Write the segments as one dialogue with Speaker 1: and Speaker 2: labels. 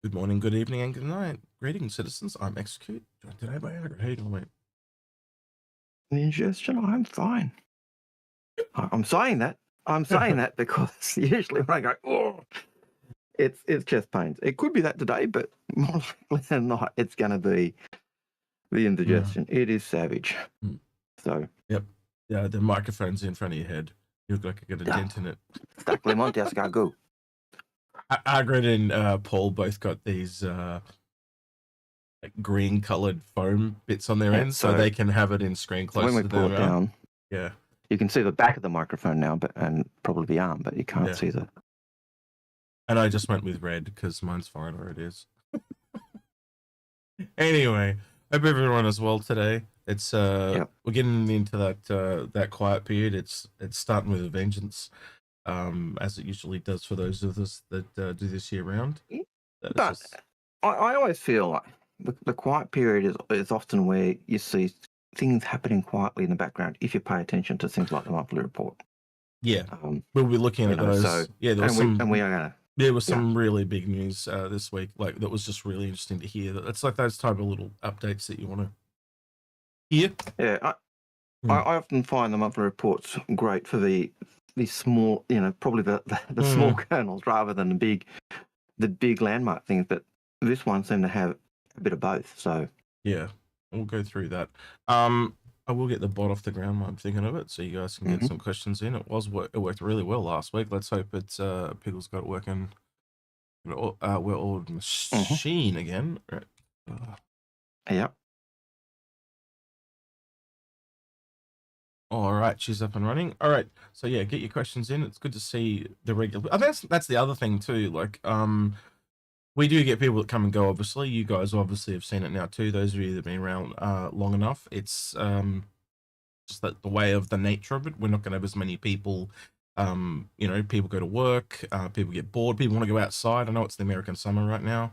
Speaker 1: Good morning, good evening, and good night. Greetings, citizens. I'm Execute, joined today by Algared. How you doing, mate?
Speaker 2: The ingestion, I'm fine. I'm saying that. I'm saying that because usually when I go, oh, it's chest pains. It could be that today, but more likely than not, it's going to be the indigestion. It is savage. So.
Speaker 1: Yep. Yeah, the microphone's in front of your head. You look like you got a dent in it.
Speaker 2: Stack lemon, just go.
Speaker 1: Algared and Paul both got these like green-colored foam bits on their ends, so they can have it in screen close
Speaker 2: when we
Speaker 1: to
Speaker 2: pull
Speaker 1: them.
Speaker 2: it down,
Speaker 1: yeah,
Speaker 2: you can see the back of the microphone now, and probably the arm, but you can't see the.
Speaker 1: And I just went with red because mine's fine where it is. Anyway, hope everyone is well today. It's we're getting into that quiet period. It's starting with a vengeance, as it usually does for those of us that do this year round.
Speaker 2: But I always feel like the quiet period is often where you see things happening quietly in the background if you pay attention to things like the monthly report.
Speaker 1: Yeah, we'll be looking at those.
Speaker 2: So,
Speaker 1: yeah, there was
Speaker 2: we are gonna.
Speaker 1: There was some really big news this week, like that was just really interesting to hear. It's like those type of little updates that you want to hear.
Speaker 2: Yeah, I often find the monthly reports great for the small, probably the small kernels rather than the big landmark things. But this one seemed to have a bit of both. So
Speaker 1: yeah, we'll go through that. I will get the bot off the ground while I'm thinking of it, so you guys can get some questions in. It worked really well last week. Let's hope it's Pickle's got it working. Well-oiled machine again. Right.
Speaker 2: Yep.
Speaker 1: All right, she's up and running. All right, so yeah, get your questions in. It's good to see the regular. That's the other thing too. Like, we do get people that come and go. Obviously, you guys obviously have seen it now too. Those of you that have been around long enough, it's just that the way of the nature of it. We're not going to have as many people. People go to work. People get bored. People want to go outside. I know it's the American summer right now.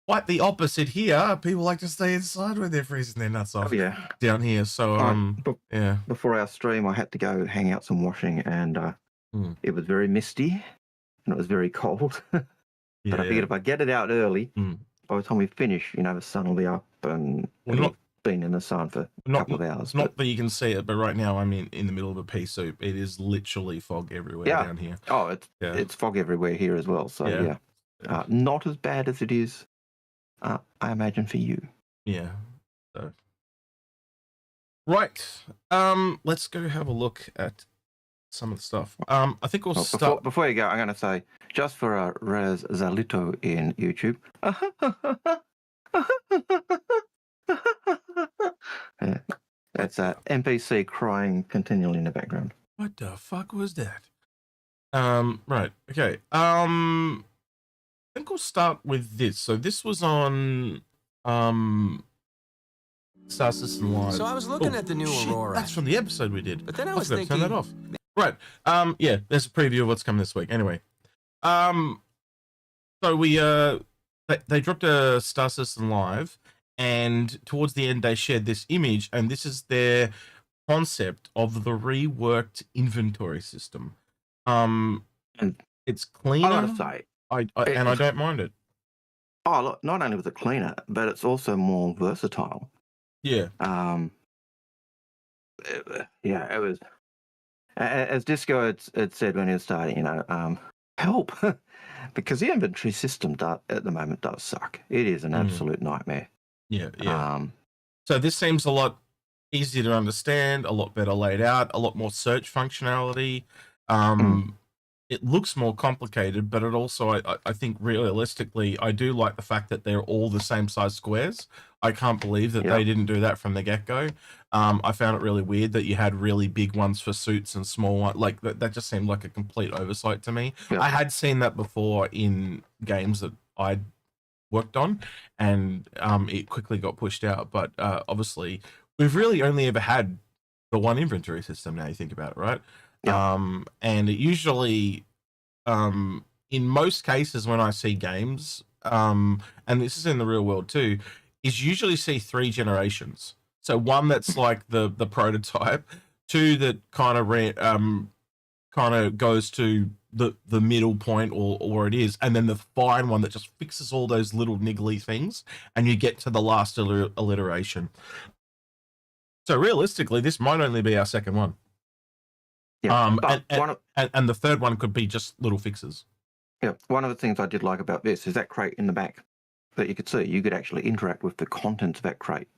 Speaker 1: Quite the opposite here. People like to stay inside when they're freezing their nuts off. Down here. So
Speaker 2: Before our stream, I had to go hang out some washing, and it was very misty and it was very cold. But I figured if I get it out early, by the time we finish, the sun will be up and it'll been in the sun for a couple of hours.
Speaker 1: Not that you can see it, but right now I'm in the middle of a pea soup. It is literally fog everywhere down here.
Speaker 2: Oh, it's fog everywhere here as well. So not as bad as it is, I imagine, for you.
Speaker 1: Yeah. So. Right. Let's go have a look at some of the stuff. I think we'll start.
Speaker 2: Before you go, I'm going to say, just for Raz Zalito in YouTube. That's that NPC crying continually in the background.
Speaker 1: What the fuck was that? Right. Okay. I think we'll start with this. So this was on Star System Live.
Speaker 3: So I was looking at the new Aurora.
Speaker 1: That's from the episode we did.
Speaker 3: But then I was thinking,
Speaker 1: turn that off. Right. Yeah, there's a preview of what's coming this week. Anyway. So we they dropped a Star System Live, and towards the end they shared this image, and this is their concept of the reworked inventory system. It's cleaner.
Speaker 2: I gotta say,
Speaker 1: I don't mind it.
Speaker 2: Oh, look, not only was it cleaner, but it's also more versatile.
Speaker 1: Yeah.
Speaker 2: It was. As Disco had said when he was starting, help, because the inventory system at the moment does suck. It is an absolute nightmare.
Speaker 1: Yeah. So this seems a lot easier to understand, a lot better laid out, a lot more search functionality. It looks more complicated, but it also, I think realistically, I do like the fact that they're all the same size squares. I can't believe that they didn't do that from the get-go. I found it really weird that you had really big ones for suits and small ones. Like that just seemed like a complete oversight to me. I had seen that before in games that I'd worked on, and it quickly got pushed out. But obviously, we've really only ever had the one inventory system now you think about it, right? And it usually, in most cases when I see games, and this is in the real world too, is usually see 3 generations. So one that's like the prototype, 2 that kind of goes to the middle point or where it is, and then the fine one that just fixes all those little niggly things, and you get to the last alliteration. So realistically, this might only be our second one.
Speaker 2: Yeah,
Speaker 1: and the third one could be just little fixes.
Speaker 2: Yeah, one of the things I did like about this is that crate in the back that you could see. You could actually interact with the contents of that crate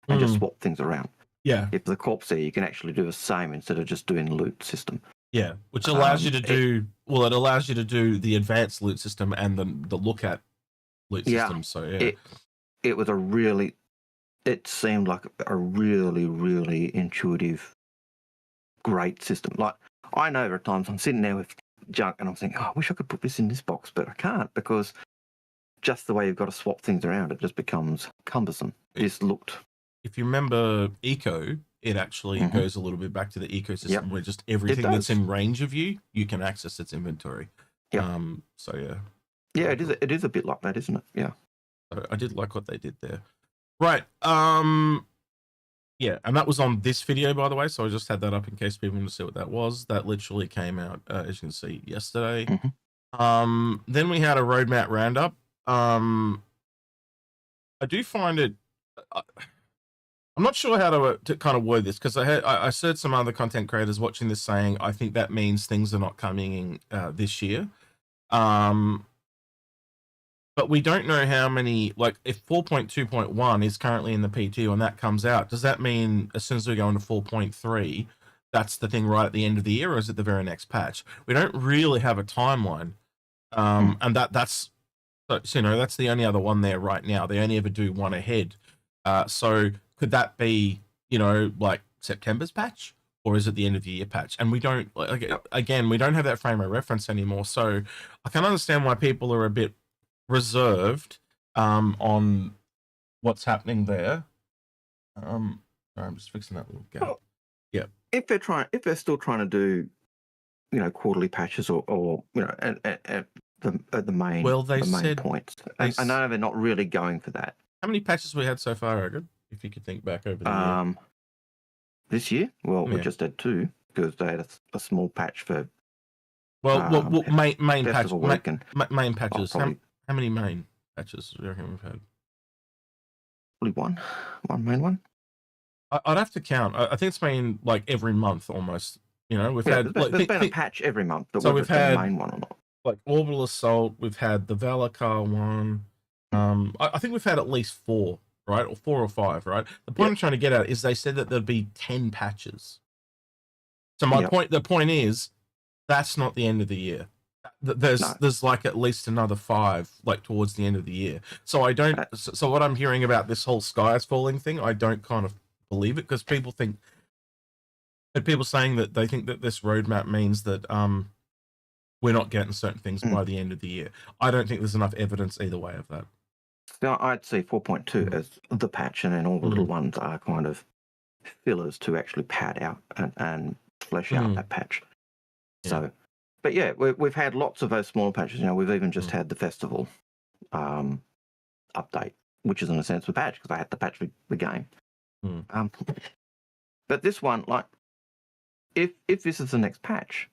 Speaker 2: and just swap things around.
Speaker 1: Yeah.
Speaker 2: If the corpse there, you can actually do the same instead of just doing the loot system.
Speaker 1: Yeah, which allows you to do it allows you to do the advanced loot system and the look at loot system. So yeah,
Speaker 2: it was it seemed like a really, really intuitive, great system. Like, I know there are times I'm sitting there with junk and I'm thinking, oh, I wish I could put this in this box, but I can't, because just the way you've got to swap things around, it just becomes cumbersome. This looked...
Speaker 1: If you remember Eco, it actually goes a little bit back to the ecosystem where just everything that's in range of you can access its inventory.
Speaker 2: Yeah.
Speaker 1: So yeah.
Speaker 2: Yeah, it is a bit like that, isn't it? Yeah.
Speaker 1: So I did like what they did there. Right. Yeah, and that was on this video, by the way, so I just had that up in case people want to see what that was. That literally came out, as you can see, yesterday. Then we had a roadmap roundup. I do find it... I'm not sure how to kind of word this, because I heard some other content creators watching this saying, I think that means things are not coming in this year. But we don't know how many, like, if 4.2.1 is currently in the P2 and that comes out, does that mean as soon as we go into 4.3, that's the thing right at the end of the year, or is it the very next patch? We don't really have a timeline. And that's the only other one there right now. They only ever do one ahead. So could that be, like September's patch, or is it the end of the year patch? And we don't, again, we don't have that frame of reference anymore. So I can understand why people are a bit reserved on what's happening there. Sorry, I'm just fixing that little gap. Yeah. If
Speaker 2: they're still trying to do, quarterly patches or at the main, main points. I know they're not really going for that.
Speaker 1: How many patches we had so far, Algared? If you could think back over the year.
Speaker 2: This year? Well, we just had 2, because they had a small patch for.
Speaker 1: Main patch. Main patches.
Speaker 2: How
Speaker 1: many main patches do you reckon we've had?
Speaker 2: Probably one main one.
Speaker 1: I'd have to count. I think it's been like every month almost. We've had.
Speaker 2: There's been a patch every month.
Speaker 1: So we've had
Speaker 2: the main one or not.
Speaker 1: Like Orbital Assault. We've had the Valakar one. I think we've had at least 4, right, or 4 or 5, right? The point I'm trying to get at is they said that there'd be 10 patches. So the point is, that's not the end of the year. There's like at least another 5, like towards the end of the year. So I don't. So what I'm hearing about this whole sky is falling thing, I don't kind of believe it, because people saying that they think that this roadmap means that we're not getting certain things by the end of the year. I don't think there's enough evidence either way of that.
Speaker 2: Now, I'd see 4.2 as the patch, and then all the little ones are kind of fillers to actually pad out and flesh out that patch. Yeah. So, but yeah, we've had lots of those small patches. We've even just had the festival update, which is in a sense a patch, because I had to patch the game. But this one, like, if this is the next patch,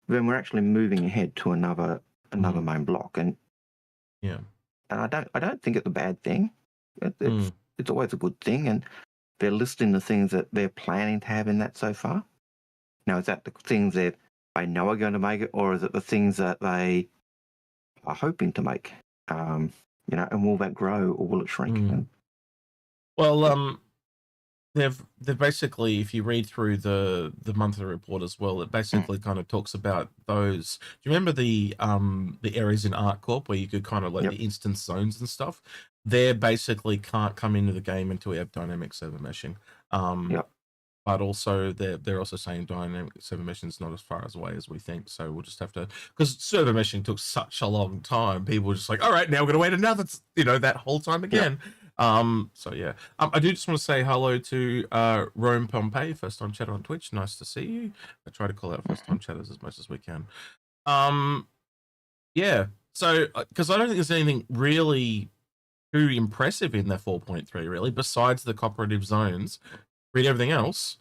Speaker 2: then we're actually moving ahead to another main block, and I don't think it's a bad thing. It's always a good thing, and they're listing the things that they're planning to have in that so far. Now, is that the things that I know are going to make it, or is it the things that they are hoping to make? And will that grow or will it shrink?
Speaker 1: Well, they've basically, if you read through the monthly report as well, it basically kind of talks about those. Do you remember the areas in ArcCorp where you could kind of like the instance zones and stuff? They basically can't come into the game until we have dynamic server meshing. But also they're also saying dynamic server meshing is not as far away as we think. So we'll just have to, because server meshing took such a long time. People were just like, all right, now we're gonna wait another, that whole time again. So yeah, I do just want to say hello to Rome Pompey, first time chatter on Twitch. Nice to see you. I try to call out first time chatters as much as we can. Yeah, so because I don't think there's anything really too impressive in their 4.3 really, besides the cooperative zones. Read everything else.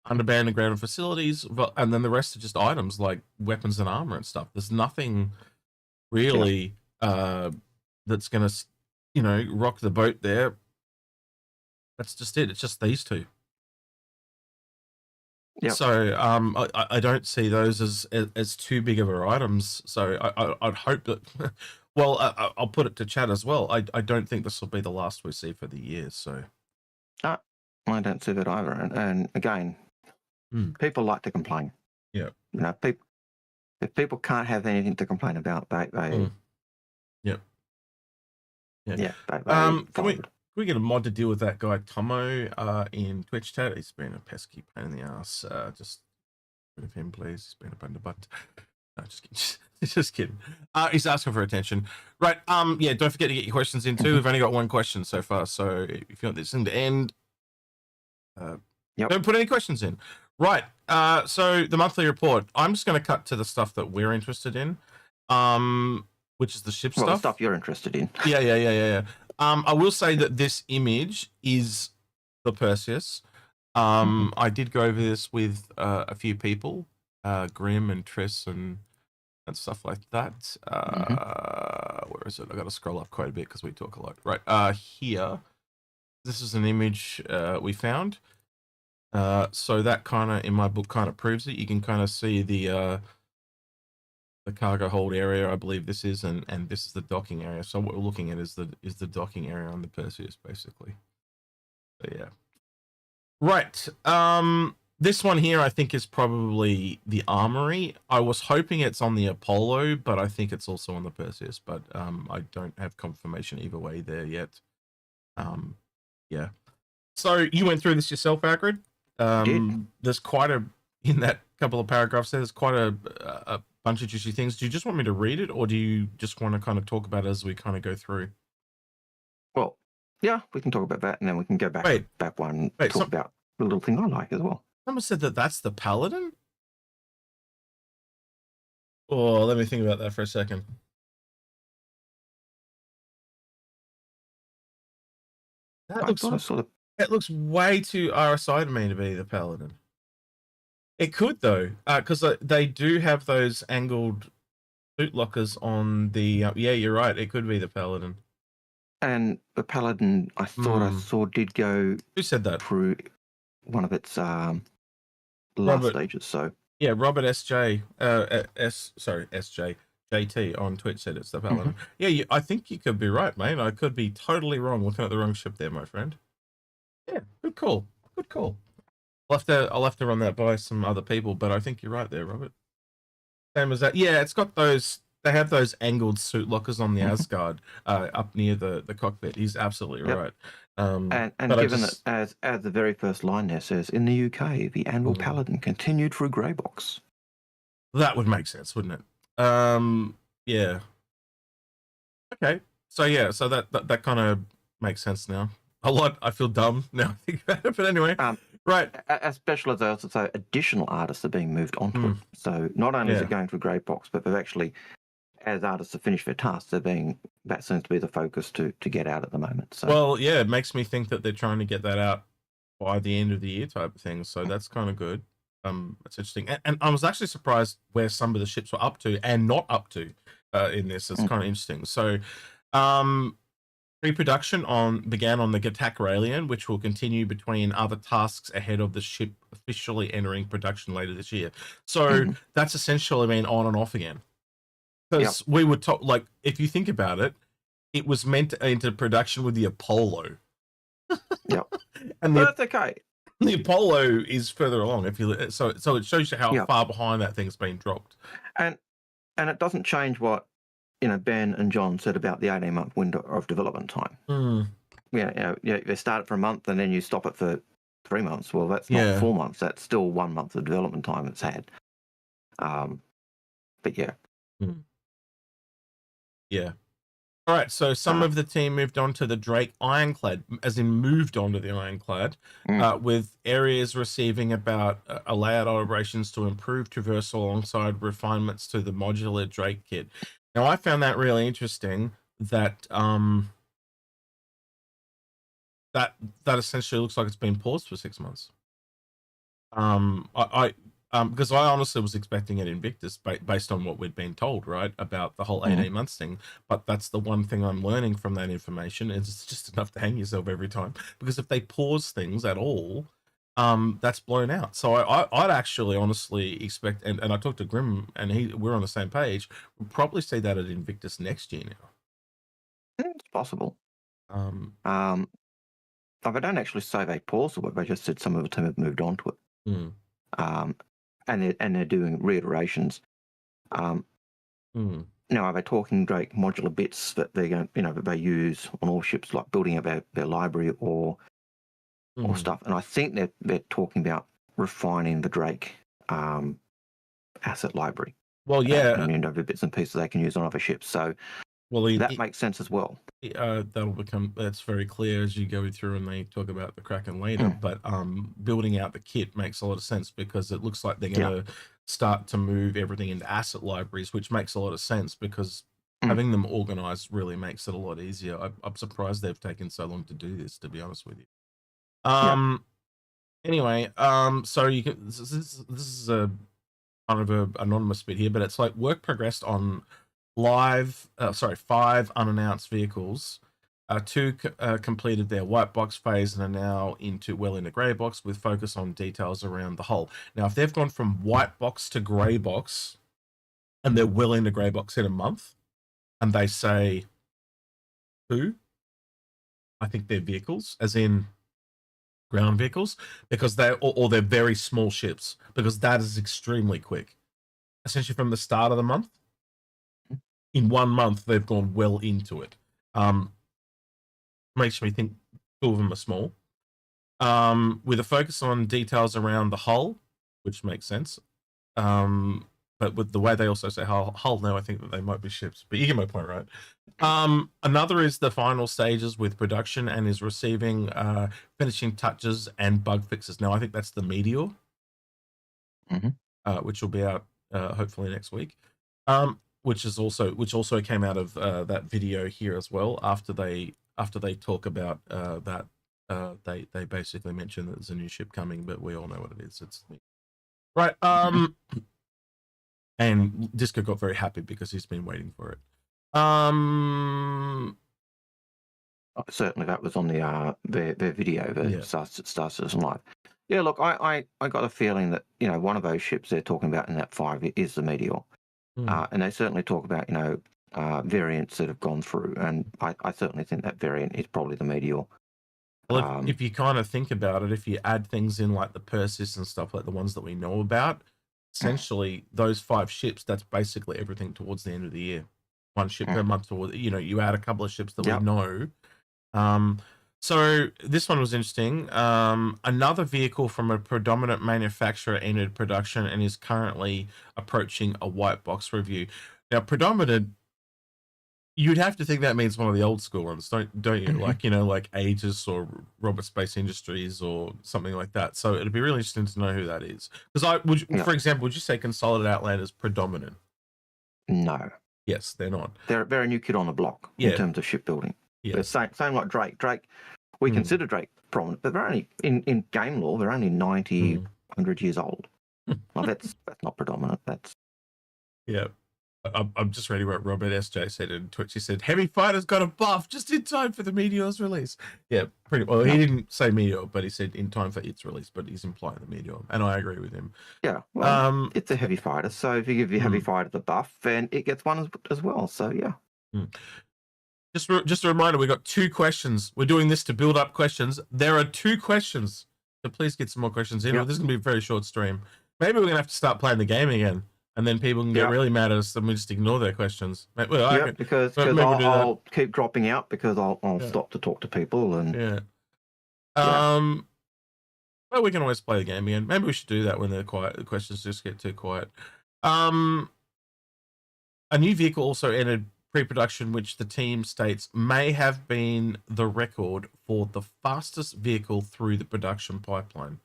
Speaker 1: underband and grounded facilities, and then the rest are just items like weapons and armor and stuff. There's nothing really that's going to, rock the boat there. That's just it. It's just these two.
Speaker 2: Yep.
Speaker 1: So I don't see those as too big of a items. So I'd hope that. Well, I'll put it to chat as well. I don't think this will be the last we see for the year. So
Speaker 2: I don't see that either. And again, people like to complain.
Speaker 1: Yeah.
Speaker 2: If people can't have anything to complain about, they
Speaker 1: Yep.
Speaker 2: Yeah.
Speaker 1: Can we get a mod to deal with that guy Tomo in Twitch chat? He's been a pesky pain in the ass. Just rid of him, please. He's been a pain in the butt. No, just kidding. Just kidding. He's asking for attention. Right. Yeah, don't forget to get your questions in too. We've only got one question so far, so if you want this thing to end, don't put any questions in. Right. So the monthly report. I'm just going to cut to the stuff that we're interested in, which is the ship stuff.
Speaker 2: The stuff you're interested in.
Speaker 1: Yeah. I will say that this image is the Perseus. I did go over this with a few people, Grim and Triss and stuff like that. Where is it? I got to scroll up quite a bit because we talk a lot. Right here, this is an image we found. So that kind of in my book kind of proves it. You can kind of see the cargo hold area, I believe this is, and this is the docking area. So what we're looking at is the docking area on the Perseus, basically. So yeah. Right. This one here, I think, is probably the armory. I was hoping it's on the Apollo, but I think it's also on the Perseus. But I don't have confirmation either way there yet. Yeah. So you went through this yourself, Algared. There's quite in that couple of paragraphs there's quite a bunch of juicy things. Do you just want me to read it, or do you just want to kind of talk about it as we kind of go through?
Speaker 2: Well, yeah, we can talk about that, and then we can go back to that one and talk about the little thing I like as well.
Speaker 1: Someone said that that's the Paladin? Oh, let me think about that for a second. It looks way too RSI to me to be the Paladin. It could though, because they do have those angled loot lockers on the. Yeah, you're right. It could be the Paladin.
Speaker 2: And the Paladin, I thought I saw did go.
Speaker 1: Who said that?
Speaker 2: Through one of its last stages. So
Speaker 1: yeah, Robert SJ, SJ JT on Twitch said it's the Paladin. Yeah, I think you could be right, mate. I could be totally wrong, looking at the wrong ship there, my friend. Yeah, good call. Good call. I'll have to run that by some other people, but I think you're right there, Robert. Same as that. Yeah, it's got those. They have those angled suit lockers on the Asgard up near the cockpit. He's absolutely right.
Speaker 2: And given that as the very first line there says, in the UK, the Anvil Paladin continued through Greybox.
Speaker 1: That would make sense, wouldn't it? Yeah. Okay. So yeah, so that kind of makes sense now. A lot. I feel dumb now I think about it, but anyway. Right.
Speaker 2: As special as they also say, additional artists are being moved onto it. So not only is it going through Greybox, but they've actually, as artists have finished their tasks, that seems to be the focus to get out at the moment. So.
Speaker 1: Well, yeah, it makes me think that they're trying to get that out by the end of the year type of thing. So that's kind of good. It's interesting. And I was actually surprised where some of the ships were up to and not up to in this. It's kind of interesting. So pre-production began on the Gattack Raelian, which will continue between other tasks ahead of the ship officially entering production later this year. So that's essentially been on and off again. Because we were like, if you think about it, it was meant to enter production with the Apollo.
Speaker 2: And that's okay.
Speaker 1: The Apollo is further along. So it shows you how far behind that thing's been dropped.
Speaker 2: And it doesn't change what Ben and John said about the 18-month window of development time. They start it for a month and then you stop it for 3 months. Well, that's not 4 months. That's still 1 month of development time it's had. But yeah.
Speaker 1: Yeah. All right. So some of the team moved on to the Drake Ironclad, as in moved on to the Ironclad, with areas receiving about a layout operations to improve traversal alongside refinements to the modular Drake kit. Now, I found that really interesting that that essentially looks like it's been paused for 6 months. Because I honestly was expecting an Invictus based on what we'd been told, right, about the whole 18 months thing. But that's the one thing I'm learning from that information is it's just enough to hang yourself every time. Because if they pause things at all, that's blown out. So I'd actually honestly expect, and I talked to Grim, and we're on the same page. We'll probably see that at Invictus next year now.
Speaker 2: It's possible.
Speaker 1: Um,
Speaker 2: Like I don't actually say they paused the web. I just said some of the team have moved on to it. And they're doing reiterations. Now, are they talking Drake modular bits that they're going, that they use on all ships, like building up their library or stuff? And I think they're talking about refining the Drake asset library.
Speaker 1: Well, yeah,
Speaker 2: and over bits and pieces they can use on other ships. So, that makes sense as well.
Speaker 1: That's very clear as you go through and they talk about the Kraken later. But building out the kit makes a lot of sense because it looks like they're going to start to move everything into asset libraries, which makes a lot of sense because having them organized really makes it a lot easier. I'm surprised they've taken so long to do this, to be honest with you. Anyway, so you can. This is a kind of a anonymous bit here, but it's like work progressed on 5 unannounced vehicles. 2 completed their white box phase and are now into grey box with focus on details around the hull. Now, if they've gone from white box to grey box and they're well into grey box in a month and they say 2, I think they're vehicles, as in ground vehicles, because they're very small ships, because that is extremely quick. Essentially from the start of the month, in 1 month, they've gone well into it. Makes me think 2 of them are small. With a focus on details around the hull, which makes sense. But with the way they also say hull now, I think that they might be ships. But you get my point, right? Another is the final stages with production and is receiving finishing touches and bug fixes. Now, I think that's the Meteor, which will be out hopefully next week. Which also came out of that video here as well. After they talk about that, they basically mention that there's a new ship coming, but we all know what it is. It's right. And Disco got very happy because he's been waiting for it.
Speaker 2: Certainly, that was on their video, the Star Citizen Live. Yeah, look, I got a feeling that one of those ships they're talking about in that 5 is the Meteor. And they certainly talk about, variants that have gone through. And I certainly think that variant is probably the Meteor.
Speaker 1: Well, if you kind of think about it, if you add things in like the Perseus and stuff, like the ones that we know about, essentially those 5 ships, that's basically everything towards the end of the year. 1 ship per month. You add a couple of ships that we know. So this one was interesting. Another vehicle from a predominant manufacturer entered production and is currently approaching a white box review. Now, predominant, you'd have to think that means one of the old school ones, don't you? Like, like Aegis or Robert Space Industries or something like that. So it'd be really interesting to know who that is. Because for example, would you say Consolidated Outland is predominant?
Speaker 2: No.
Speaker 1: Yes, they're not.
Speaker 2: They're a new kid on the block in terms of shipbuilding.
Speaker 1: Yes.
Speaker 2: Same like Drake. We consider Drake prominent, but they're only in game lore. They're only 90, 100 years old. Well, that's not predominant. That's
Speaker 1: I'm just reading what Robert SJ said in Twitch. He said, "Heavy Fighter's got a buff just in time for the Meteor's release." Yeah, pretty well. He didn't say Meteor, but he said in time for its release. But he's implying the Meteor, and I agree with him.
Speaker 2: Yeah, well, it's a Heavy Fighter, so if you give your Heavy Fighter the buff, then it gets one as well. So yeah.
Speaker 1: Just a reminder, we got 2 questions. We're doing this to build up questions. There are 2 questions, so please get some more questions in. This is going to be a very short stream. Maybe we're going to have to start playing the game again, and then people can get really mad at us, and we just ignore their questions. Well,
Speaker 2: because I'll keep dropping out because I'll stop to talk to people and
Speaker 1: well, we can always play the game again. Maybe we should do that when they're quiet. The questions just get too quiet. A new vehicle also entered pre-production, which the team states may have been the record for the fastest vehicle through the production pipeline.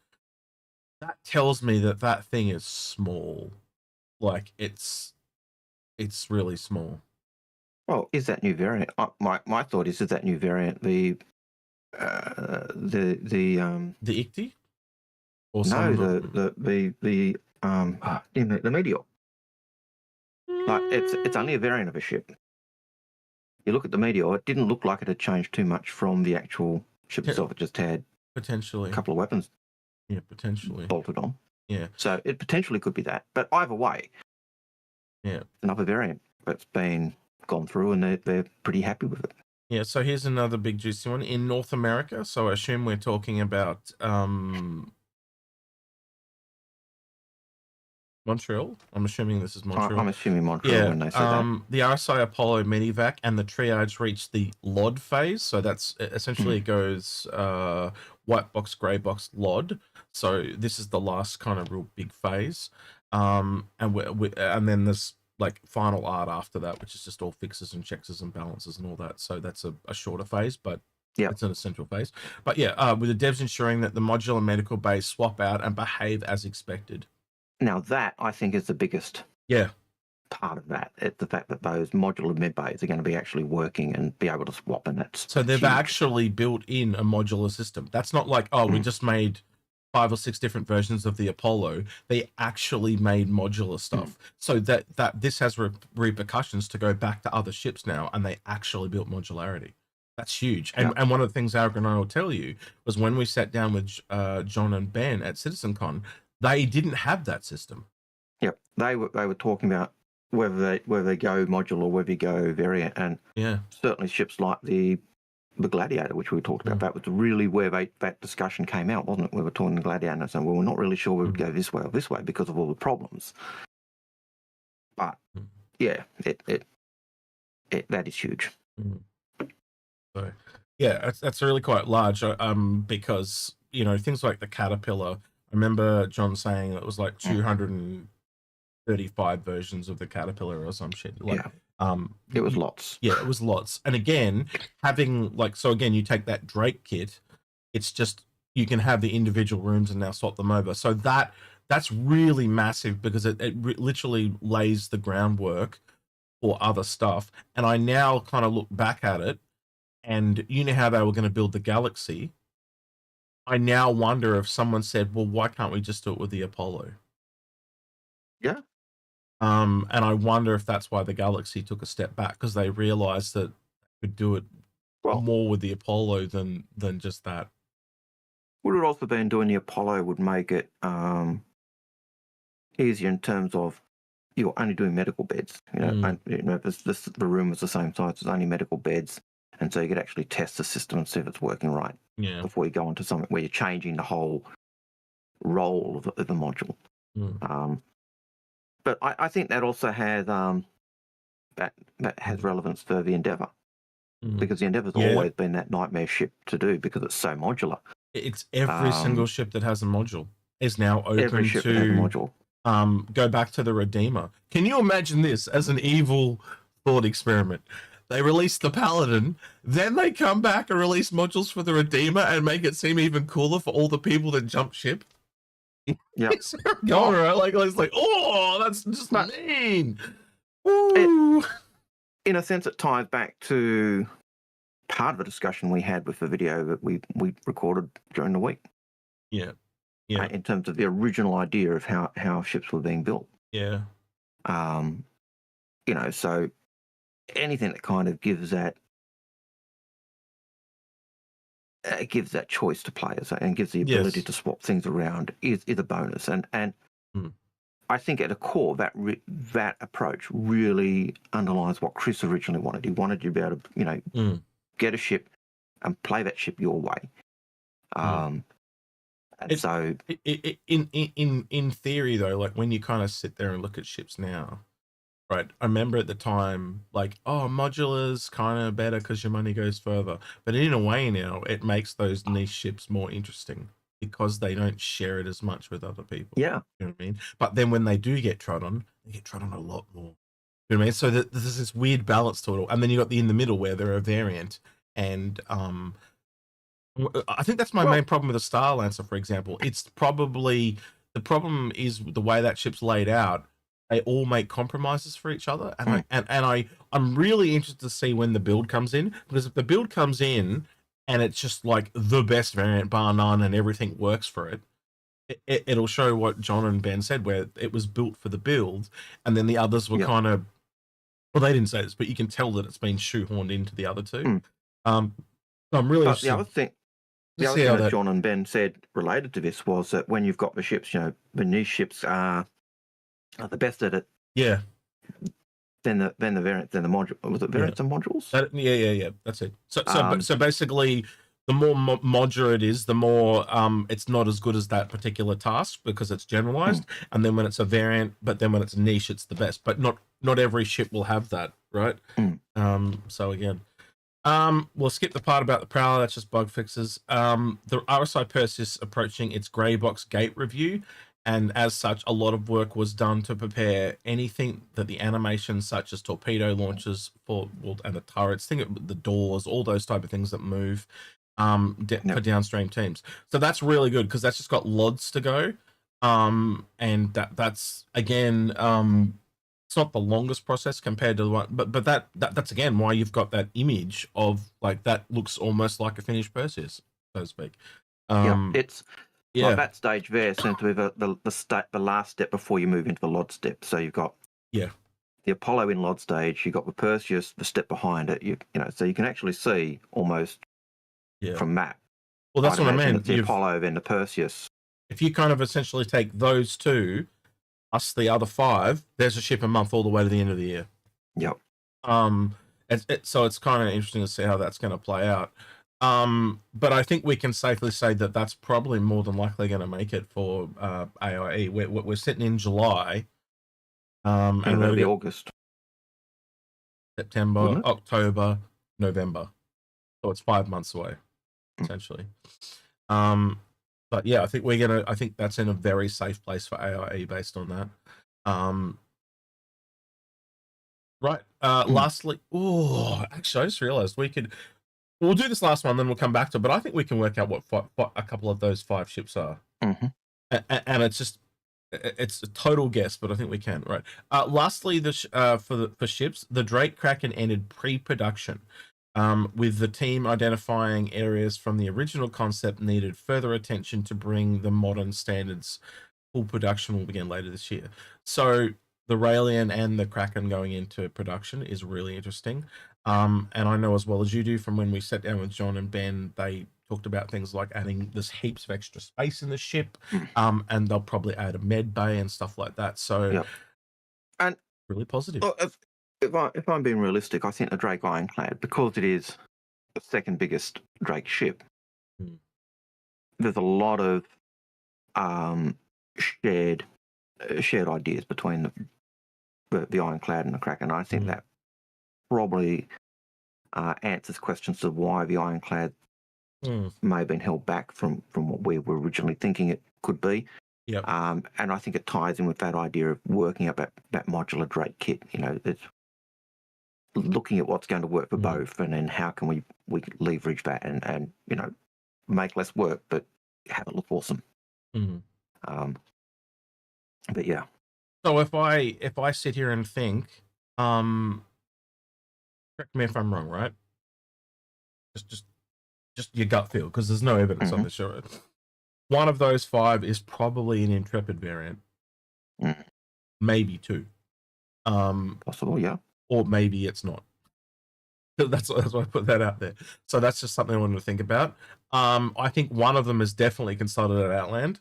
Speaker 1: That tells me that thing is small. Like it's really small.
Speaker 2: Well, is that new variant? My thought is that new variant the
Speaker 1: ICTY? Or
Speaker 2: No,
Speaker 1: some
Speaker 2: the Meteor. Like it's only a variant of a ship. You look at the Meteor, it didn't look like it had changed too much from the actual ship itself. It just had
Speaker 1: potentially
Speaker 2: a couple of weapons.
Speaker 1: Yeah, potentially
Speaker 2: bolted on.
Speaker 1: Yeah.
Speaker 2: So it potentially could be that. But either way,
Speaker 1: yeah,
Speaker 2: another variant that's been gone through, and they're pretty happy with it.
Speaker 1: Yeah, so here's another big juicy one in North America. So I assume we're talking about Montreal. I'm assuming this is Montreal.
Speaker 2: I'm assuming Montreal when they say that.
Speaker 1: The RSI Apollo Medivac and the triage reached the LOD phase. So that's essentially it goes white box, grey box, LOD. So this is the last kind of real big phase. And then there's like final art after that, which is just all fixes and checks and balances and all that. So that's a shorter phase, but it's an essential phase. But yeah, with the devs ensuring that the modular medical bays swap out and behave as expected.
Speaker 2: Now that, I think, is the biggest part of that. It's the fact that those modular med bays are going to be actually working and be able to swap, and that's
Speaker 1: so they've
Speaker 2: huge.
Speaker 1: actually built in a modular system. That's not like, oh, we just made 5 or 6 different versions of the Apollo. They actually made modular stuff. So that this has repercussions to go back to other ships now, and they actually built modularity. That's huge. And one of the things Algared and I will tell you was when we sat down with John and Ben at CitizenCon, they didn't have that system.
Speaker 2: Yep, they were talking about whether they go modular or whether you go variant, and certainly ships like the Gladiator, which we talked about, that was really where that discussion came out, wasn't it? We were talking the Gladiator and saying, well, we're not really sure we would go this way or this way because of all the problems. But yeah, that is huge.
Speaker 1: So yeah, that's really quite large. Because things like the Caterpillar. I remember John saying it was like 235 versions of the Caterpillar or some shit. Like,
Speaker 2: it was lots.
Speaker 1: Yeah, it was lots. And again, having you take that Drake kit, it's just you can have the individual rooms and now swap them over. So that's really massive because it literally lays the groundwork for other stuff. And I now kind of look back at it, and you know how they were going to build the Galaxy. I now wonder if someone said, well, why can't we just do it with the Apollo?
Speaker 2: Yeah.
Speaker 1: And I wonder if that's why the Galaxy took a step back, because they realized that they could do it more with the Apollo than just that.
Speaker 2: Would it also been doing the Apollo would make it easier in terms of you're only doing medical beds. And, the room was the same size as only medical beds. And so you could actually test the system and see if it's working right before you go into something where you're changing the whole role of the module. But I think that also has that has relevance for the Endeavour, because the Endeavour's always been that nightmare ship to do because it's so modular.
Speaker 1: It's every single ship that has a module is now open
Speaker 2: every ship that has a module.
Speaker 1: Go back to the Redeemer. Can you imagine this as an evil thought experiment? They release the Paladin, then they come back and release modules for the Redeemer and make it seem even cooler for all the people that jump ship.
Speaker 2: Yeah,
Speaker 1: going right, like it's like, oh, that's just mean.
Speaker 2: In a sense, it ties back to part of a discussion we had with the video that we recorded during the week.
Speaker 1: Yeah.
Speaker 2: In terms of the original idea of how ships were being built.
Speaker 1: Yeah.
Speaker 2: So anything that kind of gives that choice to players and gives the ability to swap things around is a bonus. And I think at a core that approach really underlines what Chris originally wanted. He wanted you to be able to get a ship and play that ship your way. So
Speaker 1: in theory though, like when you kind of sit there and look at ships now, right? I remember at the time, like, oh, modular's kind of better because your money goes further. But in a way now, it makes those niche ships more interesting because they don't share it as much with other people.
Speaker 2: Yeah.
Speaker 1: You know what I mean? But then when they do get trod on, they get trod on a lot more. You know what I mean? So there's this weird balance to it all. And then you got the in the middle where they're a variant. And I think that's my main problem with the Star Lancer, for example. It's probably, the problem is the way that ship's laid out. They all make compromises for each other, and I'm really interested to see when the build comes in, because if the build comes in and it's just like the best variant bar none and everything works for it, it'll show what John and Ben said, where it was built for the build, and then the others were
Speaker 2: Yep.
Speaker 1: kind of, well, they didn't say this, but you can tell that it's been shoehorned into the other two. So I'm really
Speaker 2: But the
Speaker 1: interested.
Speaker 2: other thing that John and Ben said related to this was that when you've got the ships, you know, the niche ships are the best at it.
Speaker 1: Yeah.
Speaker 2: Then the variant, then the module. Was it variants and modules?
Speaker 1: Yeah. That's it. So basically, the more modular it is, the more it's not as good as that particular task because it's generalized. And then when it's a variant, but then when it's niche, it's the best. But not every ship will have that, right? So again, we'll skip the part about the Prowler. That's just bug fixes. The RSI Perseus approaching its grey box gate review. And as such, a lot of work was done to prepare anything that the animations such as torpedo launches and the turrets, think of the doors, all those type of things that move for downstream teams. So that's really good because that's just got LODs to go. And that's again, it's not the longest process compared to the one, but that's again why you've got that image of like that looks almost like a finished Perseus, so to speak.
Speaker 2: It's like that stage there seems to be the last step before you move into the LOD step. So you've got the Apollo in LOD stage, you've got the Perseus, the step behind it. You know, so you can actually see almost from map.
Speaker 1: Well, that's what I meant.
Speaker 2: The Apollo then the Perseus.
Speaker 1: If you kind of essentially take those two, plus the other 5, there's a ship a month all the way to the end of the year.
Speaker 2: Yep.
Speaker 1: So it's kind of interesting to see how that's going to play out. But I think we can safely say that that's probably more than likely going to make it for AIE. We're sitting in July,
Speaker 2: and it'll be August,
Speaker 1: September, October, November. So it's 5 months away, essentially. But yeah, I think that's in a very safe place for AIE based on that. Right. Lastly, actually, I just realized we'll do this last one, then we'll come back to it. But I think we can work out what a couple of those 5 ships are. And it's a total guess, but I think we can. Right. Lastly, for ships, the Drake Kraken entered pre-production, with the team identifying areas from the original concept needed further attention to bring the modern standards. Full production will begin later this year. So the Raelian and the Kraken going into production is really interesting. And I know as well as you do from when we sat down with John and Ben, they talked about things like adding there's heaps of extra space in the ship, and they'll probably add a med bay and stuff like that. So
Speaker 2: and
Speaker 1: really positive.
Speaker 2: If I'm being realistic, I think the Drake Ironclad, because it is the second biggest Drake ship, there's a lot of shared ideas between the Ironclad and the Kraken. I think that probably answers questions of why the Ironclad may have been held back from what we were originally thinking it could be. And I think it ties in with that idea of working up that modular Drake kit. You know, it's looking at what's going to work for both, and then how can we leverage that and you know, make less work but have it look awesome. But yeah.
Speaker 1: So if I sit here and think, correct me if I'm wrong, right? Just your gut feel, because there's no evidence on the show. One of those 5 is probably an Intrepid variant, maybe 2.
Speaker 2: Possible, yeah.
Speaker 1: Or maybe it's not. That's why I put that out there. So that's just something I wanted to think about. I think one of them is definitely Consolidated Outland.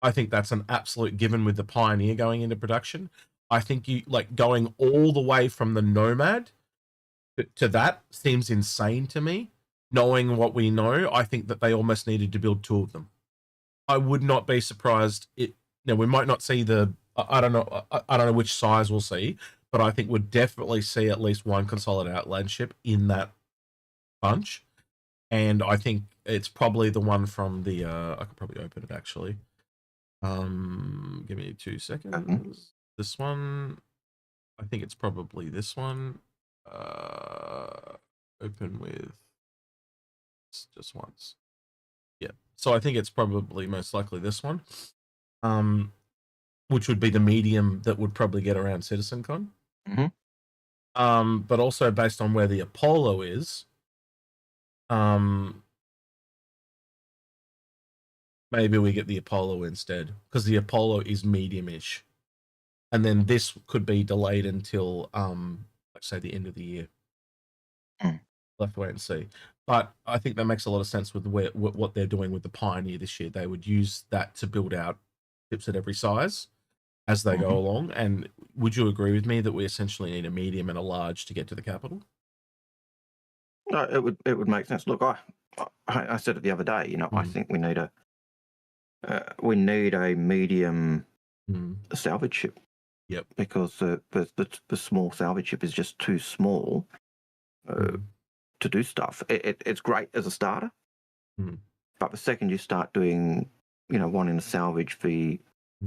Speaker 1: I think that's an absolute given with the Pioneer going into production. I think you like going all the way from the Nomad to that seems insane to me. Knowing what we know, I think that they almost needed to build 2 of them. I would not be surprised. We might not see I don't know which size we'll see, but I think we'll definitely see at least one Consolidated Outland ship in that bunch. And I think it's probably the one from the I could probably open it actually. Give me 2 seconds. This one, I think it's probably this one. Open with just once. Yeah. So I think it's probably most likely this one. Which would be the medium that would probably get around CitizenCon. But also based on where the Apollo is, maybe we get the Apollo instead, because the Apollo is medium-ish. And then this could be delayed until, let's say, the end of the year.
Speaker 2: Mm.
Speaker 1: We'll have to wait and see. But I think that makes a lot of sense with what they're doing with the Pioneer this year. They would use that to build out ships at every size as they go along. And would you agree with me that we essentially need a medium and a large to get to the capital?
Speaker 2: No, it would make sense. Look, I said it the other day. You know, I think we need a medium salvage ship.
Speaker 1: Yep.
Speaker 2: Because the small salvage ship is just too small to do stuff. It's great as a starter, but the second you start doing, wanting to salvage the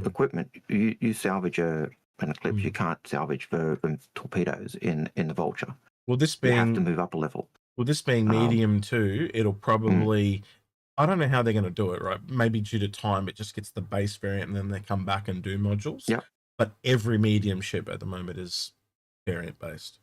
Speaker 2: equipment, you salvage an Eclipse, you can't salvage the torpedoes in the Vulture.
Speaker 1: Well, this
Speaker 2: you have to
Speaker 1: being
Speaker 2: move up a level.
Speaker 1: well, this being medium too, it'll probably. I don't know how they're going to do it, right? Maybe due to time, it just gets the base variant, and then they come back and do modules.
Speaker 2: Yeah.
Speaker 1: But every medium ship at the moment is variant based.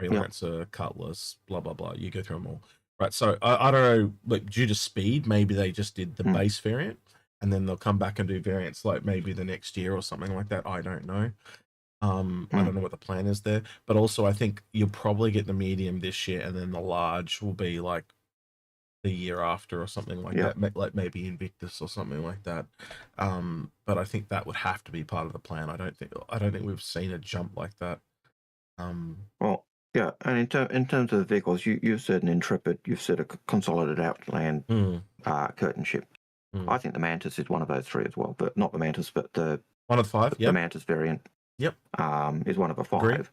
Speaker 1: Freelancer, Cutlass, blah blah blah. You go through them all, right? So I don't know, like due to speed, maybe they just did the base variant, and then they'll come back and do variants like maybe the next year or something like that. I don't know. I don't know what the plan is there, but also I think you'll probably get the medium this year, and then the large will be like the year after or something like that, like maybe Invictus or something like that. But I think that would have to be part of the plan. I don't think we've seen a jump like that.
Speaker 2: Well, yeah, and in terms of the vehicles, you've said an Intrepid, you've said a Consolidated Outland curtain ship. I think the Mantis is one of those three as well, but not the Mantis, but the
Speaker 1: one of the five.
Speaker 2: The Mantis variant.
Speaker 1: Yep.
Speaker 2: Is one of the five.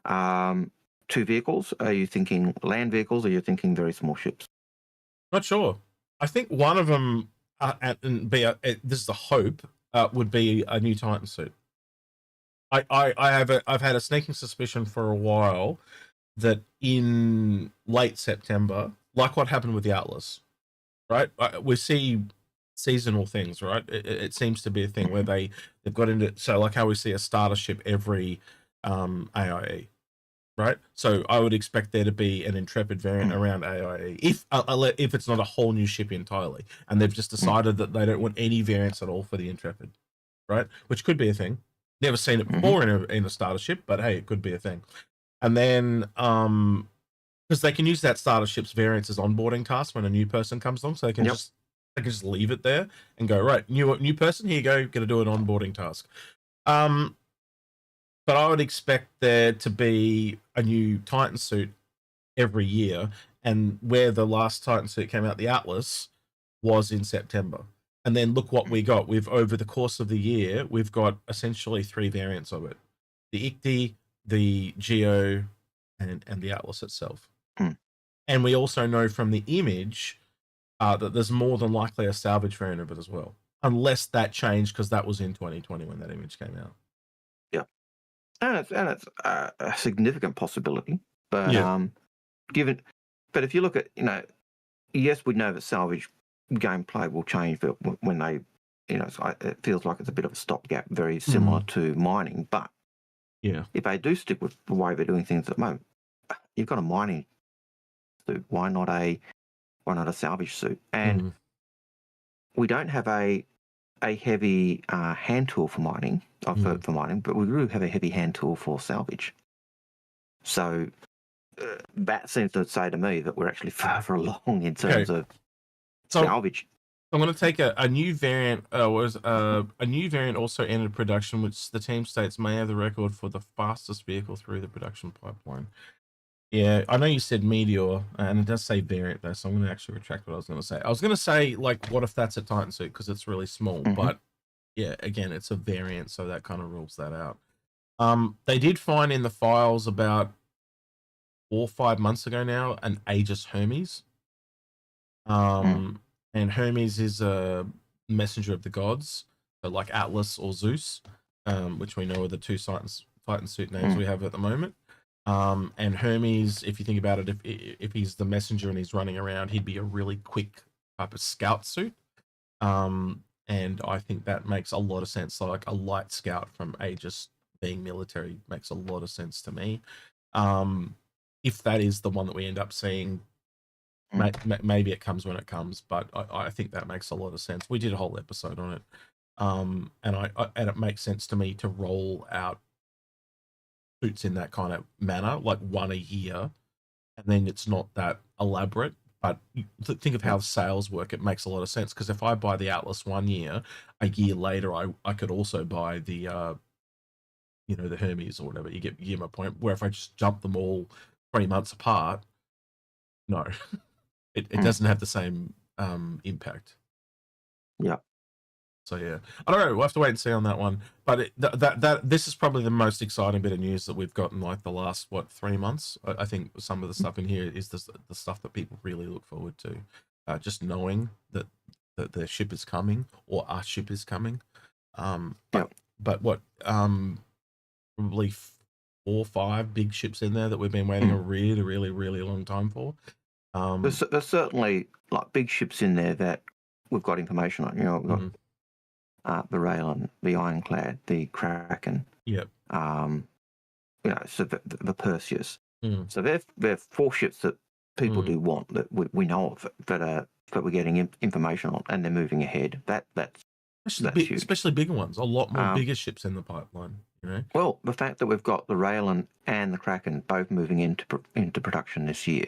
Speaker 2: Agreed. 2 vehicles. Are you thinking land vehicles, or are you thinking very small ships?
Speaker 1: Not sure. I think one of them, this is the hope, would be a new Titan suit. I've had a sneaking suspicion for a while that in late September, like what happened with the Atlas, right? We see seasonal things, right? It seems to be a thing where they've got into, so like how we see a starter ship every AIE. Right, so I would expect there to be an Intrepid variant around AIE, if it's not a whole new ship entirely, and they've just decided that they don't want any variants at all for the Intrepid, right? Which could be a thing. Never seen it before in a starter ship, but hey, it could be a thing. And then, because they can use that starter ship's variants as onboarding tasks when a new person comes along, so they can just leave it there and go, right, new person, here you go, got to do an onboarding task. But I would expect there to be a new Titan suit every year, and where the last Titan suit came out, the Atlas, was in September. And then look what we got. Over the course of the year, we've got essentially 3 variants of it: the ICTY, the Geo, and the Atlas itself. And we also know from the image that there's more than likely a salvage variant of it as well, unless that changed, because that was in 2020 when that image came out.
Speaker 2: And it's a significant possibility, but but if you look at, yes, we know that salvage gameplay will change when they, it feels like it's a bit of a stopgap, very similar to mining. But if they do stick with the way they're doing things at the moment, you've got a mining suit. Why not a salvage suit? And we don't have a heavy hand tool for mining, for mining, but we really have a heavy hand tool for salvage. So that seems to say to me that we're actually further along in terms of salvage.
Speaker 1: I'm going to take a new variant. A new variant also entered production, which the team states may have the record for the fastest vehicle through the production pipeline. Yeah, I know you said Meteor, and it does say variant though, so I'm going to actually retract what I was going to say. I was going to say, like, what if that's a Titan suit, because it's really small, but yeah, again, it's a variant, so that kind of rules that out. They did find in the files about 4 or 5 months ago now an Aegis Hermes. And Hermes is a messenger of the gods, so like Atlas or Zeus, which we know are the 2 Titan suit names we have at the moment. And Hermes, if you think about it, if he's the messenger and he's running around, he'd be a really quick type of scout suit. And I think that makes a lot of sense. So like a light scout from Aegis being military makes a lot of sense to me. If that is the one that we end up seeing maybe it comes when it comes, but I think that makes a lot of sense. We did a whole episode on it, and and it makes sense to me to roll out suits in that kind of manner, like one a year, and then it's not that elaborate. But think of how sales work. It makes a lot of sense, because if I buy the Atlas 1 year, a year later I could also buy the the Hermes or whatever. You get my point. Where if I just jump them all 20 months apart, no, it doesn't have the same impact.
Speaker 2: Yeah.
Speaker 1: So yeah, I don't know. We'll have to wait and see on that one. But this is probably the most exciting bit of news that we've gotten like the last 3 months. I think some of the stuff in here is the stuff that people really look forward to. Just knowing that their ship is coming, or our ship is coming. But what probably 4 or 5 big ships in there that we've been waiting a really, really, really long time for.
Speaker 2: There's certainly like big ships in there that we've got information on. We've got the Rail, the Ironclad, the Kraken.
Speaker 1: Yep.
Speaker 2: So the Perseus. So they're 4 ships that people do want, that we know of, that we're getting information on, and they're moving ahead. That's huge.
Speaker 1: Especially bigger ones. A lot more bigger ships in the pipeline.
Speaker 2: Well, the fact that we've got the Rail and the Kraken both moving into production this year.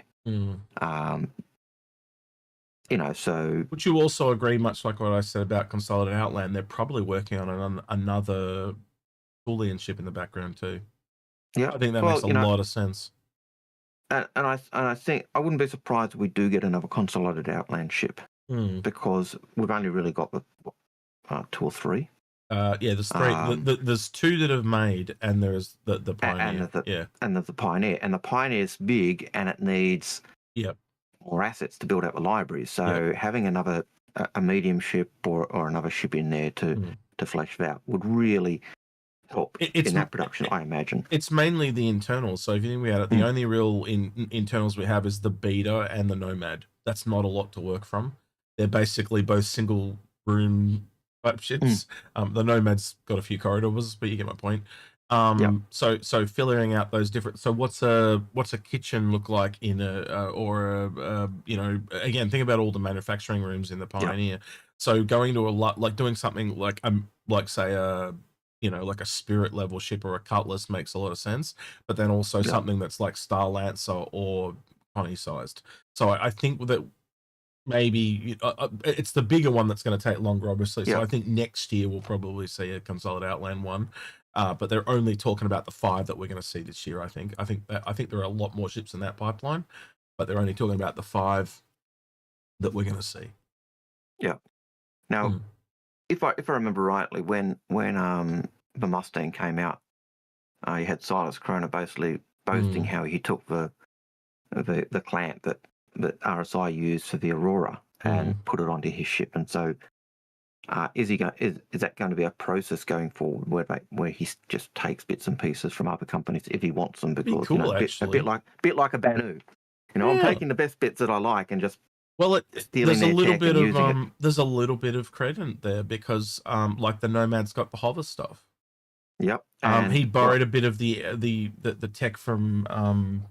Speaker 2: So...
Speaker 1: Would you also agree, much like what I said about Consolidated Outland, they're probably working on another Boolean ship in the background too?
Speaker 2: Yeah,
Speaker 1: I think that makes a lot of sense.
Speaker 2: And I think I wouldn't be surprised if we do get another Consolidated Outland ship, because we've only really got the 2 or 3.
Speaker 1: There's 3. There's 2 that have made, and there's the Pioneer.
Speaker 2: And there's the Pioneer, and the Pioneer's big, and it needs more assets to build out the library. So having another a medium ship or another ship in there to flesh it out would really help in that production, I imagine.
Speaker 1: It's mainly the internals. So if you think about it, the only real internals we have is the Beta and the Nomad. That's not a lot to work from. They're basically both single room type ships. The Nomad's got a few corridors, but you get my point. So filling out those different. So what's a kitchen look like in again, think about all the manufacturing rooms in the Pioneer. So going to a lot, like doing something like say a like a Spirit level ship or a Cutlass makes a lot of sense, but then also something that's like Star Lancer or Connie sized. So I think that maybe it's the bigger one that's going to take longer, obviously. So I think next year we'll probably see a Consolidated Outland one, but they're only talking about the 5 that we're going to see this year. I think there are a lot more ships in that pipeline, but they're only talking about the 5 that we're going to see. Yeah.
Speaker 2: Now, if I remember rightly, when the Mustang came out, you had Silas Corona basically boasting how he took the clamp that RSI used for the Aurora and put it onto his ship. And so, is that going to be a process going forward where he just takes bits and pieces from other companies if he wants them? Because
Speaker 1: cool,
Speaker 2: a bit like a Banu. I'm taking the best bits that I like and just
Speaker 1: there's a little bit of credit there, because like the Nomad's got the hover stuff.
Speaker 2: Yep.
Speaker 1: He borrowed a bit of the tech from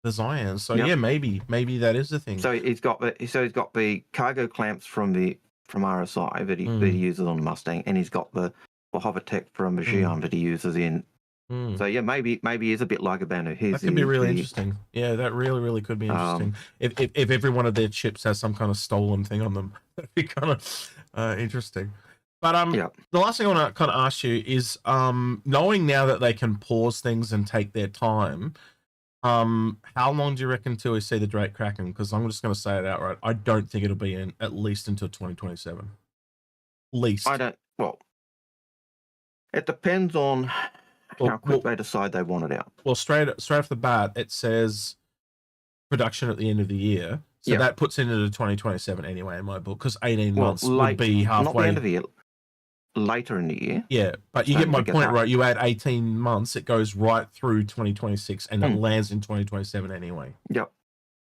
Speaker 1: the Zion. So maybe that is the thing.
Speaker 2: So he's got the cargo clamps from RSI that he uses on the Mustang, and he's got the hover tech from the Xi'an that he uses in. So maybe he is a bit like a Banu.
Speaker 1: That could be really interesting. Yeah, that really could be interesting. If every one of their chips has some kind of stolen thing on them, that'd be kind of interesting. But the last thing I want to kind of ask you is, knowing now that they can pause things and take their time, how long do you reckon till we see the Drake Kraken? Because I'm just going to say it outright. I don't think it'll be at least until 2027. Least.
Speaker 2: I don't. Well, it depends on how quick they decide they want it out.
Speaker 1: Well, straight off the bat, it says production at the end of the year. So that puts it into 2027 anyway in my book, because 18 months would be halfway.
Speaker 2: Not the end of the year. Later in the year.
Speaker 1: Yeah, but you get my point, right? You add 18 months, it goes right through 2026, and it lands in 2027 anyway.
Speaker 2: Yep.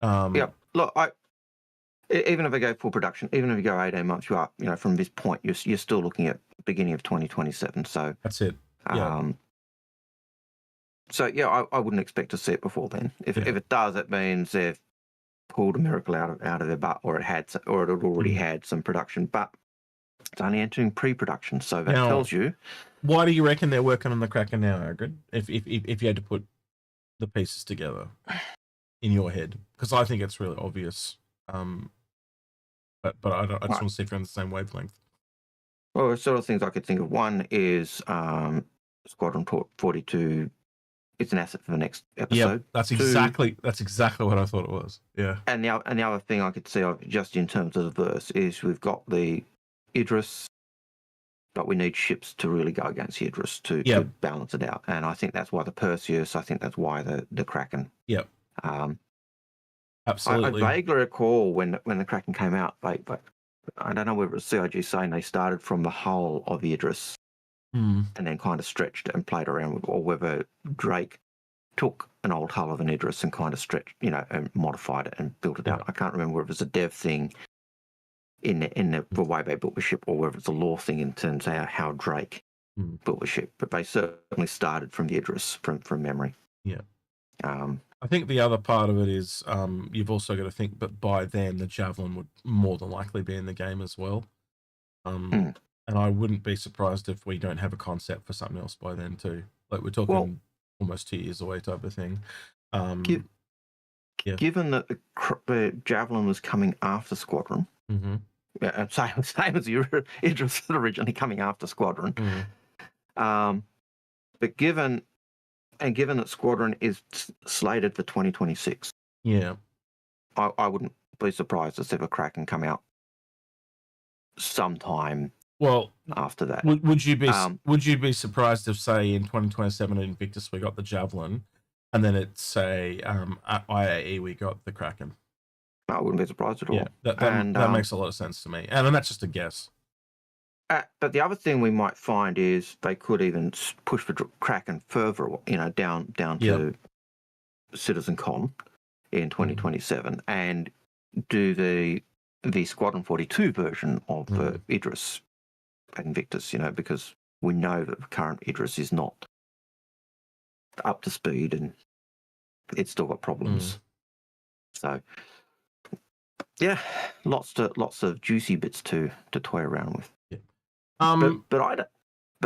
Speaker 2: Look, even if I go full production, even if you go 18 months, you are, from this point, you're still looking at the beginning of 2027. So
Speaker 1: that's it.
Speaker 2: So I wouldn't expect to see it before then. If it does, it means they've pulled a miracle out of their butt, or it had already had some production, but it's only entering pre-production. So that tells you.
Speaker 1: Why do you reckon they're working on the Kraken now, Algared? If you had to put the pieces together in your head, because I think it's really obvious. But I just want to see if you're on the same wavelength.
Speaker 2: Well, there's sort of things I could think of. One is Squadron 42. It's an asset for the next episode.
Speaker 1: Yeah, that's exactly what I thought it was. Yeah.
Speaker 2: And the other thing I could see of, just in terms of the verse, is we've got the Idris, but we need ships to really go against the Idris to balance it out. And I think that's why the Perseus. I think that's why the Kraken.
Speaker 1: Yep. Absolutely.
Speaker 2: I vaguely recall when the Kraken came out, but I don't know whether it was CIG saying they started from the hull of the Idris and then kind of stretched and played around with, or whether Drake took an old hull of an Idris and kind of stretched, and modified it and built it out. I can't remember whether it was a dev thing in the way they built the ship, or whether it's a lore thing in terms of how Drake built the ship. But they certainly started from the Idris from memory.
Speaker 1: Yeah. I think the other part of it is you've also got to think, but by then the Javelin would more than likely be in the game as well. And I wouldn't be surprised if we don't have a concept for something else by then too. Like we're talking almost 2 years away type of thing.
Speaker 2: Given that the Javelin was coming after Squadron, same as the Idris originally coming after Squadron, but given that Squadron is slated for 2026, I wouldn't be surprised to see a Kraken come out sometime. After that,
Speaker 1: would you be surprised if, say, in 2027 in Invictus we got the Javelin, and then it's say at IAE we got the Kraken?
Speaker 2: I wouldn't be surprised at all.
Speaker 1: Yeah, that makes a lot of sense to me, and that's just a guess.
Speaker 2: But the other thing we might find is they could even push the Kraken further, down to Citizen Con in 2027, and do the Squadron 42 version of the Idris at Invictus, because we know that the current Idris is not up to speed and it's still got problems. So, yeah, lots of juicy bits to toy around with. But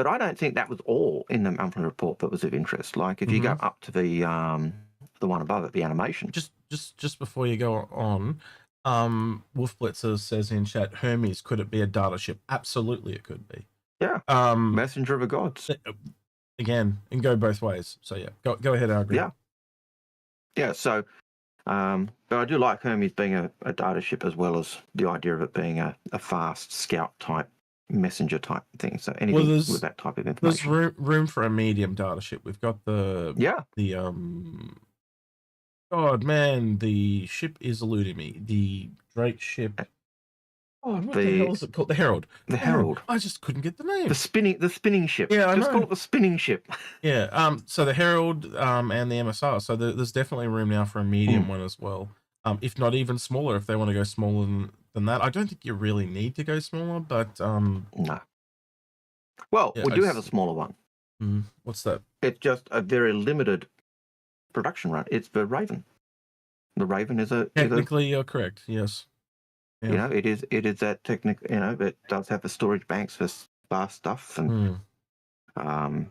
Speaker 2: I don't think that was all in the monthly report that was of interest. Like if you go up to the one above it, the animation.
Speaker 1: Just before you go on, Wolf Blitzer says in chat, Hermes, could it be a data ship? Absolutely, it could be.
Speaker 2: Yeah. Messenger of the gods.
Speaker 1: Again, and go both ways. So yeah, go ahead, I agree.
Speaker 2: Yeah. So, but I do like Hermes being a data ship, as well as the idea of it being a fast scout type, messenger type thing. So anything with that type of information.
Speaker 1: There's room for a medium data ship. We've got the God, man, the ship is eluding me. The Drake ship. What the hell is it called? The Herald.
Speaker 2: The Herald.
Speaker 1: I just couldn't get the name.
Speaker 2: The spinning ship.
Speaker 1: Yeah, I know.
Speaker 2: Call it the spinning ship.
Speaker 1: Yeah. So the Herald and the MSR. So there's definitely room now for a medium one as well. If not even smaller, if they want to go smaller than that. I don't think you really need to go smaller, but
Speaker 2: no. Well, we do have a smaller one.
Speaker 1: What's that?
Speaker 2: It's just a very limited production run. It's the Raven. The Raven is a
Speaker 1: technically you're correct. Yes. Yeah.
Speaker 2: It is that technical. It does have the storage banks for fast stuff, and
Speaker 1: so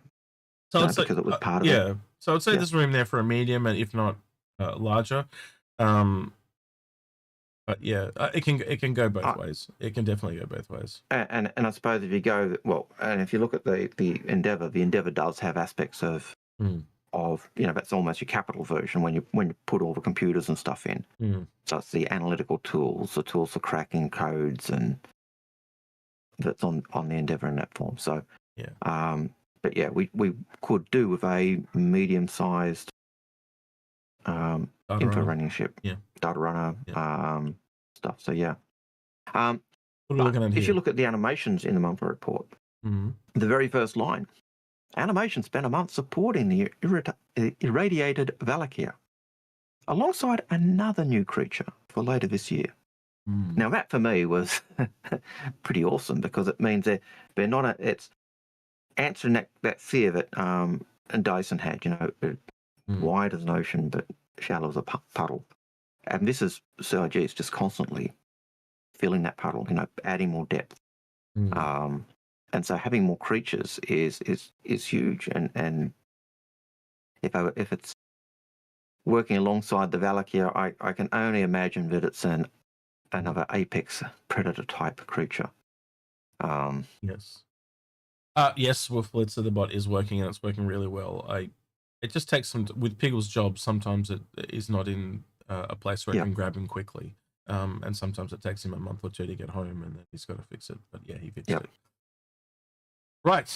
Speaker 1: it's
Speaker 2: because it was part of it.
Speaker 1: So I'd say there's room there for a medium, and if not larger. But yeah, it can go both ways. It can definitely go both ways.
Speaker 2: And I suppose if you go and if you look at the Endeavour does have aspects of that's almost your capital version when you put all the computers and stuff in. So it's the analytical tools, the tools for cracking codes, and that's on the Endeavour in that form. So but yeah, we could do with a medium-sized info running ship, data runner stuff. So yeah.
Speaker 1: What are we looking at here?
Speaker 2: If you look at the animations in the monthly report, the very first line. Animation spent a month supporting the irradiated Valakir, alongside another new creature for later this year. Now that for me was pretty awesome, because it means they're not it's answering that fear that Dyson had, wide as an ocean but shallow as a puddle. and this is CIG is just constantly filling that puddle, adding more depth. And so having more creatures is huge. And if it's working alongside the Valakia, I can only imagine that it's another apex predator type creature.
Speaker 1: Yes. Yes, with Blitzer, the bot is working and it's working really well. It just takes some with Piggle's job. Sometimes it is not in a place where it can grab him quickly, and sometimes it takes him a month or two to get home, and then he's got to fix it. But yeah, he fixed it. Right.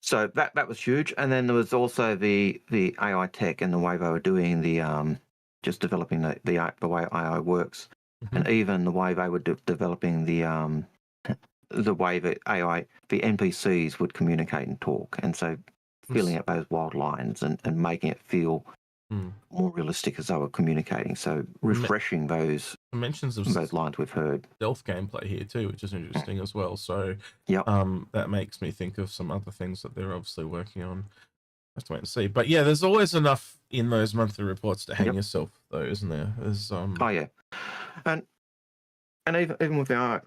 Speaker 2: So that was huge, and then there was also the AI tech and the way they were doing the just developing the way AI works, and even the way they were developing the way that AI, the NPCs would communicate and talk, and so filling out those wild lines and making it feel more realistic as they were communicating. So refreshing those
Speaker 1: mentions of
Speaker 2: those lines we've heard.
Speaker 1: Stealth gameplay here too, which is interesting as well. So that makes me think of some other things that they're obviously working on. Have to wait and see. But yeah, there's always enough in those monthly reports to hang yourself, though, isn't there? There's
Speaker 2: Oh yeah, and even with our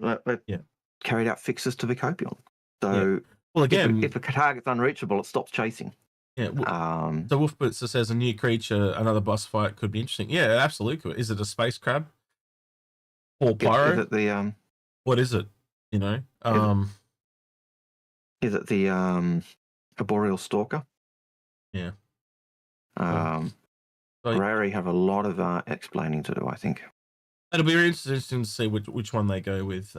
Speaker 2: carried out fixes to the Copion. So
Speaker 1: well, again,
Speaker 2: if a target's unreachable, it stops chasing.
Speaker 1: Yeah. So Wolfblitzer says a new creature, another boss fight could be interesting. Yeah, absolutely. Is it a space crab or pyro?
Speaker 2: Is it the
Speaker 1: what is it? You know,
Speaker 2: is it the arboreal stalker?
Speaker 1: Yeah.
Speaker 2: Rari have a lot of explaining to do, I think.
Speaker 1: It'll be interesting to see which one they go with.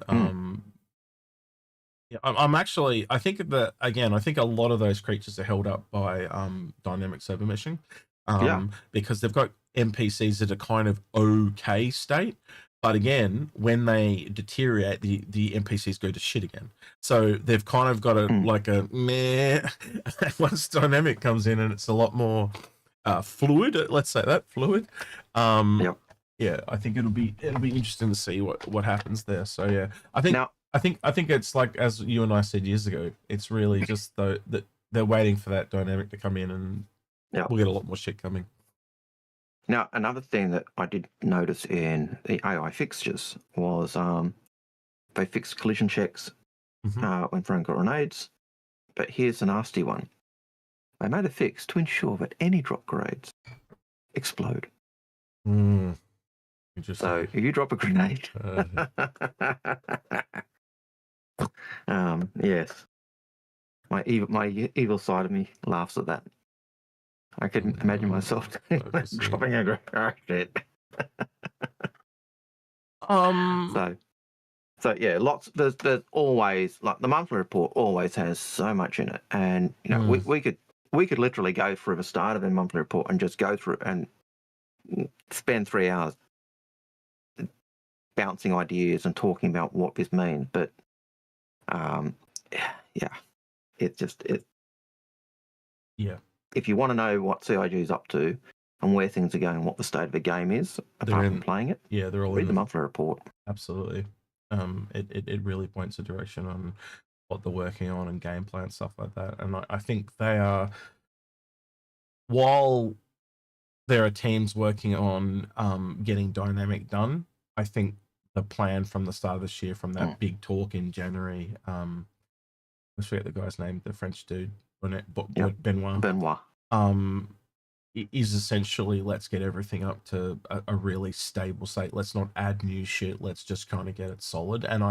Speaker 1: Yeah, I'm actually. I think that again. I think a lot of those creatures are held up by dynamic server meshing, because they've got NPCs that are kind of okay state, but again, when they deteriorate, the NPCs go to shit again. So they've kind of got like a meh. Once dynamic comes in, and it's a lot more fluid. Let's say that fluid. Yeah, I think it'll be interesting to see what happens there. So yeah, I think it's like, as you and I said years ago, it's really just that they're waiting for that dynamic to come in, and we'll get a lot more shit coming.
Speaker 2: Now, another thing that I did notice in the AI fixtures was they fixed collision checks when throwing grenades, but here's a nasty one. They made a fix to ensure that any drop grenades explode. So if you drop a grenade, yes, my evil side of me laughs at that. I couldn't imagine myself dropping a grenade. So yeah, lots. There's always, like, the monthly report always has so much in it, and we could literally go through the start of the monthly report and just go through and spend 3 hours bouncing ideas and talking about what this means. But if you want to know what CIG is up to and where things are going and what the state of the game is, apart from playing it,
Speaker 1: they're all
Speaker 2: read the monthly report.
Speaker 1: Absolutely. It really points a direction on what they're working on and gameplay and stuff like that. And I think they are, while there are teams working on getting dynamic done, I think the plan from the start of this year, from that big talk in January, I forget the guy's name, the French dude, Benoit, is essentially, let's get everything up to a really stable state. Let's not add new shit. Let's just kind of get it solid. And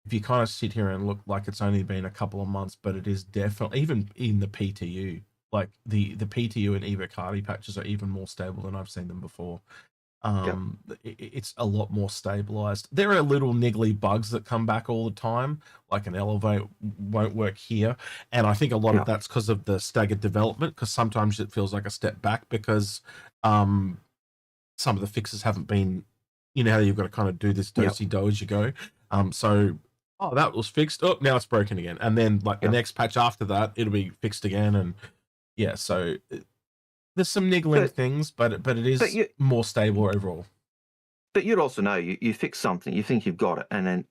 Speaker 1: if you kind of sit here and look like it's only been a couple of months, but it is definitely, even in the PTU, like the PTU and Evocati patches are even more stable than I've seen them before. It's a lot more stabilized. There are little niggly bugs that come back all the time, like an elevate won't work here, and I think a lot of that's because of the staggered development, because sometimes it feels like a step back because some of the fixes haven't been, how you've got to kind of do this do-si-do as you go. So that was fixed, now it's broken again, and then like the next patch after that it'll be fixed again. And so there's some niggling things, but it is more stable overall.
Speaker 2: But you'd also know you fix something, you think you've got it, and then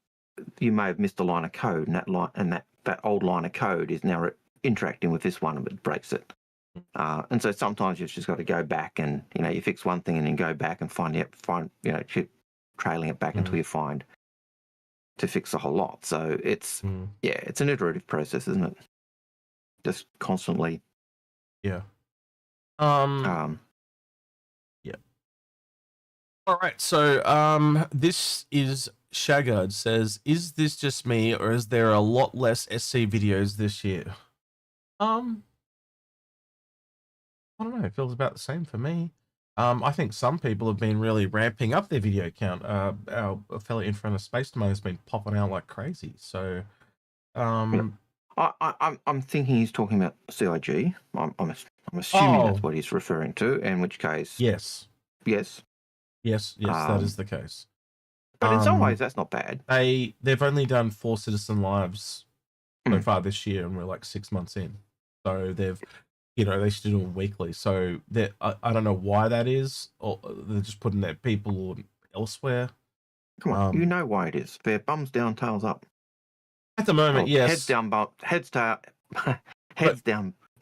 Speaker 2: you may have missed a line of code, and that old line of code is now interacting with this one, and it breaks it. And so sometimes you've just got to go back and, you fix one thing and then go back and keep trailing it back until you find to fix the whole lot. So it's an iterative process, isn't it? Just constantly.
Speaker 1: Yeah. Yeah. All right. So this is Shagard says, is this just me or is there a lot less SC videos this year? I don't know. It feels about the same for me. I think some people have been really ramping up their video count. Our fellow Inforunners Space Domain has been popping out like crazy. So,
Speaker 2: I'm thinking he's talking about CIG. I'm assuming that's what he's referring to. In which case,
Speaker 1: yes, that is the case.
Speaker 2: But in some ways, that's not bad.
Speaker 1: They've only done 4 Citizen Lives so far this year, and we're like 6 months in. So they've. They should do them weekly. So I don't know why that is, or they're just putting their people elsewhere.
Speaker 2: Come on, you know why it is. They're bums down, tails up.
Speaker 1: At the moment, yes.
Speaker 2: Heads down, down,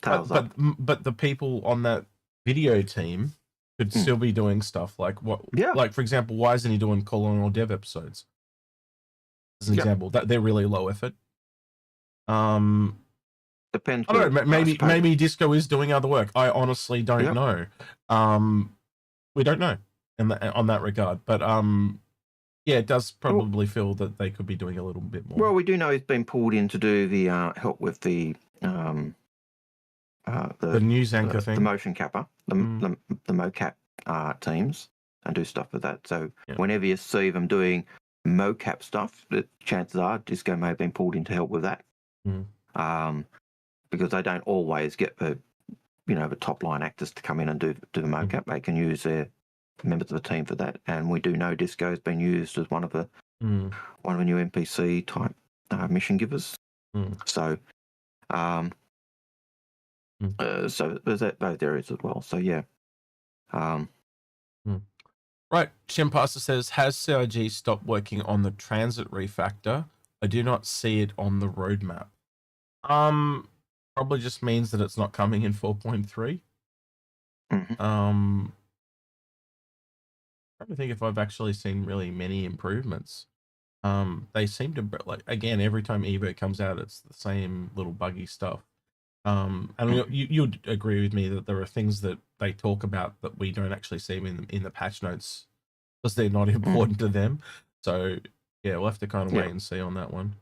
Speaker 2: tails up.
Speaker 1: But the people on that video team could still be doing stuff like what?
Speaker 2: Yeah.
Speaker 1: Like, for example, why isn't he doing Colonial Dev episodes? As an example, that they're really low effort.
Speaker 2: Depends.
Speaker 1: I don't know. Maybe Disco is doing other work. I honestly don't know. We don't know on that regard. But it does probably feel that they could be doing a little bit more.
Speaker 2: Well, we do know he's been pulled in to do the help with the
Speaker 1: news anchor thing,
Speaker 2: the motion capper, the mocap teams, and do stuff with that. So whenever you see them doing mocap stuff, the chances are Disco may have been pulled in to help with that. Because they don't always get the top line actors to come in and do the mocap. They can use their members of the team for that. And we do know Disco has been used as one of the new NPC type mission givers. So, so there's those areas as well. So yeah.
Speaker 1: Right. Shimpasta says, has CIG stopped working on the transit refactor? I do not see it on the roadmap. Probably just means that it's not coming in 4.3. I'm trying to think if I've actually seen really many improvements. They seem to, like, again, every time Evo comes out, it's the same little buggy stuff. And you'd agree with me that there are things that they talk about that we don't actually see in the patch notes because they're not important to them. So yeah, we'll have to kind of wait and see on that one.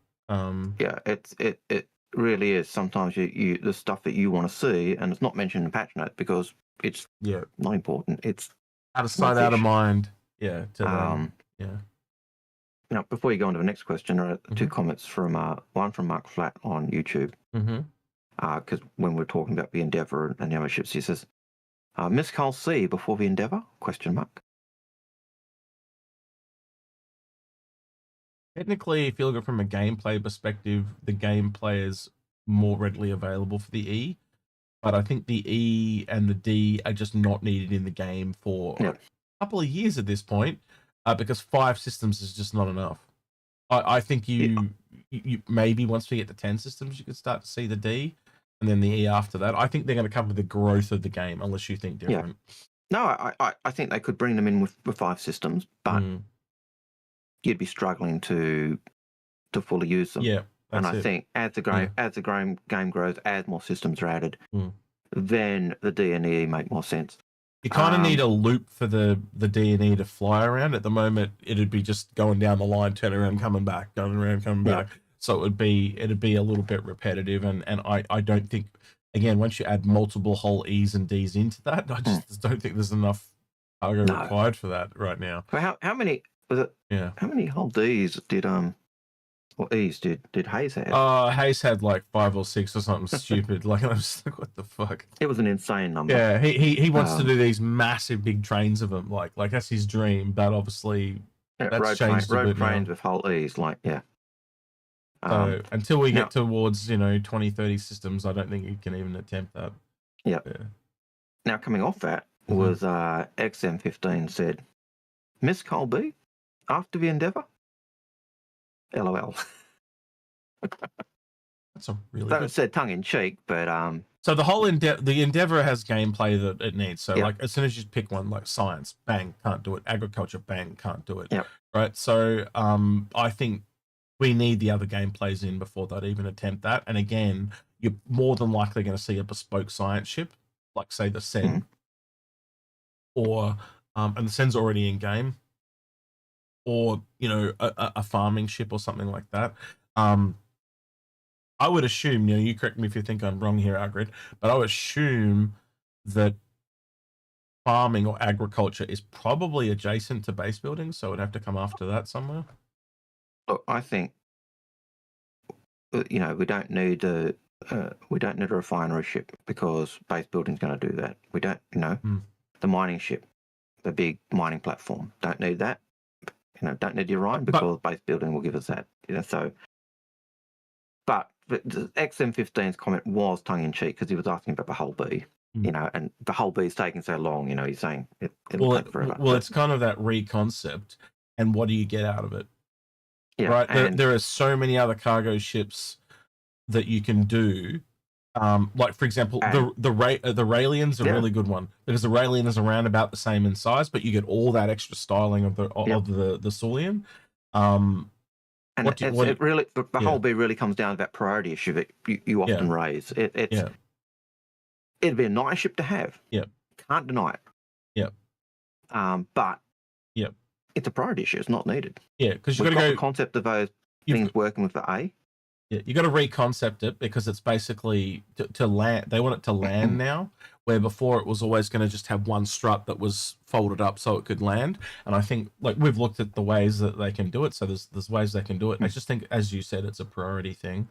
Speaker 2: It really is. Sometimes you the stuff that you want to see, and it's not mentioned in patch notes because it's not important. It's
Speaker 1: out of sight, out of mind. Yeah.
Speaker 2: Now, before you go on to the next question, there are 2 comments from one from Mark Flat on YouTube. Because when we're talking about the Endeavour and the other ships, he says, "Miss Carl C before the Endeavour?" ?
Speaker 1: Technically, if you look at it from a gameplay perspective, the gameplay is more readily available for the E, but I think the E and the D are just not needed in the game for a couple of years at this point, because 5 systems is just not enough. I think you maybe once we get to 10 systems, you could start to see the D, and then the E after that. I think they're going to cover the growth of the game, unless you think different.
Speaker 2: No, I think they could bring them in with 5 systems, but you'd be struggling to fully use them.
Speaker 1: Yeah,
Speaker 2: and I think as the game grows, as more systems are added, then the D and E make more sense.
Speaker 1: You kind of need a loop for the D and E to fly around. At the moment, it'd be just going down the line, turning around, coming back, going around, coming back. So it'd be a little bit repetitive, and I don't think, again, once you add multiple whole E's and D's into that, I just don't think there's enough cargo required for that right now.
Speaker 2: How many was it?
Speaker 1: Yeah.
Speaker 2: How many whole D's did or E's did Hayes have?
Speaker 1: Hayes had like 5 or 6 or something stupid. Like, I was like, what the fuck?
Speaker 2: It was an insane number.
Speaker 1: Yeah, he wants to do these massive big trains of them. Like that's his dream. But obviously, that's changed a bit now.
Speaker 2: Road trains with whole E's, like
Speaker 1: So until we get towards 20, 30 systems, I don't think you can even attempt that.
Speaker 2: Yeah. Now coming off that was XM15 said, "Miss Colby after the Endeavour." LOL.
Speaker 1: That's a really
Speaker 2: that was said tongue in cheek, but
Speaker 1: So the whole the Endeavor has gameplay that it needs. So
Speaker 2: Yep.
Speaker 1: like as soon as you pick one, like science, bang, can't do it. Agriculture, bang, can't do it.
Speaker 2: Yep.
Speaker 1: Right. So I think we need the other gameplays in before they'd even attempt that. And again, you're more than likely going to see a bespoke science ship, like say the Sen, or and the Sen's already in game, or you know a farming ship or something like that. I would assume, you know, you correct me if you think I'm wrong here, Algared, but I would assume that farming or agriculture is probably adjacent to base building, so it'd have to come after that somewhere.
Speaker 2: Look, I think you know we don't need a refinery ship because base building's going to do that. We don't, you know, the mining ship, the big mining platform, don't need that. You know, don't need the Orion because base building will give us that. You know, so. But the XM15's comment was tongue-in-cheek because he was asking about the hull B, you know, and the hull B is taking so long, you know, he's saying it'll take forever.
Speaker 1: Well, it's kind of that reconcept, and what do you get out of it?
Speaker 2: Yeah,
Speaker 1: right? There are so many other cargo ships that you can do. Like, for example, the Raelian's a really good one because the Raelian is around about the same in size, but you get all that extra styling of the Saulian.
Speaker 2: And the whole B really comes down to that priority issue that you often raise. It'd be a nice ship to have.
Speaker 1: Yeah.
Speaker 2: Can't deny it.
Speaker 1: Yeah.
Speaker 2: But it's a priority issue. It's not needed.
Speaker 1: Yeah, because you've got
Speaker 2: the concept of those things working with the A.
Speaker 1: Yeah, you got to reconcept it because it's basically to land. They want it to land now, where before it was always going to just have one strut that was folded up so it could land. And I think, like, we've looked at the ways that they can do it. So there's ways they can do it. I just think, as you said, it's a priority thing.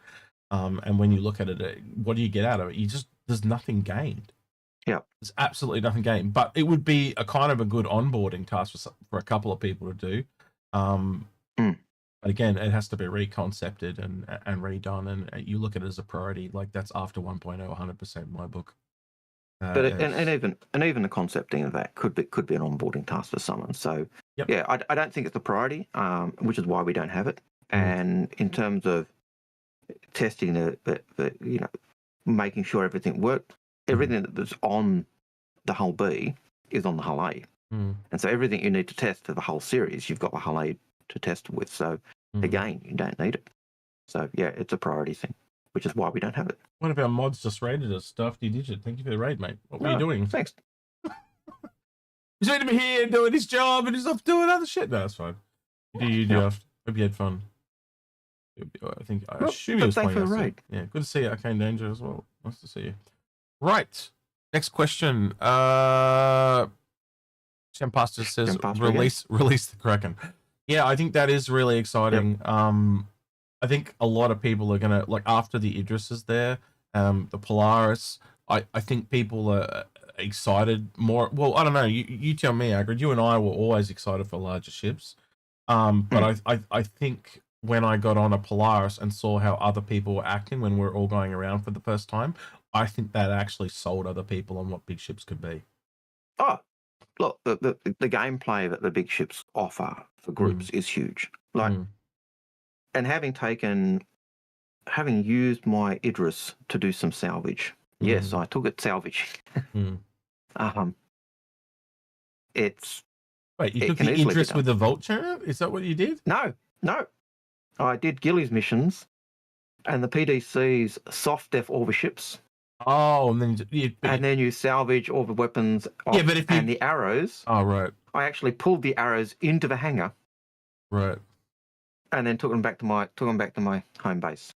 Speaker 1: And when you look at it, what do you get out of it? There's nothing gained.
Speaker 2: Yeah,
Speaker 1: there's absolutely nothing gained. But it would be a kind of a good onboarding task for a couple of people to do. But again, it has to be reconcepted and redone, and you look at it as a priority. Like, that's after 1.0, 100% in my book.
Speaker 2: But even the concepting of that could be an onboarding task for someone. So yeah, I don't think it's a priority, which is why we don't have it. And in terms of testing the you know, making sure everything worked, everything that's on the hull B is on the hull A, and so everything you need to test for the whole series, you've got the hull A to test with. So again, you don't need it. So yeah, it's a priority thing, which is why we don't have it.
Speaker 1: One of our mods just raided us. Stuffy Digit, thank you for the raid, mate. What were you doing?
Speaker 2: Thanks.
Speaker 1: He's meant to be here doing his job and he's off doing other shit. No, that's fine. You do. Hope you had fun. I assume he was playing.
Speaker 2: Thanks for the raid.
Speaker 1: Yeah, good to see you, Arcane Danger, as well. Nice to see you. Right. Next question. Shampasta says release the Kraken. Yeah, I think that is really exciting. I think a lot of people are gonna, like, after the Idris is there, the Polaris. I think people are excited more. Well, I don't know. You tell me, Algared. You and I were always excited for larger ships. But I think when I got on a Polaris and saw how other people were acting when we were all going around for the first time, I think that actually sold other people on what big ships could be.
Speaker 2: Oh, look, the gameplay that the big ships offer for groups is huge. Like, and having used my Idris to do some salvage, yes, I took it salvage. It's
Speaker 1: wait, you took the Idris with the Vulture? Is that what you did?
Speaker 2: No. I did Gilly's missions and the PDC's soft def all the ships.
Speaker 1: Oh, and then
Speaker 2: you salvage all the weapons and the arrows.
Speaker 1: Oh, right.
Speaker 2: I actually pulled the arrows into the hangar.
Speaker 1: Right.
Speaker 2: And then took them back to my home base.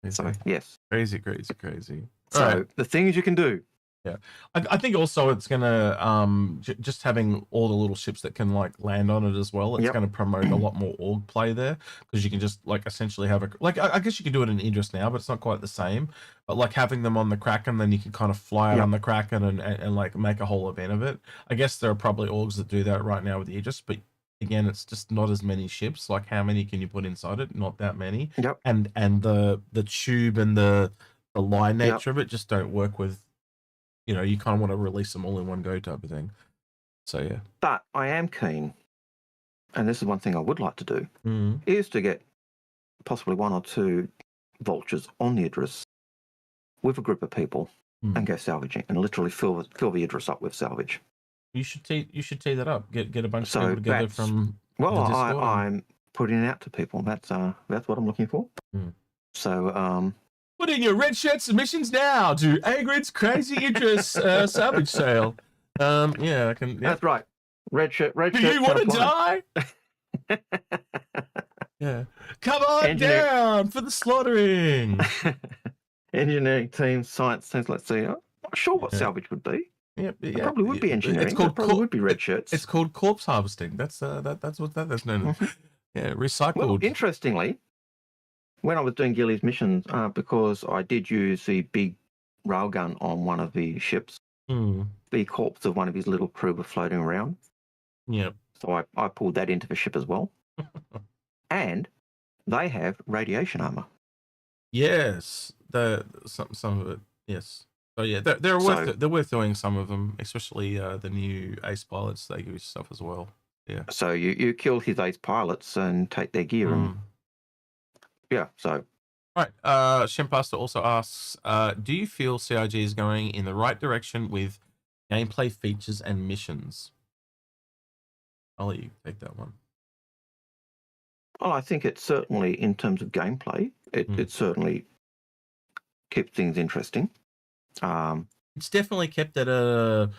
Speaker 2: So yes.
Speaker 1: Crazy.
Speaker 2: So the things you can do.
Speaker 1: Yeah, I think also it's gonna just having all the little ships that can, like, land on it as well. It's going to promote a lot more org play there, because you can just, like, essentially have I guess you can do it in Idris now, but it's not quite the same. But like having them on the Kraken, then you can kind of fly out on the Kraken and like make a whole event of it. I guess there are probably orgs that do that right now with the Idris, but again, it's just not as many ships. Like, how many can you put inside it? Not that many. And the tube and the line nature of it just don't work with. You know, you kind of want to release them all in one go type of thing. So, yeah.
Speaker 2: But I am keen, and this is one thing I would like to do, is to get possibly 1 or 2 vultures on the Idris with a group of people and go salvaging and literally fill the Idris up with salvage.
Speaker 1: You should tee that up. Get a bunch
Speaker 2: So
Speaker 1: of people together
Speaker 2: that's-
Speaker 1: from
Speaker 2: Well,
Speaker 1: the Discord.
Speaker 2: I'm putting it out to people. That's what I'm looking for. So
Speaker 1: put in your red shirt submissions now to Algared's Crazy Idris salvage sale. Yeah, I can. Yeah.
Speaker 2: That's right. Red shirt.
Speaker 1: Do you want to die? Yeah. Come on down for the slaughtering.
Speaker 2: Engineering teams, science teams. Let's see. I'm not sure what salvage would be.
Speaker 1: Yep,
Speaker 2: It probably would be engineering.
Speaker 1: It's called
Speaker 2: probably would be red shirts.
Speaker 1: It's called corpse harvesting. That's what that's known as. Yeah, recycled.
Speaker 2: Well, interestingly, when I was doing Gilly's missions, because I did use the big railgun on one of the ships, the corpse of one of his little crew were floating around.
Speaker 1: Yep.
Speaker 2: So I pulled that into the ship as well. And they have radiation armor.
Speaker 1: Yes, some of it. Yes. So yeah, they're worth doing, some of them, especially the new ace pilots. They give you stuff as well. Yeah.
Speaker 2: So you kill his ace pilots and take their gear and yeah. So.
Speaker 1: Right. Shimpasta also asks, do you feel CIG is going in the right direction with gameplay features and missions? I'll let you take that one.
Speaker 2: Well, I think it's certainly, in terms of gameplay, it certainly keeps things interesting.
Speaker 1: It's definitely kept at a...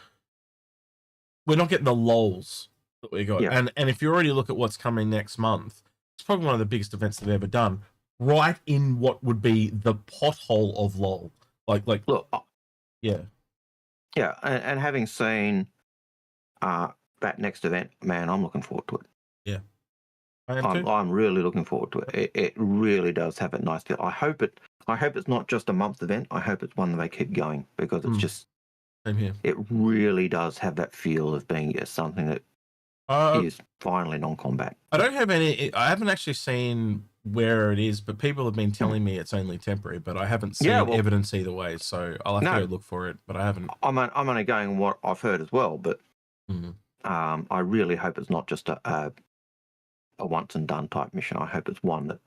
Speaker 1: We're not getting the lulls that we got.
Speaker 2: Yeah.
Speaker 1: And if you already look at what's coming next month, it's probably one of the biggest events they've ever done. Right in what would be the pothole of lull. Like
Speaker 2: look,
Speaker 1: yeah.
Speaker 2: Yeah, and having seen that next event, man, I'm looking forward to it.
Speaker 1: Yeah.
Speaker 2: I'm really looking forward to it. It really does have a nice feel. I hope it's not just a month event. I hope it's one that they keep going, because it's just
Speaker 1: same here.
Speaker 2: It really does have that feel of being something that is finally non-combat.
Speaker 1: I haven't actually seen where it is, but people have been telling me it's only temporary, but I haven't seen evidence either way, so I'll have to go look for it, but I haven't. I'm
Speaker 2: only going what I've heard as well, but I really hope it's not just a once and done type mission. I hope it's one that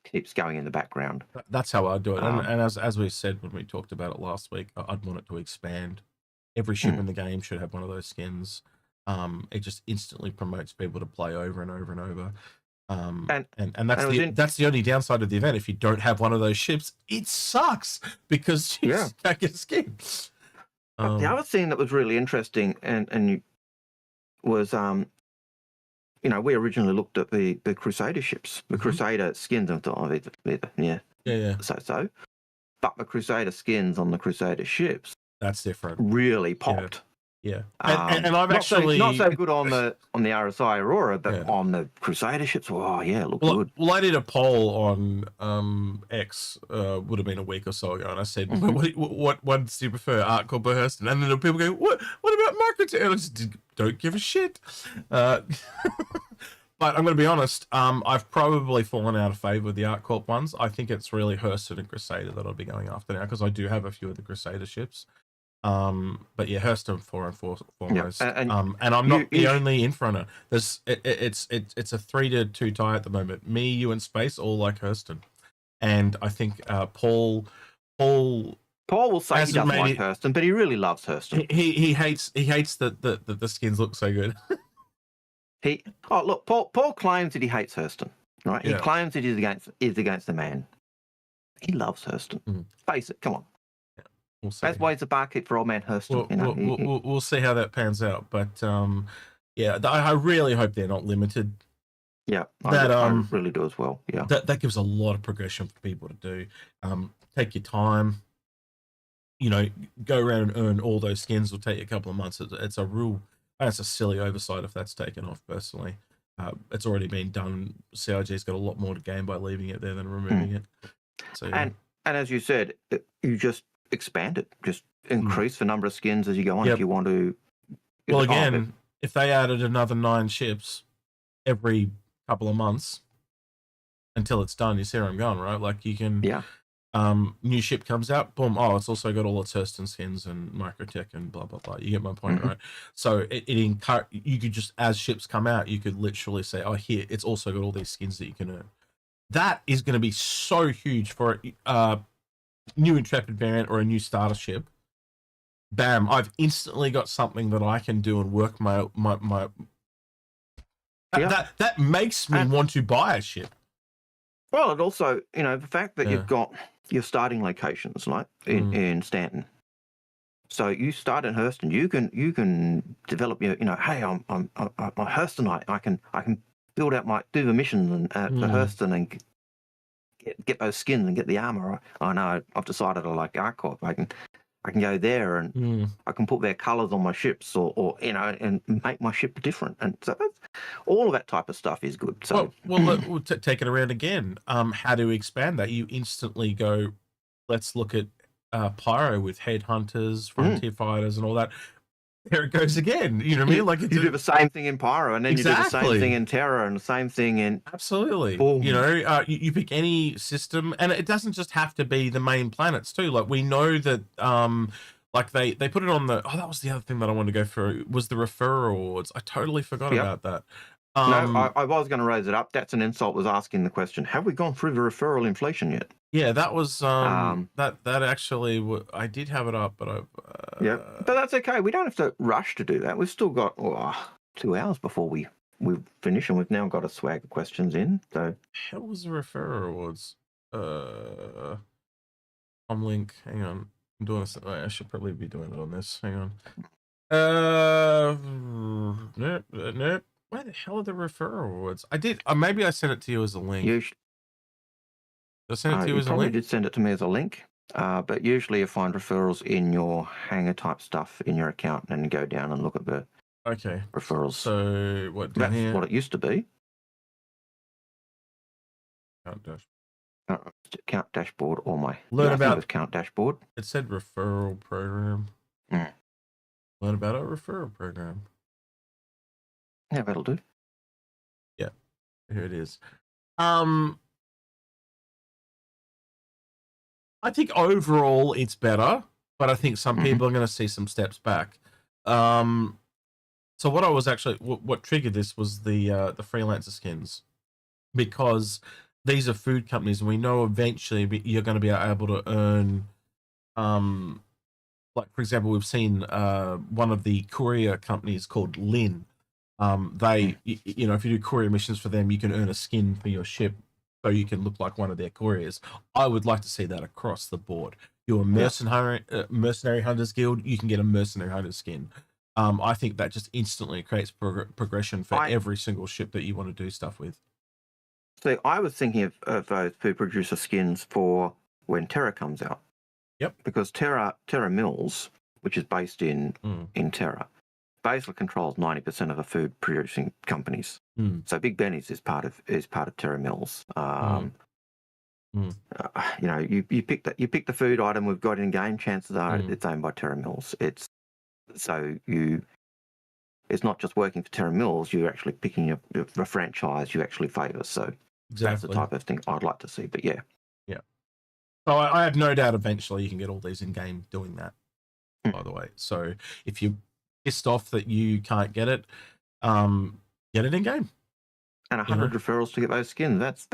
Speaker 2: keeps going in the background.
Speaker 1: That's how I'd do it. And as we said when we talked about it last week, I'd want it to expand. Every ship in the game should have one of those skins. It just instantly promotes people to play over and over and over. And that's the only downside of the event. If you don't have one of those ships, it sucks, because you just can't get a skin.
Speaker 2: The other thing that was really interesting and was we originally looked at the Crusader ships, the Crusader skins, and thought, so. But the Crusader skins on the Crusader ships,
Speaker 1: that's different.
Speaker 2: Really popped.
Speaker 1: Yeah. And I've actually
Speaker 2: not so good on the RSI Aurora, but on the Crusader ships, it looked good.
Speaker 1: Well, I did a poll on X, would have been a week or so ago, and I said, what do you prefer, Art or Hurston? And then people go, what about marketing? And I just don't give a shit. But I'm going to be honest, I've probably fallen out of favour with the Art Corp ones. I think it's really Hurston and Crusader that I'll be going after now, because I do have a few of the Crusader ships. But yeah, Hurston foremost. And I'm not the only Inforunner. It's a 3-2 tie at the moment. Me, you, and Space all like Hurston, and I think Paul
Speaker 2: will say he doesn't like Hurston, but he really loves Hurston.
Speaker 1: He hates that the skins look so good.
Speaker 2: Paul claims that he hates Hurston, right? Yeah. He claims that he's against the man. He loves Hurston. Face it, come on.
Speaker 1: We'll see.
Speaker 2: That's why it's a barkeep for old man Hurston.
Speaker 1: We'll see how that pans out. But I really hope they're not limited.
Speaker 2: Yeah, I really do as well. Yeah,
Speaker 1: that gives a lot of progression for people to do. Take your time. Go around and earn all those skins. Will take you a couple of months. It's a silly oversight if that's taken off. Personally, it's already been done. CIG's got a lot more to gain by leaving it there than removing it. So
Speaker 2: and as you said, you just expand it, just increase the number of skins as you go on. If you want to.
Speaker 1: Well, again, if they added another 9 ships every couple of months until it's done, you see where I'm going, right? Like you can, new ship comes out, boom, it's also got all its Hurston skins and Microtech and blah blah blah. You get my point, right? So you could just, as ships come out, you could literally say, here, it's also got all these skins that you can earn. That is going to be so huge for new Intrepid variant or a new starter ship, bam, I've instantly got something that I can do and work my that makes me want to buy a ship.
Speaker 2: Well, it also, the fact that you've got your starting locations, like in Stanton. So you start in Hurston, you can develop your, hey, I'm a Hurstonite. I can build out do the missions at the Hurston and get those skins and get the armor. I know I've decided I like Arcorp. I can go there and I can put their colors on my ships or and make my ship different. And so all of that type of stuff is good. So
Speaker 1: we'll take it around again. How do we expand that? You instantly go, let's look at Pyro with headhunters, frontier fighters, and all that. There it goes again. You know what I mean? Like
Speaker 2: you do the same thing in Pyro, and then you do the same thing in Terra, and the same thing in
Speaker 1: absolutely. You pick any system, and it doesn't just have to be the main planets too. Like we know that, like they put it on the. Oh, that was the other thing that I wanted to go through was the referral awards. I totally forgot about that.
Speaker 2: No, I was going to raise it up. That's an insult. Was asking the question: have we gone through the referral inflation yet?
Speaker 1: Yeah, that was that actually I did have it up, but
Speaker 2: but that's okay. We don't have to rush to do that. We've still got 2 hours before we finish, and we've now got a swag of questions in. So
Speaker 1: how was the referral awards? Link. Hang on, I'm doing this. I should probably be doing it on this. Hang on. Nope. Where the hell are the referral awards? I did. Maybe I sent it to you as a link. I sent it to you as a link.
Speaker 2: Probably did send it to me as a link, but usually you find referrals in your hanger type stuff in your account, and then go down and look at the referrals.
Speaker 1: So what?
Speaker 2: That's what it used to be. Account dashboard or my
Speaker 1: learn about
Speaker 2: account dashboard.
Speaker 1: It said referral program. Learn about a referral program.
Speaker 2: Yeah, that'll do.
Speaker 1: Yeah, here it is. I think overall it's better, but I think some people are going to see some steps back. So what I was actually what triggered this was the freelancer skins, because these are food companies, and we know eventually you're going to be able to earn, like for example, we've seen one of the courier companies called Lin. They, if you do courier missions for them, you can earn a skin for your ship, so you can look like one of their couriers. I would like to see that across the board. You're a mercenary hunters guild, you can get a mercenary hunter skin. I think that just instantly creates progression for every single ship that you want to do stuff with.
Speaker 2: So I was thinking of those food producer skins for when Terra comes out.
Speaker 1: Yep.
Speaker 2: Because Terra Mills, which is based in Terra, basically controls 90% of the food producing companies. So Big Benny's is part of Terra Mills. You pick the food item we've got in game. Chances are it's owned by Terra Mills. It's not just working for Terra Mills. You're actually picking the franchise you actually favour. So that's the type of thing I'd like to see. But yeah.
Speaker 1: So I have no doubt eventually you can get all these in game doing that. By the way, so if you're pissed off that you can't get it, get it in game.
Speaker 2: And 100 referrals to get those skins. That's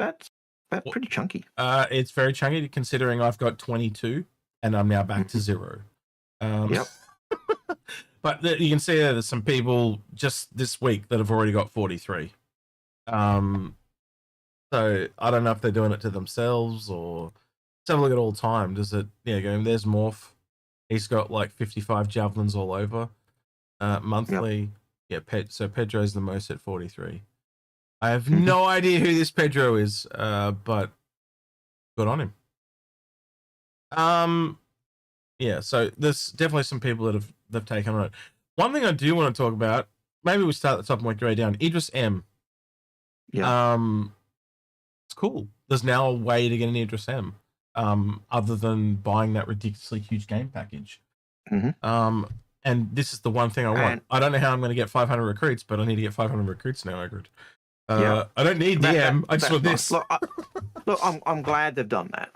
Speaker 2: pretty chunky.
Speaker 1: It's very chunky considering I've got 22 and I'm now back to 0.
Speaker 2: Yep.
Speaker 1: But you can see there's some people just this week that have already got 43. So I don't know if they're doing it to themselves or. Let's have a look at all time. Does it? Yeah, go. There's Morph. He's got like 55 javelins all over. Monthly. Yep. Yeah, so Pedro's the most at 43. I have no idea who this Pedro is, but good on him. Yeah, so there's definitely some people that have taken on it. One thing I do want to talk about, maybe we start at the top and work our way down. Idris M.
Speaker 2: Yeah.
Speaker 1: It's cool. There's now a way to get an Idris M. Other than buying that ridiculously huge game package. And this is the one thing I want. I don't know how I'm going to get 500 recruits, but I need to get 500 recruits now, Algared. I don't need DM. I just want this.
Speaker 2: Look, I'm glad they've done that.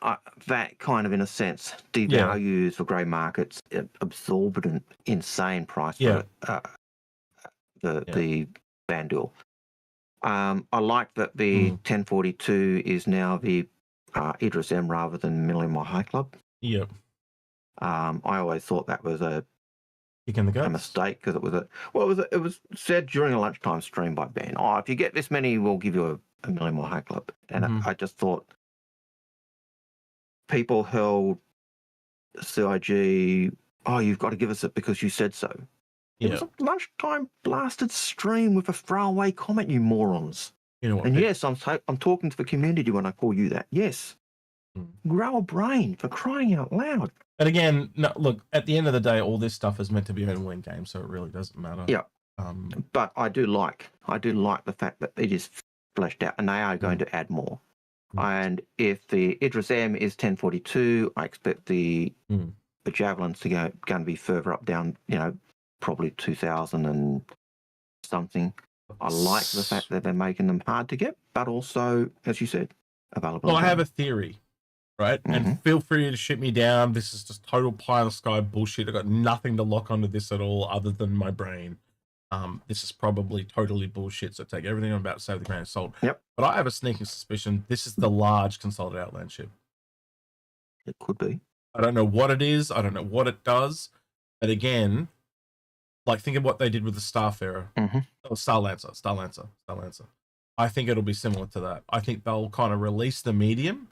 Speaker 2: That kind of, in a sense, devalues the grey markets, absorbed an insane price for the Vandal. I like that the 1042 is now the Idris M rather than Millennium High Club.
Speaker 1: Yep.
Speaker 2: I always thought that was a
Speaker 1: Kick in the guts.
Speaker 2: mistake because it was said during a lunchtime stream by Ben. Oh, if you get this many, we'll give you a million more hack club. And I just thought people held CIG. Oh, you've got to give us it because you said so. It was a lunchtime blasted stream with a throwaway comment, you morons.
Speaker 1: You know what?
Speaker 2: And yes, I'm talking to the community when I call you that. Yes. Grow a brain, for crying out loud.
Speaker 1: And again, no, look, at the end of the day, all this stuff is meant to be a win game, so it really doesn't matter.
Speaker 2: Yeah. But I do like the fact that it is fleshed out, and they are going to add more. And if the Idris M is 1042, I expect the javelins to going to be further up down, probably 2000 and something. I like the fact that they're making them hard to get, but also, as you said, available.
Speaker 1: Well, I have a theory, right? And feel free to shoot me down. This is just total pie in the sky bullshit. I got nothing to lock onto this at all other than my brain. This is probably totally bullshit, so take everything I'm about to say with a grain of salt.
Speaker 2: Yep.
Speaker 1: But I have a sneaking suspicion this is the large Consolidated Outland ship.
Speaker 2: It could be.
Speaker 1: I don't know what it is. I don't know what it does. But again, like think of what they did with the Starfarer. Oh, Starlancer. I think it'll be similar to that. I think they'll kind of release the medium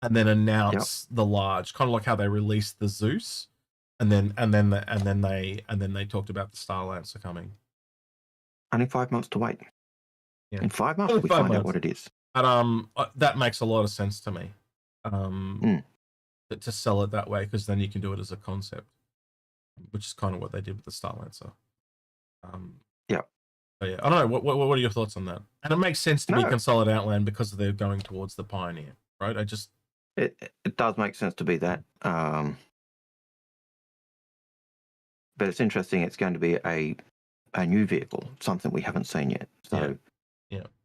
Speaker 1: and then announce the large, kind of like how they released the Zeus, and then they talked about the Starlancer coming.
Speaker 2: Only 5 months to wait.
Speaker 1: Yeah.
Speaker 2: In 5 months, we find out what it is.
Speaker 1: But that makes a lot of sense to me. To sell it that way, because then you can do it as a concept, which is kind of what they did with the Starlancer. So yeah, I don't know. What are your thoughts on that? And it makes sense to be Consolidated Outland because they're going towards the Pioneer, right?
Speaker 2: It does make sense to be that. But it's interesting. It's going to be a new vehicle, something we haven't seen yet. So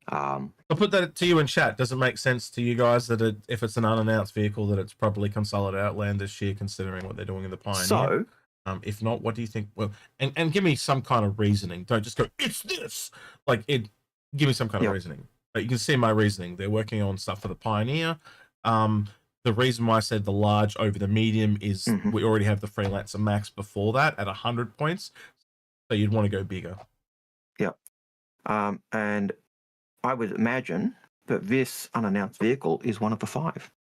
Speaker 1: I'll put that to you in chat. Does it make sense to you guys that if it's an unannounced vehicle, that it's probably Consolidated Outland this year, considering what they're doing in the Pioneer?
Speaker 2: So,
Speaker 1: if not, what do you think? Well, and give me some kind of reasoning. Don't just go, it's this. Give me some kind of reasoning. But you can see my reasoning. They're working on stuff for the Pioneer. The reason why I said the large over the medium is we already have the Freelancer Max before that at 100 points. So you'd want to go bigger.
Speaker 2: Yeah. And I would imagine that this unannounced vehicle is one of the 5.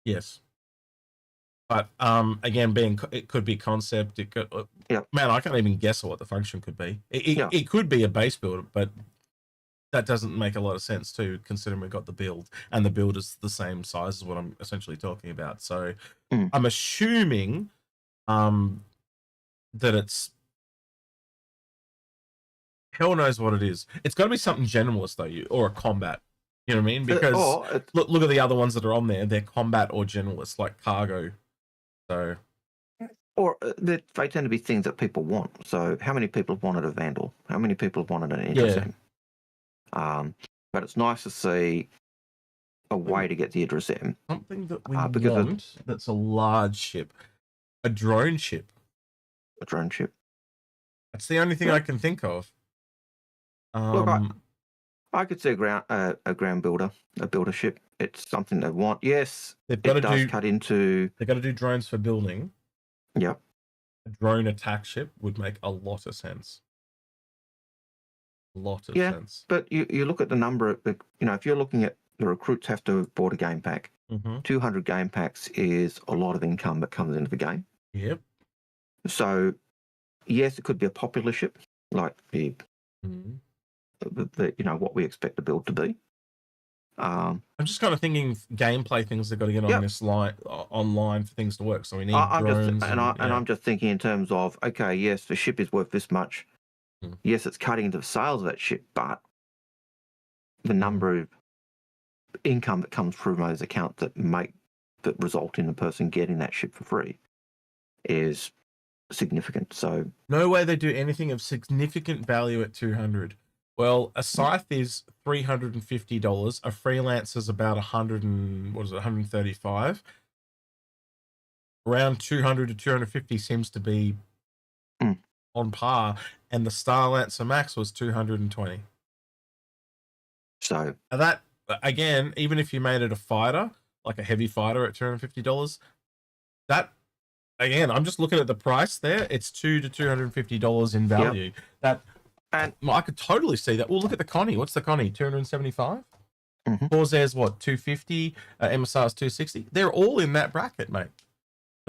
Speaker 1: Yes. But again, it could be concept. It could, man, I can't even guess what the function could be. It could be a base build, but that doesn't make a lot of sense too, considering we've got the build, and the build is the same size as what I'm essentially talking about. So I'm assuming that it's, hell knows what it is. It's got to be something generalist though, or a combat. You know what I mean? Because look at the other ones that are on there. They're combat or generalist, like cargo. So,
Speaker 2: or they tend to be things that people want. So, how many people have wanted a Vandal? How many people have wanted an Idris M? But it's nice to see a way to get the Idris M.
Speaker 1: Something that we want that's a large ship, a drone ship.
Speaker 2: A drone ship.
Speaker 1: That's the only thing I can think of.
Speaker 2: Look, I could see a ground builder, a builder ship. It's something they want. Yes,
Speaker 1: they've got to
Speaker 2: do
Speaker 1: drones for building.
Speaker 2: Yep.
Speaker 1: A drone attack ship would make a lot of sense. A lot of sense.
Speaker 2: But you look at the number of, if you're looking at the recruits have to have bought a game pack. 200 game packs is a lot of income that comes into the game.
Speaker 1: Yep.
Speaker 2: So, yes, it could be a popular ship, like the what we expect the build to be.
Speaker 1: I'm just kind of thinking gameplay things they've got to get on this line online for things to work. So we need drones.
Speaker 2: I'm just thinking in terms of, okay, yes, the ship is worth this much. Yes, it's cutting into the sales of that ship, but the number of income that comes through those accounts that result in the person getting that ship for free is significant. So
Speaker 1: no way they do anything of significant value at 200. Well, a scythe is $350. A freelancer's about 135. Around 200 to 250 seems to be on par, and the Starlancer Max was 220.
Speaker 2: So
Speaker 1: that again, even if you made it a fighter, like a heavy fighter at $250, that again, I'm just looking at the price there. It's $200 to $250 in value. That, and I could totally see that. Well, look at the Connie. What's the Connie? 275. Corsair's what? 250. MSR's 260. They're all in that bracket, mate.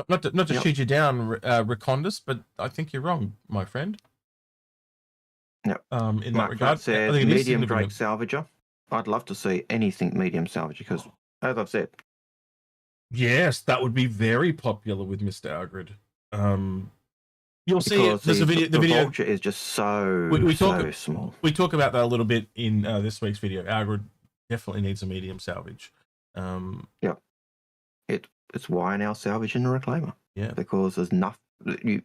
Speaker 1: Not to shoot you down, Recondus, but I think you're wrong, my friend.
Speaker 2: Yep.
Speaker 1: In that regard,
Speaker 2: says medium Drake salvager. I'd love to see anything medium salvage because, as I've said,
Speaker 1: yes, that would be very popular with Mr. Algared. You'll see it. There's a video. The video
Speaker 2: vulture is just so so small.
Speaker 1: We talk about that a little bit in this week's video. Algared definitely needs a medium salvage.
Speaker 2: Yeah, it's why now salvage in a reclaimer.
Speaker 1: Yeah,
Speaker 2: because there's nothing.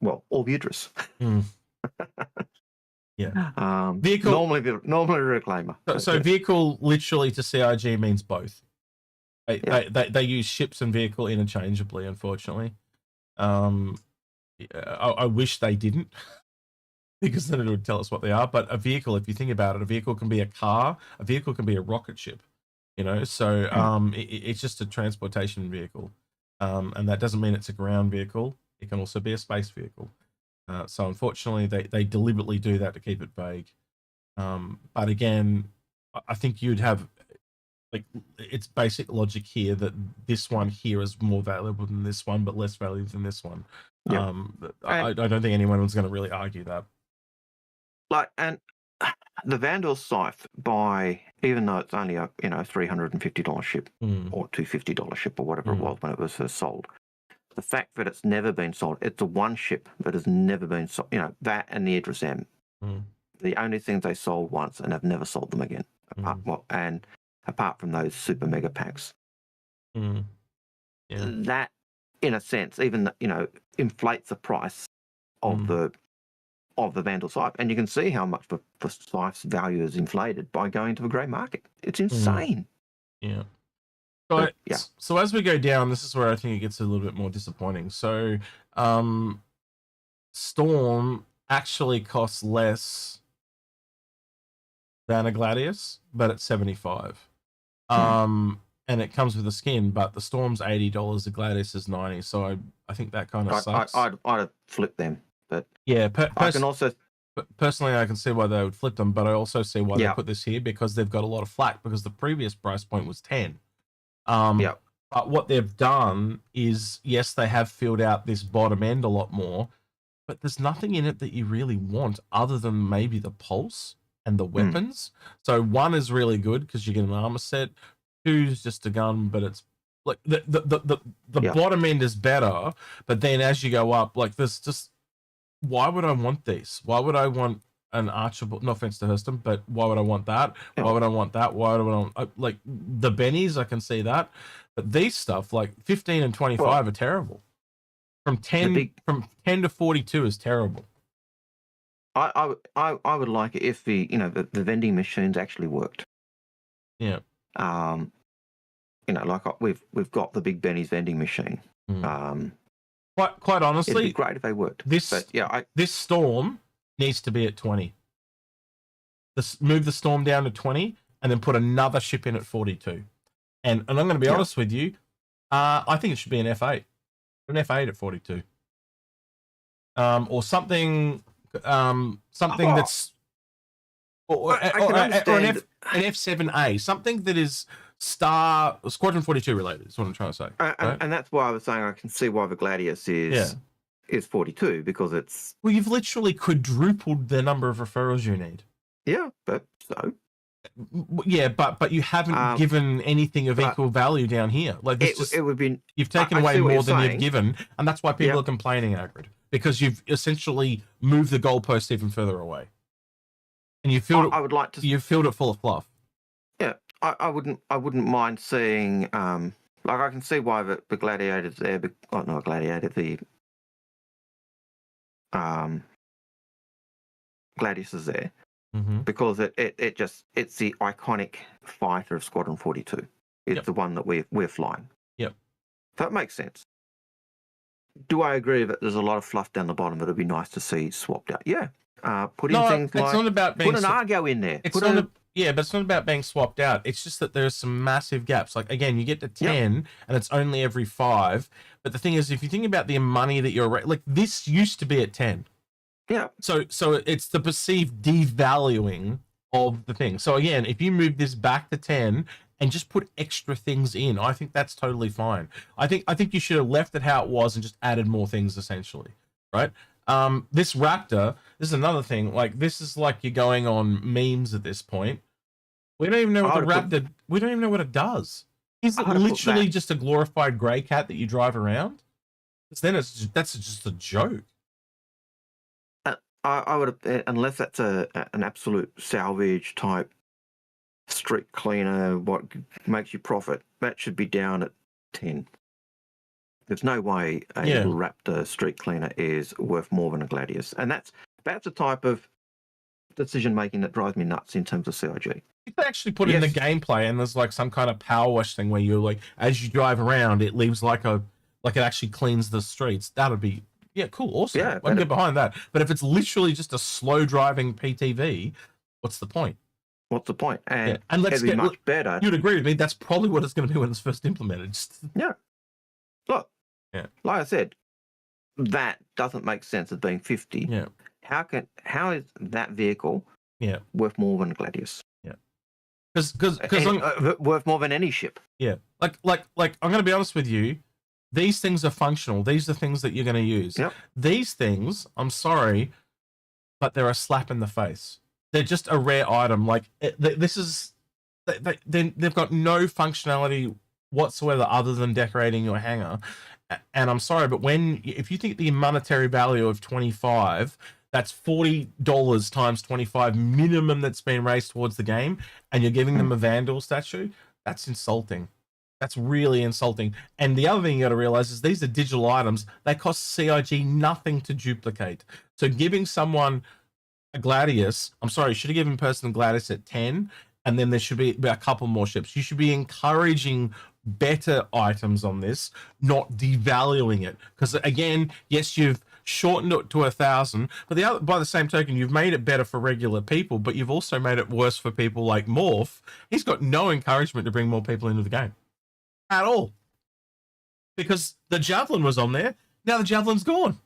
Speaker 2: Well, all uterus.
Speaker 1: Yeah. Vehicle
Speaker 2: normally reclaimer.
Speaker 1: So vehicle literally to CIG means both. They use ships and vehicle interchangeably, unfortunately. I wish they didn't, because then it would tell us what they are. But a vehicle, if you think about it, a vehicle can be a car, a vehicle can be a rocket ship, you know. So it's just a transportation vehicle, and that doesn't mean it's a ground vehicle. It can also be a space vehicle. So unfortunately, they deliberately do that to keep it vague. But again, I think you'd have, like, it's basic logic here that this one here is more valuable than this one, but less valuable than this one. Yeah. I don't think anyone was going to really argue that.
Speaker 2: Like, and the Vandal Scythe, even though it's only a $350 ship or $250 ship or whatever it was when it was first sold, the fact that it's never been sold, it's a one ship that has never been sold. You know, that and the Idris M, the only things they sold once and have never sold them again. Apart from those super mega packs, that, in a sense, even inflates the price of the Vandal Scythe, and you can see how much the Scythe's value is inflated by going to the grey market. It's insane.
Speaker 1: Yeah. So as we go down, this is where I think it gets a little bit more disappointing. So Storm actually costs less than a Gladius, but it's $75. And it comes with a skin, but the Storm's $80, the Gladius is $90. So I think that kind of sucks.
Speaker 2: I'd have flipped them, but
Speaker 1: yeah,
Speaker 2: I can also
Speaker 1: personally I can see why they would flip them, but I also see why they put this here, because they've got a lot of flack because the previous price point was 10. But what they've done is, yes, they have filled out this bottom end a lot more, but there's nothing in it that you really want other than maybe the pulse and the weapons. So 1 is really good because you get an armor set. 2 is just a gun, but it's like the bottom end is better. But then as you go up, like, there's just, why would I want these? Why would I want an Archibald? No offense to Hurston, but why would I want that? Why would I want that? Why would I want, like, the bennies? I can see that, but these stuff like 15 and 25 are terrible. From 10 to 42 is terrible.
Speaker 2: I would like it if the vending machines actually worked.
Speaker 1: Yeah.
Speaker 2: Like we've got the Big Benny's vending machine.
Speaker 1: Quite honestly,
Speaker 2: it'd be great if they worked.
Speaker 1: This Storm needs to be at 20. Move the Storm down to 20 and then put another ship in at 42. And I'm going to be honest with you, I think it should be an F8. An F8 at 42. Or something that's or an F7A, something that is Squadron 42 related is what I'm trying to say.
Speaker 2: And that's why I was saying I can see why the Gladius is 42, because it's...
Speaker 1: Well, you've literally quadrupled the number of referrals you need.
Speaker 2: Yeah, but so...
Speaker 1: Yeah, but you haven't given anything of equal value down here. Like, this
Speaker 2: it would be...
Speaker 1: You've taken away more than you've given, and that's why people are complaining, Algared, because you've essentially moved the goalpost even further away. And you filled you've filled it full of fluff.
Speaker 2: Yeah, I wouldn't mind seeing like, I can see why the Gladiator's there, but not Gladiator, the Gladius is there, because it's the iconic fighter of Squadron 42. It's the one that we're flying.
Speaker 1: Yep.
Speaker 2: So it makes sense. Do I agree that there's a lot of fluff down the bottom that would be nice to see swapped out? Yeah. Put in things like,
Speaker 1: it's not about being
Speaker 2: put an Argo in there.
Speaker 1: Yeah, but it's not about being swapped out. It's just that there's some massive gaps. Like, again, you get to 10 and it's only every 5. But the thing is, if you think about the money that you're like, this used to be at 10.
Speaker 2: Yeah.
Speaker 1: So it's the perceived devaluing of the thing. So again, if you move this back to 10 and just put extra things in, I think that's totally fine. I think you should have left it how it was and just added more things, essentially, right? This raptor, this is another thing. Like, this is like you're going on memes at this point. We don't even know what the raptor. We don't even know what it does. Is it literally just a glorified grey cat that you drive around? Because then that's just a joke.
Speaker 2: I would have, unless that's an absolute salvage type street cleaner, what makes you profit, that should be down at 10. There's no way a little raptor street cleaner is worth more than a Gladius, and that's the type of decision making that drives me nuts in terms of CIG.
Speaker 1: You can actually put in the gameplay, and there's like some kind of power wash thing where you're like, as you drive around, it leaves like it actually cleans the streets. That'd be cool, awesome. Yeah, I can get behind that. But if it's literally just a slow driving PTV, what's the point?
Speaker 2: What's the point? And
Speaker 1: let's
Speaker 2: get much better.
Speaker 1: You'd agree with me. That's probably what it's going to be when it's first implemented.
Speaker 2: Look, like I said, that doesn't make sense as being 50.
Speaker 1: Yeah.
Speaker 2: How is that vehicle worth more than a Gladius?
Speaker 1: Yeah. Because
Speaker 2: worth more than any ship.
Speaker 1: Yeah. Like I'm going to be honest with you. These things are functional. These are things that you're going to use.
Speaker 2: Yep.
Speaker 1: These things, I'm sorry, but they're a slap in the face. They're just a rare item. Like, this is, they've got no functionality whatsoever other than decorating your hangar. And I'm sorry, but if you think the monetary value of 25, that's $40 times 25 minimum that's been raised towards the game, and you're giving them a Vandal statue, that's insulting. That's really insulting. And the other thing you got to realize is these are digital items. They cost CIG nothing to duplicate. So giving someone a Gladius, I'm sorry, you should have given person Gladius at 10, and then there should be a couple more ships. You should be encouraging better items on this, not devaluing it. Because again, yes, you've shortened it to 1,000, but by the same token, you've made it better for regular people, but you've also made it worse for people like Morph. He's got no encouragement to bring more people into the game at all, because the Javelin was on there. Now the Javelin's gone.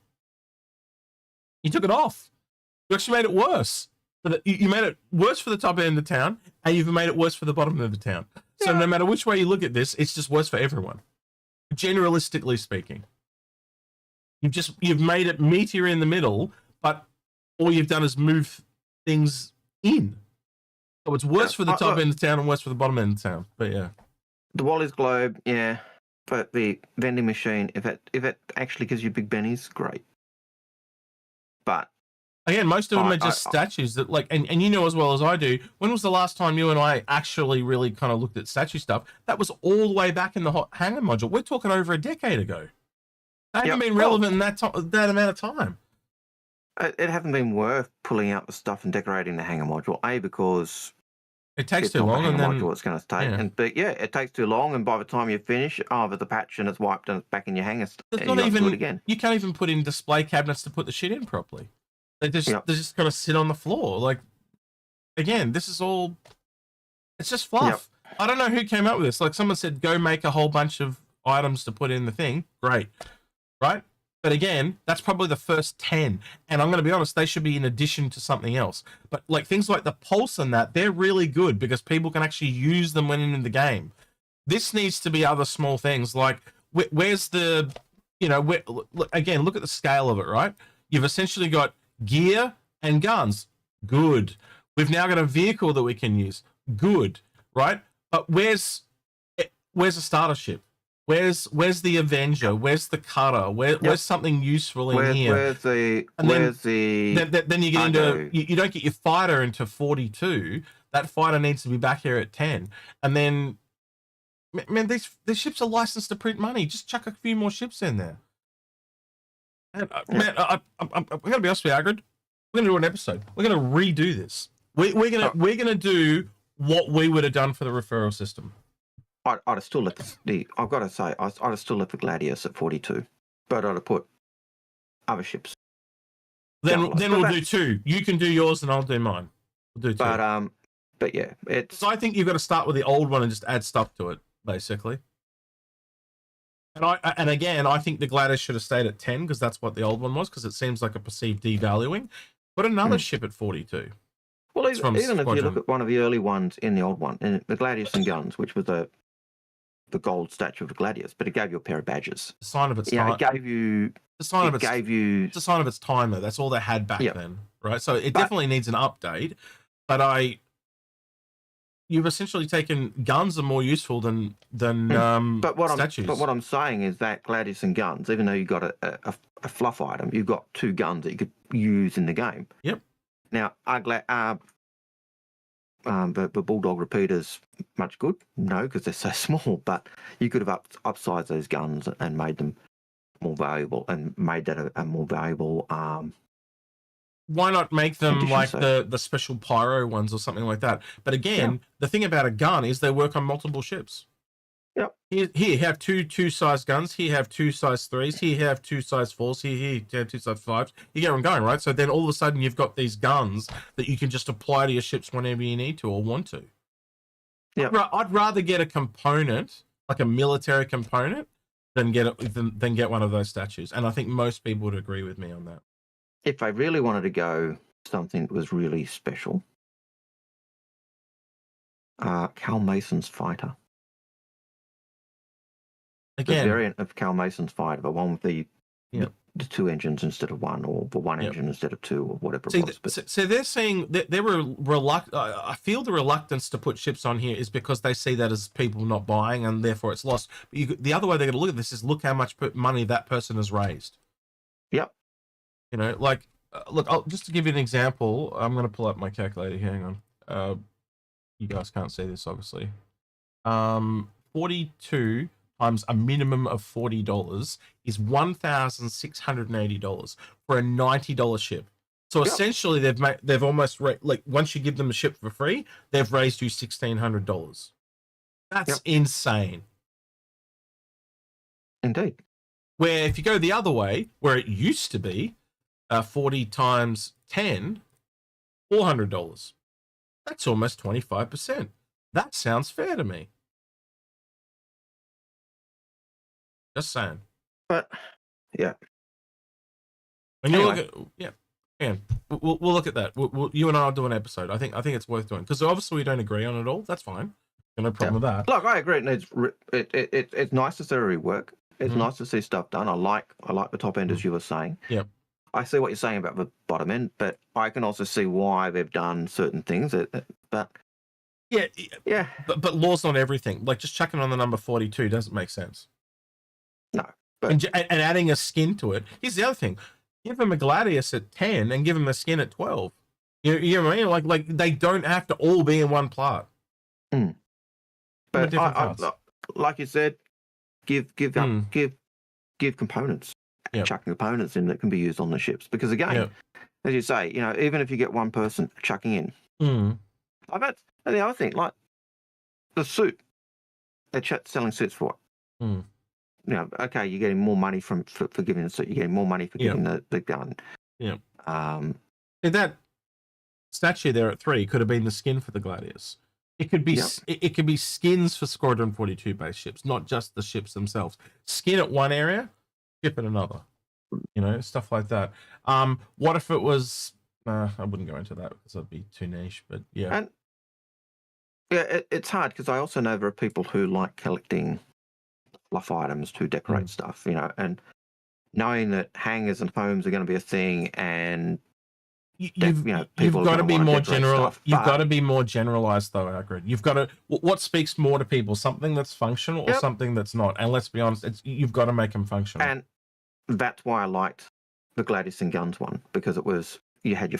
Speaker 1: You took it off. You actually made it worse. You made it worse for the top end of the town, and you've made it worse for the bottom of the town. So no matter which way you look at this, it's just worse for everyone. Generalistically speaking, you've made it meatier in the middle, but all you've done is move things in. So it's worse for the top end of the town and worse for the bottom end of the town. But yeah.
Speaker 2: The Wally's Globe, but the vending machine, if it actually gives you big bennies, great. But
Speaker 1: again, most of them are just statues that and you know as well as I do, when was the last time you and I actually really kind of looked at statue stuff? That was all the way back in the hot hangar module. We're talking over a decade ago. They haven't been relevant in that amount of time.
Speaker 2: It hasn't been worth pulling out the stuff and decorating the hangar module, because
Speaker 1: it takes too long, and then
Speaker 2: module it's going to take. It takes too long, and by the time you finish, there's a patch and it's wiped and it's back in your hangar.
Speaker 1: There's not even again. You can't even put in display cabinets to put the shit in properly. They just gotta sit on the floor. Like, again, this is all. It's just fluff. I don't know who came up with this. Like, someone said, go make a whole bunch of items to put in the thing. Great, right? But again, that's probably the first 10. And I'm going to be honest, they should be in addition to something else. But like things like the Pulse and that, they're really good because people can actually use them when in the game. This needs to be other small things like where's the, again, look at the scale of it, right? You've essentially got gear and guns. Good. We've now got a vehicle that we can use. Good, right? But where's a starter ship? Where's the Avenger? Where's the Cutter? Where's something useful in here? Then you get into you don't get your fighter into 42. That fighter needs to be back here at 10. And then, man, these ships are licensed to print money. Just chuck a few more ships in there. And, man, I'm gonna be honest with you, Algared. We're gonna do an episode. We're gonna redo this. We're gonna do what we would have done for the referral system.
Speaker 2: I'd have still left I've got to say, I'd have still left the Gladius at 42, but I'd have put other ships.
Speaker 1: Then we'll do two. You can do yours and I'll do mine. We'll do two.
Speaker 2: But yeah, it's.
Speaker 1: So I think you've got to start with the old one and just add stuff to it, basically. And again, I think the Gladius should have stayed at 10 because that's what the old one was, because it seems like a perceived devaluing. Put another ship at 42.
Speaker 2: Well, even if you look at one of the early ones in the old one, in the Gladius and Guns, which was the gold statue of the Gladius, but it gave you a pair of badges.
Speaker 1: The sign of its
Speaker 2: time. It gave you. It's
Speaker 1: a sign of its time, though. That's all they had back then, right? So it definitely needs an update. But you've essentially taken guns are more useful than statues.
Speaker 2: But what I'm saying is that Gladius and Guns, even though you got a fluff item, you've got 2 guns that you could use in the game.
Speaker 1: Yep.
Speaker 2: Now, the Bulldog repeaters much good? No, because they're so small. But you could have upsized those guns and made them more valuable, and made that a more valuable.
Speaker 1: Why not make them like the special pyro ones or something like that? But again, the thing about a gun is they work on multiple ships.
Speaker 2: Yep.
Speaker 1: Here you have two size guns. Here you have 2 size 3s. Here you have 2 size 4s. Here you have 2 size 5s. You get where I'm going, right? So then all of a sudden you've got these guns that you can just apply to your ships whenever you need to or want to. Yeah. I'd rather get a component, like a military component, than get one of those statues. And I think most people would agree with me on that.
Speaker 2: If I really wanted to go something that was really special, Cal Mason's fighter. Again, the variant of Cal Mason's fighter, the one with the 2 engines instead of 1, or the 1 engine instead of 2, or whatever it was.
Speaker 1: So they're saying that they were reluctant. I feel the reluctance to put ships on here is because they see that as people not buying, and therefore it's lost. But the other way they're going to look at this is look how much money that person has raised.
Speaker 2: Yep.
Speaker 1: You know, like, look, just to give you an example, I'm going to pull up my calculator here. Hang on. You guys can't see this, obviously. 42 times a minimum of $40 is $1,680 for a $90 ship. So essentially, they've almost like once you give them a ship for free, they've raised you $1,600. That's insane.
Speaker 2: Indeed.
Speaker 1: Where if you go the other way, where it used to be 40 times 10, $400. That's almost 25%. That sounds fair to me. Just saying.
Speaker 2: But yeah.
Speaker 1: When you look at we'll look at that. You and I will do an episode. I think it's worth doing because obviously we don't agree on it all. That's fine. No problem with that.
Speaker 2: Look, I agree. It's nice to see rework. It's nice to see stuff done. I like the top end as you were saying.
Speaker 1: Yep.
Speaker 2: I see what you're saying about the bottom end, but I can also see why they've done certain things. But
Speaker 1: law's not everything. Like just chucking on the number 42 doesn't make sense.
Speaker 2: No.
Speaker 1: And adding a skin to it. Here's the other thing: give them a Gladius at 10 and give them a skin at 12. You know what I mean? Like they don't have to all be in one part.
Speaker 2: But like you said, give components. Chucking components in that can be used on the ships, because again, as you say, you know, even if you get one person chucking in, I bet. And the other thing, like the suit, they're selling suits for what? You know, okay, you're getting more money for giving the suit. You're getting more money for giving the gun.
Speaker 1: Yeah. That statue there at 3 could have been the skin for the Gladius. It could be it could be skins for Squadron 42 base ships, not just the ships themselves. Skin at one area, ship at another. You know, stuff like that. What if it was? I wouldn't go into that because that'd be too niche. But yeah,
Speaker 2: and it's hard because I also know there are people who like collecting fluff items to decorate stuff. You know, and knowing that hangars and homes are going to be a thing, and
Speaker 1: you've got to be more general. You've got to be more generalized, though, Algared. You've got to. What speaks more to people? Something that's functional or something that's not? And let's be honest, you've got to make them functional.
Speaker 2: And that's why I liked the Gladius and Guns one, because it was you had your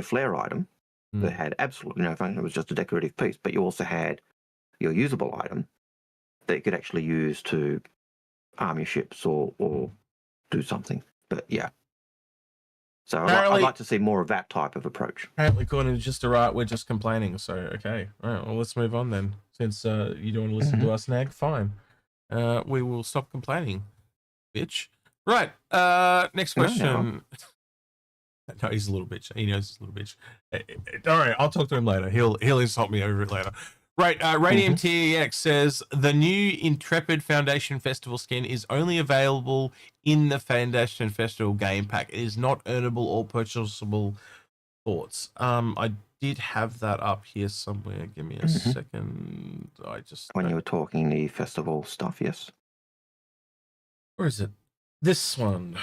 Speaker 2: flare item that had absolutely no function. It was just a decorative piece, but you also had your usable item that you could actually use to arm your ships or do something. But yeah. So I'd like to see more of that type of approach.
Speaker 1: Apparently, according to Just a Right, we're just complaining. So, okay. All right, well, let's move on then. Since you don't want to listen to us nag, fine. We will stop complaining, bitch. Right. Next question. No, he's a little bitch. He knows he's a little bitch. Don't worry, I'll talk to him later. He'll insult me over it later. Right, Radium TEX says the new Intrepid Foundation Festival skin is only available in the Foundation Festival game pack. It is not earnable or purchasable. Thoughts? I did have that up here somewhere. Give me a second. I just
Speaker 2: When you were talking the festival stuff, yes.
Speaker 1: Where is it? This one.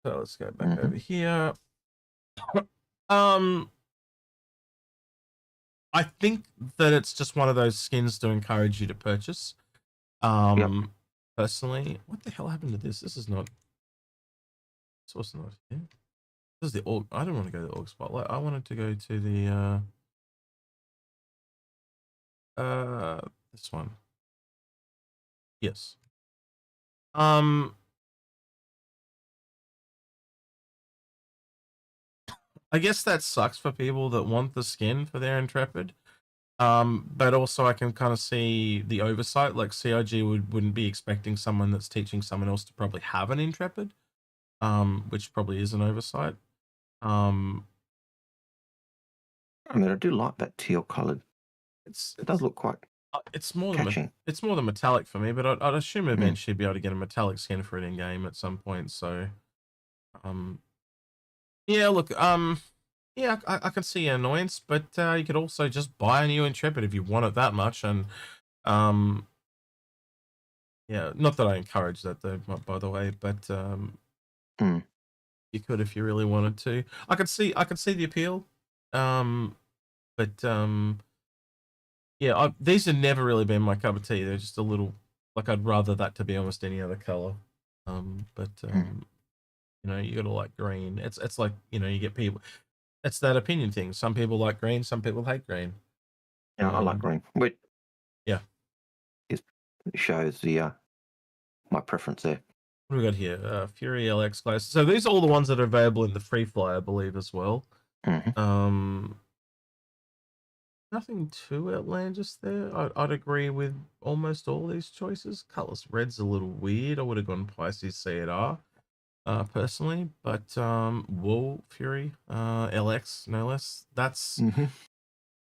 Speaker 1: So let's go back over here. I think that it's just one of those skins to encourage you to purchase. Personally, what the hell happened to this? This is not. This was not here. This is the org. I don't want to go to the org spotlight. I wanted to go to the this one. Yes. I guess that sucks for people that want the skin for their Intrepid. But also I can kind of see the oversight. Like CIG wouldn't be expecting someone that's teaching someone else to probably have an Intrepid, which probably is an oversight.
Speaker 2: I mean, I do like that teal coloured. It does look quite.
Speaker 1: It's more
Speaker 2: catching.
Speaker 1: It's more than metallic for me, but I'd assume eventually be able to get a metallic skin for it in game at some point. So, yeah, look, yeah, I can see an annoyance, but you could also just buy a new Intrepid if you want it that much, and yeah, not that I encourage that though, by the way, but you could if you really wanted to. I could see the appeal, but yeah, these have never really been my cup of tea. They're just a little like I'd rather that to be almost any other color. But you know, you gotta like green. It's like, you know, you get people. It's that opinion thing. Some people like green, some people hate green.
Speaker 2: Yeah, I like green. But
Speaker 1: yeah,
Speaker 2: it shows the my preference there.
Speaker 1: What do we got here? Fury LX class. So these are all the ones that are available in the free fly, I believe, as well. Nothing too outlandish there. I'd agree with almost all these choices. Colorless red's a little weird. I would have gone Pisces CR, personally, but Wool Fury LX no less. That's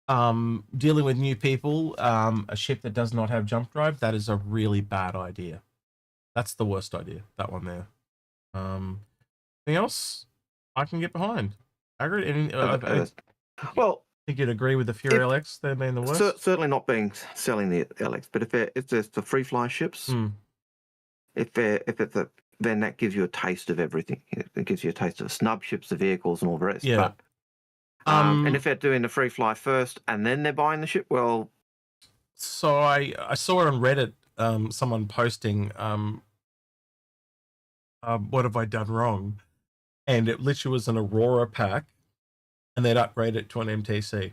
Speaker 1: dealing with new people. A ship that does not have jump drive. That is a really bad idea. That's the worst idea. That one there. Anything else I can get behind? Algared,
Speaker 2: well.
Speaker 1: I think you'd agree with the Fury LX, they're being the worst?
Speaker 2: Certainly not selling the LX, but if it's the free fly ships, if it's then that gives you a taste of everything. It gives you a taste of the snub ships, the vehicles, and all the rest.
Speaker 1: Yeah.
Speaker 2: But, and if they're doing the free fly first and then they're buying the ship, well.
Speaker 1: So I saw on Reddit someone posting, what have I done wrong? And it literally was an Aurora pack. And they'd upgrade it to an MTC.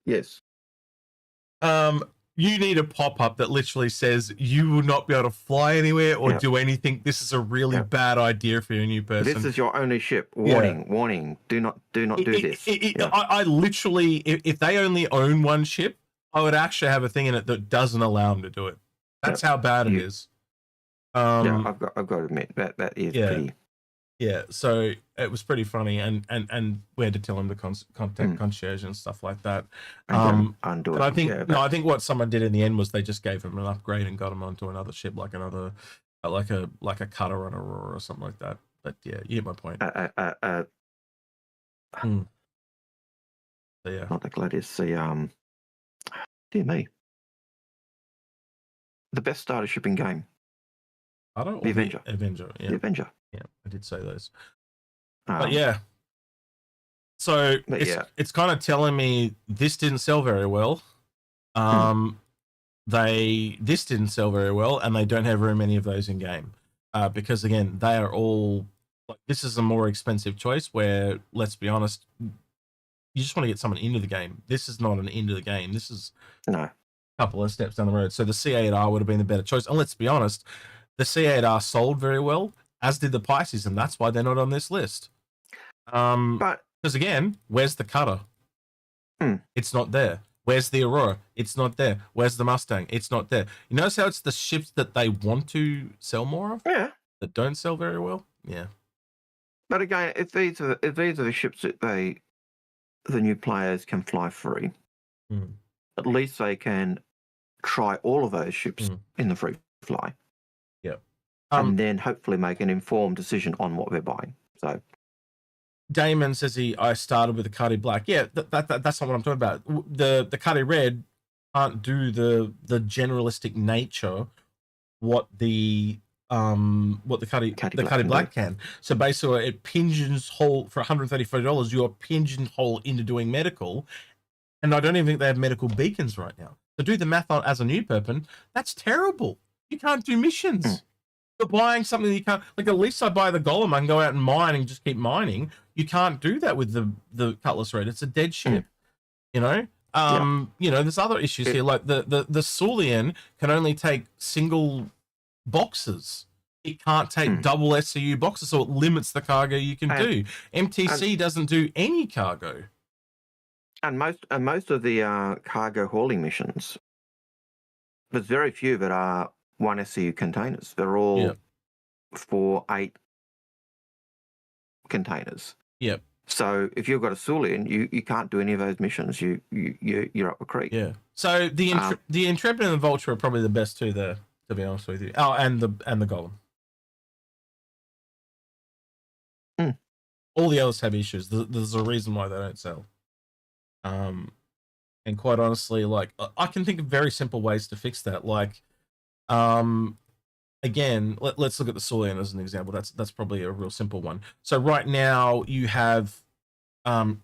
Speaker 2: Yes.
Speaker 1: You need a pop-up that literally says you will not be able to fly anywhere or do anything. This is a really bad idea for your new person.
Speaker 2: This is your only ship. Warning. Do not do this.
Speaker 1: I literally, if they only own one ship, I would actually have a thing in it that doesn't allow them to do it. That's how bad it is.
Speaker 2: Yeah, I've got to admit that is pretty.
Speaker 1: Yeah, so it was pretty funny, and we had to tell him to contact concierge and stuff like that. But I think I think what someone did in the end was they just gave him an upgrade and got him onto another ship, like another, like a cutter on Aurora or something like that. But yeah, you get my point. So yeah,
Speaker 2: not the Gladius. The dear me, the best starter ship in game.
Speaker 1: The Avenger. Yeah.
Speaker 2: The Avenger.
Speaker 1: Yeah, I did say those. But yeah. So it's kind of telling me this didn't sell very well. This didn't sell very well, and they don't have very many of those in game. Because again, they are all like, this is a more expensive choice where, let's be honest, you just want to get someone into the game. This is not an into the game. This is a couple of steps down the road. So the C8R would have been the better choice. And let's be honest, the C8R sold very well, as did the Pisces, and that's why they're not on this list. But because again, where's the cutter? It's not there. Where's the Aurora? It's not there. Where's the Mustang? It's not there. You notice how it's the ships that they want to sell more of?
Speaker 2: Yeah.
Speaker 1: That don't sell very well? yeah.
Speaker 2: But again, if these are the ships that the new players can fly free, at least they can try all of those ships in the free fly.
Speaker 1: Yeah.
Speaker 2: And then hopefully make an informed decision on what they're buying. So
Speaker 1: Damon says I started with the Cardi Black. Yeah, that's not what I'm talking about. The Cardi Red can't do the generalistic nature what the Cardi Black can. So basically, it pigeonhole for $134. You're pigeonhole into doing medical, and I don't even think they have medical beacons right now. So do the math on as a new person. That's terrible. You can't do missions. You're buying something you can't. Like, at least I buy the Golem. I can go out and mine and just keep mining. You can't do that with the Cutlass Red. It's a dead ship. You know. You know, there's other issues here. Like the Sulian can only take single boxes. It can't take double SCU boxes, so it limits the cargo you can do. MTC doesn't do any cargo.
Speaker 2: And most of the cargo hauling missions, there's very few that are 1 SCU containers. They're all 4-8 containers.
Speaker 1: Yep.
Speaker 2: So if you've got a Sulian, you can't do any of those missions. You're up the creek.
Speaker 1: Yeah. So the Intrepid and the Vulture are probably the best two there, to be honest with you. Oh, and the Golem. All the others have issues. There's a reason why they don't sell. And quite honestly, like, I can think of very simple ways to fix that. Like, again, let's look at the Sulian as an example. That's probably a real simple one. So right now you have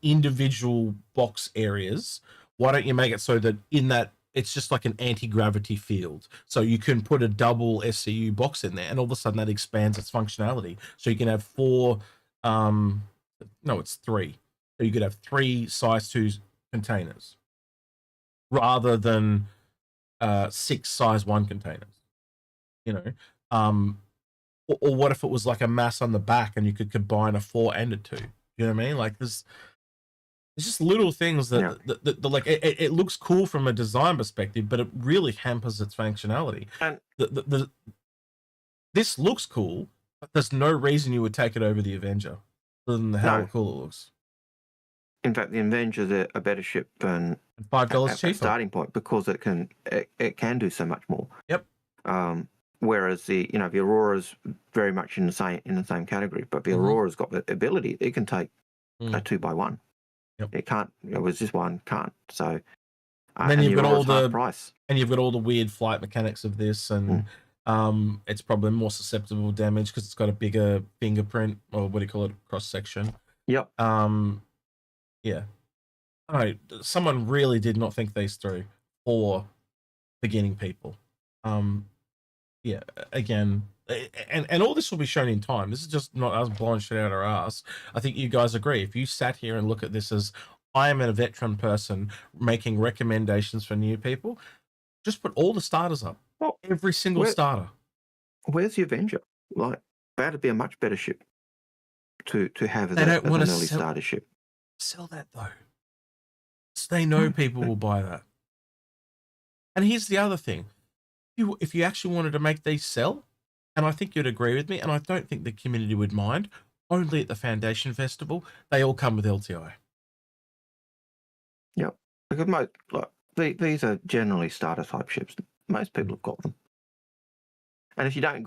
Speaker 1: individual box areas. Why don't you make it so that in that it's just like an anti-gravity field, so you can put a double SCU box in there, and all of a sudden that expands its functionality. So you can have it's 3. So you could have 3 size 2 containers rather than 6 size 1 containers. You know, or what if it was like a mass on the back and you could combine a 4 and a 2? You know what I mean? Like, there's just little things that like it looks cool from a design perspective, but it really hampers its functionality. And this looks cool, but there's no reason you would take it over the Avenger, other than how cool it looks.
Speaker 2: In fact, the Avenger's a better ship than
Speaker 1: $5 cheaper
Speaker 2: starting point, because it can do so much more.
Speaker 1: Yep.
Speaker 2: Whereas the Aurora's very much in the same category, but the Aurora's got the ability. It can take a 2x1.
Speaker 1: Yep.
Speaker 2: It can't. It was just one can't. So
Speaker 1: and then you've got all the
Speaker 2: price,
Speaker 1: and you've got all the weird flight mechanics of this, and it's probably more susceptible to damage because it's got a bigger fingerprint, or what do you call it, cross section.
Speaker 2: Yep.
Speaker 1: Yeah. All right. Someone really did not think these through for beginning people. Yeah. Again, and all this will be shown in time. This is just not us blowing shit out our ass. I think you guys agree. If you sat here and look at this as I am a veteran person making recommendations for new people, just put all the starters up.
Speaker 2: Well,
Speaker 1: every single starter.
Speaker 2: Where's the Avenger? Like, that'd be a much better ship to have as
Speaker 1: an early
Speaker 2: starter ship.
Speaker 1: Sell that though. So they know people will buy that. And here's the other thing. If you actually wanted to make these sell, and I think you'd agree with me, and I don't think the community would mind, only at the Foundation Festival, they all come with LTI.
Speaker 2: Yep. Because these are generally starter type ships. Most people have got them. And if you haven't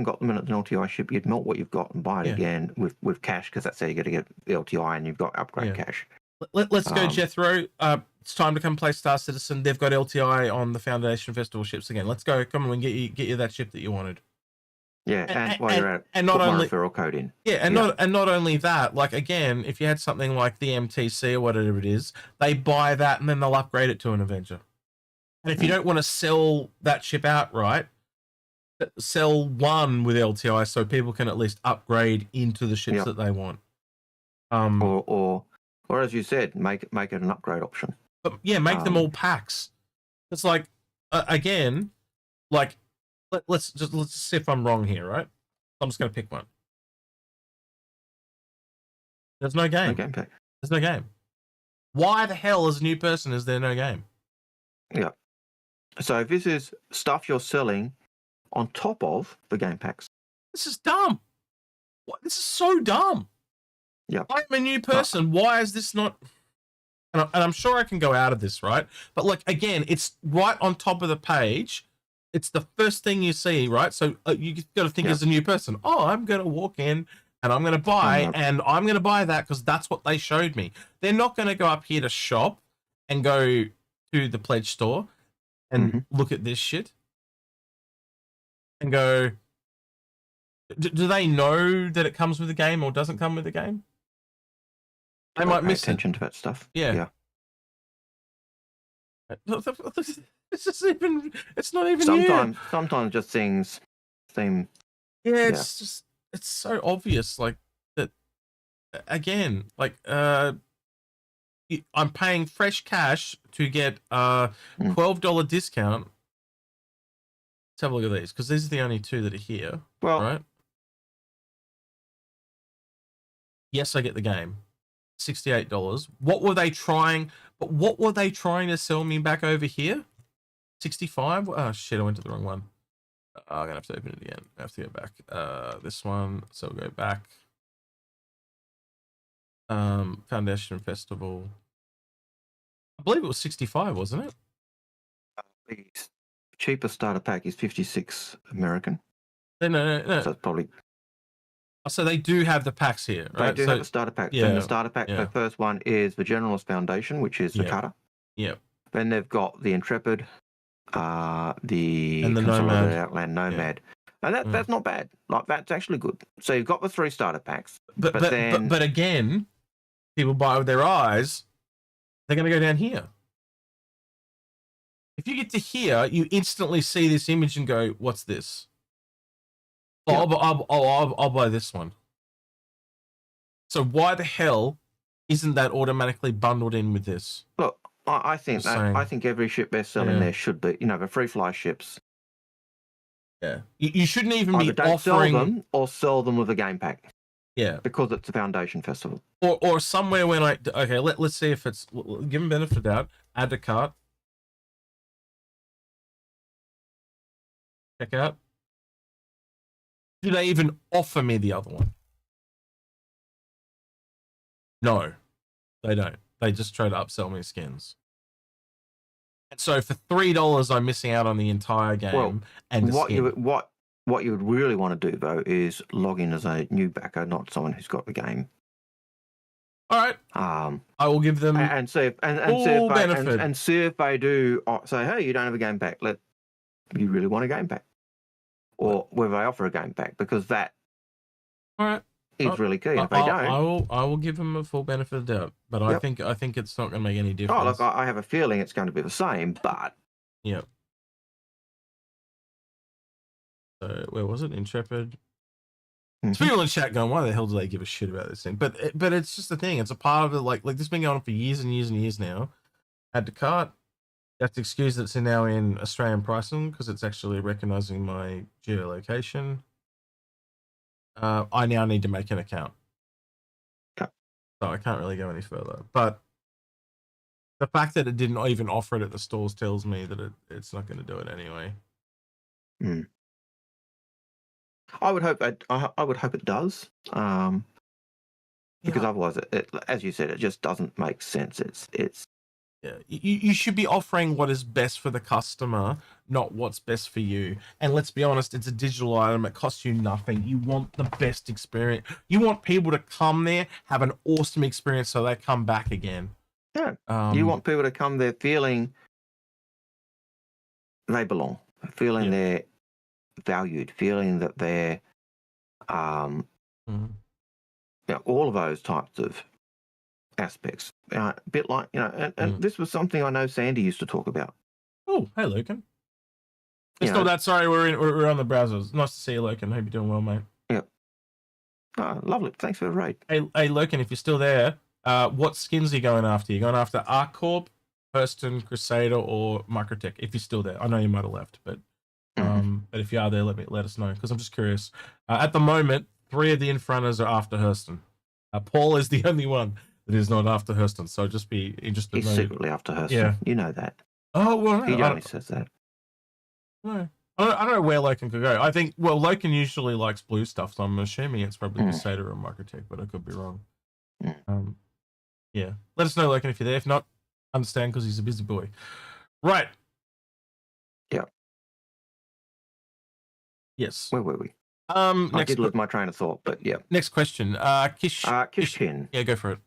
Speaker 2: got them in an LTI ship, you'd melt what you've got and buy it again with cash, because that's how you got to get the LTI, and you've got upgrade cash.
Speaker 1: Let's go, Jethro. It's time to come play Star Citizen. They've got LTI on the Foundation Festival ships again. Let's go. Come on, we can get you that ship that you wanted.
Speaker 2: Yeah, and while you're at it,
Speaker 1: and not
Speaker 2: put
Speaker 1: only
Speaker 2: my referral code in.
Speaker 1: Yeah, and not only that, like, again, if you had something like the MTC or whatever it is, they buy that and then they'll upgrade it to an Avenger. And if you don't want to sell that ship outright, sell one with LTI so people can at least upgrade into the ships that they want.
Speaker 2: Or as you said, make it an upgrade option.
Speaker 1: But yeah, make them all packs. It's like, again, like, let's see if I'm wrong here, right? I'm just going to pick one. There's no game.
Speaker 2: No game pack.
Speaker 1: There's no game. Why the hell, as a new person, is there no game?
Speaker 2: Yeah. So if this is stuff you're selling on top of the game packs,
Speaker 1: this is dumb. What? This is so dumb.
Speaker 2: Yeah.
Speaker 1: I'm a new person. Why is this not? And I'm sure I can go out of this, right? But like, again, it's right on top of the page. It's the first thing you see, right? So you got to think as a new person. Oh, I'm going to walk in and I'm going to buy, and I'm going to buy that because that's what they showed me. They're not going to go up here to shop and go to the pledge store and look at this shit and go, do they know that it comes with the game or doesn't come with the game? They might miss
Speaker 2: attention to that stuff.
Speaker 1: Yeah. It's just even. It's not even.
Speaker 2: Sometimes just things seem.
Speaker 1: Yeah, it's just. It's so obvious, like that. Again, like I'm paying fresh cash to get $12 discount. Let's have a look at these because these are the only two that are here.
Speaker 2: Well,
Speaker 1: right. Yes, I get the game. $68. What were they trying? But what were they trying to sell me back over here? 65. Oh shit! I went to the wrong one. I'm gonna have to open it again. I have to go back. This one. So we'll go back. Foundation Festival. I believe it was 65, wasn't it?
Speaker 2: The cheapest starter pack is 56 American.
Speaker 1: No.
Speaker 2: So it's probably.
Speaker 1: So they do have the packs here, right?
Speaker 2: They do have a starter pack.
Speaker 1: Yeah,
Speaker 2: and the starter pack, the first one is the Generalist Foundation, which is the cutter.
Speaker 1: Yeah.
Speaker 2: Then they've got the Intrepid, the
Speaker 1: Nomad.
Speaker 2: Consolidated Outland, Nomad. And that's not bad. Like, that's actually good. So you've got the 3 starter packs. But
Speaker 1: again, people buy with their eyes, they're going to go down here. If you get to here, you instantly see this image and go, what's this? I'll buy this one. So why the hell isn't that automatically bundled in with this?
Speaker 2: Look, I think every ship they're selling there should be, the free fly ships.
Speaker 1: Yeah, you shouldn't even be
Speaker 2: don't
Speaker 1: offering
Speaker 2: sell them or sell them with a game pack.
Speaker 1: Yeah,
Speaker 2: because it's a Foundation Festival.
Speaker 1: Or somewhere when let's see if it's give them benefit of doubt. Add to cart. Check out. Do they even offer me the other one? No, they don't. They just try to upsell me skins. And so for $3, I'm missing out on the entire game. And
Speaker 2: what you would really want to do though is log in as a new backer, not someone who's got the game.
Speaker 1: All right. I will give them
Speaker 2: and see if benefit and see if they do say, hey, you don't have a game pack. You really want a game pack, or whether they offer a game pack, because that is really key. If they don't,
Speaker 1: I will give them a full benefit of the doubt, but I think it's not going to make any difference.
Speaker 2: Oh, look, I have a feeling it's going to be the same, but
Speaker 1: So where was it? Intrepid. People in chat going, why the hell do they give a shit about this thing? But it's just the thing. It's a part of it. Like this has been going on for years and years and years now. Add to cart. You have to excuse that it's now in Australian pricing because it's actually recognizing my geolocation. I now need to make an account.
Speaker 2: Yeah.
Speaker 1: So I can't really go any further. But the fact that it didn't even offer it at the stores tells me that it's not going to do it anyway.
Speaker 2: I would hope it does. Because otherwise, it, as you said, it just doesn't make sense. It's
Speaker 1: you should be offering what is best for the customer, not what's best for you. And let's be honest, it's a digital item. It costs you nothing. You want the best experience. You want people to come there, have an awesome experience, so they come back again.
Speaker 2: Yeah. You want people to come there feeling they belong, feeling they're valued, feeling that they're, all of those types of aspects. A bit like, and this was something I know Sandy used to talk about.
Speaker 1: Oh, hey, Loken. It's not that. Sorry, we're on the browsers. Nice to see you, Loken. Hope you're doing well, mate.
Speaker 2: Yep. Lovely. Thanks for the raid.
Speaker 1: Hey, Loken, if you're still there, what skins are you going after? You going after ArcCorp, Hurston, Crusader, or Microtech? If you're still there, I know you might have left, but if you are there, let us know because I'm just curious. At the moment, 3 of the Inforunners are after Hurston. Paul is the only one that is not after Hurston, so just be interested.
Speaker 2: He's secretly after Hurston.
Speaker 1: Yeah,
Speaker 2: you know that.
Speaker 1: Oh well,
Speaker 2: he only says that.
Speaker 1: No, I don't know where Loken could go. I think, well, Loken usually likes blue stuff, so I'm assuming it's probably Crusader or Microtech, but I could be wrong. Yeah. Let us know, Loken, if you're there. If not, understand, because he's a busy boy. Right.
Speaker 2: Yeah.
Speaker 1: Yes.
Speaker 2: Where were we?
Speaker 1: I
Speaker 2: did lose my train of thought, but yeah.
Speaker 1: Next question. Kishkin. Yeah, go for it.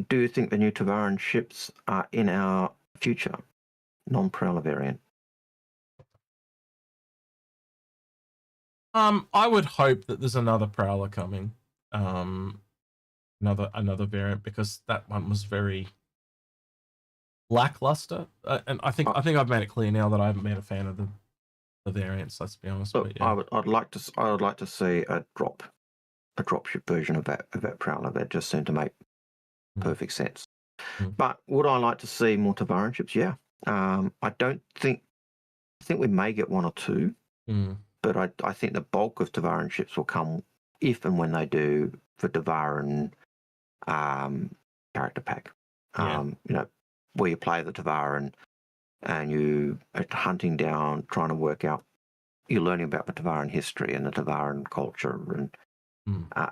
Speaker 2: Do you think the new Tavaran ships are in our future non-Prowler variant?
Speaker 1: I would hope that there's another Prowler coming. Another variant, because that one was very lackluster. And I think I've made it clear now that I haven't been a fan of the variants, let's be honest.
Speaker 2: Look,
Speaker 1: but yeah.
Speaker 2: I would like to see a dropship version of that Prowler. That just seemed to make perfect sense. But would I like to see more Tavaran ships? Yeah. I think we may get one or two, but I think the bulk of Tavaran ships will come if and when they do for Tavaran character pack. You know, where you play the Tavaran and you are hunting down, trying to work out, you're learning about the Tavaran history and the Tavaran culture, and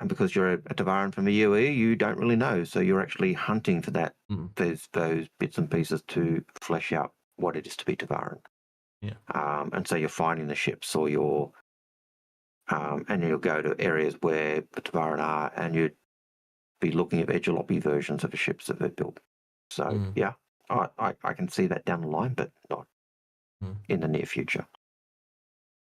Speaker 2: because you're a Tavaran from the UE, you don't really know, so you're actually hunting for that those bits and pieces to flesh out what it is to be Tavaran. And so you're finding the ships, or you're and you'll go to areas where the Tavaran are, and you'd be looking at their jalopy versions of the ships that they've built. So yeah, I can see that down the line, but not in the near future.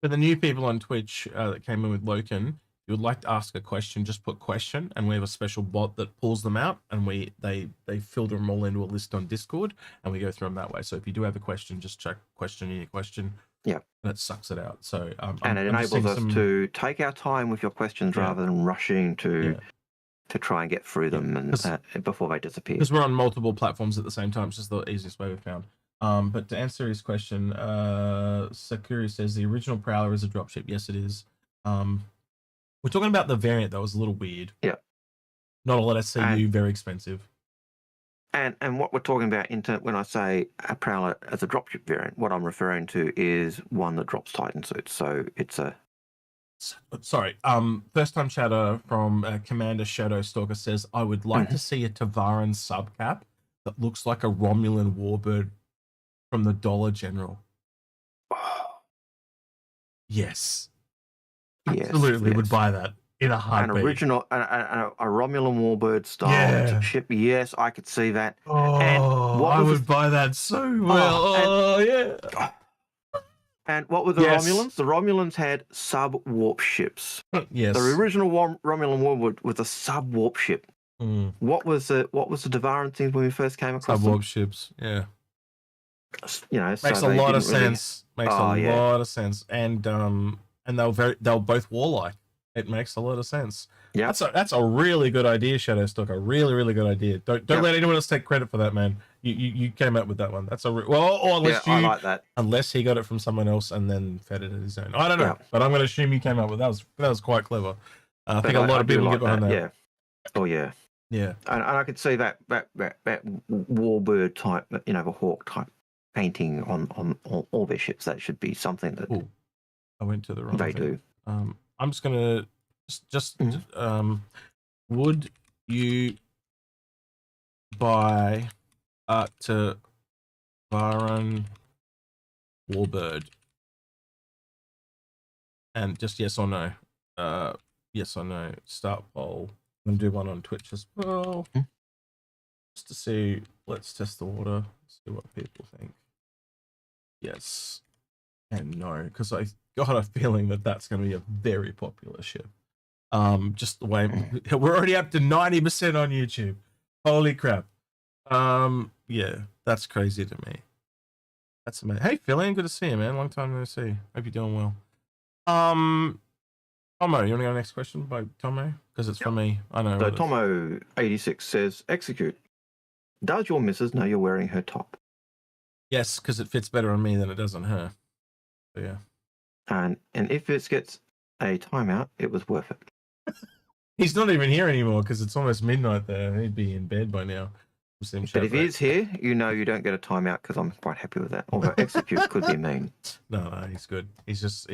Speaker 1: For the new people on Twitch that came in with Loken, if you would like to ask a question, just put question, and we have a special bot that pulls them out, and they filter them all into a list on Discord, and we go through them that way. So if you do have a question, just check question in your question. Yeah, and it sucks it out. So
Speaker 2: and it enables us to take our time with your questions rather than rushing to try and get through them and before they disappear.
Speaker 1: Because we're on multiple platforms at the same time. It's just the easiest way we've found. But to answer his question, Sakuri says the original Prowler is a dropship. Yes, it is. We're talking about the variant that was a little weird.
Speaker 2: Yeah.
Speaker 1: Not a lot of SCU, very expensive.
Speaker 2: And what we're talking about when I say a Prowler as a dropship variant, what I'm referring to is one that drops Titan suits. So it's a...
Speaker 1: Sorry. First time chatter from Commander Shadow Stalker says, I would like to see a Tavaran subcap that looks like a Romulan warbird from the Dollar General. Yes. Absolutely would buy that in a heartbeat.
Speaker 2: An original, a Romulan warbird style ship. Yes, I could see that.
Speaker 1: Oh, and I would buy that so well.
Speaker 2: And what were the Romulans? The Romulans had sub-warp ships.
Speaker 1: Yes.
Speaker 2: The original Romulan warbird was a sub-warp ship. What was the Tavaran thing when we first came across
Speaker 1: sub-warp ships? Yeah.
Speaker 2: You know,
Speaker 1: makes a lot of sense. Makes a lot of sense. And they'll both warlike. It makes a lot of sense. Yeah, that's a really good idea, Shadowstock. A really, really good idea. Don't let anyone else take credit for that, man. You came up with that one. That's or unless
Speaker 2: I like that.
Speaker 1: Unless he got it from someone else and then fed it at his own. I don't know, but I'm going to assume you came up with that. Was quite clever. I think a lot of people get behind that.
Speaker 2: Yeah. Oh yeah.
Speaker 1: Yeah.
Speaker 2: And I could see that warbird type, you know, the hawk type painting on all their ships. That should be something that
Speaker 1: I went to the wrong
Speaker 2: they
Speaker 1: thing.
Speaker 2: do.
Speaker 1: I'm just gonna would you buy Tavaran warbird? And just yes or no. Yes or no. Start poll. I'm gonna do one on Twitch as well. Just to see. Let's test the water. See what people think. Yes and no, because I got a feeling that that's going to be a very popular ship. Just the way we're already up to 90% on YouTube. Holy crap. Yeah, that's crazy to me. That's amazing. Hey, Philly, good to see you, man. Long time no see. Hope you're doing well. Tomo, you want to go to the next question by Tomo? Because it's for me. I know.
Speaker 2: So Tomo86 says, execute. Does your missus know you're wearing her top?
Speaker 1: Yes, because it fits better on me than it does on her. So, yeah.
Speaker 2: And if it gets a timeout, it was worth it.
Speaker 1: He's not even here anymore because it's almost midnight there. He'd be in bed by now.
Speaker 2: But if he is here, you know you don't get a timeout because I'm quite happy with that. Although execute could be mean.
Speaker 1: No, he's good. He's just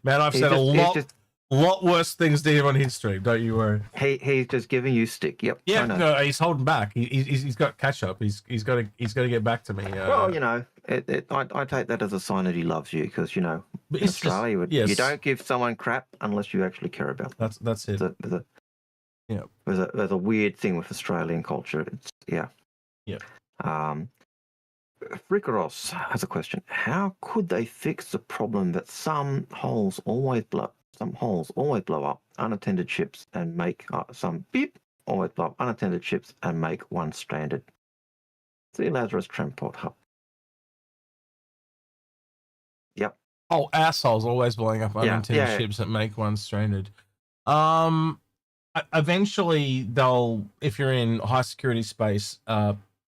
Speaker 1: man. I've said a lot worse things to him on his stream. Don't you worry.
Speaker 2: He's just giving you stick. Yep.
Speaker 1: Yeah. No, he's holding back. He's got catch up. He's got to get back to me.
Speaker 2: Well, you know, I take that as a sign that he loves you because in Australia, you don't give someone crap unless you actually care about them.
Speaker 1: That's it.
Speaker 2: Yeah. There's a weird thing with Australian culture. Yeah. Frikaros has a question. How could they fix the problem that some holes always blow up unattended ships and make always blow up unattended ships and make one stranded? See Lazarus Transport Hub. Yep.
Speaker 1: Oh, assholes always blowing up unattended ships that make one stranded. Eventually if you're in high security space,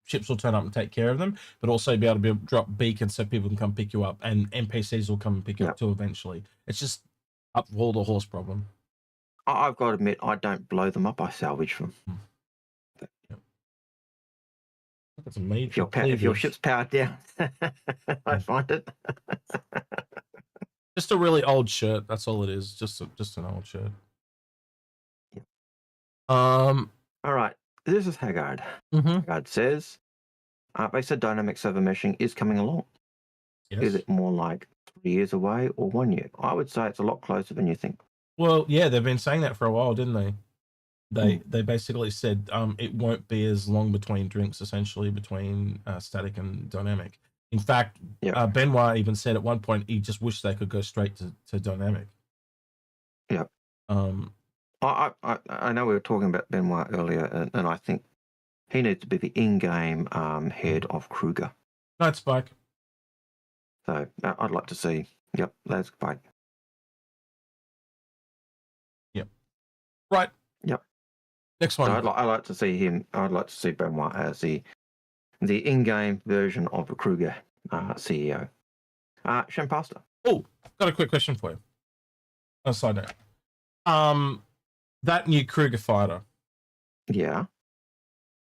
Speaker 1: ships will turn up and take care of them, but also be able to drop beacons so people can come pick you up, and NPCs will come and pick you up too eventually. It's just up all the horse problem.
Speaker 2: I've got to admit, I don't blow them up, I salvage them.
Speaker 1: That's amazing.
Speaker 2: If your ship's powered down, I find it.
Speaker 1: Just a really old shirt, that's all it is. Just an old shirt.
Speaker 2: All right, this is Haggard. Haggard says, they said dynamic server meshing is coming along. Yes. Is it more like 3 years away or 1 year? I would say it's a lot closer than you think.
Speaker 1: Well, yeah, they've been saying that for a while, didn't they? They basically said it won't be as long between drinks, essentially, between static and dynamic. In fact, Benoit even said at one point he just wished they could go straight to dynamic.
Speaker 2: Yeah. I know we were talking about Benoit earlier, and I think he needs to be the in-game head of Kruger.
Speaker 1: Night Spike.
Speaker 2: So I'd like to see. Yep, that's Spike.
Speaker 1: Yep. Right.
Speaker 2: Yep.
Speaker 1: Next one.
Speaker 2: So I'd like to see him. I'd like to see Benoit as the in-game version of the Kruger CEO. Shampasta.
Speaker 1: Oh, got a quick question for you. Oh, side note. That new Kruger fighter.
Speaker 2: Yeah.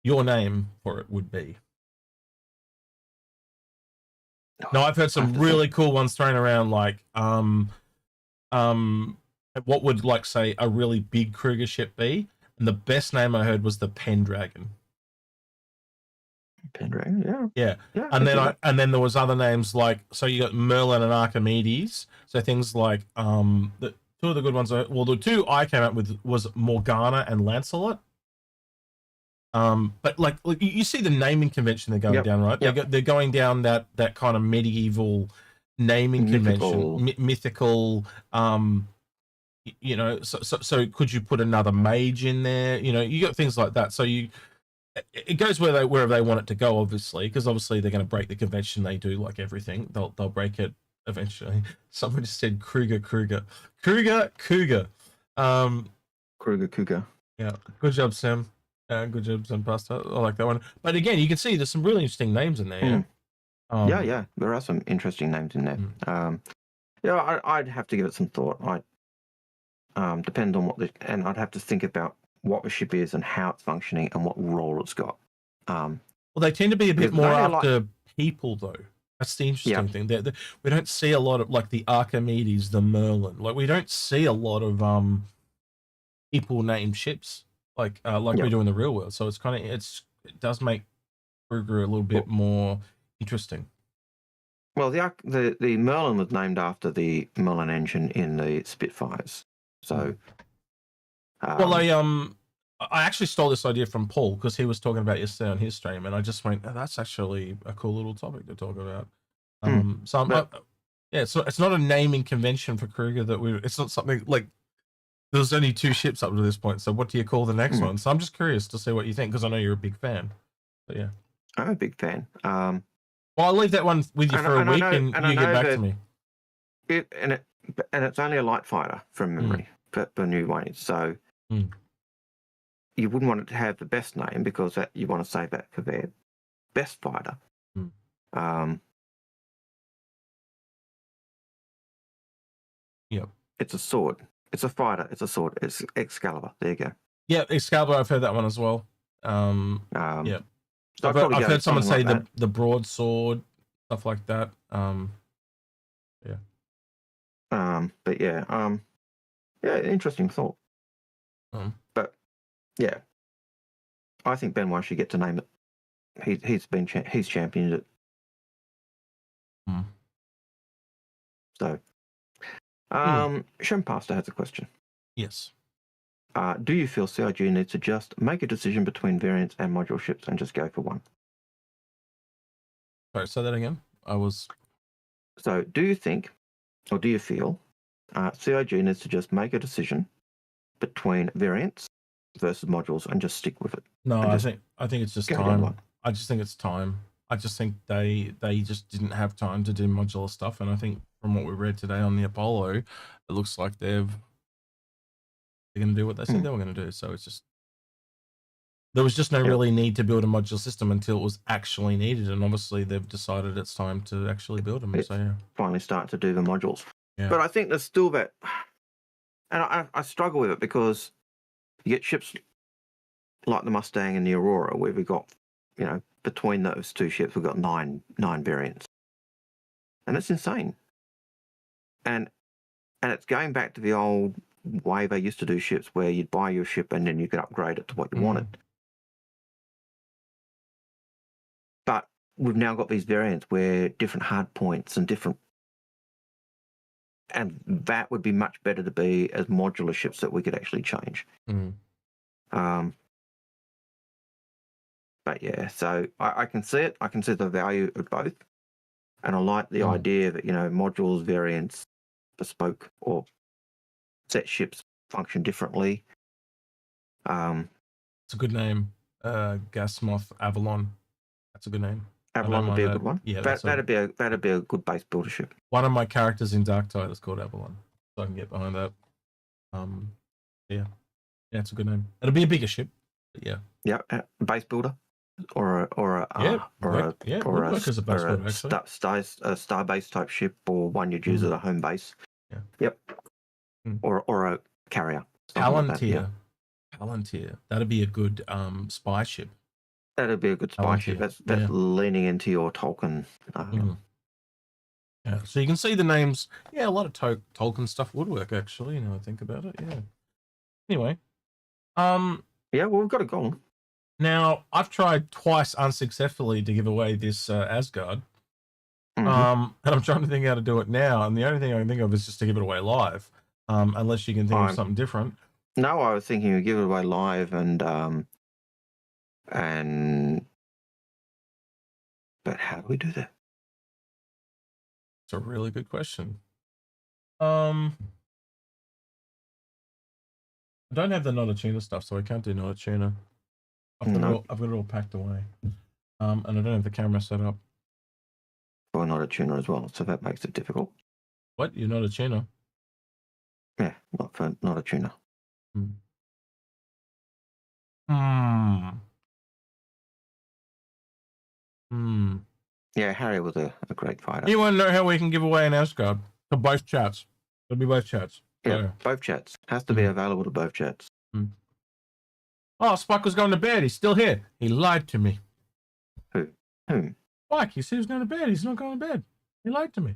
Speaker 1: Your name for it would be. No, I've heard some really cool ones thrown around, like what would, like, say, a really big Kruger ship be? And the best name I heard was the Pendragon.
Speaker 2: Pendragon, yeah.
Speaker 1: And then there was other names, like, so you got Merlin and Archimedes. So things like two of the good ones the two I came up with was Morgana and Lancelot. But like you see the naming convention they're going down, right? They're going down that kind of medieval naming convention, mythical. You know, so could you put another mage in there? You know, you got things like that. So it goes wherever they want it to go, obviously, because obviously they're going to break the convention. They do, like everything. They'll break it eventually. Someone just said Kruger. Cougar. Yeah, good job, Sam. Good job, Sam Pasta. I like that one. But again, you can see there's some really interesting names in there.
Speaker 2: Yeah, there are some interesting names in there. I'd have to give it some thought. Depend on and I'd have to think about what the ship is and how it's functioning and what role it's got.
Speaker 1: Well, they tend to be a bit more after people, though. That's the interesting thing. We don't see a lot of, like, the Archimedes, the Merlin. Like, we don't see a lot of people named ships like we do in the real world. So it's kind of it does make Kruger a little bit more interesting.
Speaker 2: Well, the Merlin was named after the Merlin engine in the Spitfires. So,
Speaker 1: well, I actually stole this idea from Paul because he was talking about it yesterday on his stream, and I just went, oh, that's actually a cool little topic to talk about. So it's not a naming convention for Kruger it's not something like there's only 2 ships up to this point. So what do you call the next one? So I'm just curious to see what you think because I know you're a big fan. But yeah,
Speaker 2: I'm a big fan.
Speaker 1: Well, I'll leave that one with you for a week, and you get back to me.
Speaker 2: And it's only a light fighter from memory for new ones. So you wouldn't want it to have the best name because you want to save that for their best fighter. It's a sword. It's a fighter. It's a sword. It's Excalibur. There you go.
Speaker 1: Yeah, Excalibur. I've heard that one as well.
Speaker 2: So
Speaker 1: I've heard someone say
Speaker 2: like
Speaker 1: the broadsword, stuff like that. Yeah.
Speaker 2: But yeah, interesting thought. But yeah, I think Benoit should get to name it. He's championed it. So, Shempasta has a question.
Speaker 1: Yes.
Speaker 2: Do you feel CIG needs to just make a decision between variants and module ships and just go for one?
Speaker 1: Sorry, say that again.
Speaker 2: So, do you think, or do you feel, CIG needs to just make a decision between variants versus modules and just stick with it?
Speaker 1: No, I think it's just time. I just think it's time. I just think they just didn't have time to do modular stuff, and I think from what we read today on the Apollo, it looks like they're going to do what they said they were going to do. So it's just there was just no really need to build a modular system until it was actually needed, and obviously they've decided it's time to actually build them. So yeah,
Speaker 2: finally start to do the modules.
Speaker 1: Yeah.
Speaker 2: But I think there's still that, and I struggle with it because you get ships like the Mustang and the Aurora, where we got, between those two ships, we've got nine variants, and it's insane. And it's going back to the old way they used to do ships, where you'd buy your ship and then you could upgrade it to what you wanted. But we've now got these variants where different hard points and that would be much better to be as modular ships that we could actually change. But yeah, so I can see it. I can see the value of both. And I like the idea that, modules, variants, bespoke or set ships function differently.
Speaker 1: It's a good name. Gasmoth Avalon. That's a good name.
Speaker 2: Avalon would be a good one.
Speaker 1: Yeah,
Speaker 2: that'd be a good base builder ship.
Speaker 1: One of my characters in Darktide is called Avalon, so I can get behind that. Yeah, it's a good name. It'll be a bigger ship. But yeah.
Speaker 2: Yeah, base builder, or a star base type ship, or one you'd use as a home base.
Speaker 1: Yeah.
Speaker 2: Yep. Or a carrier.
Speaker 1: Palantir. Palantir. That'd be a good spy ship.
Speaker 2: That'd be a good spy ship. That's leaning into your Tolkien.
Speaker 1: Yeah. So you can see the names. Yeah, a lot of Tolkien stuff would work actually. I think about it. Yeah. Anyway.
Speaker 2: Yeah, well, we've got it gone.
Speaker 1: Now, I've tried twice unsuccessfully to give away this Asgard. And I'm trying to think how to do it now. And the only thing I can think of is just to give it away live. Unless you can think of something different.
Speaker 2: No, I was thinking of give it away live but how do we do that?
Speaker 1: It's a really good question. I don't have the Not a Tuna stuff, so I can't do Not a Tuna. I've got it all packed away. And I don't have the camera set up.
Speaker 2: Or Not a Tuna as well, so that makes it difficult.
Speaker 1: What? You're not a tuna?
Speaker 2: Yeah, not a tuna. Yeah, Harry was a great fighter.
Speaker 1: You want to know how we can give away an Asgard? To both chats. It'll be both chats.
Speaker 2: Yeah, both chats. Has to be available to both chats.
Speaker 1: Oh, Spike was going to bed. He's still here. He lied to me.
Speaker 2: Who?
Speaker 1: Spike, he said he was going to bed. He's not going to bed. He lied to me.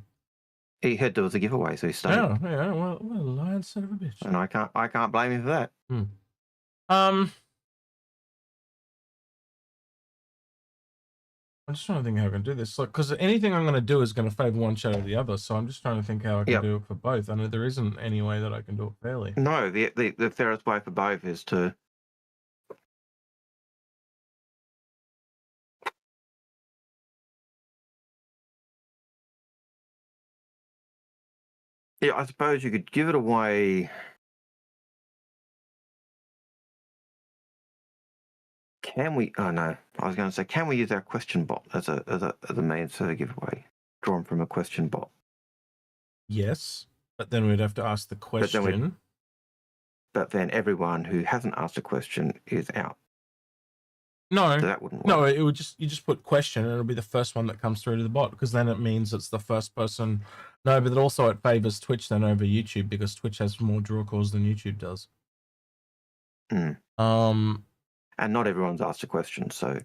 Speaker 2: He heard there was a giveaway, so he stayed.
Speaker 1: Yeah. Well, a lying son of a bitch.
Speaker 2: And I can't blame him for that.
Speaker 1: I'm just trying to think how I can do this. Because anything I'm going to do is going to favor one chat or the other. So I'm just trying to think how I can do it for both. I know there isn't any way that I can do it fairly.
Speaker 2: No, the fairest way for both is to. Yeah, I suppose you could give it away. Can we? Oh no, I was going to say, can we use our question bot as a means for the giveaway, drawn from a question bot?
Speaker 1: Yes, but then we'd have to ask the question.
Speaker 2: But then everyone who hasn't asked a question is out.
Speaker 1: No,
Speaker 2: so that wouldn't work.
Speaker 1: No, it would you just put question, and it'll be the first one that comes through to the bot, because then it means it's the first person. No, but also it favors Twitch then over YouTube, because Twitch has more draw calls than YouTube does.
Speaker 2: And not everyone's asked a question, so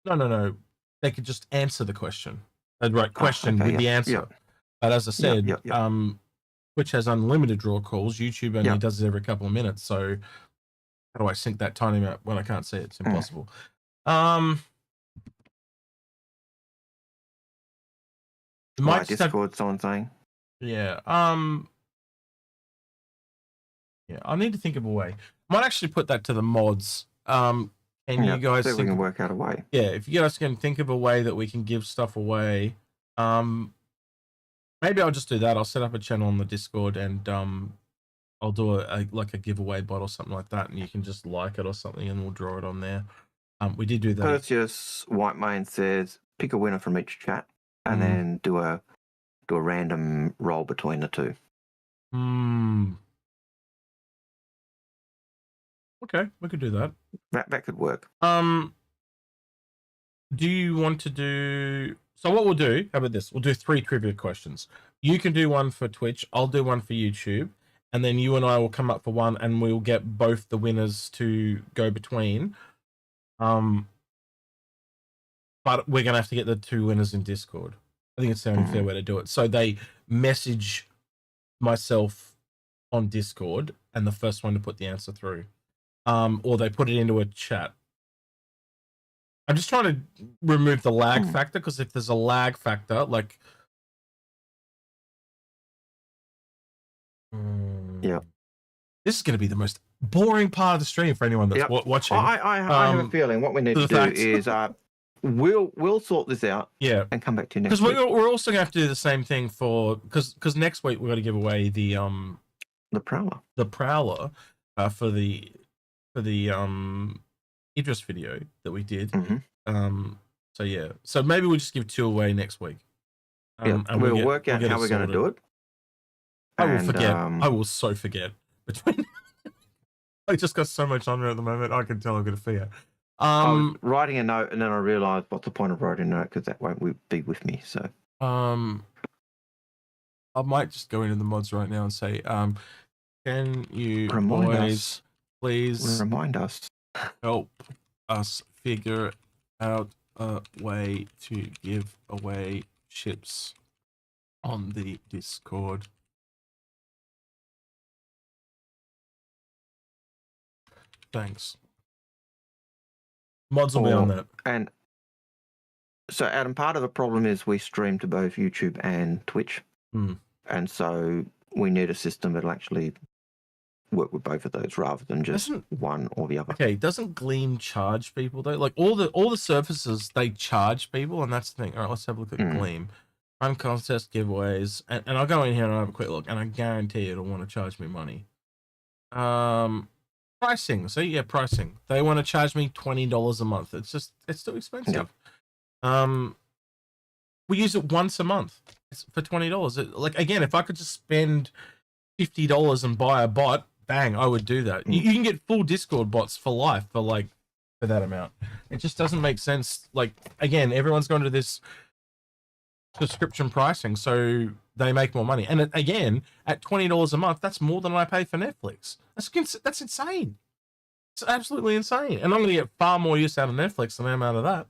Speaker 1: No. They could just answer the question. They'd write question
Speaker 2: okay,
Speaker 1: with the answer.
Speaker 2: Yep.
Speaker 1: But as I said,
Speaker 2: Yep.
Speaker 1: Twitch has unlimited draw calls. YouTube only
Speaker 2: Yep.
Speaker 1: does it every couple of minutes. So how do I sync that tiny amount when I can't see it? It's impossible.
Speaker 2: My Discord, someone saying.
Speaker 1: Yeah. Yeah, I need to think of a way. Might actually put that to the mods. Can you guys
Speaker 2: see if we can work out a way?
Speaker 1: Yeah, if you guys can think of a way that we can give stuff away, maybe I'll just do that. I'll set up a channel on the Discord and I'll do a giveaway bot or something like that, and you can just like it or something, and we'll draw it on there. We did do that.
Speaker 2: Perseus White Main says pick a winner from each chat and then do a random roll between the two.
Speaker 1: Okay, we could do that.
Speaker 2: That could work.
Speaker 1: Do you want to do... So what we'll do, how about this? We'll do 3 trivia questions. You can do one for Twitch, I'll do one for YouTube, and then you and I will come up for one, and we'll get both the winners to go between. But we're going to have to get the 2 winners in Discord. I think it's the only fair way to do it. So they message myself on Discord, and the first one to put the answer through. Or they put it into a chat. I'm just trying to remove the lag factor, because if there's a lag factor, like... This is going to be the most boring part of the stream for anyone that's watching.
Speaker 2: I have a feeling what we need to do is we'll sort this out and come back to you next week.
Speaker 1: Because we're also going to have to do the same thing for... Because next week we're going to give away the
Speaker 2: Prowler.
Speaker 1: The Prowler for the Idris video that we did. So yeah, so maybe we'll just give 2 away next week.
Speaker 2: And we'll work out how we're going to do it.
Speaker 1: I will forget. I will so forget. Between I just got so much on there at the moment. I can tell I'm going to forget.
Speaker 2: I was writing a note, and then I realised what's the point of writing a note, because that won't be with me. So
Speaker 1: I might just go into the mods right now and say, can you boys please
Speaker 2: remind us,
Speaker 1: help us figure out a way to give away ships on the Discord. Thanks. Mods will be on that.
Speaker 2: And so, Adam, part of the problem is we stream to both YouTube and Twitch. And so we need a system that'll actually work with both of those rather than just one or the other.
Speaker 1: Okay, doesn't Gleam charge people though? Like all the services, they charge people, and that's the thing. All right, let's have a look at Gleam. Run contest giveaways, and I'll go in here and I'll have a quick look, and I guarantee it'll want to charge me money. Pricing. So yeah, pricing. They want to charge me $20 a month. It's too expensive. We use it once a month. It's for $20. Like again, if I could just spend $50 and buy a bot, bang, I would do that. You can get full Discord bots for life for that amount. It just doesn't make sense. Like again, everyone's going to this subscription pricing, so they make more money. And again, at $20 a month, that's more than I pay for Netflix. That's insane. It's absolutely insane. And I'm going to get far more use out of Netflix than I am out of that.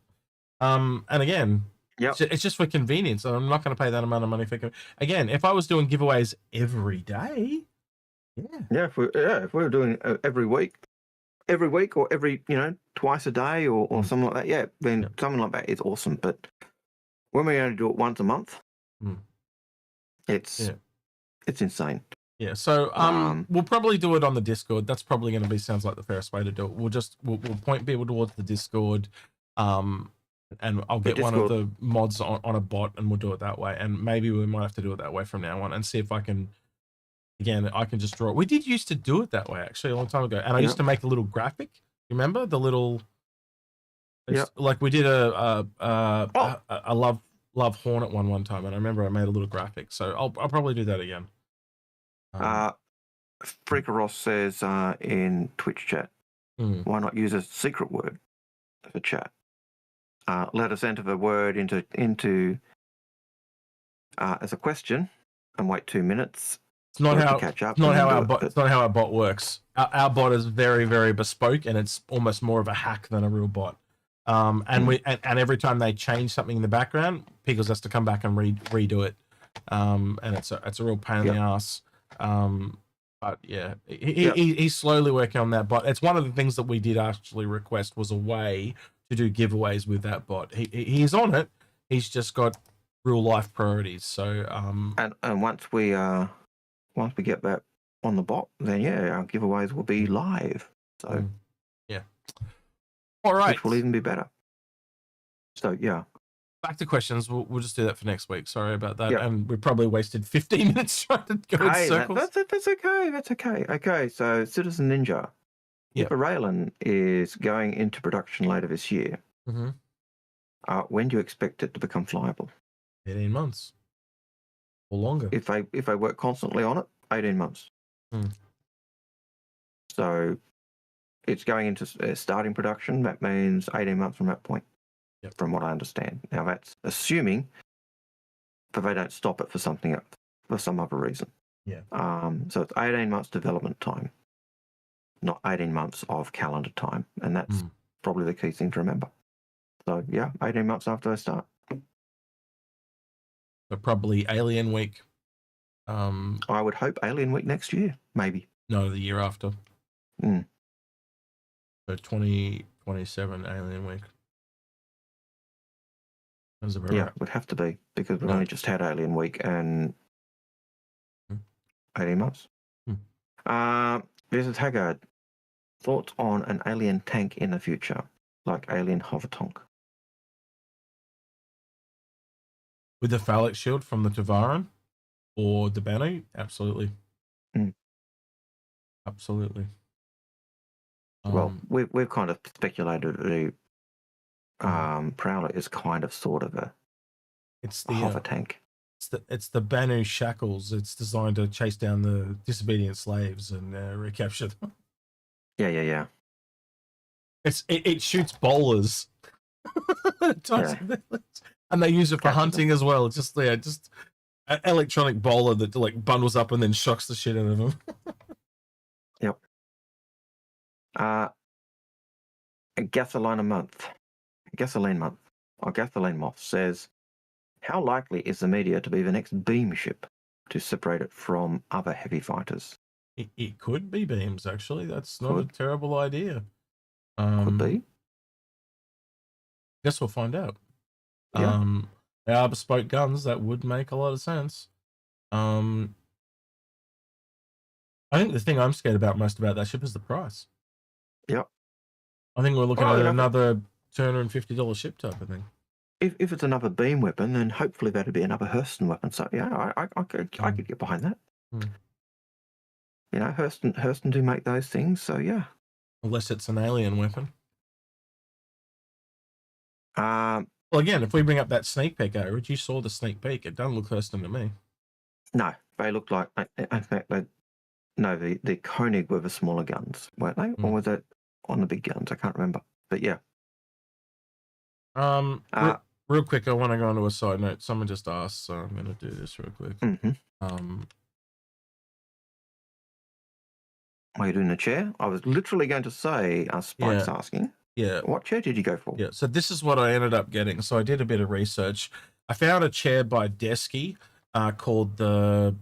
Speaker 1: And again, it's just for convenience. I'm not going to pay that amount of money for. Again, if I was doing giveaways every day,
Speaker 2: if we were doing every week or every twice a day or something like that, then something like that is awesome. But when we only do it once a month, it's insane.
Speaker 1: Yeah, so we'll probably do it on the Discord. That's probably going to sounds like the fairest way to do it. We'll point people towards the Discord, and I'll get one of the mods on a bot, and we'll do it that way. And maybe we might have to do it that way from now on, and see if I can. Again, I can just draw it. We did used to do it that way actually a long time ago, and I used to make a little graphic. Remember the little? Like we did a love hornet one time, and I remember I made a little graphic. So I'll probably do that again.
Speaker 2: Freaker Ross says in Twitch chat, why not use a secret word for chat? Let us enter the word into as a question and wait 2 minutes.
Speaker 1: It's not how our bot works. Our bot is very, very bespoke, and it's almost more of a hack than a real bot. And every time they change something in the background, Pickles has to come back and redo it. And it's a real pain in the ass. But yeah, he's slowly working on that bot. It's one of the things that we did actually request was a way to do giveaways with that bot. He's on it. He's just got real life priorities. So
Speaker 2: and once we get that on the bot, then our giveaways will be live. So
Speaker 1: all right,
Speaker 2: which will even be better. So
Speaker 1: back to questions. We'll just do that for next week. Sorry about that. And we probably wasted 15 minutes trying to go in circles.
Speaker 2: That's okay. That's okay. Okay, so Citizen Ninja. Referral is going into production later this year. When do you expect it to become flyable?
Speaker 1: 18 months or longer.
Speaker 2: If they work constantly on it, 18 months. So it's going into starting production. That means 18 months from that point. From what I understand. Now that's assuming that they don't stop it for something else, for some other reason. So it's 18 months development time, not 18 months of calendar time, and that's probably the key thing to remember. So 18 months after they start.
Speaker 1: So probably Alien Week.
Speaker 2: I would hope Alien Week next year, maybe.
Speaker 1: No, the year after. So 2027 Alien Week.
Speaker 2: It would have to be, because we've only just had Alien Week and 18 months. This is Haggard. Thoughts on an alien tank in the future, like Alien Hover Tonk?
Speaker 1: With the phallic shield from the Tavaran or the Banu? Absolutely. Absolutely.
Speaker 2: Well, we've kind of speculated the Prowler is kind of sort of a hover tank.
Speaker 1: It's the Banu shackles. It's designed to chase down the disobedient slaves and recapture them.
Speaker 2: Yeah.
Speaker 1: It shoots bowlers. And they use it for hunting as well. Just an electronic bowler that like bundles up and then shocks the shit out of them.
Speaker 2: Gasoline Month, or Gasoline Moth says, how likely is the meteor to be the next beam ship to separate it from other heavy fighters?
Speaker 1: It could be beams, actually. That's not a terrible idea.
Speaker 2: Could be.
Speaker 1: Guess we'll find out. They are bespoke guns. That would make a lot of sense. I think the thing I'm scared about most about that ship is the price. I think we're looking at another $250 ship type of thing.
Speaker 2: If it's another beam weapon, then hopefully that'd be another Hurston weapon. So I could get behind that. You know, Hurston do make those things. So
Speaker 1: unless it's an alien weapon.
Speaker 2: Well,
Speaker 1: again, if we bring up that sneak peek, Average, you saw the sneak peek. It doesn't look Hurston to me.
Speaker 2: No, they look like. In fact, the Koenig were the smaller guns, weren't they? Or was it on the big guns? I can't remember. But
Speaker 1: real quick, I want to go on to a side note. Someone just asked, so I'm going to do this real quick.
Speaker 2: Are you doing the chair? I was literally going to say, Spike's asking. What chair did you go for?
Speaker 1: So this is what I ended up getting. So I did a bit of research. I found a chair by Desky called the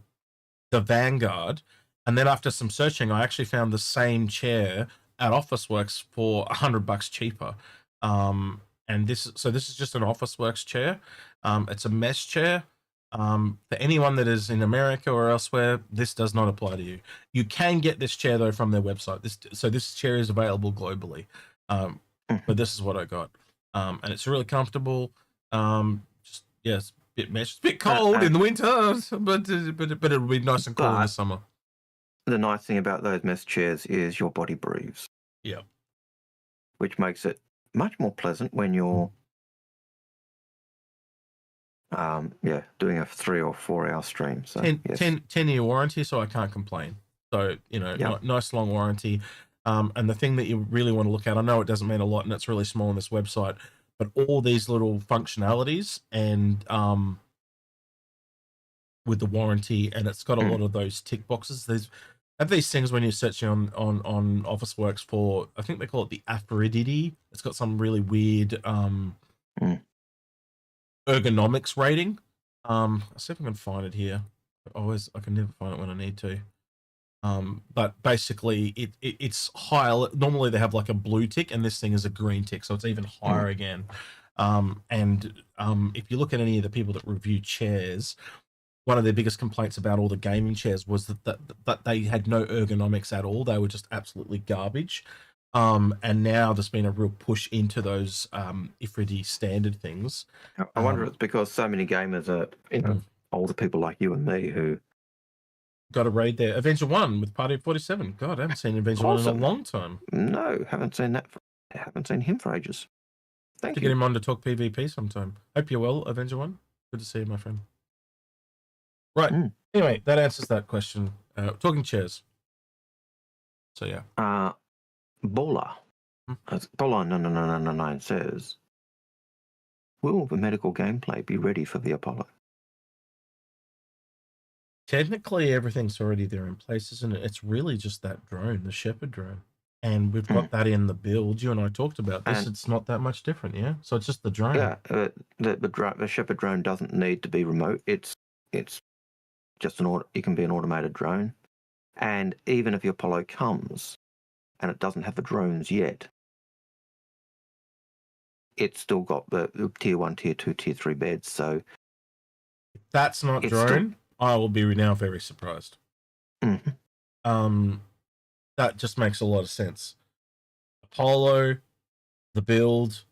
Speaker 1: Vanguard. And then after some searching, I actually found the same chair at Officeworks for $100 cheaper. And this is just an Officeworks chair. It's a mesh chair. For anyone that is in America or elsewhere, this does not apply to you. You can get this chair though from their website. This chair is available globally. But this is what I got. And it's really comfortable. It's a bit mesh. It's a bit cold in the winter, but it'll be nice and cool in the summer.
Speaker 2: The nice thing about those mesh chairs is your body breathes. Which makes it much more pleasant when you're doing a 3 or 4 hour stream. So
Speaker 1: 10-year warranty, so I can't complain. So nice long warranty. And the thing that you really want to look at, I know it doesn't mean a lot and it's really small on this website, but all these little functionalities and with the warranty, and it's got a lot of those tick boxes. have these things when you're searching on Officeworks for, I think they call it the Aphrodite. It's got some really weird ergonomics rating. I'll see if I can find it here. I can never find it when I need to. But basically it's higher. Normally they have like a blue tick, and this thing is a green tick, so it's even higher again. If you look at any of the people that review chairs, one of their biggest complaints about all the gaming chairs was that they had no ergonomics at all. They were just absolutely garbage. And now there's been a real push into those Ifriti standard things.
Speaker 2: I wonder if it's because so many gamers are, older people like you and me who
Speaker 1: got a raid there. Avenger 1 with Party of 47. God, I haven't seen Avenger 1 in a long time.
Speaker 2: No, haven't seen him for ages. Thank you.
Speaker 1: Get him on to talk PvP sometime. Hope you're well, Avenger 1. Good to see you, my friend. Right. Anyway, that answers that question. Talking chairs. So yeah.
Speaker 2: Baller. Baller 999 says, will the medical gameplay be ready for the Apollo?
Speaker 1: Technically, everything's already there in place, isn't it? It's really just that drone, the Shepherd drone. And we've got that in the build. You and I talked about this. It's not that much different, yeah? So it's just the drone.
Speaker 2: Yeah, the Shepherd drone doesn't need to be remote. It's just it can be an automated drone. And even if the Apollo comes and it doesn't have the drones yet, it's still got the tier 1, tier 2, tier 3 beds. So
Speaker 1: if that's not drone, I will be now very surprised. That just makes a lot of sense. Apollo, the build.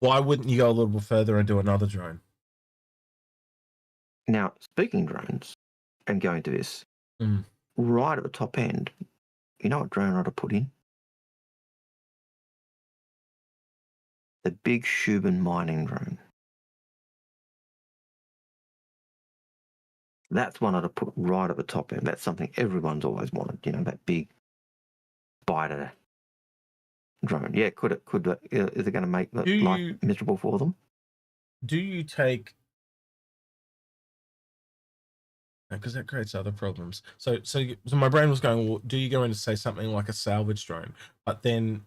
Speaker 1: Why wouldn't you go a little bit further and do another drone?
Speaker 2: Now, speaking drones and going to this, right at the top end, you know what drone I ought to put in? The big Shubin mining drone. That's one I'd put right at the top end. That's something everyone's always wanted, that big spider drone. Yeah, is it going to make life miserable for them?
Speaker 1: Do you take... Because that creates other problems. So my brain was going, well, do you go in to say something like a salvage drone? But then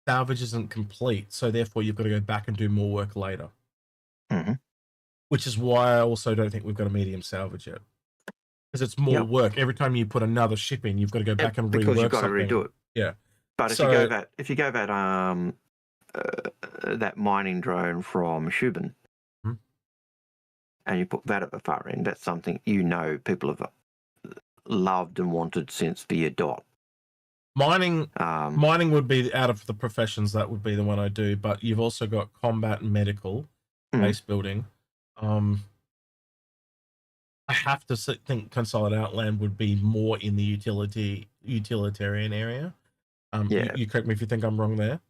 Speaker 1: salvage isn't complete, so therefore you've got to go back and do more work later. Which is why I also don't think we've got a medium salvage yet. Because it's more work. Every time you put another ship in, you've got to go back and rework something. Because you've got to redo it.
Speaker 2: Yeah. But if you go that mining drone from Shubin, and you put that at the far end, that's something people have loved and wanted since the year dot.
Speaker 1: Mining would be, out of the professions, that would be the one I do. But you've also got combat and medical base building. I have to think Consolidated Outland would be more in the utilitarian area. You correct me if you think I'm wrong there.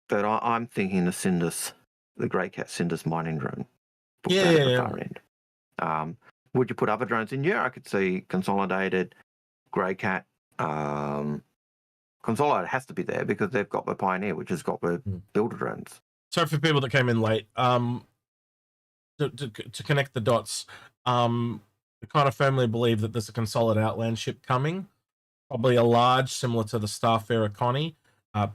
Speaker 2: But I'm thinking the Grey Cat Cindus mining drone. Put that at the far end. Would you put other drones in? Yeah, I could see Consolidated, Grey Cat. Consolidated has to be there because they've got the Pioneer, which has got the builder drones.
Speaker 1: So for people that came in late, to connect the dots, I kind of firmly believe that there's a Consolidated Outland ship coming, probably a large, similar to the Starfarer Connie,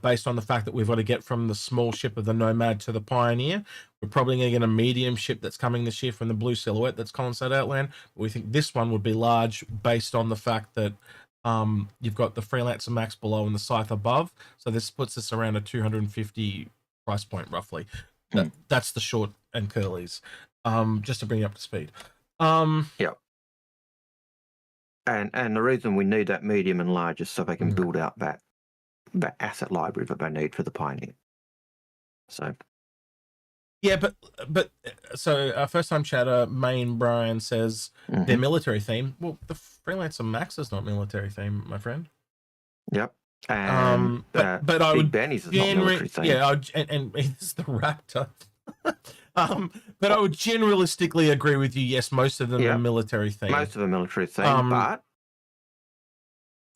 Speaker 1: based on the fact that we've got to get from the small ship of the Nomad to the Pioneer. We're probably going to get a medium ship that's coming this year from the Blue Silhouette that's Consolidated Outland. We think this one would be large based on the fact that you've got the Freelancer Max below and the Scythe above. So this puts us around a 250 price point, roughly. That's the short and curlies, just to bring you up to speed.
Speaker 2: Yeah. And the reason we need that medium and large is so they can build out that asset library that they need for the Pioneer. So
Speaker 1: yeah, but so our first time chatter, Main Brian says they're military theme. Well, the Freelancer Max is not military theme, my friend.
Speaker 2: Yep.
Speaker 1: But I would
Speaker 2: Benny's is not military theme.
Speaker 1: Yeah, and it's the Raptor. But I would generalistically agree with you. Yes, most of them are military theme.
Speaker 2: Most of them are military theme, but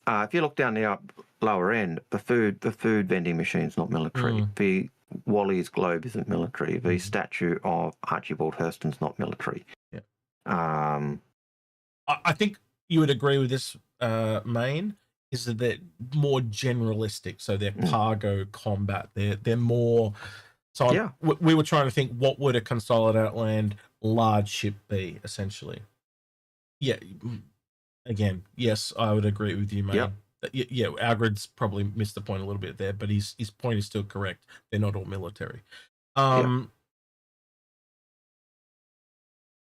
Speaker 2: if you look down the lower end, the food vending machine's not military. The Wally's globe isn't military. The statue of Archibald Hurston's not military.
Speaker 1: Yeah.
Speaker 2: Um,
Speaker 1: I think you would agree with this, main, is that they're more generalistic. So they're cargo combat. They're more. So
Speaker 2: yeah.
Speaker 1: we were trying to think, what would a Consolidated Outland large ship be, essentially? Yeah. Again, yes, I would agree with you, mate.
Speaker 2: Yep.
Speaker 1: Yeah, Algared's probably missed the point a little bit there, but his point is still correct. They're not all military. I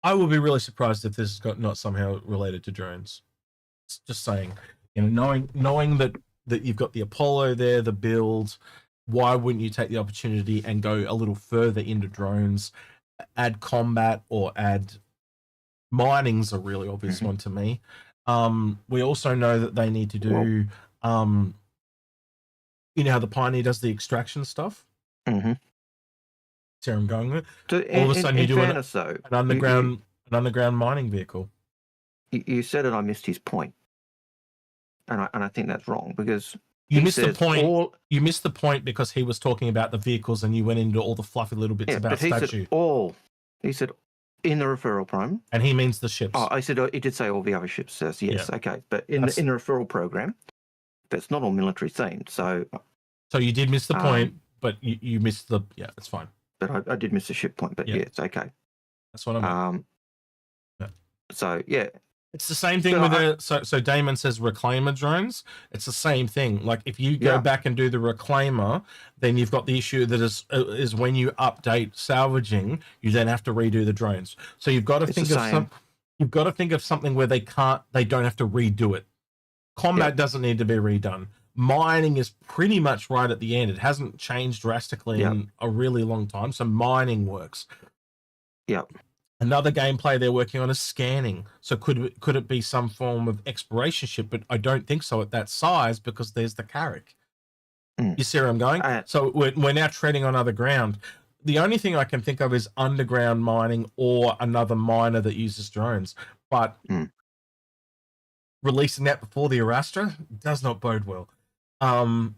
Speaker 1: will be really surprised if this is not somehow related to drones. Just saying, knowing that you've got the Apollo there, the build, why wouldn't you take the opportunity and go a little further into drones, add combat or add mining's a really obvious one to me. We also know that they need to do, you know how the Pioneer does the extraction stuff?
Speaker 2: Mm-hmm.
Speaker 1: See where I'm going with?
Speaker 2: So
Speaker 1: All of a sudden you do an underground mining vehicle.
Speaker 2: You said it, I missed his point. And I think that's wrong, because
Speaker 1: you missed the point. You missed the point because he was talking about the vehicles and you went into all the fluffy little bits about statue.
Speaker 2: He said in the referral program.
Speaker 1: And he means the ships.
Speaker 2: Oh, I said he did say all the other ships. Yes, yeah. Okay. But in the referral program, that's not all military themed. So
Speaker 1: you did miss the point, but you missed the it's fine.
Speaker 2: But I did miss the ship point. But yeah, it's okay.
Speaker 1: That's what I meant.
Speaker 2: So yeah.
Speaker 1: It's the same thing with so Damon says reclaimer drones. It's the same thing. Like if you go back and do the reclaimer, then you've got the issue that is when you update salvaging, you then have to redo the drones. So you've got to think of something where they don't have to redo it. Combat doesn't need to be redone. Mining is pretty much right at the end. It hasn't changed drastically in a really long time. So mining works.
Speaker 2: Yep.
Speaker 1: Another gameplay they're working on is scanning. So could it be some form of exploration ship? But I don't think so at that size, because there's the Carrack. You see where I'm going? So we're now treading on other ground. The only thing I can think of is underground mining or another miner that uses drones. But releasing that before the Arastra does not bode well. I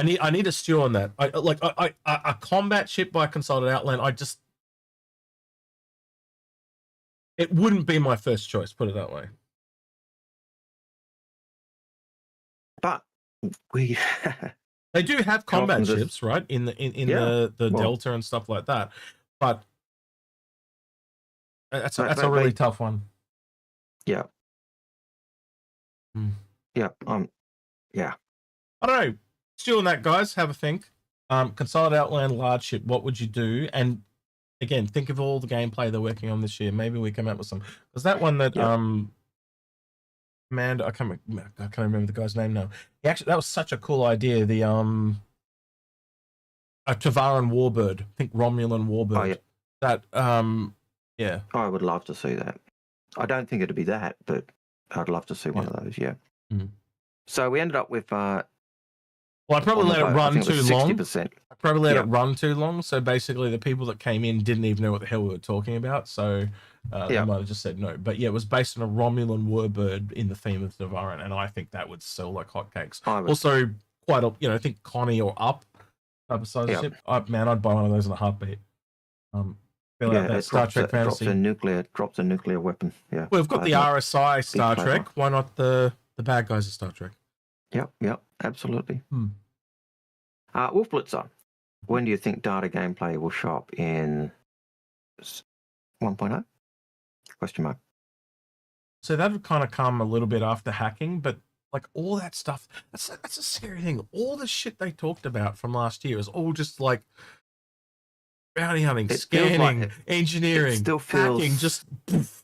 Speaker 1: need a stew on that. A combat ship by Consolidated Outland. It wouldn't be my first choice, put it that way.
Speaker 2: But
Speaker 1: they do have combat ships, right? In the Delta and stuff like that. But that's a really tough one.
Speaker 2: Yeah. Yeah. Yeah.
Speaker 1: I don't know. Still on that, guys. Have a think. Consolidated Outland large ship. What would you do? And again, think of all the gameplay they're working on this year. Maybe we come up with some. Because that one that Amanda, I can't remember the guy's name now. That was such a cool idea. The a Tavaran Warbird. I think Romulan Warbird.
Speaker 2: Oh, yeah.
Speaker 1: That
Speaker 2: I would love to see that. I don't think it'd be that, but I'd love to see one of those. Yeah. So we ended up with.
Speaker 1: Well, I probably let it run too long.
Speaker 2: 60%.
Speaker 1: I probably let it run too long. So basically, the people that came in didn't even know what the hell we were talking about. So they might have just said no. But yeah, it was based on a Romulan Warbird in the theme of Tavaran, and I think that would sell like hotcakes. Also, quite a I think Connie or up type of size ship. I'd buy one of those in a heartbeat. That Star Trek fantasy.
Speaker 2: Drops a nuclear weapon. Yeah.
Speaker 1: Well, we've got the RSI Star Trek. Why not the bad guys of Star Trek?
Speaker 2: Yep, absolutely. Wolf Blitzer, when do you think data gameplay will show up in 1.0? Question mark.
Speaker 1: So that would kind of come a little bit after hacking, but like all that stuff, that's a scary thing. All the shit they talked about from last year is all just like bounty hunting, scanning, engineering, hacking, just poof.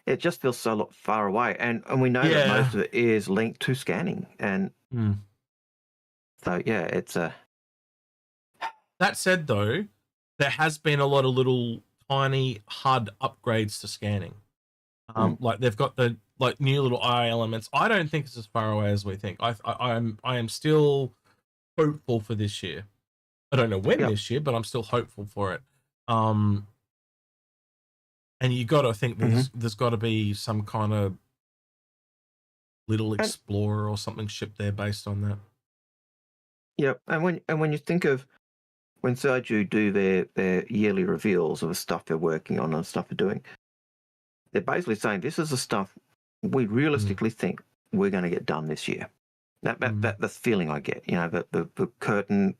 Speaker 2: It just feels so far away, and we know that most of it is linked to scanning, and so it's a.
Speaker 1: That said, though, there has been a lot of little tiny HUD upgrades to scanning. Like they've got the new little eye elements. I don't think it's as far away as we think. I am still hopeful for this year. I don't know when this year, but I'm still hopeful for it. And you got to think there's got to be some kind of little explorer or something ship there based on that.
Speaker 2: Yep, and when you think of when Sergio do their yearly reveals of the stuff they're working on and stuff they're doing, they're basically saying this is the stuff we realistically think we're going to get done this year. That's the feeling I get. You know, the curtain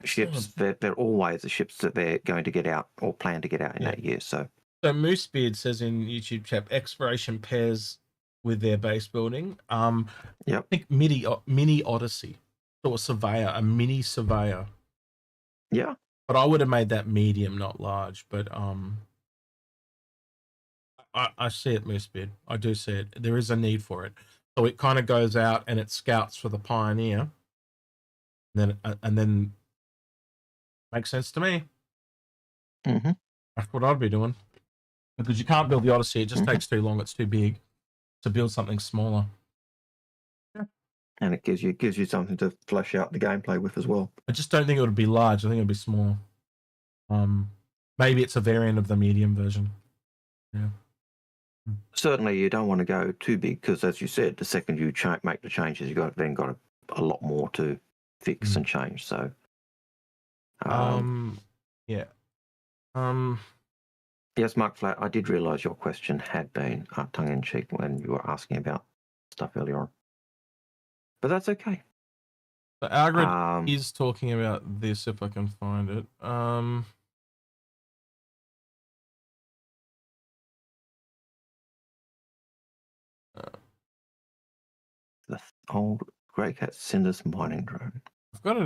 Speaker 2: ships, they're always the ships that they're going to get out or plan to get out in that year. So
Speaker 1: Moosebeard says in YouTube chat, exploration pairs with their base building. I think mini Odyssey, or surveyor, a mini surveyor.
Speaker 2: Yeah,
Speaker 1: but I would have made that medium, not large. But I see it, Moosebeard. I do see it. There is a need for it. So it kind of goes out and it scouts for the Pioneer. And then makes sense to me. That's what I'd be doing. Because you can't build the Odyssey. It just takes too long. It's too big to build something smaller. Yeah.
Speaker 2: And it gives you something to flesh out the gameplay with as well.
Speaker 1: I just don't think it would be large. I think it would be small. Maybe it's a variant of the medium version. Yeah.
Speaker 2: Certainly, you don't want to go too big because, as you said, the second you make the changes, you've got a lot more to fix and change. So,
Speaker 1: yeah.
Speaker 2: Yes, Mark Flat, I did realise your question had been tongue-in-cheek when you were asking about stuff earlier on. But that's okay.
Speaker 1: So Algared is talking about this, if I can find it.
Speaker 2: The old Grey Cat Cinders mining drone.
Speaker 1: I've got,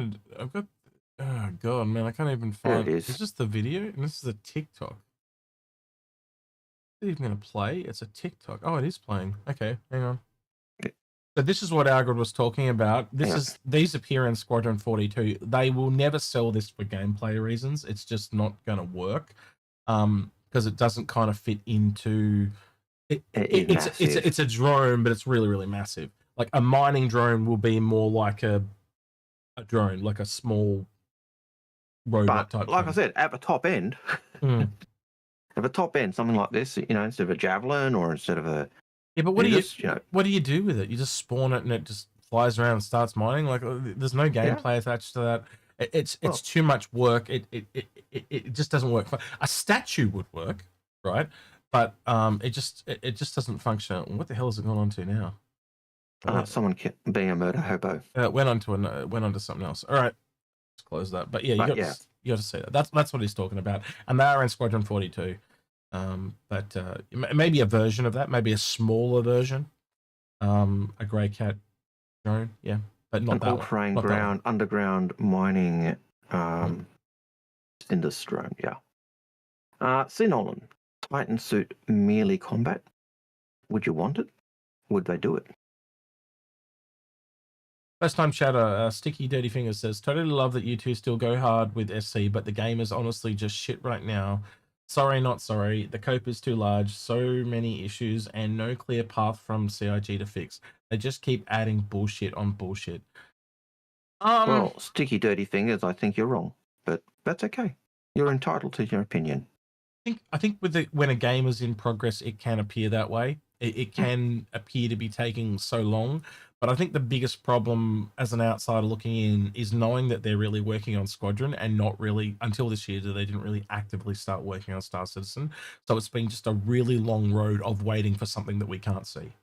Speaker 1: oh God, man, I can't even find
Speaker 2: it.
Speaker 1: Is this the video? And this is a TikTok. Is it even going to play? It's a TikTok. Oh, it is playing. Okay, hang on. So this is what Algared was talking about. These appear in Squadron 42. They will never sell this for gameplay reasons. It's just not going to work because it doesn't kind of fit into. It's a drone, but it's really, really massive. Like a mining drone will be more like a drone, like a small robot type.
Speaker 2: Like I said, at the top end, at the top end, something like this, instead of a javelin or instead of a
Speaker 1: but what do you do with it? You just spawn it and it just flies around and starts mining. Like there's no gameplay attached to that. It's too much work. It just doesn't work. A statue would work, right? But it just doesn't function. What the hell is it going on to now?
Speaker 2: Someone being a murder hobo.
Speaker 1: Went on to something else. All right, let's close that. But yeah, you got to say that. That's what he's talking about. And they are in Squadron 42. But maybe a version of that, maybe a smaller version. A Grey Cat drone, yeah, but not that
Speaker 2: all-terrain underground mining Cinders drone, yeah. C. Nolan, Titan suit merely combat. Would you want it? Would they do it?
Speaker 1: First time chatter, Sticky Dirty Fingers says, totally love that you two still go hard with SC, but the game is honestly just shit right now. Sorry, not sorry. The cope is too large, so many issues, and no clear path from CIG to fix. They just keep adding bullshit on bullshit.
Speaker 2: Well, Sticky Dirty Fingers, I think you're wrong, but that's okay. You're entitled to your opinion.
Speaker 1: I think when a game is in progress, it can appear that way. It can appear to be taking so long. But I think the biggest problem as an outsider looking in is knowing that they're really working on Squadron and not really, until this year, they didn't really actively start working on Star Citizen. So it's been just a really long road of waiting for something that we can't see.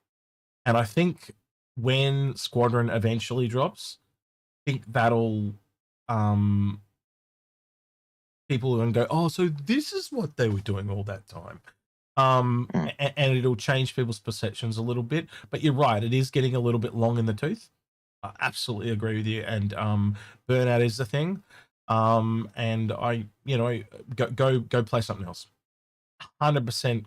Speaker 1: And I think when Squadron eventually drops, I think that'll people will go, oh, so this is what they were doing all that time. And it'll change people's perceptions a little bit. But you're right, it is getting a little bit long in the tooth. I absolutely agree with you. And burnout is the thing. And I, go play something else. 100%.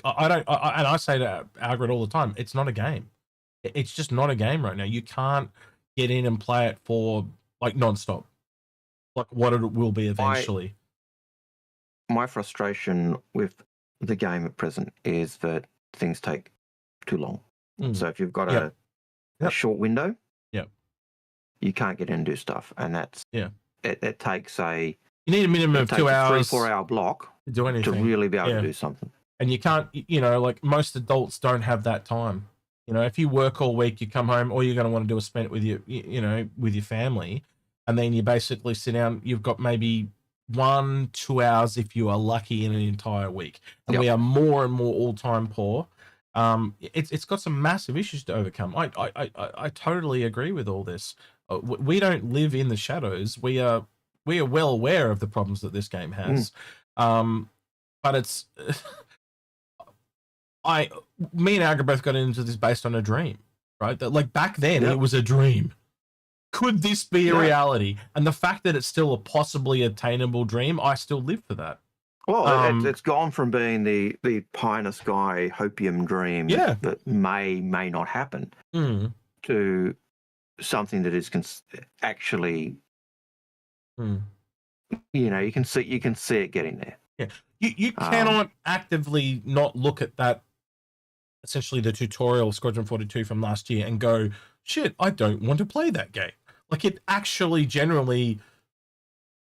Speaker 1: I say to Algared all the time, it's not a game. It's just not a game right now. You can't get in and play it for like nonstop, like what it will be eventually.
Speaker 2: My frustration with the game at present is that things take too long. So if you've got a short window, you can't get in and do stuff, and that's it takes you
Speaker 1: need a minimum of 2 hours,
Speaker 2: 3-4 hour block
Speaker 1: to do anything,
Speaker 2: to really be able to do something.
Speaker 1: And you can't, like most adults don't have that time. If you work all week, you come home, all you're going to want to do is spend it with your, with your family. and then you basically sit down. You've got maybe 1-2 hours if you are lucky in an entire week, and we are more and more all-time poor. It's got some massive issues to overcome. I totally agree with all this. We don't live in the shadows. We are well aware of the problems that this game has. But it's me and Algared both got into this based on a dream, right? That like back then it was a dream. Could this be a reality? And the fact that it's still a possibly attainable dream, I still live for that.
Speaker 2: Well, it's gone from being the pie in the sky hopium dream that may not happen to something that is actually, you know, you can see it getting there.
Speaker 1: Yeah, you cannot actively not look at that, essentially the tutorial Squadron 42 from last year, and go, shit, I don't want to play that game. Like it actually generally.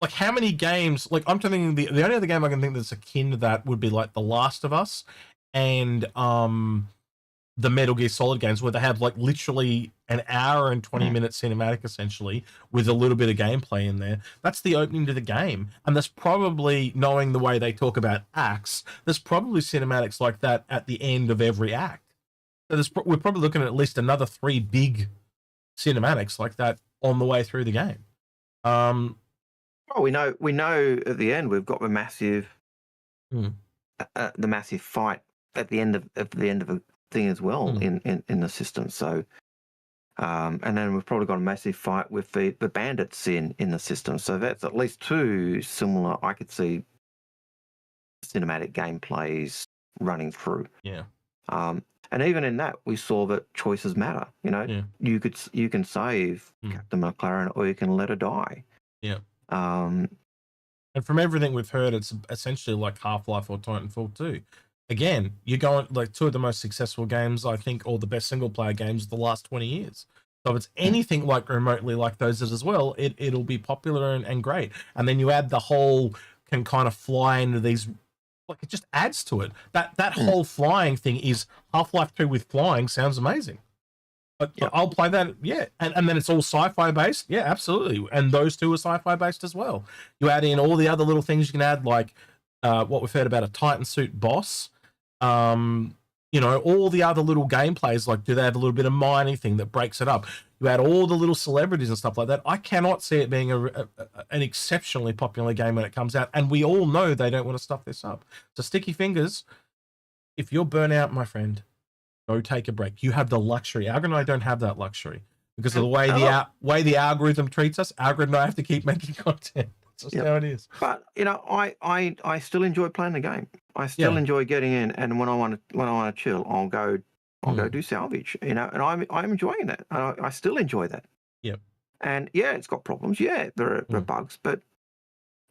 Speaker 1: Like how many games? Like I'm thinking the only other game I can think that's akin to that would be like The Last of Us and the Metal Gear Solid games, where they have like literally an hour and 20 minute cinematic essentially with a little bit of gameplay in there. That's the opening to the game, and there's probably, knowing the way they talk about acts, there's probably cinematics like that at the end of every act. So we're probably looking at least another 3 big cinematics like that on the way through the game.
Speaker 2: Well, we know at the end we've got the massive, the massive fight at the end of a thing as well in the system. So, and then we've probably got a massive fight with the bandits in the system. So that's at least 2 similar. I could see cinematic gameplays running through.
Speaker 1: Yeah.
Speaker 2: And even in that, we saw that choices matter. You know, you can save Captain McLaren, or you can let her die.
Speaker 1: Yeah. And from everything we've heard, it's essentially like Half-Life or Titanfall 2. Again, you're going like 2 of the most successful games, I think, or the best single player games of the last 20 years. So if it's anything like remotely like those as well, it'll be popular and great. And then you add the whole can kind of fly into these, like it just adds to it. That whole flying thing is Half-Life 2 with flying sounds amazing. I'll play that, and then it's all sci-fi based, absolutely. And those 2 are sci-fi based as well. You add in all the other little things you can add, like what we've heard about a Titan suit boss. You know, all the other little gameplays, like do they have a little bit of mining thing that breaks it up? You add all the little celebrities and stuff like that. I cannot see it being an exceptionally popular game when it comes out, and we all know they don't want to stuff this up. So sticky fingers, if you're burnt out, my friend, go take a break. You have the luxury. Algared and I don't have that luxury because of the way the algorithm treats us. Algared and I have to keep making content. That's just how it is.
Speaker 2: But you know, I still enjoy playing the game. I still enjoy getting in, and when I want to chill, I'll go do salvage. You know, and I'm enjoying that. I still enjoy that.
Speaker 1: Yep.
Speaker 2: And it's got problems. Yeah, there are bugs, but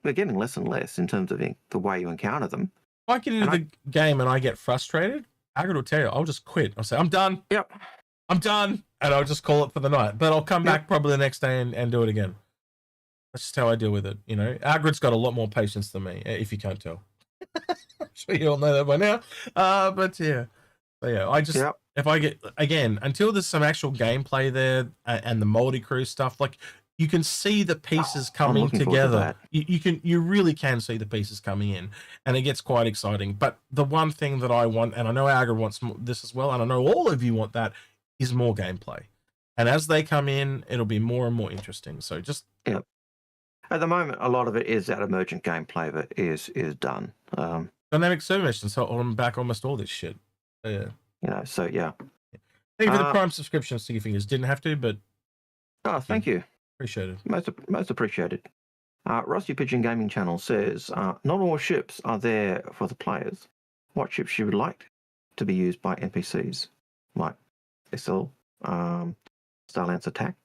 Speaker 2: they're getting less and less in terms of the way you encounter them.
Speaker 1: If I get into the game and I get frustrated, Algared will tell you, I'll just quit. I'll say, I'm done.
Speaker 2: Yep.
Speaker 1: I'm done. And I'll just call it for the night. But I'll come back probably the next day and do it again. That's just how I deal with it. You know, Algared's got a lot more patience than me, if you can't tell. I'm sure you all know that by now. But I just, if I get, again, until there's some actual gameplay there and the multi-crew stuff, like, you can see the pieces coming together. You really can see the pieces coming in, and it gets quite exciting. But the one thing that I want, and I know Algared wants this as well, and I know all of you want that, is more gameplay. And as they come in, it'll be more and more interesting. So just
Speaker 2: at the moment, a lot of it is that emergent gameplay that is done.
Speaker 1: Dynamic server missions, so I'm back almost all this shit.
Speaker 2: You know, so
Speaker 1: Thank you for the Prime subscription, Sticky Fingers. Didn't have to, but
Speaker 2: thank you.
Speaker 1: Appreciate it.
Speaker 2: Most appreciated. Rusty Pigeon Gaming Channel says, not all ships are there for the players. What ships you would like to be used by NPCs, like SL, Starlance Attack?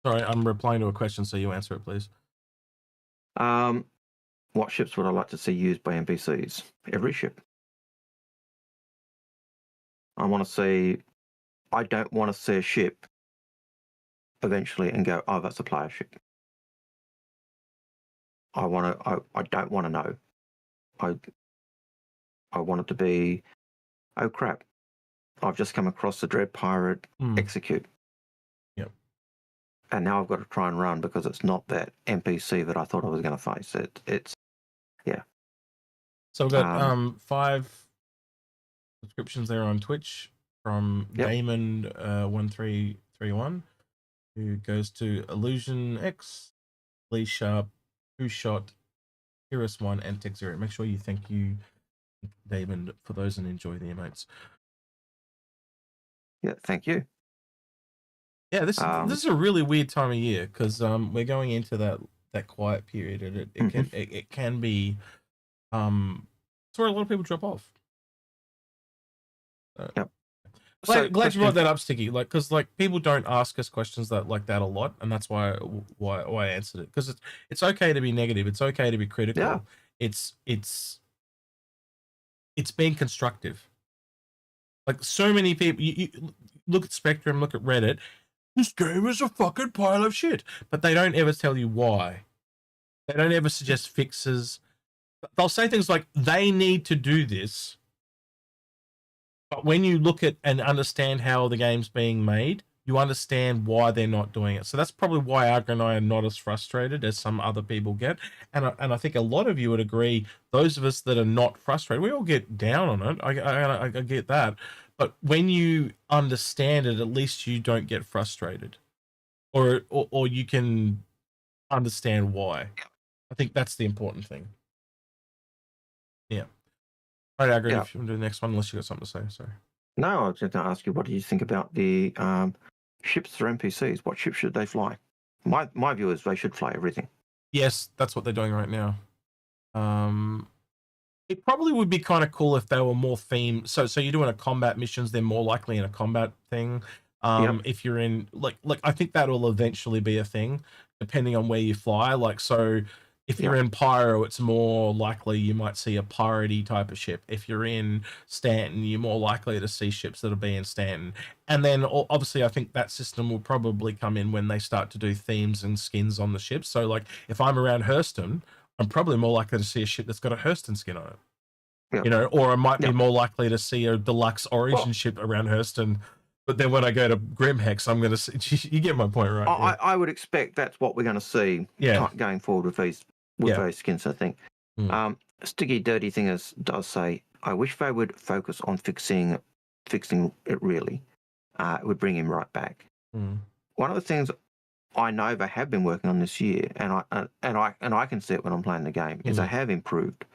Speaker 1: Sorry, I'm replying to a question, so you answer it, please.
Speaker 2: What ships would I like to see used by NPCs? Every ship. I don't want to see a ship eventually and go, oh, that's a player ship. I don't want to know. I want it to be, oh crap, I've just come across the Dread Pirate Execute.
Speaker 1: Yep.
Speaker 2: and now I've got to try and run because it's not that NPC that I thought I was going to face. It's yeah.
Speaker 1: So we've got 5 subscriptions there on Twitch from Damon 1331, who goes to Illusion X, Lee Sharp, Who Shot, Cirrus 1, and Tech Zero. Make sure you thank you, Damon, for those and enjoy the emotes.
Speaker 2: Yeah, thank you.
Speaker 1: Yeah, this is a really weird time of year because we're going into that quiet period, and it can be it's where a lot of people drop off.
Speaker 2: Yep.
Speaker 1: Glad you brought that up, Sticky. Like, because like people don't ask us questions like that a lot, and that's why I answered it. Because it's okay to be negative. It's okay to be critical.
Speaker 2: Yeah.
Speaker 1: It's being constructive. Like so many people, you look at Spectrum, look at Reddit. This game is a fucking pile of shit, but they don't ever tell you why. They don't ever suggest fixes. They'll say things like they need to do this. But when you look at and understand how the game's being made, you understand why they're not doing it. So that's probably why Algared and I are not as frustrated as some other people get. And I think a lot of you would agree, those of us that are not frustrated, we all get down on it. I get that. But when you understand it, at least you don't get frustrated. Or you can understand why. I think that's the important thing. Yeah. All right, Algared, if you want to do the next one, unless you got something to say, sorry.
Speaker 2: No, I was going to ask you, what do you think about the ships for NPCs? What ships should they fly? My view is they should fly everything.
Speaker 1: Yes, that's what they're doing right now. It probably would be kind of cool if they were more themed. So you're doing a combat missions, they're more likely in a combat thing. If you're in like I think that will eventually be a thing, depending on where you fly. Like so. If you're in Pyro, it's more likely you might see a Pyro-y type of ship. If you're in Stanton, you're more likely to see ships that'll be in Stanton. And then, obviously, I think that system will probably come in when they start to do themes and skins on the ships. So, like, if I'm around Hurston, I'm probably more likely to see a ship that's got a Hurston skin on it.
Speaker 2: Yep.
Speaker 1: You know, or I might be more likely to see a deluxe Origin ship around Hurston. But then when I go to Grimhex, I'm going to see... You get my point, right?
Speaker 2: I would expect that's what we're going to see going forward with these skins, I think. Sticky Dirty Thingers does say, I wish they would focus on fixing it really. It would bring him right back. One of the things I know they have been working on this year, and I can see it when I'm playing the game, is they have improved.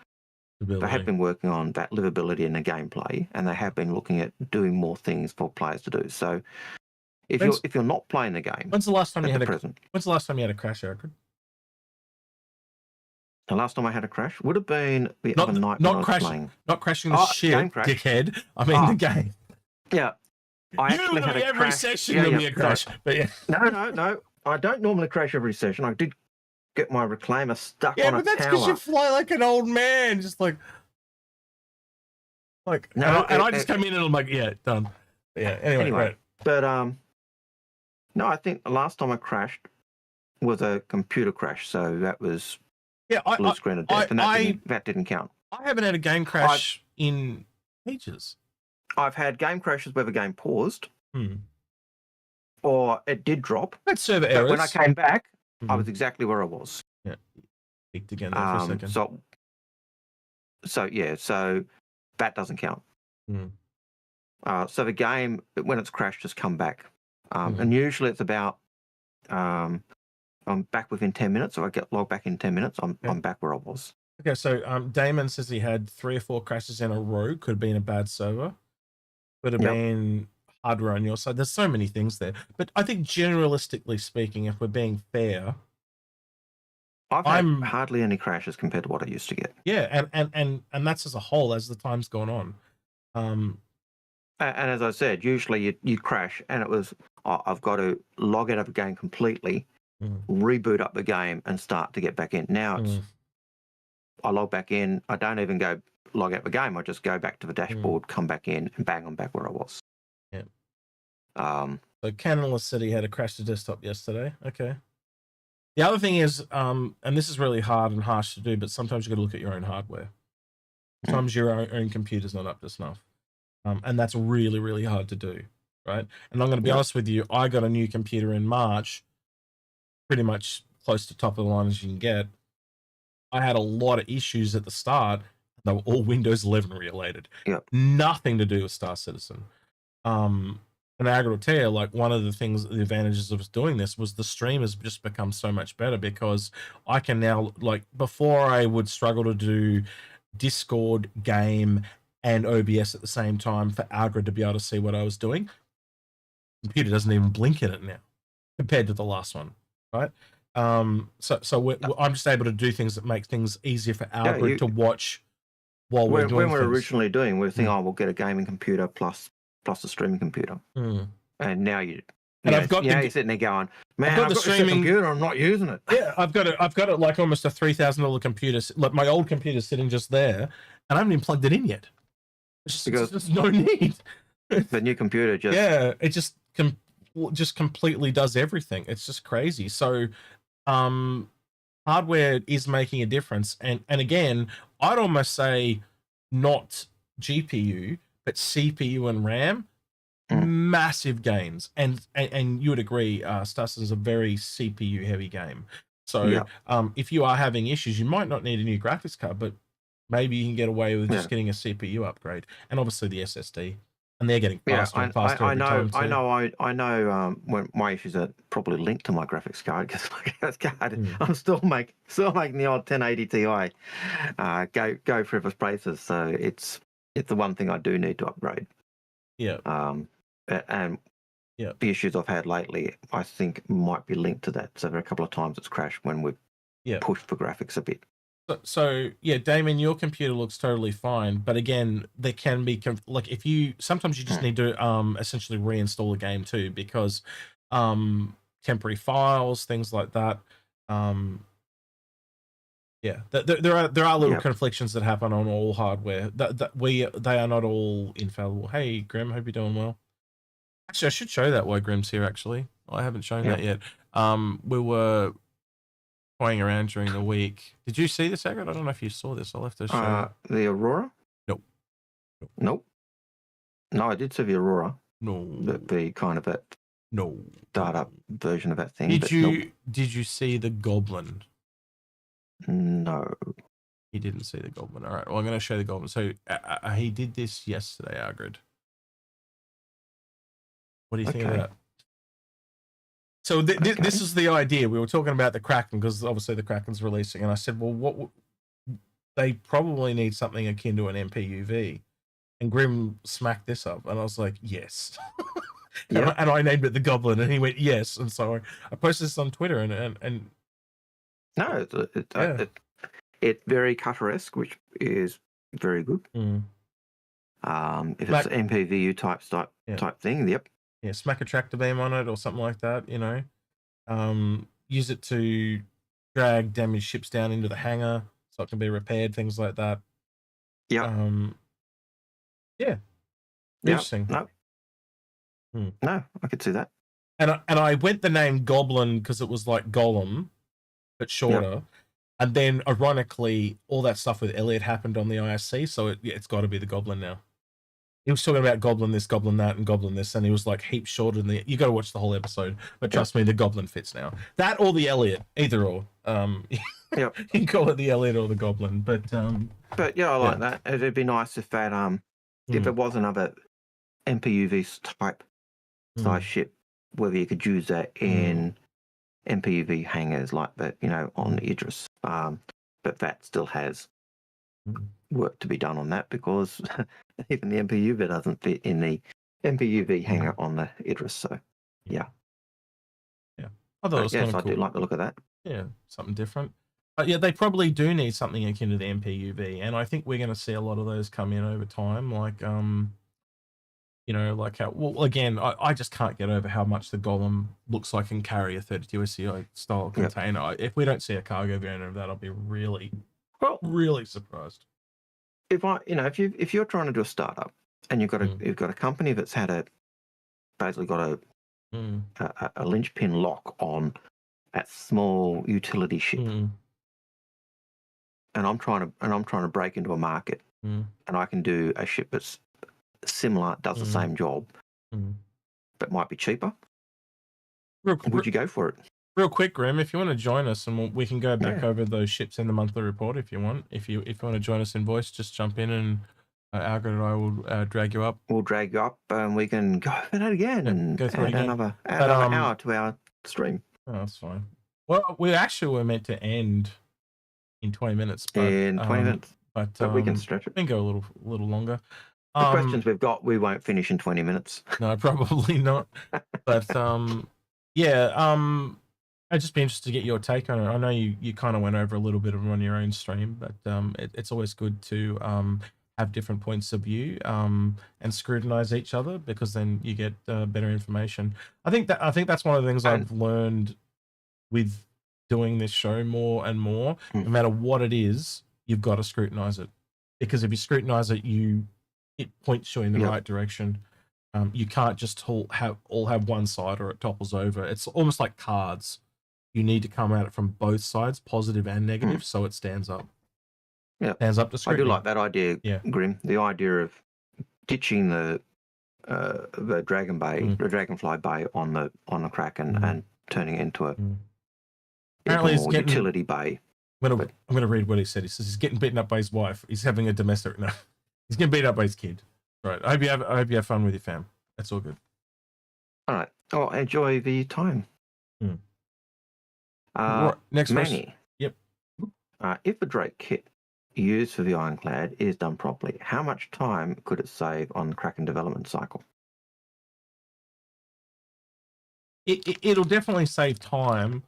Speaker 2: They have been working on that livability in the gameplay, and they have been looking at doing more things for players to do. So if you're not playing the game,
Speaker 1: when's the last time you had a crash, Algared?
Speaker 2: The last time I had a crash would have been the other night when I was playing.
Speaker 1: Not crashing the ship, dickhead. I mean the game.
Speaker 2: Yeah.
Speaker 1: Every session there'll be a crash. But yeah.
Speaker 2: No. I don't normally crash every session. I did get my reclaimer stuck on a tower.
Speaker 1: Yeah, but that's because you fly like an old man, just like... No, and I just come in and I'm like, yeah, done. Yeah, anyway. Right.
Speaker 2: But, no, I think the last time I crashed was a computer crash, so that was... Yeah, blue screen of death, and that didn't count.
Speaker 1: I haven't had a game crash in ages.
Speaker 2: I've had game crashes where the game paused, or it did drop.
Speaker 1: That's server errors.
Speaker 2: When I came back, I was exactly where I was.
Speaker 1: Yeah, peaked again there for a second.
Speaker 2: So that doesn't count. So the game, when it's crashed, just come back, and usually it's about. I'm back within 10 minutes, or I get logged back in 10 minutes. I'm back where I was.
Speaker 1: Okay, so Damon says he had 3 or 4 crashes in a row. Could have been a bad server. Could have been hardware on your side. There's so many things there. But I think generalistically speaking, if we're being fair...
Speaker 2: I've had hardly any crashes compared to what I used to get.
Speaker 1: Yeah, and that's as a whole as the time's gone on.
Speaker 2: And as I said, usually you crash and it was, I've got to log out of the game completely, reboot up the game and start to get back in. Now it's I log back in, I don't even go log out the game, I just go back to the dashboard, come back in, and bang, I'm back where I was.
Speaker 1: Yeah. So Canalist said he had a crash to desktop yesterday. Okay. The other thing is, and this is really hard and harsh to do, but sometimes you've got to look at your own hardware. Sometimes your own computer's not up to snuff. And that's really, really hard to do, right? And I'm going to be honest with you, I got a new computer in March, pretty much close to top of the line as you can get. I had a lot of issues at the start. They were all Windows 11 related.
Speaker 2: Yep.
Speaker 1: Nothing to do with Star Citizen. And Algared will tell you, like, one of the advantages of doing this was the stream has just become so much better because I can now, like, before I would struggle to do Discord, game, and OBS at the same time for Algared to be able to see what I was doing. The computer doesn't even blink in it now compared to the last one, right? I'm just able to do things that make things easier for Algared to watch while we're doing
Speaker 2: when we're
Speaker 1: things.
Speaker 2: originally doing, we were thinking, we'll get a gaming computer plus a streaming computer. And now you're sitting there going, man, I've got the streaming computer, I'm not using it.
Speaker 1: Yeah, I've got it like almost a $3,000 computer. Like my old computer's sitting just there, and I haven't even plugged it in yet. There's just no need.
Speaker 2: The new computer
Speaker 1: it just completely does everything. It's just crazy. So hardware is making a difference, and again, I'd almost say not GPU but CPU and RAM, massive gains. And you would agree, Star Citizen is a very CPU heavy game. So if you are having issues, you might not need a new graphics card, but maybe you can get away with just getting a CPU upgrade, and obviously the SSD. And they're getting faster and faster every time too.
Speaker 2: I know. When my issues are probably linked to my graphics card, because my graphics card, I'm still making the old 1080 Ti go for its braces. So it's the one thing I do need to upgrade.
Speaker 1: Yeah.
Speaker 2: And the issues I've had lately, I think, might be linked to that. So there are a couple of times it's crashed when we've pushed for graphics a bit.
Speaker 1: So Damien, your computer looks totally fine, but again, there can be sometimes you just need to essentially reinstall a game too, because temporary files, things like that. There are little conflictions that happen on all hardware. They are not all infallible. Hey Grim, hope you're doing well. Actually, I should show that why Grim's here. Actually, I haven't shown that yet. We were playing around during the week. Did you see this, Algared? I don't know if you saw this. I'll have to show you.
Speaker 2: The Aurora? Nope. No, I did see the Aurora.
Speaker 1: No.
Speaker 2: The kind of that startup version of that thing.
Speaker 1: Did you see the Goblin?
Speaker 2: No.
Speaker 1: He didn't see the Goblin. All right. Well, I'm going to show the Goblin. So he did this yesterday, Algared. What do you think of that? So this is the idea. We were talking about the Kraken because obviously the Kraken's releasing, and I said, well, they probably need something akin to an MPUV. And Grim smacked this up, and I was like, yes. And I named it the Goblin, and he went, yes. And so I posted this on Twitter, and
Speaker 2: no, it's very Cutter-esque, which is very good. If it's an MPVU type thing,
Speaker 1: yeah, smack a tractor beam on it or something like that, use it to drag damaged ships down into the hangar so it can be repaired, things like that. Interesting.
Speaker 2: No, I could see that.
Speaker 1: And I went the name Goblin because it was like Golem, but shorter. And then ironically, all that stuff with Elliot happened on the ISC, so it's got to be the Goblin now. He was talking about Goblin this, Goblin that, and Goblin this, and he was like heaps shorter than you got to watch the whole episode. But trust me, the Goblin fits now. That or the Elliot, either or. You can call it the Elliot or the Goblin, but
Speaker 2: I like that. It'd be nice if that if it was another MPUV type size ship, whether you could use that in MPUV hangars like that, on the Idris. But that still has work to be done on that because even the MPUV doesn't fit in the MPUV hangar on the Idris. So,
Speaker 1: I thought it was kind of cool.
Speaker 2: I do like the look of that.
Speaker 1: Yeah, something different. But yeah, they probably do need something akin to the MPUV, and I think we're going to see a lot of those come in over time. Like, like how. Well, again, I just can't get over how much the Golem looks like and carry a 32 SCI style container. If we don't see a cargo variant of that, I'll be really surprised.
Speaker 2: If you're trying to do a startup and you've got a company that's basically got a linchpin lock on that small utility ship, and I'm trying to break into a market, and I can do a ship that's similar, does the same job, but might be cheaper. Would you go for it?
Speaker 1: real quick, Grim, if you want to join us, and we can go back
Speaker 2: Yeah.
Speaker 1: over those ships in the monthly report if you want. If you want to join us in voice, just jump in, and Algared and I will drag you up.
Speaker 2: We'll drag you up, and we can go over that again and
Speaker 1: go through it
Speaker 2: add
Speaker 1: again.
Speaker 2: another
Speaker 1: But,
Speaker 2: hour to our stream.
Speaker 1: Oh, that's fine. Well, we actually were meant to end in 20 minutes, but
Speaker 2: In 20 minutes.
Speaker 1: but
Speaker 2: We can stretch it.
Speaker 1: We can go a little longer.
Speaker 2: The questions we've got, we won't finish in 20 minutes.
Speaker 1: No, probably not. But yeah, I'd just be interested to get your take on it. I know you kind of went over a little bit of it on your own stream, but it's always good to have different points of view and scrutinize each other, because then you get better information. I think that's one of the things I've learned with doing this show more and more. No matter what it is, you've got to scrutinize it, because if you scrutinize it, it points you in the right direction. You can't just all have one side or it topples over. It's almost like cards. You need to come at it from both sides, positive and negative, so it stands up.
Speaker 2: Yeah,
Speaker 1: stands up to scrutiny.
Speaker 2: I do like that idea, Grim. The idea of ditching the Dragon Bay, the Dragonfly Bay on the Kraken, and turning it into a
Speaker 1: apparently
Speaker 2: more utility bay.
Speaker 1: I'm gonna read what he said. He says he's getting beaten up by his wife. He's having a domestic. No, he's getting beat up by his kid. Right. I hope you have fun with your fam. That's all good.
Speaker 2: All right. Oh, enjoy the time.
Speaker 1: Right, next
Speaker 2: Manny.
Speaker 1: Yep.
Speaker 2: If a Drake kit used for the Ironclad is done properly, how much time could it save on the Kraken development cycle?
Speaker 1: It'll definitely save time,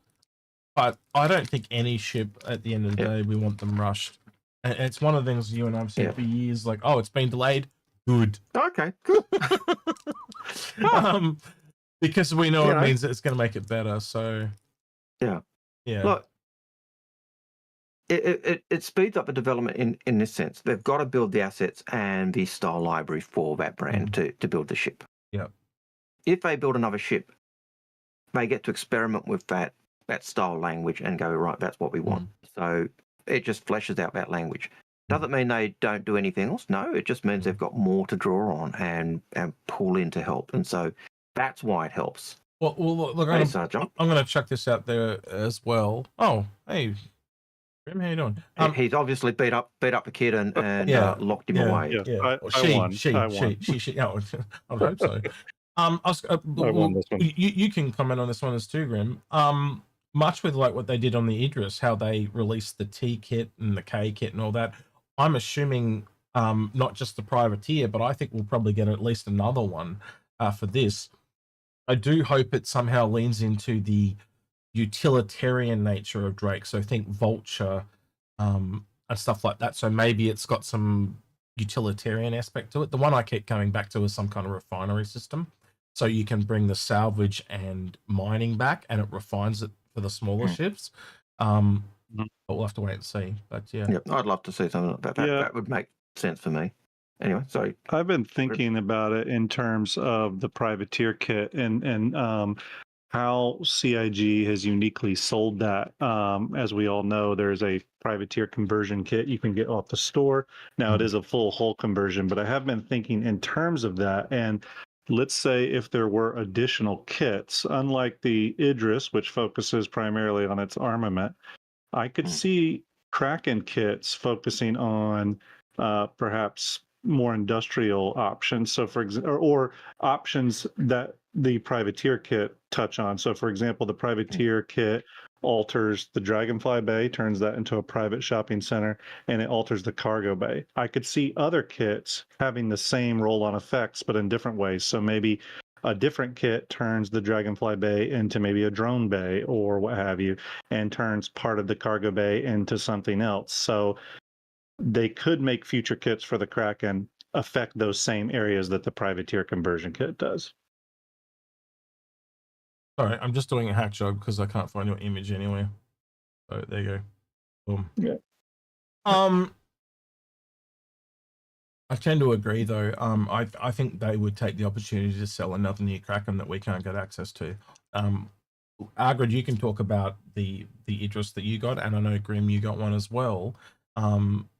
Speaker 1: but I don't think any ship at the end of the day we want them rushed. And it's one of the things you and I've said for years, like, oh, it's been delayed. Good.
Speaker 2: Okay, good.
Speaker 1: Because we know it means that it's going to make it better. So yeah.
Speaker 2: Look, it speeds up the development in this sense. They've got to build the assets and the style library for that brand to build the ship.
Speaker 1: Yeah.
Speaker 2: If they build another ship, they get to experiment with that style language and go, right, that's what we want. So it just fleshes out that language. Doesn't mean they don't do anything else. No, it just means they've got more to draw on and pull in to help. And so that's why it helps.
Speaker 1: Well, look, I'm going to check this out there as well. Oh, hey, Grim, how you doing?
Speaker 2: He's obviously beat up the kid and locked him away.
Speaker 3: Yeah. I won.
Speaker 1: She. Oh, I hope so. I won this one. You can comment on this one as too, Grim. Much with like what they did on the Idris, how they released the T kit and the K kit and all that. I'm assuming not just the privateer, but I think we'll probably get at least another one for this. I do hope it somehow leans into the utilitarian nature of Drake. So think Vulture and stuff like that. So maybe it's got some utilitarian aspect to it. The one I keep coming back to is some kind of refinery system. So you can bring the salvage and mining back and it refines it for the smaller ships. But we'll have to wait and see. But
Speaker 2: I'd love to see something like that. That would make sense for me. Anyway, sorry.
Speaker 3: I've been thinking about it in terms of the privateer kit and how CIG has uniquely sold that. As we all know, there's a privateer conversion kit you can get off the store. Now it is a full hull conversion, but I have been thinking in terms of that. And let's say if there were additional kits, unlike the Idris, which focuses primarily on its armament, I could see Kraken kits focusing on perhaps more industrial options. So for example, or options that the privateer kit touch on. So for example, the privateer kit alters the Dragonfly Bay, turns that into a private shopping center, and it alters the cargo bay. I could see other kits having the same roll-on effects, but in different ways. So maybe a different kit turns the Dragonfly Bay into maybe a drone bay or what have you, and turns part of the cargo bay into something else. So they could make future kits for the Kraken affect those same areas that the privateer conversion kit does.
Speaker 1: Sorry, I'm just doing a hack job because I can't find your image anywhere. So there you go. Boom.
Speaker 3: Yeah.
Speaker 1: I tend to agree though. I think they would take the opportunity to sell another new Kraken that we can't get access to. Algared, you can talk about the Idris that you got, and I know Grim, you got one as well.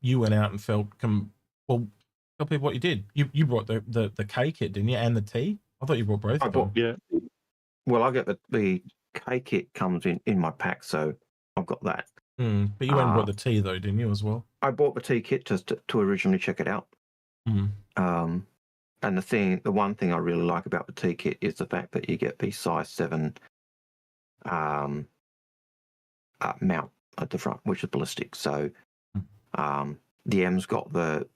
Speaker 1: You went out and tell people what you did. You brought the K kit, didn't you, and the T? I thought you brought both of them.
Speaker 2: Yeah. Well, I get the K kit comes in my pack, so I've got that.
Speaker 1: But you went and bought the T though, didn't you, as well?
Speaker 2: I bought the T kit just to originally check it out. And the one thing I really like about the T kit is the fact that you get the size 7 mount at the front, which is ballistic. So the M's got the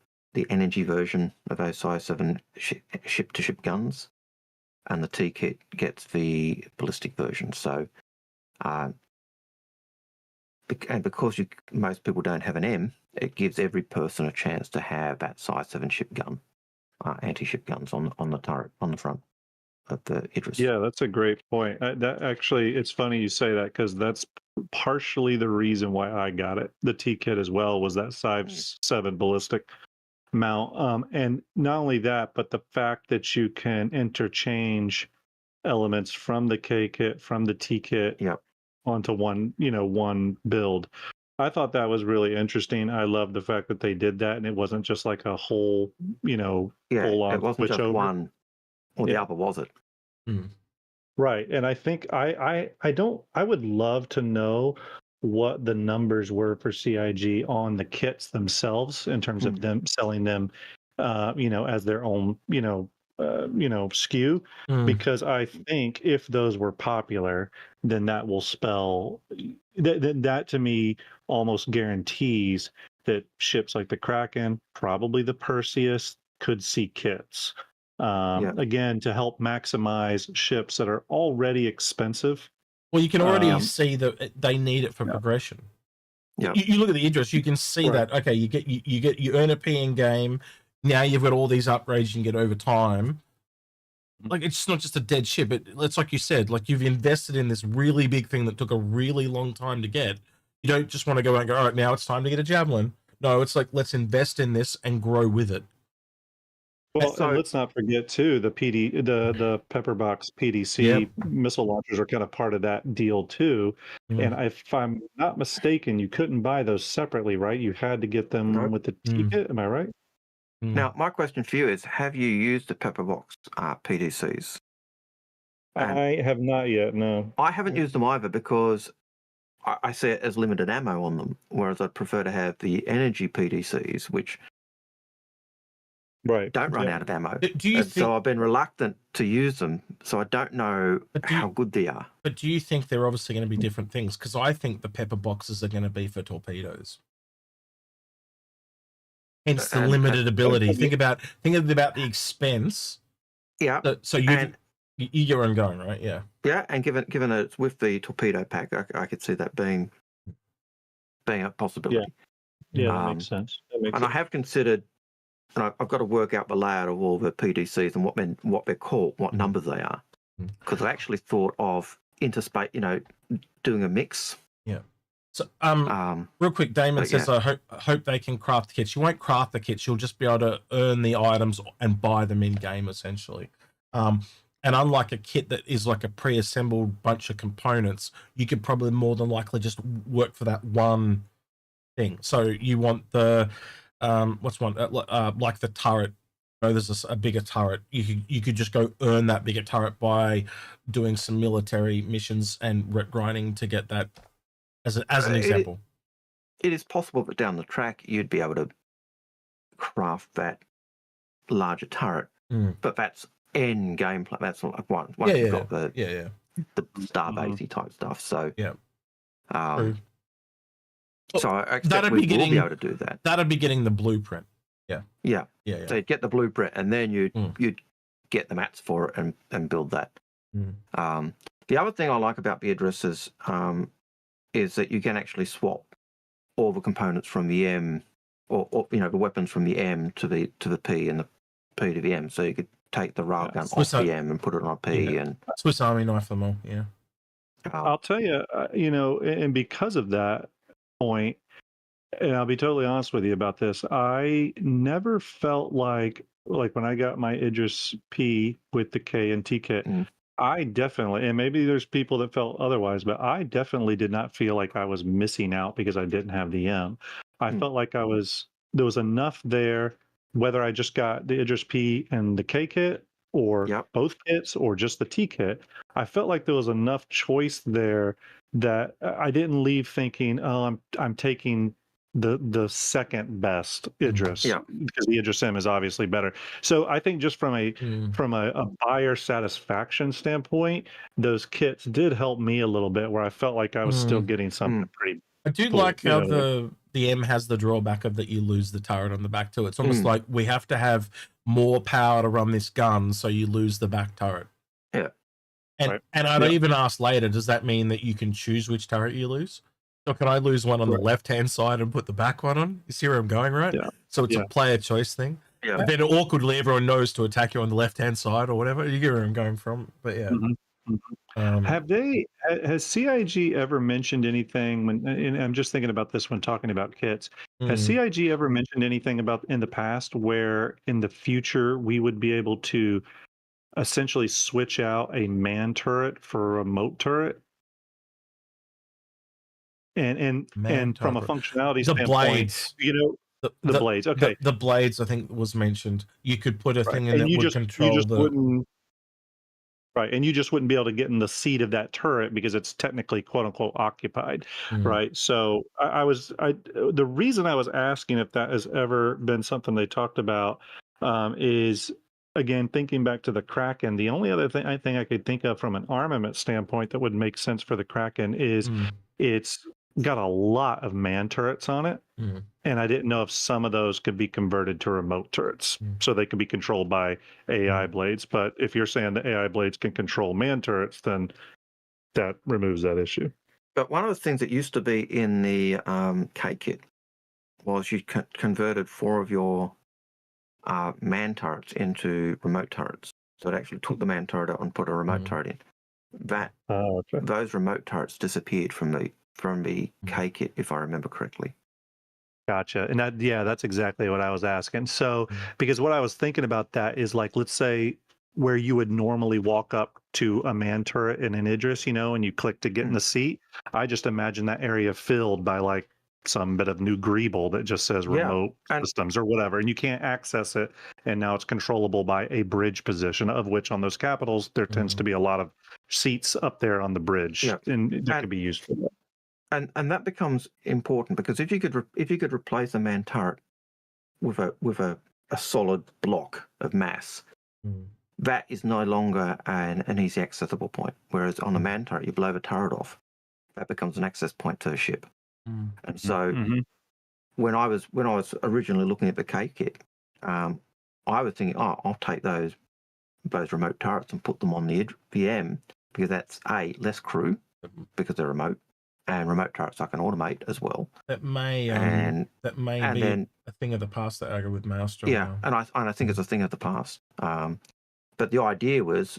Speaker 2: energy version of those size 7 ship-to-ship guns, and the T kit gets the ballistic version. So, and because most people don't have an M, it gives every person a chance to have that size 7 ship gun, anti-ship guns on the turret on the front of the Idris.
Speaker 3: Yeah, that's a great point. That actually, it's funny you say that, because that's partially the reason why I got it. The T kit as well was that size 7 ballistic mount, and not only that, but the fact that you can interchange elements from the K kit, from the T kit, onto one build. I thought that was really interesting. I love the fact that they did that, and it wasn't just like a whole, full on
Speaker 2: it wasn't
Speaker 3: switch
Speaker 2: just
Speaker 3: over.
Speaker 2: one or the other, was it?
Speaker 3: Right, and I think I would love to know what the numbers were for CIG on the kits themselves in terms of them selling them, as their own, SKU, because I think if those were popular, then that will spell that to me almost guarantees that ships like the Kraken, probably the Perseus, could see kits. Again, to help maximize ships that are already expensive.
Speaker 1: Well, you can already see that they need it for progression. You look at the Idris, you can see that. Okay, you earn a P in game. Now you've got all these upgrades you can get over time. Like, it's not just a dead ship. It's like you said, like, you've invested in this really big thing that took a really long time to get. You don't just want to go out and go, all right, now it's time to get a Javelin. No, it's like, let's invest in this and grow with it.
Speaker 3: Well, and let's not forget too, the Pepperbox PDC missile launchers are kind of part of that deal too. And if I'm not mistaken, you couldn't buy those separately, right? You had to get them with the ticket. Am I right?
Speaker 2: Now, my question for you is: have you used the Pepperbox PDCs?
Speaker 3: I have not yet. No,
Speaker 2: I haven't used them either, because I see it as limited ammo on them, whereas I'd prefer to have the energy PDCs, which don't run out of ammo. So I've been reluctant to use them, so I don't know how good they are.
Speaker 1: But do you think they're obviously going to be different things? Because I think the pepper boxes are going to be for torpedoes. Hence the limited ability. Think about the expense.
Speaker 2: Yeah.
Speaker 1: So you get where I'm going, right? Yeah.
Speaker 2: Yeah, and given that it's with the torpedo pack, I could see that being a possibility.
Speaker 3: Yeah, that makes sense.
Speaker 2: I have considered. And I've got to work out the layout of all the PDCs and what they're called, what numbers they are, because I actually thought of interspace, doing a mix.
Speaker 1: Yeah. So, real quick, Damon says, I hope they can craft the kits. You won't craft the kits; you'll just be able to earn the items and buy them in game, essentially. And unlike a kit that is like a pre-assembled bunch of components, you could probably more than likely just work for that one thing. So you want the what's one like the turret? There's a bigger turret. You could just go earn that bigger turret by doing some military missions and grinding to get that as an example.
Speaker 2: It is possible that down the track you'd be able to craft that larger turret, but that's end gameplay. That's like once you've got the Starbase type stuff. So so I expect we will be able to do that.
Speaker 1: That'd be getting the blueprint. Yeah.
Speaker 2: So you'd get the blueprint, and then you'd get the mats for it and build that. The other thing I like about the Idris is that you can actually swap all the components from the M, or the weapons from the M to the P and the P to the M. So you could take the railgun off the M and put it on a P, and
Speaker 1: Swiss Army knife them all. Yeah.
Speaker 3: I'll tell you, and because of that point, and I'll be totally honest with you about this, I never felt like when I got my Idris P with the K and T kit, I definitely, and maybe there's people that felt otherwise, but I definitely did not feel like I was missing out because I didn't have the M. I felt like there was enough there, whether I just got the Idris P and the K kit, or
Speaker 2: Yep.
Speaker 3: both kits or just the T kit, I felt like there was enough choice there that I didn't leave thinking, oh, I'm taking the second best Idris
Speaker 2: Yeah.
Speaker 3: because the Idris M is obviously better. So I think just from a buyer satisfaction standpoint, those kits did help me a little bit where I felt like I was still getting something pretty.
Speaker 1: I do
Speaker 3: Cool.
Speaker 1: like
Speaker 3: You
Speaker 1: how
Speaker 3: know,
Speaker 1: the M has the drawback of that you lose the turret on the back too. It's almost like we have to have more power to run this gun, so you lose the back turret.
Speaker 2: Yeah.
Speaker 1: And
Speaker 3: Right.
Speaker 1: and I'd even ask later, does that mean that you can choose which turret you lose? So can I lose one on the left-hand side and put the back one on? You see where I'm going, right?
Speaker 3: Yeah.
Speaker 1: So it's a player choice thing.
Speaker 2: Yeah.
Speaker 1: But then awkwardly, everyone knows to attack you on the left-hand side or whatever. You get where I'm going from. But yeah.
Speaker 3: Has CIG ever mentioned anything when, and I'm just thinking about this when talking about kits, has CIG ever mentioned anything about in the past where in the future we would be able to essentially switch out a man turret for a remote turret? And from a functionality
Speaker 1: the
Speaker 3: standpoint,
Speaker 1: blades,
Speaker 3: the blades. Okay,
Speaker 1: the blades I think was mentioned. You could put a thing in that would control
Speaker 3: you just wouldn't. Right, and you just wouldn't be able to get in the seat of that turret because it's technically "quote unquote" occupied, right? So the reason I was asking if that has ever been something they talked about is again thinking back to the Kraken. The only other thing I could think of from an armament standpoint that would make sense for the Kraken is it's got a lot of man turrets on it. And I didn't know if some of those could be converted to remote turrets so they could be controlled by AI blades. But if you're saying the AI blades can control man turrets, then that removes that issue.
Speaker 2: But one of the things that used to be in the K kit was you converted 4 of your man turrets into remote turrets. So it actually took the man turret out and put a remote turret in. Those remote turrets disappeared from the K kit, if I remember correctly.
Speaker 3: Gotcha. And that's exactly what I was asking. So, because what I was thinking about that is like, let's say where you would normally walk up to a man turret in an Idris, and you click to get in the seat. I just imagine that area filled by like some bit of new greeble that just says remote systems or whatever, and you can't access it. And now it's controllable by a bridge position, of which on those capitals, there tends to be a lot of seats up there on the bridge, and that could be used for that.
Speaker 2: And that becomes important because if you could replace a man turret with a solid block of mass, that is no longer an easy accessible point. Whereas on a man turret, you blow the turret off, that becomes an access point to a ship. And so when I was originally looking at the K kit, I was thinking, I'll take those remote turrets and put them on the VM because that's less crew because they're remote. And remote turrets I can automate as well.
Speaker 1: That may be a thing of the past that Algared with Maelstrom.
Speaker 2: Yeah, and I think it's a thing of the past. But the idea was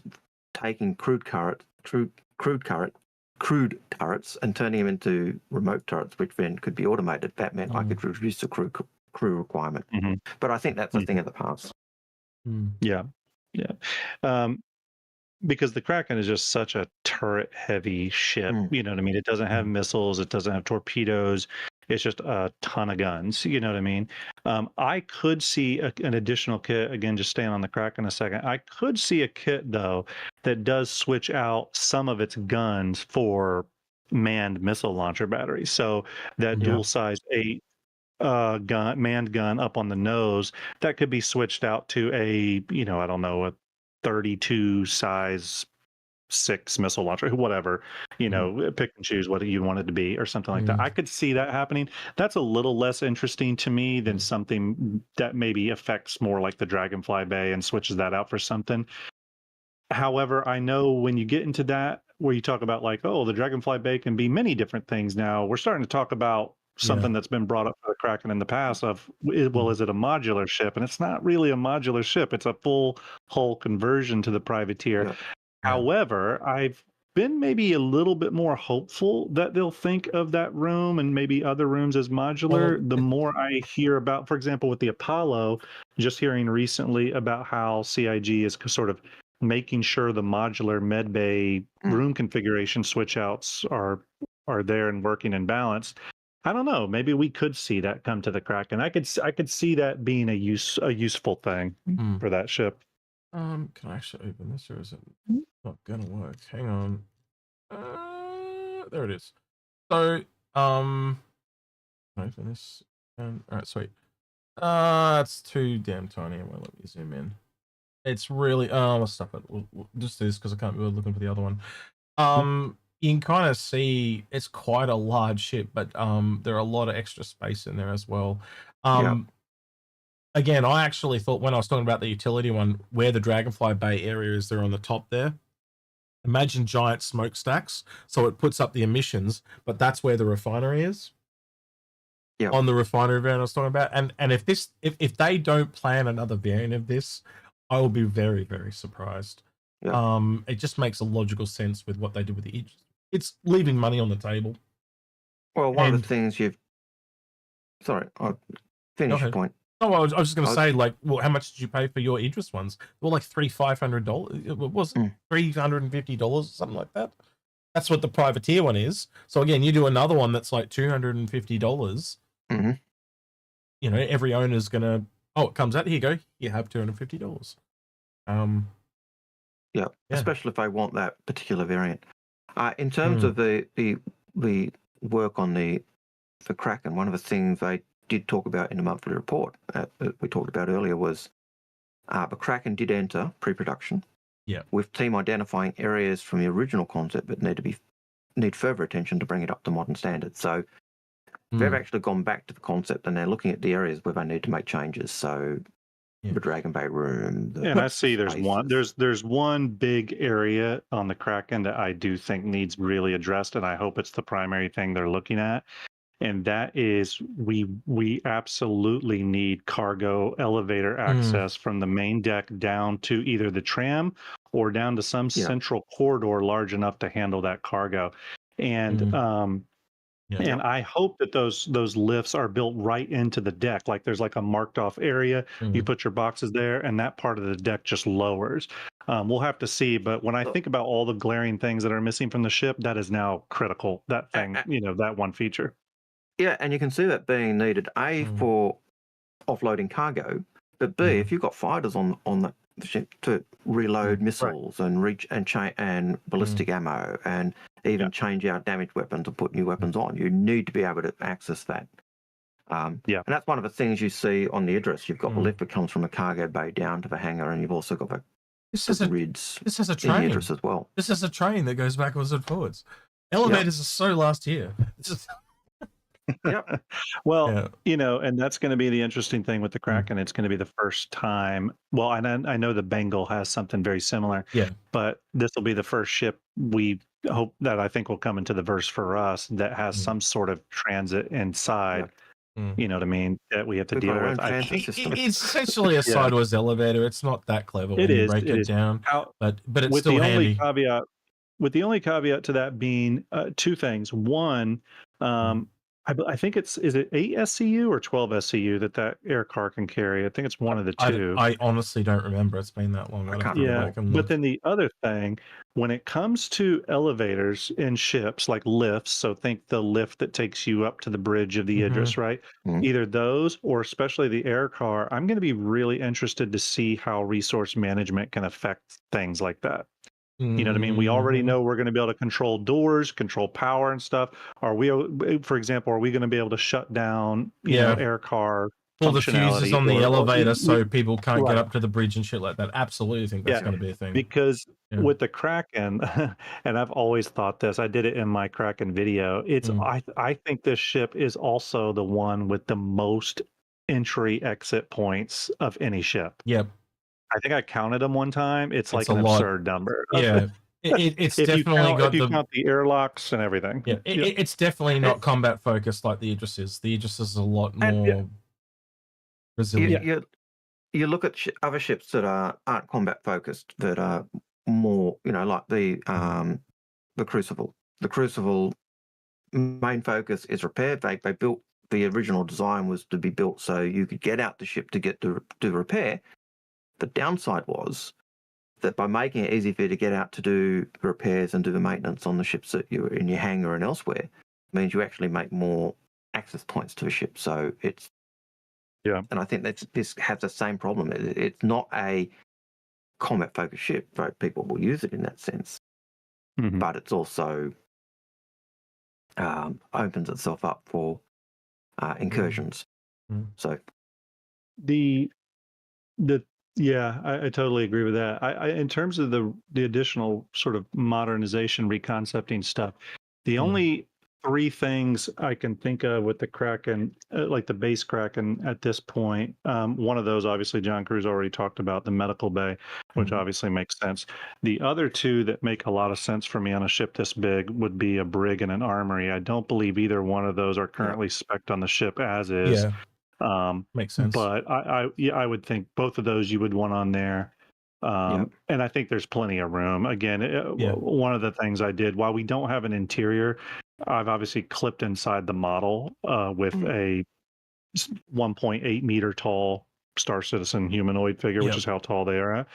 Speaker 2: taking crude turrets and turning them into remote turrets, which then could be automated. That meant I could reduce the crew requirement. But I think that's a thing of the past.
Speaker 3: Yeah. Because the Kraken is just such a turret-heavy ship. You know what I mean? It doesn't have missiles. It doesn't have torpedoes. It's just a ton of guns. You know what I mean? I could see an additional kit, again, just staying on the Kraken a second. I could see a kit, though, that does switch out some of its guns for manned missile launcher batteries. So that dual-size 8 manned gun up on the nose, that could be switched out to a 32 size 6 missile launcher, whatever, pick and choose what you want it to be or something like that. I could see that happening. That's a little less interesting to me than something that maybe affects more like the Dragonfly Bay and switches that out for something. However, I know when you get into that, where you talk about like, the Dragonfly Bay can be many different things now, we're starting to talk about something that's been brought up for the Kraken in the past of, well, is it a modular ship? And it's not really a modular ship. It's a full hull conversion to the privateer. However, I've been maybe a little bit more hopeful that they'll think of that room and maybe other rooms as modular. The more I hear about, for example, with the Apollo, just hearing recently about how CIG is sort of making sure the modular med bay room configuration switch outs are there and working in balance. I don't know. Maybe we could see that come to the Kraken. I could see that being a useful thing for that ship.
Speaker 1: Can I actually open this, or is it not gonna work? Hang on. There it is. So, open this. All right, sweet. It's too damn tiny. It won't let me zoom in. It's really. I'll stop it. We'll just do this because I can't be looking for the other one. You can kind of see it's quite a large ship, but there are a lot of extra space in there as well. Again, I actually thought when I was talking about the utility one, where the Dragonfly Bay area is there on the top there. Imagine giant smokestacks, so it puts up the emissions, but that's where the refinery is.
Speaker 2: Yeah.
Speaker 1: On the refinery variant I was talking about, and if they don't plan another variant of this, I will be very, very surprised.
Speaker 2: Yeah.
Speaker 1: It just makes a logical sense with what they did with the it's leaving money on the table.
Speaker 2: Well, one of the things you've. Sorry, I'll finish your point.
Speaker 1: Oh, I was just going to say, like, well, how much did you pay for your Idris ones? Well, like $500. It was $350, something like that. That's what the privateer one is. So again, you do another one that's like $250. You know, every owner's going to. Oh, it comes out. Here you go. You have $250.
Speaker 2: Yeah, especially if they want that particular variant. In terms of the work on for Kraken, one of the things they did talk about in the monthly report that we talked about earlier was the Kraken did enter pre-production.
Speaker 1: Yeah.
Speaker 2: With team identifying areas from the original concept that need further attention to bring it up to modern standards. So they've actually gone back to the concept and they're looking at the areas where they need to make changes. So the Dragon Bay room.
Speaker 3: And I see there's one big area on the Kraken that I do think needs really addressed, and I hope it's the primary thing they're looking at. And that is we absolutely need cargo elevator access from the main deck down to either the tram or down to some central corridor large enough to handle that cargo. And and I hope that those lifts are built right into the deck. Like there's like a marked off area. You put your boxes there, and that part of the deck just lowers. We'll have to see. But when I think about all the glaring things that are missing from the ship, that is now critical. That thing, that one feature.
Speaker 2: Yeah, and you can see that being needed, A, for offloading cargo, but B, if you've got fighters on the ship to reload missiles and reach and ballistic ammo and even change out damaged weapons and put new weapons on, you need to be able to access that. And that's one of the things you see on the Idris. You've got the lift that comes from a cargo bay down to the hangar, and you've also got the grids.
Speaker 1: This is a
Speaker 2: train. In the Idris as well.
Speaker 1: This is a train that goes backwards and forwards. Elevators are so last year.
Speaker 3: Well, and that's going to be the interesting thing with the Kraken. It's going to be the first time. Well, and I know the Bengal has something very similar. Yeah. But this will be the first ship we hope that I think will come into the verse for us that has some sort of transit inside. You know what I mean? That we have to deal with.
Speaker 1: It's essentially a sideways elevator. It's not that clever when you break it down. But it's
Speaker 3: with
Speaker 1: still
Speaker 3: the
Speaker 1: handy.
Speaker 3: With the only caveat to that being two things. One, I think is it 8 SCU or 12 SCU that air car can carry? I think it's one of the two.
Speaker 1: I honestly don't remember. It's been that long.
Speaker 3: But then the other thing, when it comes to elevators in ships like lifts, so think the lift that takes you up to the bridge of the Idris, right? Either those or especially the air car, I'm going to be really interested to see how resource management can affect things like that. You know what I mean? We already know we're going to be able to control doors, control power and stuff. Are we, for example, are we going to be able to shut down, air car
Speaker 1: pull the fuses on the elevator so people can't get up to the bridge and shit like that? Absolutely think that's going to be a thing.
Speaker 3: Because with the Kraken, and I've always thought this, I did it in my Kraken video. It's I think this ship is also the one with the most entry exit points of any ship.
Speaker 1: Yep.
Speaker 3: I think I counted them one time. It's like an absurd number.
Speaker 1: Yeah, it's definitely
Speaker 3: if you count the airlocks and everything.
Speaker 1: Yeah, it's definitely not combat focused like the Idris is. The Idris is a lot more resilient.
Speaker 2: You look at other ships that aren't combat focused, that are more, like the Crucible. The Crucible main focus is repair. They built, the original design was to be built so you could get out the ship to get to do repair. The downside was that by making it easy for you to get out to do repairs and do the maintenance on the ships that you're in your hangar and elsewhere, means you actually make more access points to the ship. So it's and I think this has the same problem. It's not a combat focused ship, right? People will use it in that sense, but it's also opens itself up for incursions. So
Speaker 3: I totally agree with that. I in terms of the additional sort of modernization, reconcepting stuff, the only 3 things I can think of with the Kraken, like the base Kraken at this point, one of those, obviously, John Cruz already talked about, the medical bay, which obviously makes sense. The other 2 that make a lot of sense for me on a ship this big would be a brig and an armory. I don't believe either one of those are currently spec'd on the ship as is.
Speaker 1: Makes sense.
Speaker 3: But I would think both of those you would want on there. And I think there's plenty of room. Again, one of the things I did, while we don't have an interior, I've obviously clipped inside the model with a 1.8 meter tall Star Citizen humanoid figure, which is how tall they are.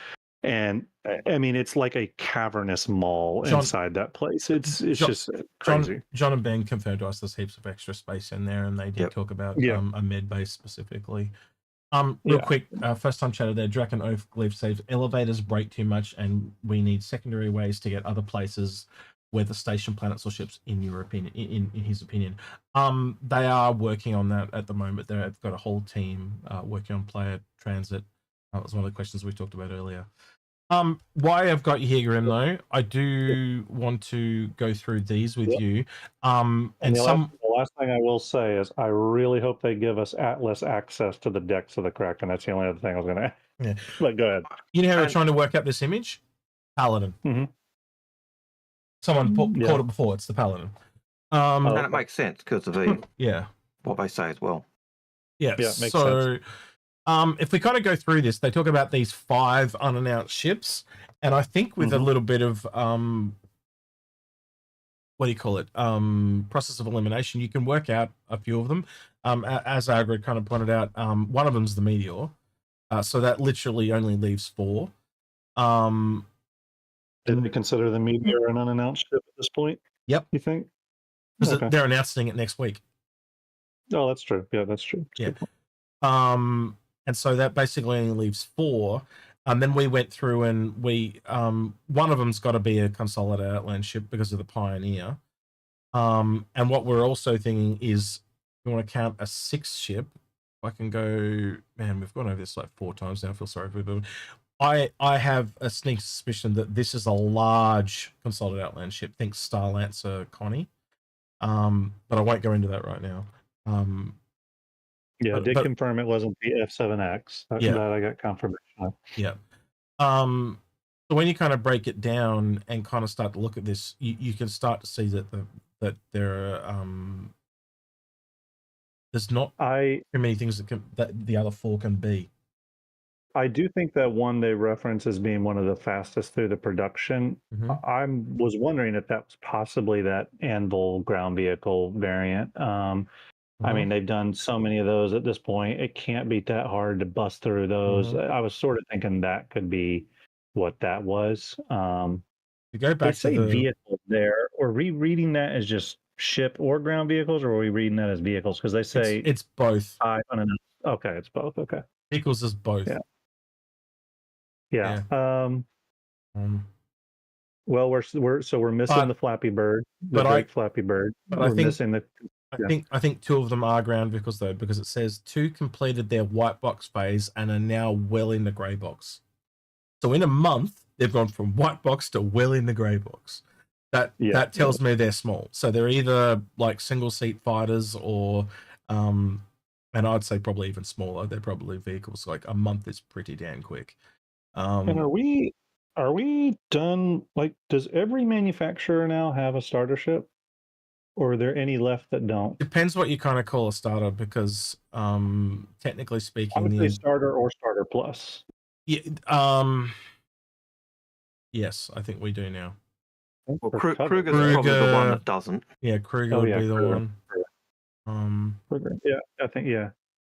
Speaker 3: And I mean, it's like a cavernous mall inside that place. It's just crazy.
Speaker 1: John and Ben confirmed to us there's heaps of extra space in there, and they did talk about a med base specifically. Real quick, first time chatter there, Draken Oathglyph says elevators break too much and we need secondary ways to get other places where the station planets or ships, in your opinion, in his opinion. They are working on that at the moment. They've got a whole team working on player transit. That was one of the questions we talked about earlier. Why I've got you here, Grim, though, I do want to go through these with you. And
Speaker 3: the last thing I will say is I really hope they give us Atlas access to the decks of the Kraken. That's the only other thing I was going to add.
Speaker 1: Yeah.
Speaker 3: But go ahead.
Speaker 1: You know how we're trying to work out this image? Paladin. Someone called it before. It's the Paladin.
Speaker 2: And it makes sense because of the what they say as well.
Speaker 1: Yeah, makes sense. If we kind of go through this, they talk about these 5 unannounced ships, and I think with a little bit of what do you call it? Process of elimination, you can work out a few of them. As Algared kind of pointed out, one of them's the Meteor, so that literally only leaves 4.
Speaker 3: Didn't we consider the Meteor an unannounced ship at this point?
Speaker 1: Yep.
Speaker 3: You think?
Speaker 1: Because they're announcing it next week.
Speaker 3: Oh, that's true. Yeah, that's true. That's
Speaker 1: and so that basically only leaves 4. And then we went through and we one of them's got to be a Consolidated Outland ship because of the Pioneer. And what we're also thinking is we want to count a 6th ship. I can go, man, we've gone over this like 4 times now. I feel sorry for people. I have a sneaky suspicion that this is a large Consolidated Outland ship. Think Starlancer Connie. But I won't go into that right now.
Speaker 3: I did confirm it wasn't the F7X. That I got confirmation of.
Speaker 1: Yeah. So when you kind of break it down and kind of start to look at this, you can start to see that there are there's not too many things that the other 4 can be.
Speaker 3: I do think that one they reference as being one of the fastest through the production. I was wondering if that was possibly that Anvil ground vehicle variant. I mean, they've done so many of those at this point. It can't be that hard to bust through those. I was sort of thinking that could be what that was.
Speaker 1: You go back
Speaker 3: to the vehicles there. Are we reading that as just ship or ground vehicles, or are we reading that as vehicles? Because they say
Speaker 1: it's both.
Speaker 3: Okay, it's both. Okay,
Speaker 1: vehicles is both.
Speaker 3: Yeah. Well, we're missing the Flappy Bird, Flappy Bird.
Speaker 1: But I think 2 of them are ground vehicles though, because it says 2 completed their white box phase and are now well in the grey box. So in a month, they've gone from white box to well in the grey box. That tells me they're small. So they're either like single seat fighters or, and I'd say probably even smaller. They're probably vehicles. Like a month is pretty damn quick.
Speaker 3: And are we done? Like, does every manufacturer now have a starter ship, or are there any left that don't?
Speaker 1: Depends what you kind of call a starter, because technically speaking,
Speaker 3: I would say starter or starter plus.
Speaker 1: Yeah. Yes, I think we do now.
Speaker 2: Well, Kruger's probably the one that doesn't.
Speaker 1: Yeah, Kruger would be the one.
Speaker 3: Kruger. Yeah, I think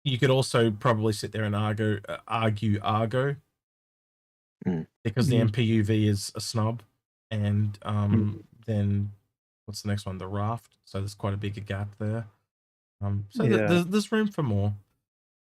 Speaker 1: You could also probably sit there and argue Argo. Because the MPUV is a snub, and then what's the next one? The Raft. So there's quite a bigger gap there. So there's room for more.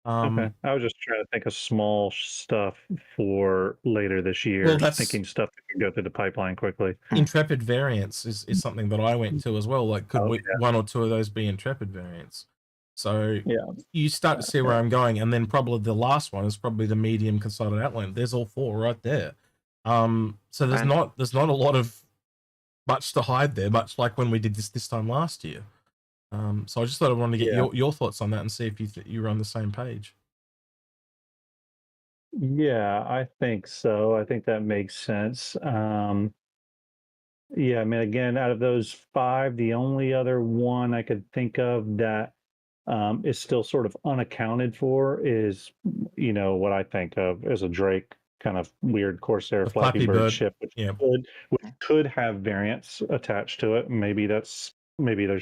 Speaker 3: Okay. I was just trying to think of small stuff for later this year.
Speaker 1: Well, that's
Speaker 3: thinking stuff that can go through the pipeline quickly.
Speaker 1: Intrepid variants is something that I went to as well. Like, could
Speaker 3: Oh,
Speaker 1: we, one or two of those be Intrepid variants? So
Speaker 3: Yeah.
Speaker 1: you start to see where I'm going, and then probably the last one is probably the medium Consolidated Outland. There's all four right there. So there's
Speaker 2: And-
Speaker 1: not a lot of much to hide there, much like when we did this time last year. So I just thought I wanted to get your thoughts on that and see if you were on the same page.
Speaker 3: Yeah, I think so. I think that makes sense. Yeah, I mean, again, out of those five, the only other one I could think of that is still sort of unaccounted for is, what I think of as a Drake kind of weird Corsair
Speaker 1: The
Speaker 3: Flappy
Speaker 1: Flappy
Speaker 3: Bird
Speaker 1: Bird.
Speaker 3: ship, which
Speaker 1: Yeah.
Speaker 3: could have variants attached to it. Maybe there's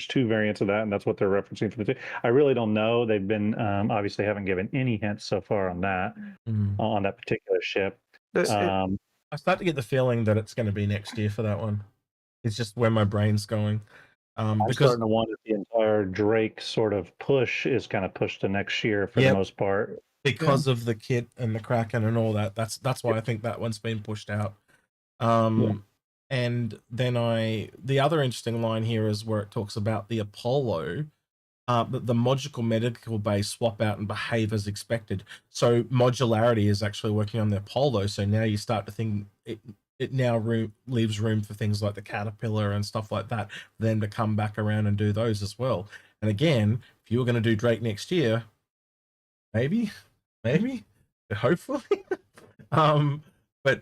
Speaker 3: two variants of that, and that's what they're referencing for the two. I really don't know. They've been obviously haven't given any hints so far on that on that particular ship.
Speaker 1: I start to get the feeling that it's going to be next year for that one. It's just where my brain's going.
Speaker 3: I'm
Speaker 1: Because
Speaker 3: starting to wonder if the entire Drake sort of push is kind of pushed to next year for the most part.
Speaker 1: Because of the kit and the Kraken and all that. That's why I think that one's been pushed out. And then the other interesting line here is where it talks about the Apollo, that the modular medical base swap out and behave as expected. So modularity is actually working on the Apollo. So now you start to think it now leaves room for things like the Caterpillar and stuff like that, for them to come back around and do those as well. And again, if you were going to do Drake next year, maybe, hopefully. But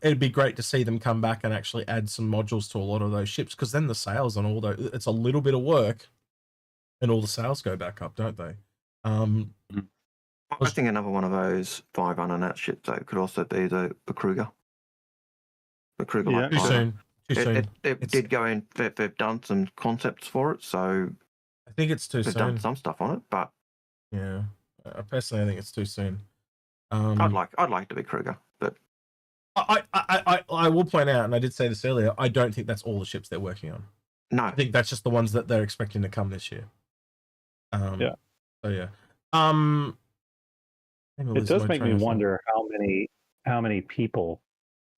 Speaker 1: it'd be great to see them come back and actually add some modules to a lot of those ships, because then the sales on all those, it's a little bit of work and all the sales go back up, don't they?
Speaker 2: I think another one of those 5 unannounced ships though could also be the Kruger. The Kruger.
Speaker 3: Yeah.
Speaker 1: Too soon.
Speaker 2: It did go in. They've done some concepts for it, so
Speaker 1: I think it's too
Speaker 2: they've
Speaker 1: soon.
Speaker 2: done some stuff on it. But
Speaker 1: yeah, personally, I think it's too soon.
Speaker 2: I'd like to be Kruger, but
Speaker 1: I will point out, and I did say this earlier, I don't think that's all the ships they're working on.
Speaker 2: no,
Speaker 1: I think that's just the ones that they're expecting to come this year.
Speaker 3: Yeah.
Speaker 1: So yeah.
Speaker 3: It does make me wonder how many people,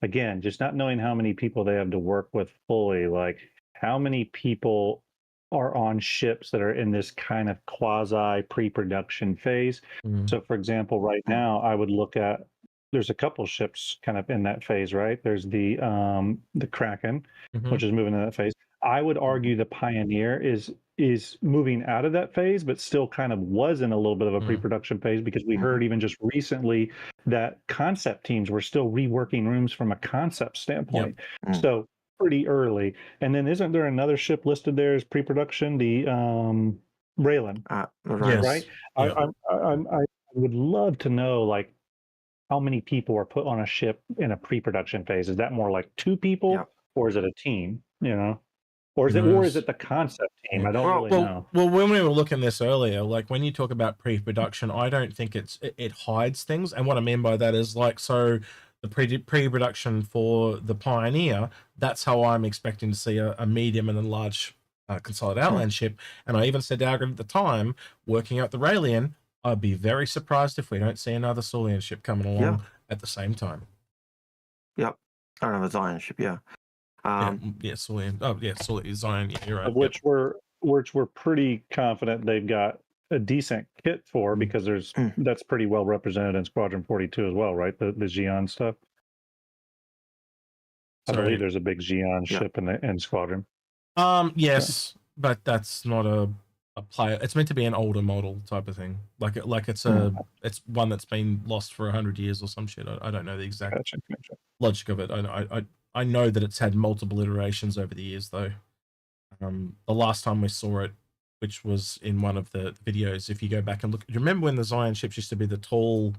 Speaker 3: again, just not knowing how many people they have to work with fully, like how many people are on ships that are in this kind of quasi pre-production phase. So for example, right now I would look at, there's a couple ships kind of in that phase, right? There's the Kraken, which is moving in that phase. I would argue the Pioneer is moving out of that phase, but still kind of was in a little bit of a pre-production phase, because we heard even just recently that concept teams were still reworking rooms from a concept standpoint. So pretty early. And then isn't there another ship listed there as pre-production, the Raylan?
Speaker 1: Yes.
Speaker 3: Right?
Speaker 1: Yep.
Speaker 3: I would love to know, like, how many people are put on a ship in a pre-production phase. Is that more like 2 people, or is it a team? Or is it the concept team? I don't really know.
Speaker 1: Well, when we were looking this earlier, like when you talk about pre-production, I don't think it hides things. And what I mean by that is, like, so the pre-production for the Pioneer, that's how I'm expecting to see a medium and a large Consolidated Outland ship. And I even said to Algared at the time, working out the Raelian, I'd be very surprised if we don't see another Saulian ship coming along at the same time.
Speaker 2: Yep. I don't have a Zion ship,
Speaker 1: Saulian. Oh, yeah, Saulian, Zion, you're right.
Speaker 3: Of which we're pretty confident they've got a decent kit for, because that's pretty well represented in Squadron 42 as well, right? The Xi'an stuff. I believe there's a big Xi'an ship in Squadron.
Speaker 1: Yes, but that's not a player. It's meant to be an older model type of thing. Like it's it's one that's been lost for 100 years or some shit. I don't know the exact logic of it. I know that it's had multiple iterations over the years, though. The last time we saw it, which was in one of the videos, if you go back and look, do you remember when the Zion ships used to be the tall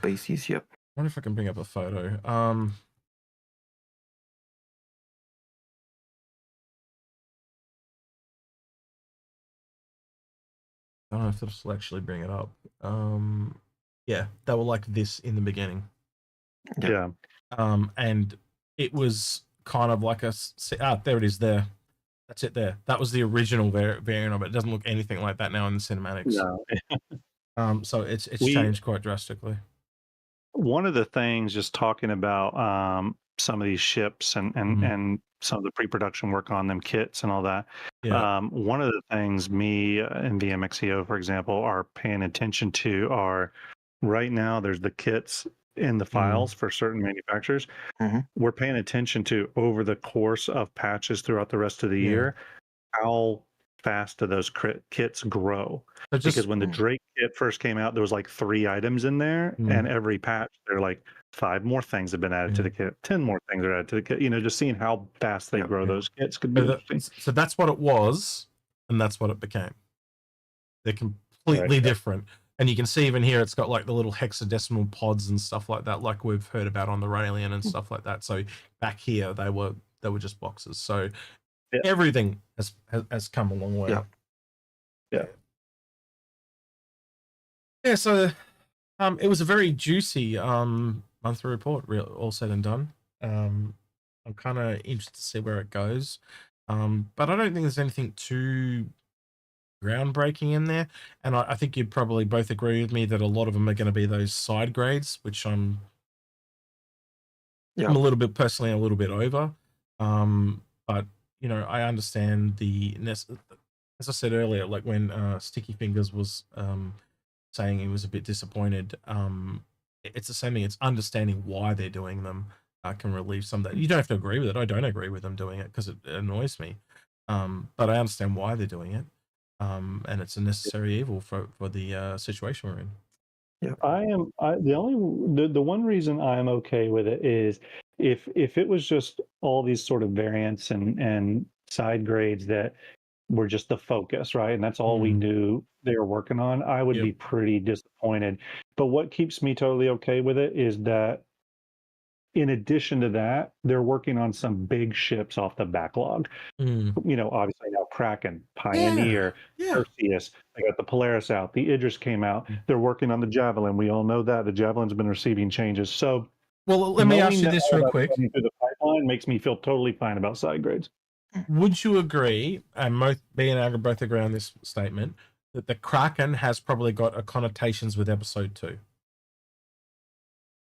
Speaker 2: bases? Yep.
Speaker 1: I wonder if I can bring up a photo. I don't know if this will actually bring it up. Yeah, they were like this in the beginning.
Speaker 3: Yeah.
Speaker 1: And it was kind of like there it is there. That's it there. That was the original variant of it. It doesn't look anything like that now in the cinematics.
Speaker 3: No.
Speaker 1: So it's changed quite drastically.
Speaker 3: One of the things, just talking about some of these ships and some of the pre-production work on them, kits and all that.
Speaker 1: Yeah.
Speaker 3: One of the things me and VMXEO, for example, are paying attention to are right now there's the kits in the files for certain manufacturers. We're paying attention to, over the course of patches throughout the rest of the year, how fast do those kits grow. Because when the Drake kit first came out, there was like 3 items in there, and every patch they're like 5 more things have been added to the kit, 10 more things are added to the kit. You know, just seeing how fast they grow those kits could be interesting.
Speaker 1: So that's what it was, and that's what it became. They're completely different. And you can see even here, it's got like the little hexadecimal pods and stuff like that, like we've heard about on the Raelian and stuff like that. So back here, they were just boxes. So everything has come a long way. Yeah. So it was a very juicy monthly report, all said and done. I'm kind of interested to see where it goes, but I don't think there's anything too groundbreaking in there. And I think you'd probably both agree with me that a lot of them are going to be those side grades, which I'm a little bit personally a little bit over. But you know, I understand as I said earlier, like when Sticky Fingers was saying he was a bit disappointed, it's the same thing. It's understanding why they're doing them can relieve some of that. You don't have to agree with it. I don't agree with them doing it because it annoys me, but I understand why they're doing it, and it's a necessary evil for the situation we're in.
Speaker 3: The one reason I'm okay with it is if it was just all these sort of variants and side grades that were just the focus, right? And that's all we knew they were working on, I would be pretty disappointed. But what keeps me totally okay with it is that in addition to that, they're working on some big ships off the backlog. You know, obviously now Kraken, Pioneer, Perseus, they got the Polaris out, the Idris came out. They're working on the Javelin. We all know that the Javelin's been receiving changes. So,
Speaker 1: well, let me ask you this real quick.
Speaker 3: Through the pipeline makes me feel totally fine about side grades.
Speaker 1: Would you agree, and me and Algared both agree on this statement, that the Kraken has probably got a connotations with episode 2?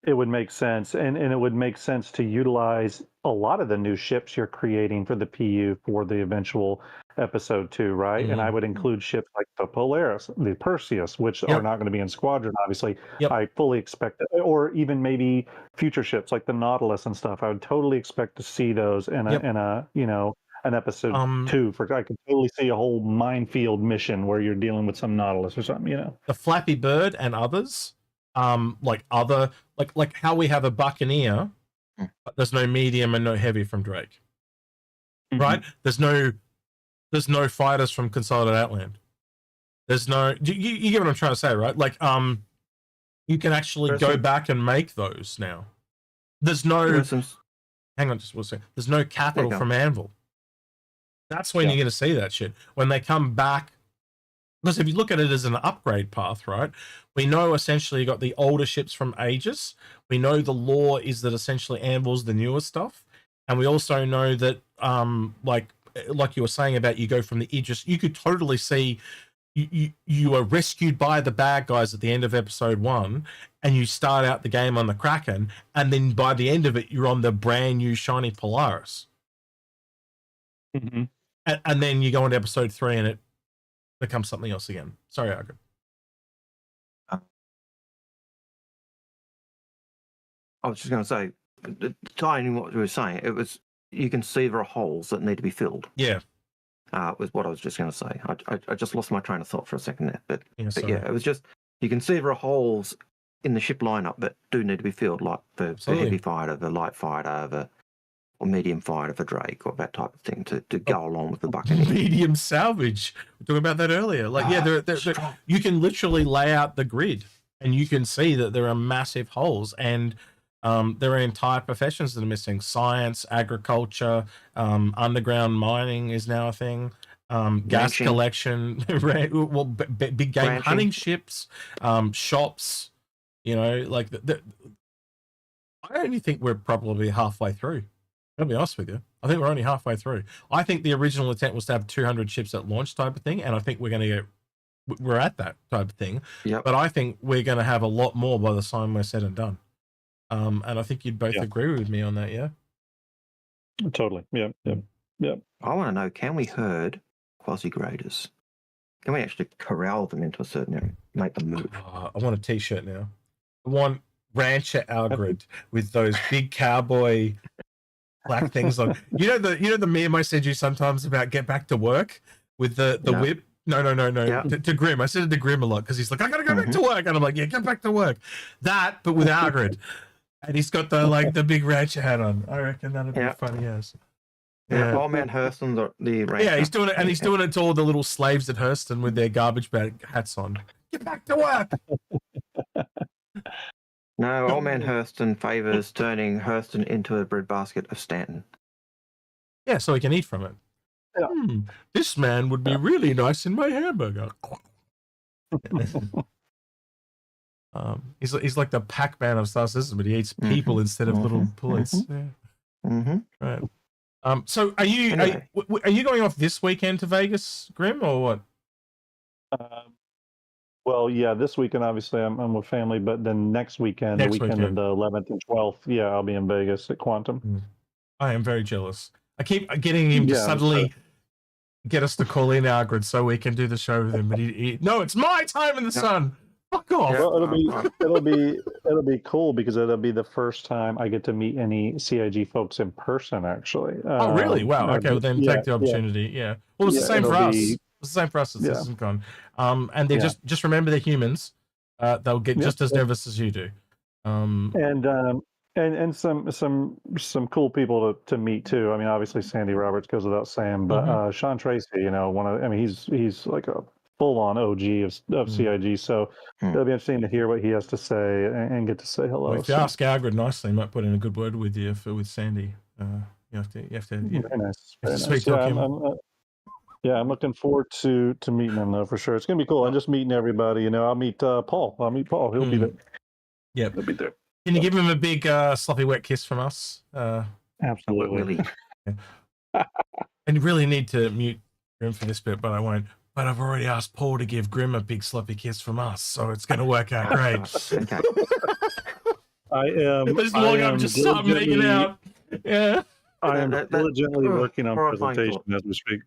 Speaker 3: It would make sense, and it would make sense to utilize a lot of the new ships you're creating for the PU for the eventual episode 2, right? And I would include ships like the Polaris, the Perseus, which are not going to be in Squadron, obviously. I fully expect it, or even maybe future ships like the Nautilus and stuff. I would totally expect to see those in a you know, an episode 2. I could totally see a whole minefield mission where you're dealing with some Nautilus or something, you know.
Speaker 1: The Flappy Bird and others. Like how we have a Buccaneer, but there's no medium and no heavy from Drake, right? There's no fighters from Consolidated Outland. There's no, you get what I'm trying to say, right? Like, you can actually go back and make those now. There's no, hang on just one second. There's no capital from Anvil. That's when you're going to see that shit. When they come back. Because if you look at it as an upgrade path, right, we know essentially you got the older ships from Aegis. We know the lore is that essentially Anvil's the newer stuff. And we also know that, like you were saying about you go from the Aegis, you could totally see you are rescued by the bad guys at the end of episode 1, and you start out the game on the Kraken, and then by the end of it, you're on the brand new shiny Polaris. And then you go into episode 3 and it becomes something else again. Sorry, Algared.
Speaker 2: I was just going to say, tying in what you were saying, it was, you can see there are holes that need to be filled. Was what I was just going to say. I just lost my train of thought for a second there, but it was just, you can see there are holes in the ship lineup that do need to be filled, like the heavy fighter, the light fighter, or medium fighter for Drake, or that type of thing to go along with the Buccaneer.
Speaker 1: Medium salvage. We talked about that earlier. Like, you can literally lay out the grid, and you can see that there are massive holes, and there are entire professions that are missing. Science, agriculture, underground mining is now a thing. Gas collection, big game hunting ships, shops. You know, like I only think we're probably halfway through I'll be honest with you. I think we're only halfway through. I think the original intent was to have 200 ships at launch type of thing, and I think we're going to get. We're at that type of thing.
Speaker 2: Yep.
Speaker 1: But I think we're going to have a lot more by the time we're said and done. And I think you'd both agree with me on that, yeah?
Speaker 3: Totally. Yeah.
Speaker 2: I want to know, can we herd quasi-graders? Can we actually corral them into a certain area, make them move?
Speaker 1: I want a t-shirt now. I want Rancher Algared with those big cowboy black things on. You know the meme I send you sometimes about get back to work with the whip? No.
Speaker 2: Yeah.
Speaker 1: To Grim. I said it to Grim a lot because he's like, I gotta go back to work. And I'm like, yeah, get back to work. That, but with Algared. And he's got the big rancher hat on. I reckon that'd be funny as.
Speaker 2: Yeah, Old Man Hurston's the rancher.
Speaker 1: Yeah, he's doing it, and he's doing it to all the little slaves at Hurston with their garbage bag hats on. Get back to work.
Speaker 2: No, Old Man Hurston favours turning Hurston into a breadbasket of Stanton.
Speaker 1: Yeah, so he can eat from it.
Speaker 3: Yeah.
Speaker 1: This man would be really nice in my hamburger. He's like the Pac-Man of Star System, but he eats people instead of little bullets. Right. So are you going off this weekend to Vegas, Grim, or what?
Speaker 3: Well, yeah, this weekend obviously I'm with family, but then next weekend, the weekend of the 11th and 12th, yeah, I'll be in Vegas at Quantum.
Speaker 1: I am very jealous. I keep getting him to suddenly get us to call in Algared so we can do the show with him, but no, it's my time in the sun. Fuck off.
Speaker 3: Well, it'll be cool because it'll be the first time I get to meet any CIG folks in person. Actually.
Speaker 1: Oh, really? Wow. Okay. Well, then take the opportunity. Yeah. Well, it's the same for us. It's the same for us at CitizenCon. And they just remember they're humans. They'll get just as nervous as you do.
Speaker 3: And some cool people to meet too. I mean, obviously Sandy Roberts goes without saying, but Sean Tracy, he's like a full-on OG of CIG, so it'll be interesting to hear what he has to say and get to say hello.
Speaker 1: Well, if you ask Algared nicely, he might put in a good word with you with Sandy. You have to
Speaker 3: very nice.
Speaker 1: Sweet talk him.
Speaker 3: I'm looking forward to meeting him though, for sure. It's gonna be cool. I'm just meeting everybody. I'll meet Paul. He'll be there.
Speaker 1: Yeah,
Speaker 3: he'll be there.
Speaker 1: Can you give him a big sloppy wet kiss from us?
Speaker 3: Absolutely.
Speaker 1: And you really need to mute Grim for this bit, but I won't. But I've already asked Paul to give Grim a big sloppy kiss from us, so it's going to work out great.
Speaker 2: Okay.
Speaker 3: I am.
Speaker 1: Just long up, just start making out. Yeah.
Speaker 3: I am diligently working on presentation as we speak.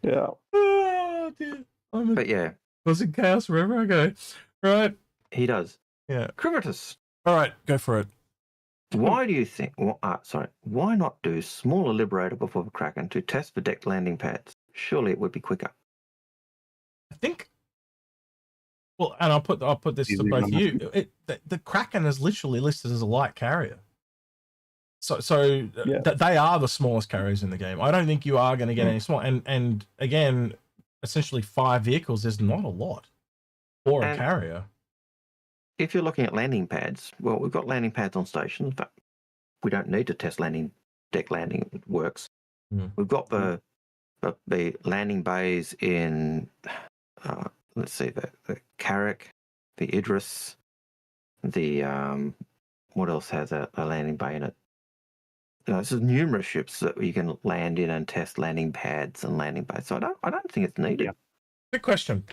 Speaker 3: Yeah.
Speaker 1: Oh, dear.
Speaker 2: But yeah.
Speaker 1: Was it chaos wherever I go? Right.
Speaker 2: He does.
Speaker 1: Yeah.
Speaker 2: Crivitus.
Speaker 1: All right, go for it.
Speaker 2: Why do you think? Why not do smaller Liberator before the Kraken to test the deck landing pads? Surely it would be quicker.
Speaker 1: I think. Well, and I'll put this to both of you. The Kraken is literally listed as a light carrier. So they are the smallest carriers in the game. I don't think you are going to get any small. And again, essentially 5 vehicles is not a lot for a carrier.
Speaker 2: If you're looking at landing pads, well, we've got landing pads on stations, but we don't need to test deck landing. It works. We've got the landing bays in, let's see, the Carrick, the Idris, the what else has a landing bay in it? There's numerous ships that you can land in and test landing pads and landing bays. So I don't think it's needed.
Speaker 1: Good question.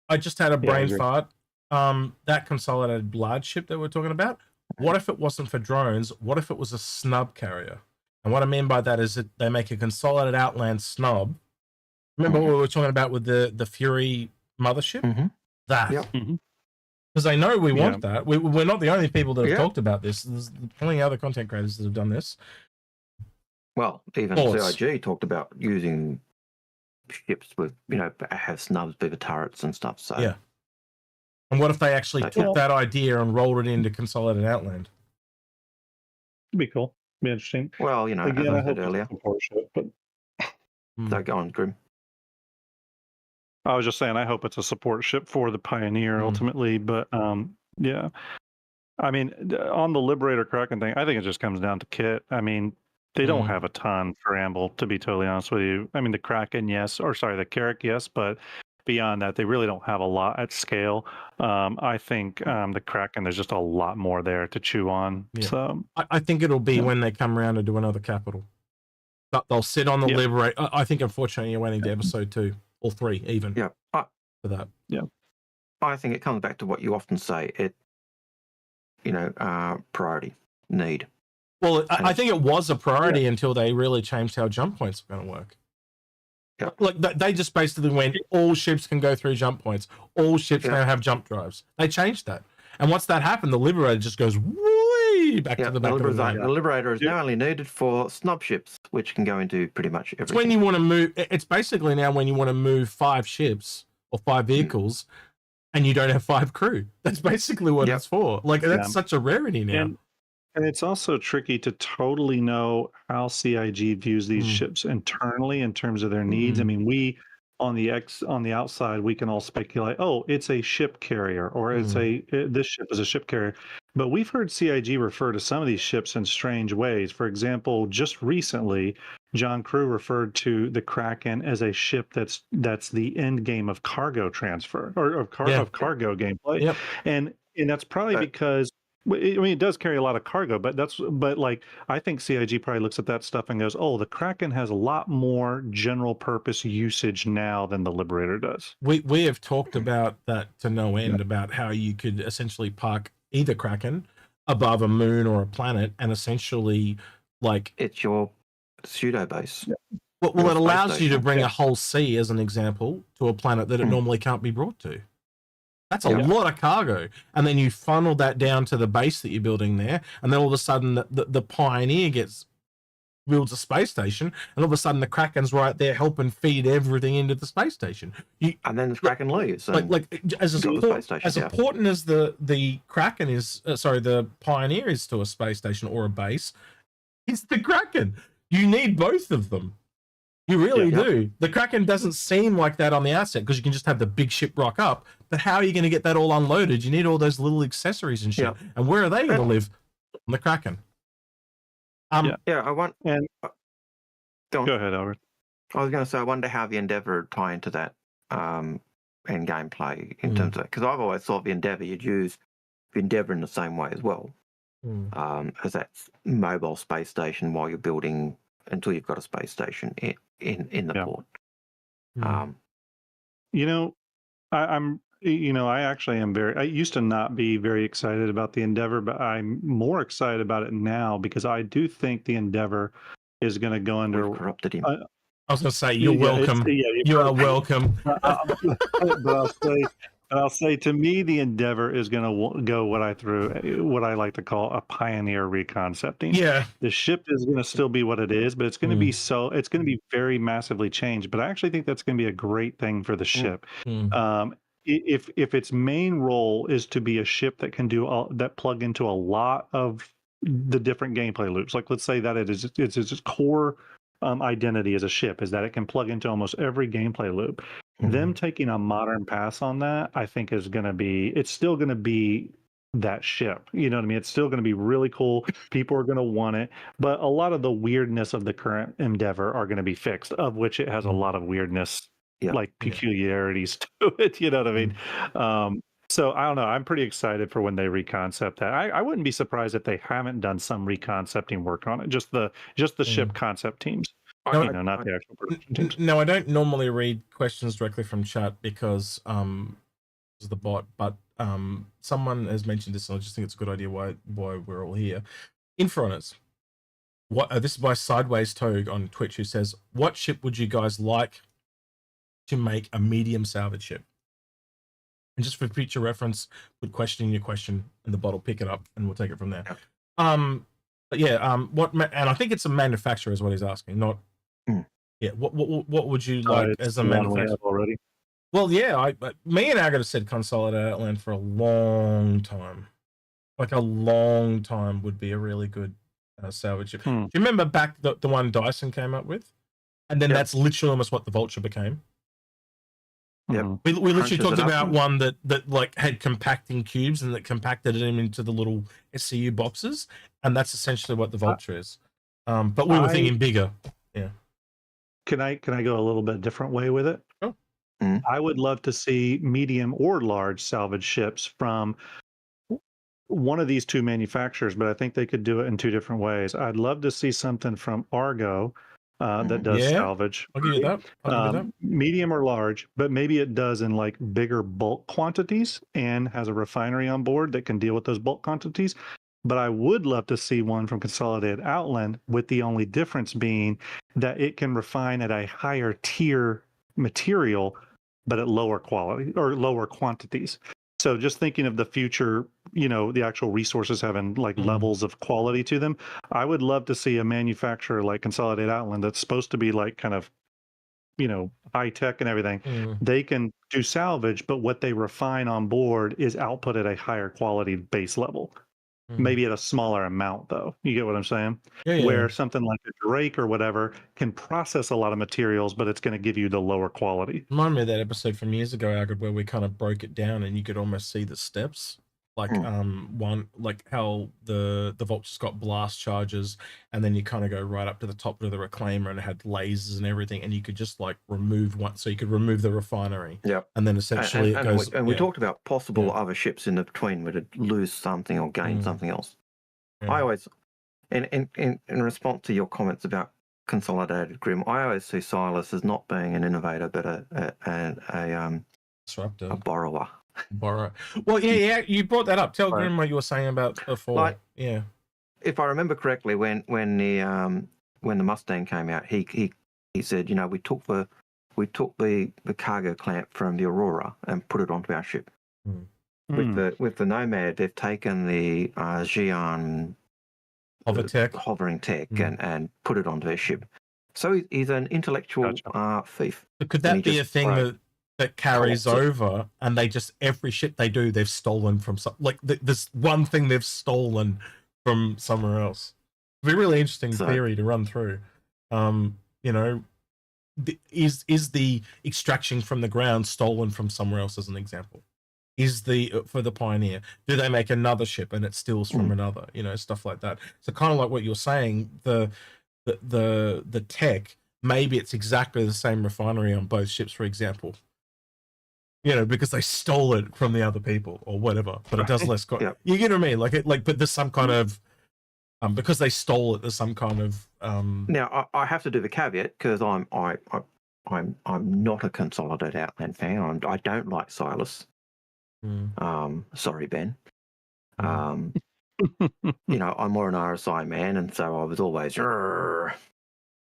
Speaker 1: I just had a brain fart. That consolidated large ship that we're talking about, what if it wasn't for drones? What if it was a snub carrier? And what I mean by that is that they make a consolidated Outland snub. Remember what we were talking about with the Fury mothership? That. Because they know we want that. We're not the only people that have talked about this. There's plenty of other content creators that have done this.
Speaker 2: Well, even CIG talked about using ships with, have snubs, bigger turrets and stuff. So
Speaker 1: yeah. And what if they actually took that idea and rolled it into Consolidated Outland?
Speaker 3: It'd be cool. Be interesting.
Speaker 2: Well,
Speaker 3: again,
Speaker 2: as I said earlier. So go on, Grim.
Speaker 3: I was just saying, I hope it's a support ship for the Pioneer ultimately, but yeah. I mean, on the Liberator Kraken thing, I think it just comes down to kit. I mean, they don't have a ton for Amble, to be totally honest with you. I mean, the Kraken, the Carrick, yes, but beyond that, they really don't have a lot at scale. I think the Kraken, there's just a lot more there to chew on.
Speaker 1: Yeah.
Speaker 3: So
Speaker 1: I think it'll be when they come around to do another capital. but they'll sit on the
Speaker 3: Yep.
Speaker 1: Liberator. I think, unfortunately, you're waiting to episode 2 or 3 even
Speaker 2: Yeah.
Speaker 1: for that.
Speaker 2: I think it comes back to what you often say. Priority, need.
Speaker 1: Well, I think it was a priority until they really changed how jump points were going to work.
Speaker 2: Yeah.
Speaker 1: Like they just basically went, all ships can go through jump points. All ships now have jump drives. They changed that. And once that happened, the Liberator just goes way back to the back of the line.
Speaker 2: The Liberator is now only needed for snob ships, which can go into pretty much everything.
Speaker 1: It's when you want to move. It's basically now when you want to move 5 ships or 5 vehicles, and you don't have 5 crew. That's basically what it's for. Like that's such a rarity now.
Speaker 3: And it's also tricky to totally know how CIG views these ships internally in terms of their needs. I mean, we on the outside, we can all speculate, oh, it's a ship carrier, or it's this ship is a ship carrier. But we've heard CIG refer to some of these ships in strange ways. For example, just recently, John Crew referred to the Kraken as a ship that's the end game of cargo transfer of cargo gameplay.
Speaker 1: Yep.
Speaker 3: And that's probably because I mean, it does carry a lot of cargo, but like I think CIG probably looks at that stuff and goes, "Oh, the Kraken has a lot more general purpose usage now than the Liberator does."
Speaker 1: We have talked about that to no end about how you could essentially park either Kraken above a moon or a planet, and essentially like
Speaker 2: it's your pseudo base.
Speaker 1: Well, it allows you to bring a whole sea, as an example, to a planet that it normally can't be brought to. That's a lot of cargo. And then you funnel that down to the base that you're building there. And then all of a sudden the Pioneer builds a space station. And all of a sudden the Kraken's right there helping feed everything into the space station.
Speaker 2: And then the Kraken leaves.
Speaker 1: As important as the Kraken is, the Pioneer is to a space station or a base, it's the Kraken. You need both of them. You really do. The Kraken doesn't seem like that on the outset because you can just have the big ship rock up. But how are you going to get that all unloaded? You need all those little accessories and shit. Yeah. And where are they going to live? On the Kraken.
Speaker 2: I want.
Speaker 3: And go ahead, Albert.
Speaker 2: I was going to say, I wonder how the Endeavour tie into that and gameplay in terms of, because I've always thought the Endeavour, you'd use the Endeavour in the same way as well, as that mobile space station while you're building until you've got a space station in the port.
Speaker 3: I actually am I used to not be very excited about the Endeavour, but I'm more excited about it now because I do think the Endeavour is going to go under.
Speaker 2: We've corrupted him.
Speaker 1: I was going to say, you're welcome. You are welcome.
Speaker 3: But I'll say, to me, the Endeavour is going to go what I like to call a pioneer reconcepting. Yeah, the ship is going to still be what it is, but it's going to be it's going to be very massively changed. But I actually think that's going to be a great thing for the ship. If its main role is to be a ship that can do that plug into a lot of the different gameplay loops, like let's say that it's its core identity as a ship is that it can plug into almost every gameplay loop. Them taking a modern pass on that, I think it's still going to be that ship. You know what I mean? It's still going to be really cool. People are going to want it, but a lot of the weirdness of the current Endeavour are going to be fixed, of which it has a lot of weirdness, like peculiarities to it. You know what I mean? So I don't know. I'm pretty excited for when they reconcept that. I wouldn't be surprised if they haven't done some reconcepting work on it. Just the ship concept teams. Not the actual production teams.
Speaker 1: No, I don't normally read questions directly from chat because it's the bot, but someone has mentioned this, and I just think it's a good idea why we're all here. Inforunners. This is by Sideways Togue on Twitch, who says, "What ship would you guys like to make a medium salvage ship?" And just for future reference, put question in your question, and the bot will pick it up, and we'll take it from there. But and I think it's a manufacturer is what he's asking, not. What would you like as a manufacturer
Speaker 3: already?
Speaker 1: Well, me and Algared have said Consolidated Outland for a long time. Like a long time would be a really good salvage ship. Do you remember back the one Dyson came up with? And then that's literally almost what the Vulture became.
Speaker 2: Yep.
Speaker 1: We literally talked about one that like had compacting cubes and that compacted them into the little SCU boxes, and that's essentially what the Vulture is. But we were thinking bigger. Yeah.
Speaker 3: Can I go a little bit different way with it?
Speaker 1: Oh.
Speaker 3: I would love to see medium or large salvage ships from one of these two manufacturers, but I think they could do it in two different ways. I'd love to see something from Argo that does
Speaker 1: Yeah,
Speaker 3: salvage.
Speaker 1: I'll give you that. I'll give you that.
Speaker 3: Medium or large, but maybe it does in like bigger bulk quantities and has a refinery on board that can deal with those bulk quantities. But I would love to see one from Consolidated Outland, with the only difference being that it can refine at a higher tier material, but at lower quality or lower quantities. So just thinking of the future, the actual resources having like levels of quality to them, I would love to see a manufacturer like Consolidated Outland that's supposed to be like kind of, high tech and everything. They can do salvage, but what they refine on board is output at a higher quality base level. Maybe at a smaller amount, though. You get what I'm saying?
Speaker 1: Yeah.
Speaker 3: Where something like a Drake or whatever can process a lot of materials, but it's going to give you the lower quality.
Speaker 1: Remind me of that episode from years ago, Algared, where we kind of broke it down and you could almost see the steps. Like one, like how the vultures got blast charges, and then you kind of go right up to the top of the reclaimer, and it had lasers and everything, and you could just like remove one, so you could remove the refinery.
Speaker 2: Yeah,
Speaker 1: and then essentially it goes.
Speaker 2: We talked about possible other ships in the between where to lose something or gain something else.
Speaker 1: Yeah.
Speaker 2: I always, in response to your comments about Consolidated Grim, I always see Silas as not being an innovator, but a
Speaker 1: disruptor,
Speaker 2: a borrower.
Speaker 1: Well, yeah, you brought that up. Tell Grim what you were saying about before.
Speaker 2: If I remember correctly, when the Mustang came out, he said, we took the cargo clamp from the Aurora and put it onto our ship. With the Nomad, they've taken the Xi'an hovering tech and put it onto their ship. So he's an intellectual thief.
Speaker 1: But could that be a thing that carries over, and they just, every ship they do, they've stolen from some, like there's one thing they've stolen from somewhere else? It'd be a really interesting theory to run through. Is the extraction from the ground stolen from somewhere else, as an example? Is for the Pioneer, do they make another ship and it steals from another, stuff like that? So kind of like what you're saying, the tech, maybe it's exactly the same refinery on both ships, for example, because they stole it from the other people or whatever, but it does less. You get what I mean? But there's some kind of because they stole it. There's some kind of
Speaker 2: Now I have to do the caveat, because I'm not a Consolidated Outland fan. I don't like Silas. Sorry, Ben. I'm more an RSI man, and so I was always. For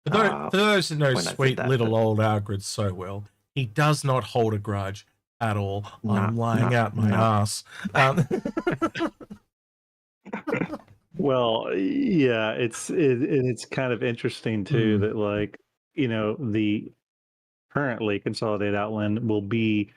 Speaker 1: those who know sweet little old Algared so well, he does not hold a grudge at all. I'm lying out my ass.
Speaker 3: Well, yeah, it's kind of interesting too that the currently Consolidated Outland will be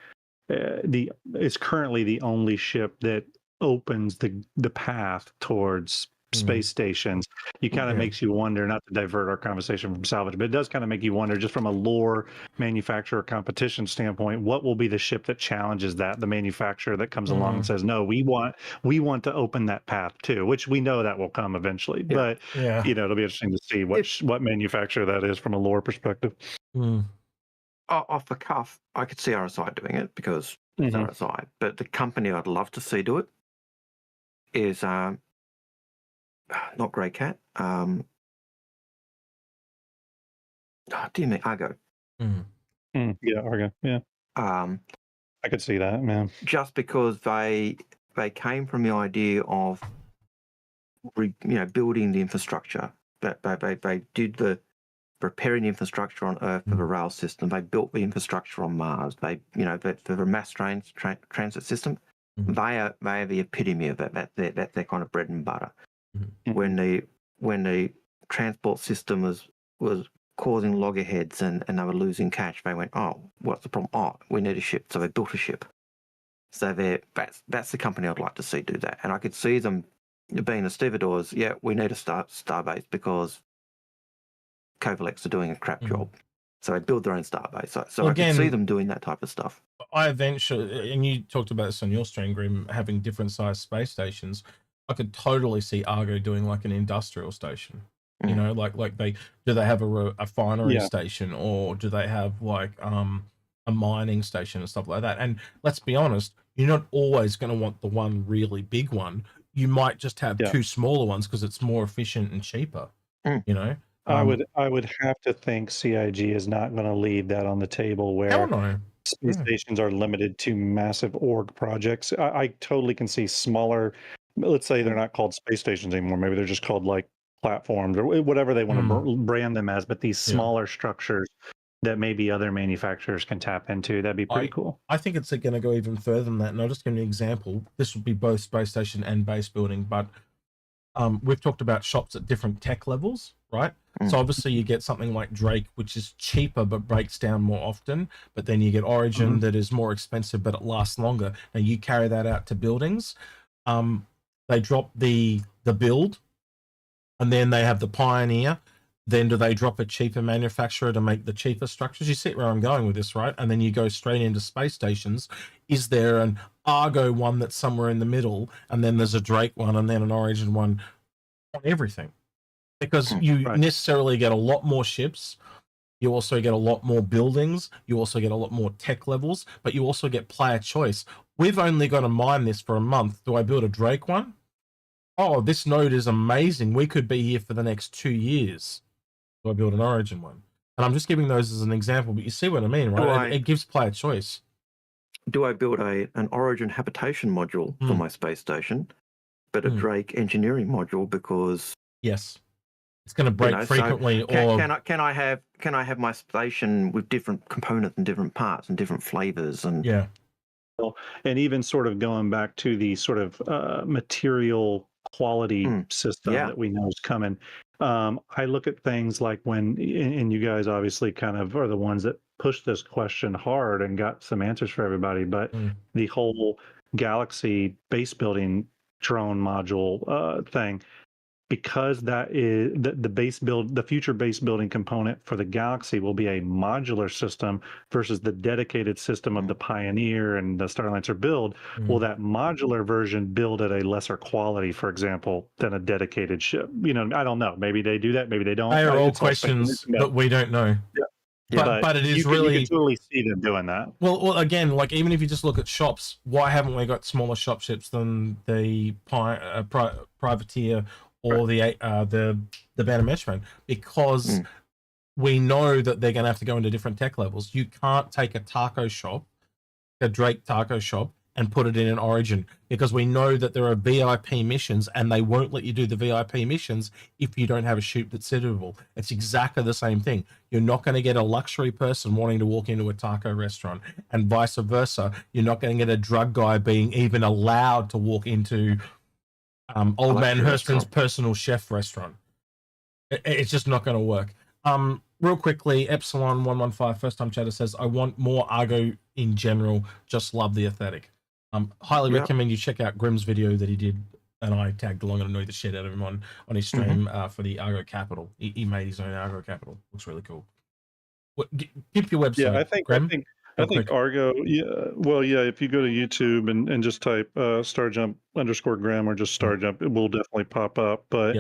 Speaker 3: is currently the only ship that opens the path towards space stations. You kind of makes you wonder, not to divert our conversation from salvage, but it does kind of make you wonder, just from a lore manufacturer competition standpoint, what will be the ship that challenges that, the manufacturer that comes along and says, no, we want to open that path too, which we know that will come eventually. But it'll be interesting to see what manufacturer that is from a lore perspective.
Speaker 2: Off the cuff, I could see RSI doing it, because it's RSI, but the company I'd love to see do it is not Grey Cat. Argo.
Speaker 3: Yeah, Argo. Yeah. I could see that, man.
Speaker 2: Just because they came from the idea of building the infrastructure. That they did the preparing the infrastructure on Earth for the rail system. They built the infrastructure on Mars. They for the mass transit system. They are the epitome of that. That's their kind of bread and butter. When the transport system was causing loggerheads and they were losing cash, they went, oh, what's the problem? Oh, we need a ship. So they built a ship. So that's the company I'd like to see do that. And I could see them being the stevedores. Yeah, we need a starbase because Kovalex are doing a crap job. So they build their own starbase. So I can see them doing that type of stuff.
Speaker 1: I eventually, and you talked about this on your stream, Grim, having different sized space stations. I could totally see Argo doing like an industrial station. Like they have a refinery station, or do they have like a mining station and stuff like that? And let's be honest, you're not always going to want the one really big one. You might just have two smaller ones because it's more efficient and cheaper.
Speaker 3: I would have to think CIG is not going to leave that on the table
Speaker 1: Hell
Speaker 3: where
Speaker 1: no.
Speaker 3: space stations are limited to massive org projects. I totally can see smaller, let's say they're not called space stations anymore. Maybe they're just called like platforms or whatever they want to brand them as, but these smaller structures that maybe other manufacturers can tap into, that'd be pretty cool.
Speaker 1: I think it's going to go even further than that. And I'll just give you an example. This would be both space station and base building, but we've talked about shops at different tech levels, right? So obviously you get something like Drake, which is cheaper but breaks down more often, but then you get Origin that is more expensive but it lasts longer, and you carry that out to buildings. They drop the build, and then they have the Pioneer. Then do they drop a cheaper manufacturer to make the cheaper structures? You see where I'm going with this, right? And then you go straight into space stations. Is there an Argo one that's somewhere in the middle, and then there's a Drake one, and then an Origin one on everything? Because you necessarily get a lot more ships. You also get a lot more buildings. You also get a lot more tech levels, but you also get player choice. We've only got to mine this for a month. Do I build a Drake one? Oh, this node is amazing. We could be here for the next 2 years. Do I build an Origin one? And I'm just giving those as an example, but you see what I mean, right? It gives player choice.
Speaker 2: Do I build an Origin habitation module for my space station, but a Drake engineering module because
Speaker 1: yes, it's going to break frequently?
Speaker 2: So can I have my station with different components and different parts and different flavors and
Speaker 3: and even sort of going back to the sort of material quality system that we know is coming. I look at things like when, and you guys obviously kind of are the ones that pushed this question hard and got some answers for everybody, but the whole Galaxy base building drone module thing, because that is the future base building component for the Galaxy will be a modular system versus the dedicated system of the Pioneer and the Starlancer build. Will that modular version build at a lesser quality, for example, than a dedicated ship? You know, I don't know. Maybe they do that. Maybe they don't.
Speaker 1: They are all questions that we don't know. But it is really,
Speaker 3: you can totally see them doing that.
Speaker 1: Well, again, like even if you just look at shops, why haven't we got smaller shop ships than the privateer or the Banner Meshman? Because we know that they're going to have to go into different tech levels. You can't take a taco shop, a Drake taco shop, and put it in an Origin, because we know that there are VIP missions and they won't let you do the VIP missions if you don't have a chute that's suitable. It's exactly the same thing. You're not going to get a luxury person wanting to walk into a taco restaurant, and vice versa. You're not going to get a drug guy being even allowed to walk into Old Man Hurston's personal chef restaurant. It's just not going to work. Real quickly, Epsilon 115 first time chatter says, I want more Argo in general, just love the aesthetic. Highly recommend you check out Grimm's video that he did, and I tagged along and annoyed the shit out of him on his stream for the Argo Capital. He made his own Argo Capital. Looks really cool. Give your website.
Speaker 3: Yeah, I think Argo. Yeah, well, yeah. If you go to YouTube and just type *Starjump_Grimm or just Starjump, it will definitely pop up. But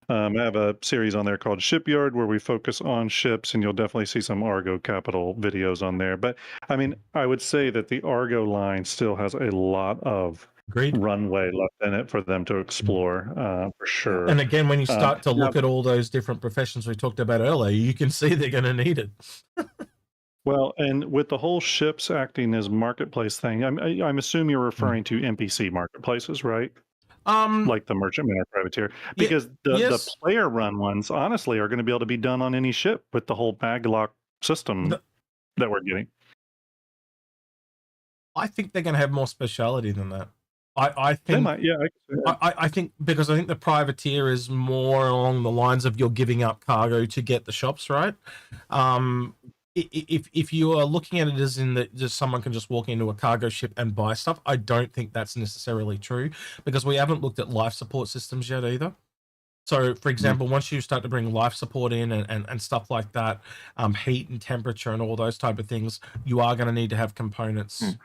Speaker 3: I have a series on there called Shipyard where we focus on ships, and you'll definitely see some Argo Capital videos on there. But I mean, I would say that the Argo line still has a lot of runway left in it for them to explore, for sure.
Speaker 1: And again, when you start to look at all those different professions we talked about earlier, you can see they're going to need it.
Speaker 3: Well, and with the whole ships acting as marketplace thing, I'm assuming you're referring to NPC marketplaces, right? Like the merchantman or privateer, because the player run ones honestly are going to be able to be done on any ship with the whole maglock system that we're getting.
Speaker 1: I think they're going to have more speciality than that. I think
Speaker 3: they might,
Speaker 1: I think because I think the privateer is more along the lines of you're giving up cargo to get the shops right. If you are looking at it as in that just someone can just walk into a cargo ship and buy stuff, I don't think that's necessarily true, because we haven't looked at life support systems yet either. So, for example, once you start to bring life support in and stuff like that, heat and temperature and all those type of things, you are going to need to have components. I'm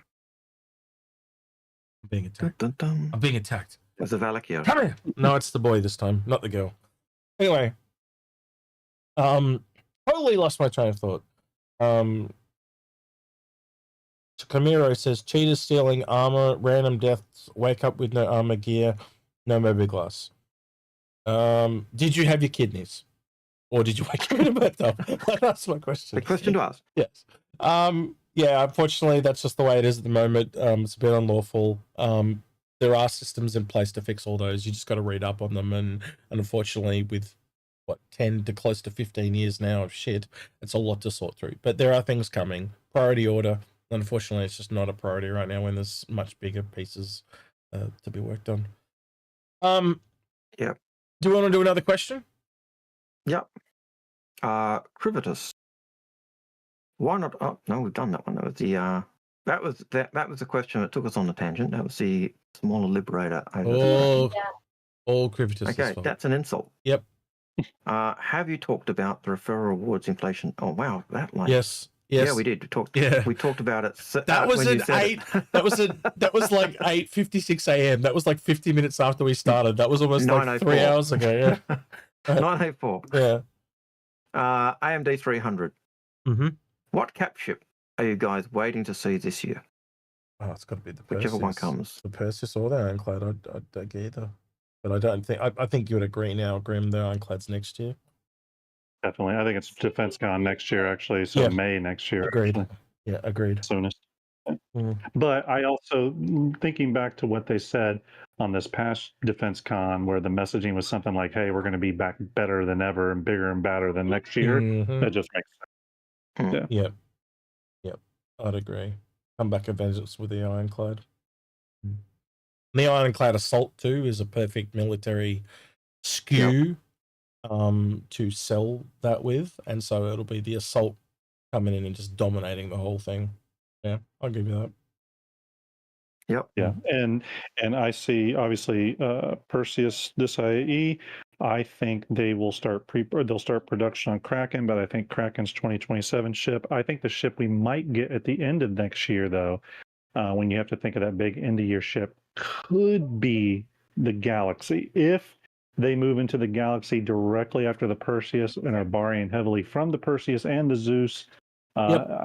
Speaker 1: being attacked. I'm being attacked.
Speaker 2: There's a Valakir.
Speaker 1: Come here. No, it's the boy this time, not the girl. Anyway, totally lost my train of thought. Camiro says cheaters stealing armor, random deaths, wake up with no armor gear, no mobi glass. Did you have your kidneys? Or did you wake up in a bathtub? That's my question.
Speaker 2: The question to ask.
Speaker 1: Yes. Yeah, unfortunately, that's just the way it is at the moment. It's a bit unlawful. There are systems in place to fix all those. You just got to read up on them. And unfortunately, with 10 to close to 15 years now of shit, it's a lot to sort through. But there are things coming. Priority order. Unfortunately, it's just not a priority right now when there's much bigger pieces to be worked on.
Speaker 2: Yeah.
Speaker 1: Do you want to do another question?
Speaker 2: Yep. Crivitus. Why not? Oh no, we've done that one. That was the that was the question that took us on the tangent. That was the smaller liberator.
Speaker 1: All Crivitus.
Speaker 2: Okay, that's an insult.
Speaker 1: Yep.
Speaker 2: Have you talked about the referral rewards inflation? Oh wow, that like
Speaker 1: Yes.
Speaker 2: Yeah, we did. We talked about it.
Speaker 1: That was at 8. That was like 8:56 a.m. That was like 50 minutes after we started. That was almost like 3 hours ago. Yeah.
Speaker 2: 904.
Speaker 1: Yeah.
Speaker 2: AMD 300.
Speaker 1: Mm-hmm.
Speaker 2: What cap ship are you guys waiting to see this year?
Speaker 1: Oh, it's got to be the Perseus.
Speaker 2: Whichever one comes.
Speaker 1: The Perseus or the Ironclad. I'd get either. But I don't think. I think you would agree now, Grim. The Ironclad's next year.
Speaker 3: Definitely. I think it's DefenseCon next year, actually. So
Speaker 1: Yeah.
Speaker 3: May next year.
Speaker 1: Agreed.
Speaker 3: Actually.
Speaker 1: Yeah, agreed.
Speaker 3: Soonest. But I also, thinking back to what they said on this past DefenseCon, where the messaging was something like, hey, we're going to be back better than ever and bigger and badder than next year. That just makes sense.
Speaker 1: Yeah. Yep. I'd agree. Come back a vengeance with the Ironclad. The Ironclad Assault 2 is a perfect military SKU to sell that with. And so it'll be the Assault coming in and just dominating the whole thing. Yeah, I'll give you that.
Speaker 2: Yep.
Speaker 3: Yeah, and I see obviously Perseus this IAE. I think they will they'll start production on Kraken, but I think Kraken's 2027 ship. I think the ship we might get at the end of next year, though, when you have to think of that big end of year ship, could be the Galaxy. If they move into the Galaxy directly after the Perseus and are borrowing heavily from the Perseus and the Zeus.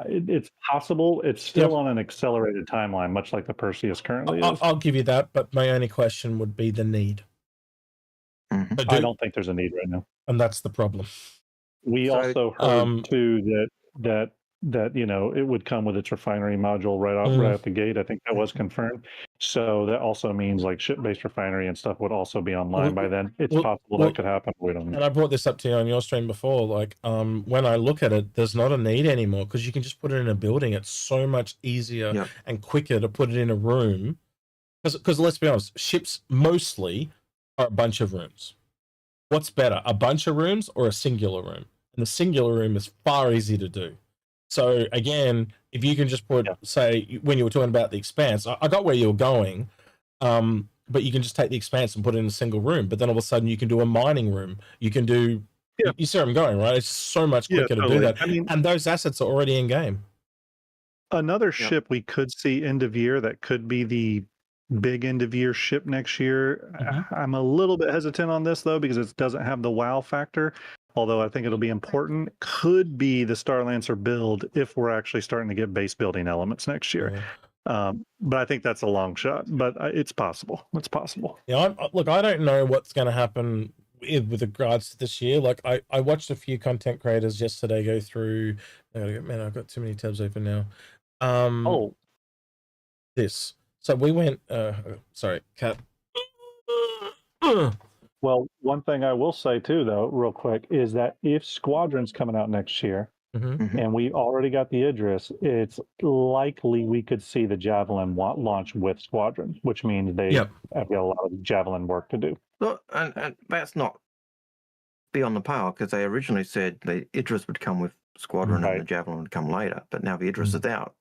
Speaker 3: It's possible. It's still on an accelerated timeline, much like the Perseus currently is.
Speaker 1: I'll give you that, but my only question would be the need.
Speaker 3: I don't think there's a need right now,
Speaker 1: and that's the problem.
Speaker 3: We also heard too that it would come with its refinery module right out the gate. I think that was confirmed. So that also means like ship-based refinery and stuff would also be online by then. It's possible that could happen. We don't know.
Speaker 1: And I brought this up to you on your stream before. Like, when I look at it, there's not a need anymore because you can just put it in a building. It's so much easier and quicker to put it in a room. Because let's be honest, ships mostly are a bunch of rooms. What's better, a bunch of rooms or a singular room? And the singular room is far easier to do. So again, if you can just put, say, when you were talking about the Expanse, I got where you were going, but you can just take the Expanse and put it in a single room. But then all of a sudden you can do a mining room. You can do, you see where I'm going, right? It's so much quicker to do that. I mean, and those assets are already in game.
Speaker 3: Another ship we could see end of year that could be the big end of year ship next year. I'm a little bit hesitant on this though, because it doesn't have the wow factor. Although I think it'll be important, could be the Starlancer build if we're actually starting to get base building elements next year. But I think that's a long shot, but it's possible. It's possible.
Speaker 1: Yeah, look, I don't know what's going to happen with regards to this year. Like, I watched a few content creators yesterday go through. Man, I've got too many tabs open now. This. So we went. Sorry, cat.
Speaker 3: Well, one thing I will say too, though, real quick, is that if Squadron's coming out next year, and we already got the Idris, it's likely we could see the Javelin launch with Squadron, which means they have got a lot of Javelin work to do.
Speaker 2: Look, and that's not beyond the pale, because they originally said the Idris would come with Squadron and the Javelin would come later, but now the Idris is out.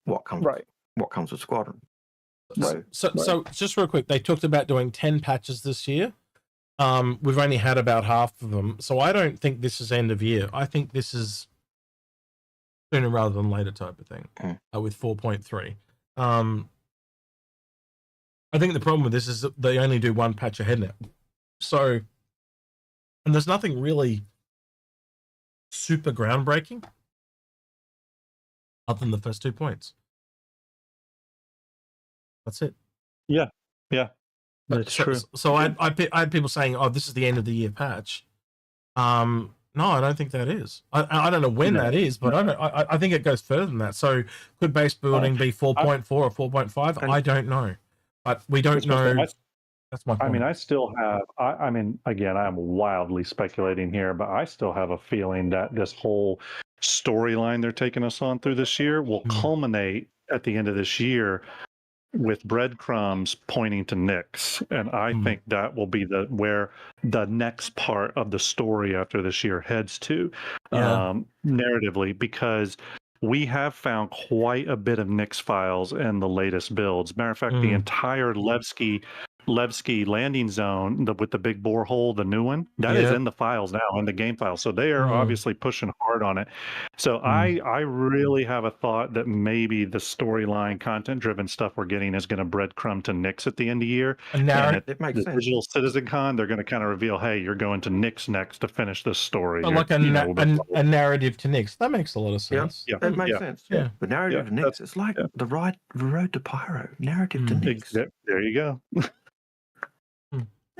Speaker 2: What comes? What comes with Squadron?
Speaker 1: So just real quick, they talked about doing 10 patches this year. We've only had about half of them, so I don't think this is end of year. I think this is sooner rather than later type of thing with 4.3. I think the problem with this is that they only do one patch ahead now. So, and there's nothing really super groundbreaking other than the first 2 points. That's it.
Speaker 3: Yeah. That's true.
Speaker 1: So I had people saying, "Oh, this is the end of the year patch." No, I don't think that is. I don't know when that is, but I think it goes further than that. So could base building be 4.4 or 4.5? I don't know, but we don't know. That's my point.
Speaker 3: I mean, I still have. I mean, again, I'm wildly speculating here, but I still have a feeling that this whole storyline they're taking us on through this year will culminate at the end of this year with breadcrumbs pointing to Nyx, and I think that will be where the next part of the story after this year heads to, narratively, because we have found quite a bit of Nyx files in the latest builds. Matter of fact, the entire Levski landing zone with the big borehole, the new one, that is in the files now, in the game files. So they are obviously pushing hard on it. So I really have a thought that maybe the storyline, content-driven stuff we're getting is going to breadcrumb to Nyx at the end of the year. And
Speaker 2: it makes sense.
Speaker 3: Digital Citizen Con, they're going to kind of reveal, hey, you're going to Nyx next to finish this story.
Speaker 1: So like a narrative to Nyx. That makes a lot of sense.
Speaker 2: Yeah, that makes sense. Yeah. The narrative to Nyx, it's like the road to Pyro. Narrative to Nyx.
Speaker 3: There you go.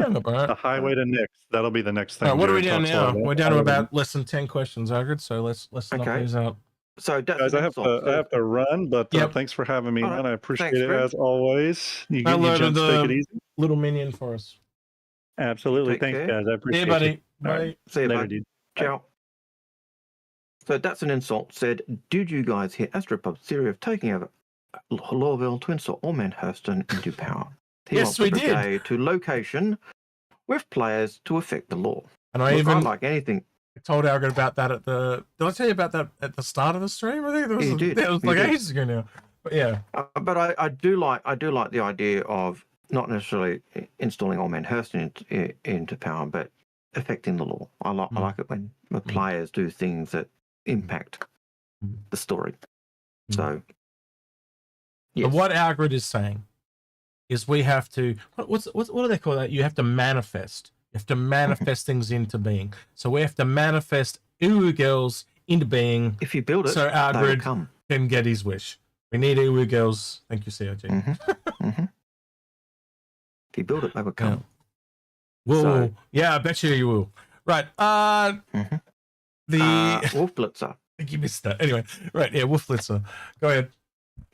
Speaker 1: Yeah,
Speaker 3: the highway to Nyx. That'll be the next thing.
Speaker 1: Right, what are we doing now? We're down to about less than 10 questions, Algared. So let's knock these out.
Speaker 2: So
Speaker 3: guys, I have to run, but thanks for having me on. I appreciate it as always. You take it easy.
Speaker 1: Little minion for us.
Speaker 3: Absolutely. Thanks, guys. I appreciate it.
Speaker 1: See you, buddy. Bye.
Speaker 2: See you, buddy. Ciao. So that's an insult. Said, did you guys hear Astropub's theory of taking over Lorville to install Ormanhurston into power?
Speaker 1: Yes, we did.
Speaker 2: To location with players to affect the law.
Speaker 1: And I even
Speaker 2: like anything.
Speaker 1: I told Algared about that at the. Did I tell you about that at the start of the stream? I think that was like ages ago now. But yeah.
Speaker 2: But I do like the idea of not necessarily installing Ormanhurston into power, but affecting the law. I like it when the players do things that impact the story. So.
Speaker 1: Yes. But what Algared is saying is we have to what do they call that? You have to manifest. You have to manifest things into being. So we have to manifest Uwu girls into being.
Speaker 2: If you build it,
Speaker 1: so Algared can get his wish. We need Uwu girls. Thank you, CIG.
Speaker 2: If you build it, they will come.
Speaker 1: Well, yeah, I bet you will. Right. The
Speaker 2: Wolf Blitzer.
Speaker 1: I think you missed that. Anyway, right. Yeah, Wolf Blitzer. Go ahead.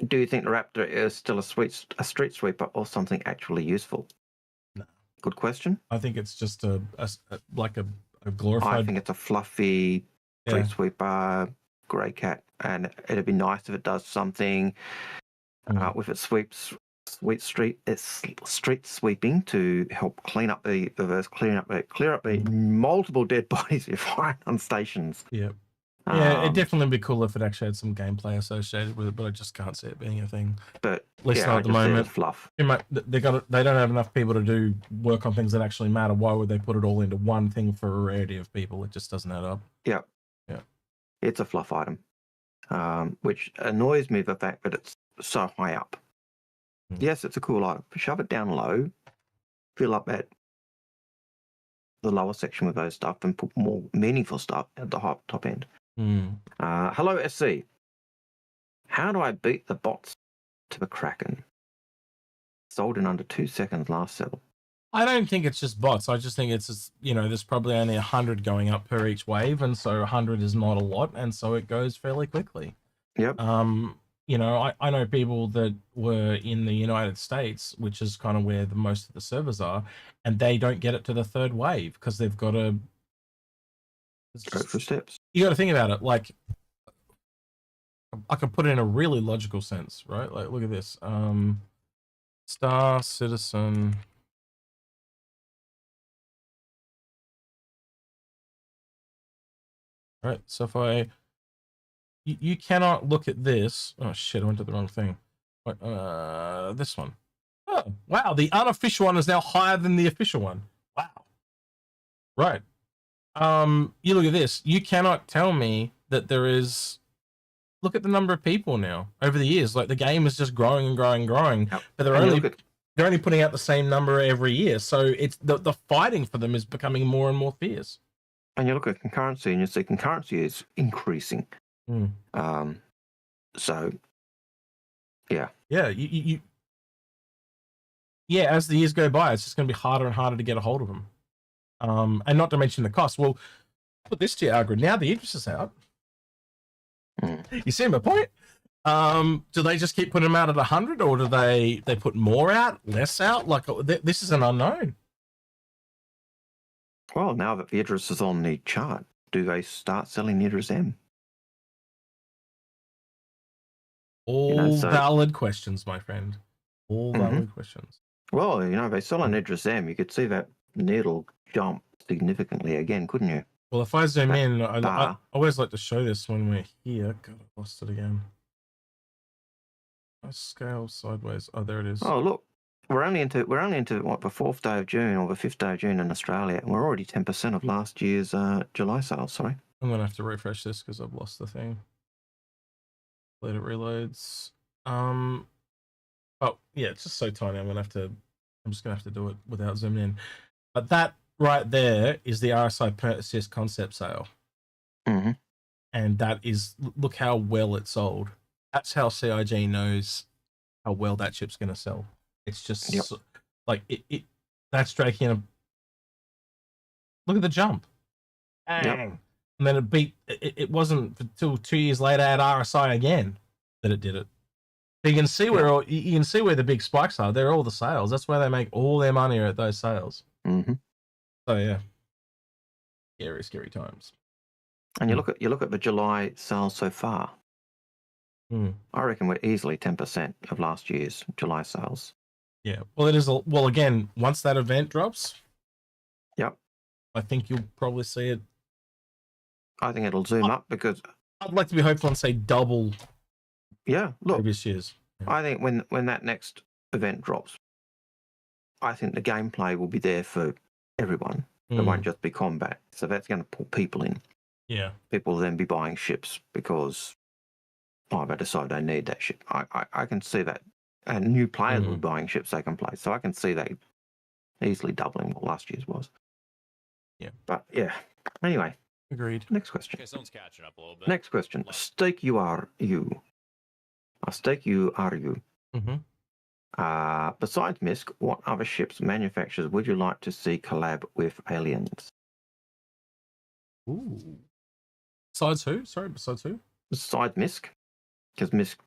Speaker 2: Do you think the Raptor is still a street sweeper or something actually useful?
Speaker 1: No.
Speaker 2: Good question.
Speaker 1: I think it's just a glorified.
Speaker 2: I think it's a fluffy street sweeper, grey cat, and it'd be nice if it does something with its street sweeping to help clean up the reverse, clear up the multiple dead bodies you find on stations.
Speaker 1: Yeah. Yeah, it'd definitely be cool if it actually had some gameplay associated with it, but I just can't see it being a thing.
Speaker 2: But
Speaker 1: at least not at the moment.
Speaker 2: Fluff.
Speaker 1: They don't have enough people to do work on things that actually matter. Why would they put it all into one thing for a rarity of people? It just doesn't add up.
Speaker 2: Yeah. It's a fluff item, which annoys me, the fact that it's so high up. Yes, it's a cool item. Shove it down low, fill up at the lower section with those stuff, and put more meaningful stuff at the top end. Hello, SC. How do I beat the bots to the Kraken? Sold in under 2 seconds last sell.
Speaker 1: I don't think it's just bots. I just think it's just, there's probably only 100 going up per each wave, and so 100 is not a lot, and so it goes fairly quickly.
Speaker 2: Yep.
Speaker 1: I know people that were in the United States, which is kind of where most of the servers are, and they don't get it to the third wave because they've got to
Speaker 2: go for steps.
Speaker 1: You got to think about it. Like, I can put it in a really logical sense, right? Like, look at this. Star Citizen. All right. So if you cannot look at this. Oh shit! I went to the wrong thing. This one. Oh wow! The unofficial one is now higher than the official one. Wow. Right. You look at this. You cannot tell me that there is. Look at the number of people now over the years. Like the game is just growing and growing and growing. Yep. But they're only putting out the same number every year. So it's the fighting for them is becoming more and more fierce.
Speaker 2: And you look at concurrency, and you see concurrency is increasing. So yeah. Yeah, as the years go by, it's just going to be harder and harder to get a hold of them. And not to mention the cost. Well,
Speaker 1: Put this to you, Algared. Now the interest is out.
Speaker 2: Mm.
Speaker 1: You see my point? Do they just keep putting them out at 100, or do they put more out, less out? Like this is an unknown.
Speaker 2: Well, now that the Idris is on the chart, do they start selling the Idris M?
Speaker 1: All valid questions, my friend. All valid questions.
Speaker 2: Well, they sell an Idris M. You could see that needle jump significantly again, couldn't you?
Speaker 1: Well, if I zoom in, I
Speaker 2: bar.
Speaker 1: always like to show this when we're here. God, I lost it again. I scale sideways. Oh, there it is.
Speaker 2: Oh, look, we're only into what, the 4th day of June or the 5th day of June in Australia, and we're already 10% of last year's July sales. Sorry,
Speaker 1: I'm gonna have to refresh this because I've lost the thing. Let it reloads. Oh yeah, it's just so tiny. I'm just gonna have to do it without zooming in. But that right there is the RSI Perseus concept sale.
Speaker 2: Mm-hmm.
Speaker 1: And that is, look how well it sold. That's how CIG knows how well that chip's going to sell. It's just like that's striking a look at the jump. Bang. And then it wasn't until 2 years later at RSI again that it did it. So you can see where the big spikes are. They're all the sales. That's where they make all their money at those sales.
Speaker 2: Mm-hmm.
Speaker 1: So yeah, scary times.
Speaker 2: And you look at the July sales so far. I reckon we're easily 10% of last year's July sales.
Speaker 1: Yeah, well, it is. Well, again, once that event drops,
Speaker 2: I
Speaker 1: think you'll probably see it.
Speaker 2: I think it'll zoom up because
Speaker 1: I'd like to be hopeful and say double.
Speaker 2: Yeah, look,
Speaker 1: previous years. Yeah.
Speaker 2: I think when that next event drops, I think the gameplay will be there for everyone. It won't just be combat. So that's going to pull people in.
Speaker 1: Yeah.
Speaker 2: People will then be buying ships because they decide they need that ship. I can see that. And new players will be buying ships they can play. So I can see that easily doubling what last year's was.
Speaker 1: Yeah.
Speaker 2: But yeah. Anyway.
Speaker 1: Agreed.
Speaker 2: Next question.
Speaker 4: Okay, someone's catching up a little bit.
Speaker 2: Next question. Stake you are you. A stake you are you. Besides MISC, what other ships manufacturers would you like to see collab with aliens?
Speaker 1: Ooh. Besides who? Sorry, besides who?
Speaker 2: Besides MISC, because MISC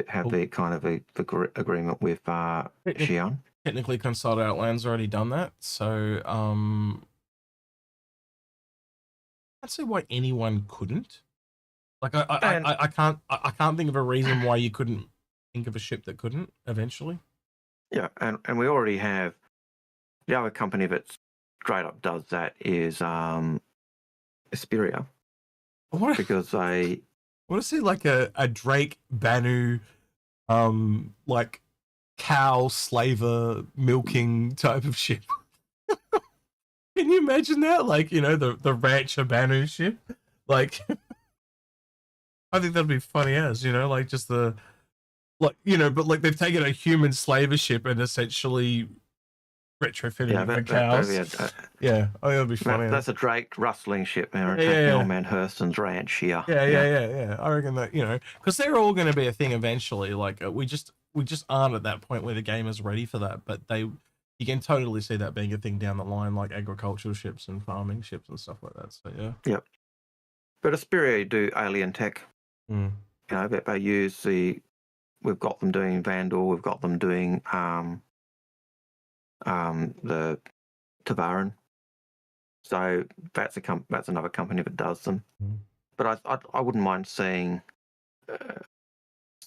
Speaker 2: have the kind of a agreement with Xi'an.
Speaker 1: Technically, Consolidated Outland's already done that, so I'd see why anyone couldn't. Like I can't think of a reason why you couldn't think of a ship that couldn't eventually.
Speaker 2: Yeah, and we already have the other company that straight up does that is Asperia. Because I
Speaker 1: want to see like a Drake Banu like cow slaver milking type of ship. Can you imagine that? Like, the Rancher Banu ship? Like I think that'd be funny as, like just the but like they've taken a human slaver ship and essentially retrofitted it for cows. Yeah, I think that'd be funny.
Speaker 2: That's a Drake rustling ship now. Attacking Old Man Hurston's ranch here.
Speaker 1: Yeah. I reckon that, because they're all going to be a thing eventually. Like we just aren't at that point where the game is ready for that. But you can totally see that being a thing down the line, like agricultural ships and farming ships and stuff like that. So yeah.
Speaker 2: Yep. But Asperia do alien tech. That they use we've got them doing Vandal, we've got them doing the Tavaran. So that's another company that does them. But I wouldn't mind seeing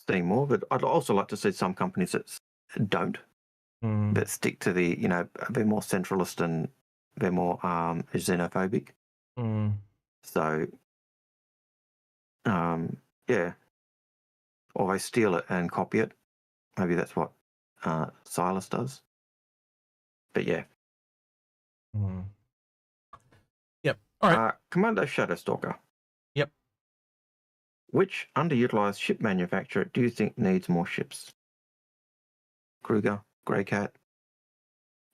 Speaker 2: more. But I'd also like to see some companies that don't, that stick to the they're more centralist and they're more xenophobic. So yeah, or they steal it and copy it. Maybe that's what Silas does. But yeah.
Speaker 1: Yep. All right.
Speaker 2: Commando Shadowstalker.
Speaker 1: Yep.
Speaker 2: Which underutilized ship manufacturer do you think needs more ships? Kruger, Greycat,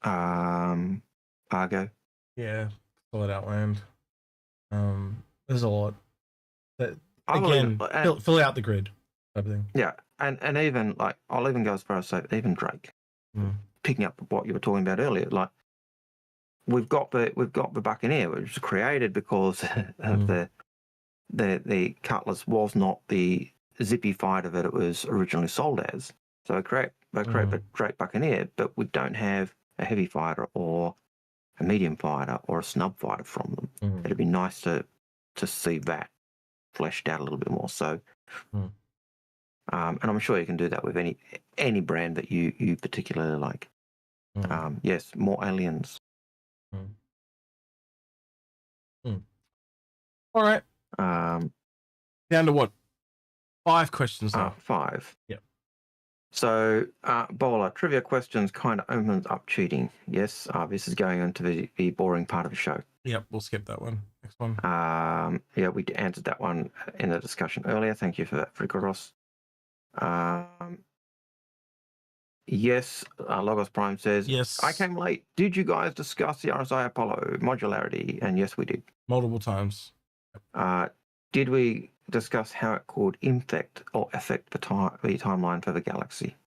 Speaker 2: Argo.
Speaker 1: Yeah, Solid Outland. There's a lot. That again, fill out the grid type of thing.
Speaker 2: Yeah, and even like I'll even go as far as say even Drake. Picking up what you were talking about earlier, like we've got the Buccaneer, which was created because of the Cutlass was not the zippy fighter that it was originally sold as. So they create the Drake Buccaneer, but we don't have a heavy fighter or a medium fighter or a snub fighter from them. It'd be nice to see that fleshed out a little bit more. So, and I'm sure you can do that with any brand that you particularly like. Yes, more aliens.
Speaker 1: All right. Down to what? 5 questions now.
Speaker 2: 5.
Speaker 1: Yep.
Speaker 2: So, Bowler, trivia questions kind of opens up cheating. Yes, this is going into the boring part of the show.
Speaker 1: Yep, we'll skip that one. Next one.
Speaker 2: Yeah, we answered that one in the discussion earlier. Thank you for that, Frikoros. Yes, Logos Prime says,
Speaker 1: yes.
Speaker 2: I came late. Did you guys discuss the RSI Apollo modularity? And yes, we did.
Speaker 1: Multiple times.
Speaker 2: Did we discuss how it could affect the timeline for the galaxy?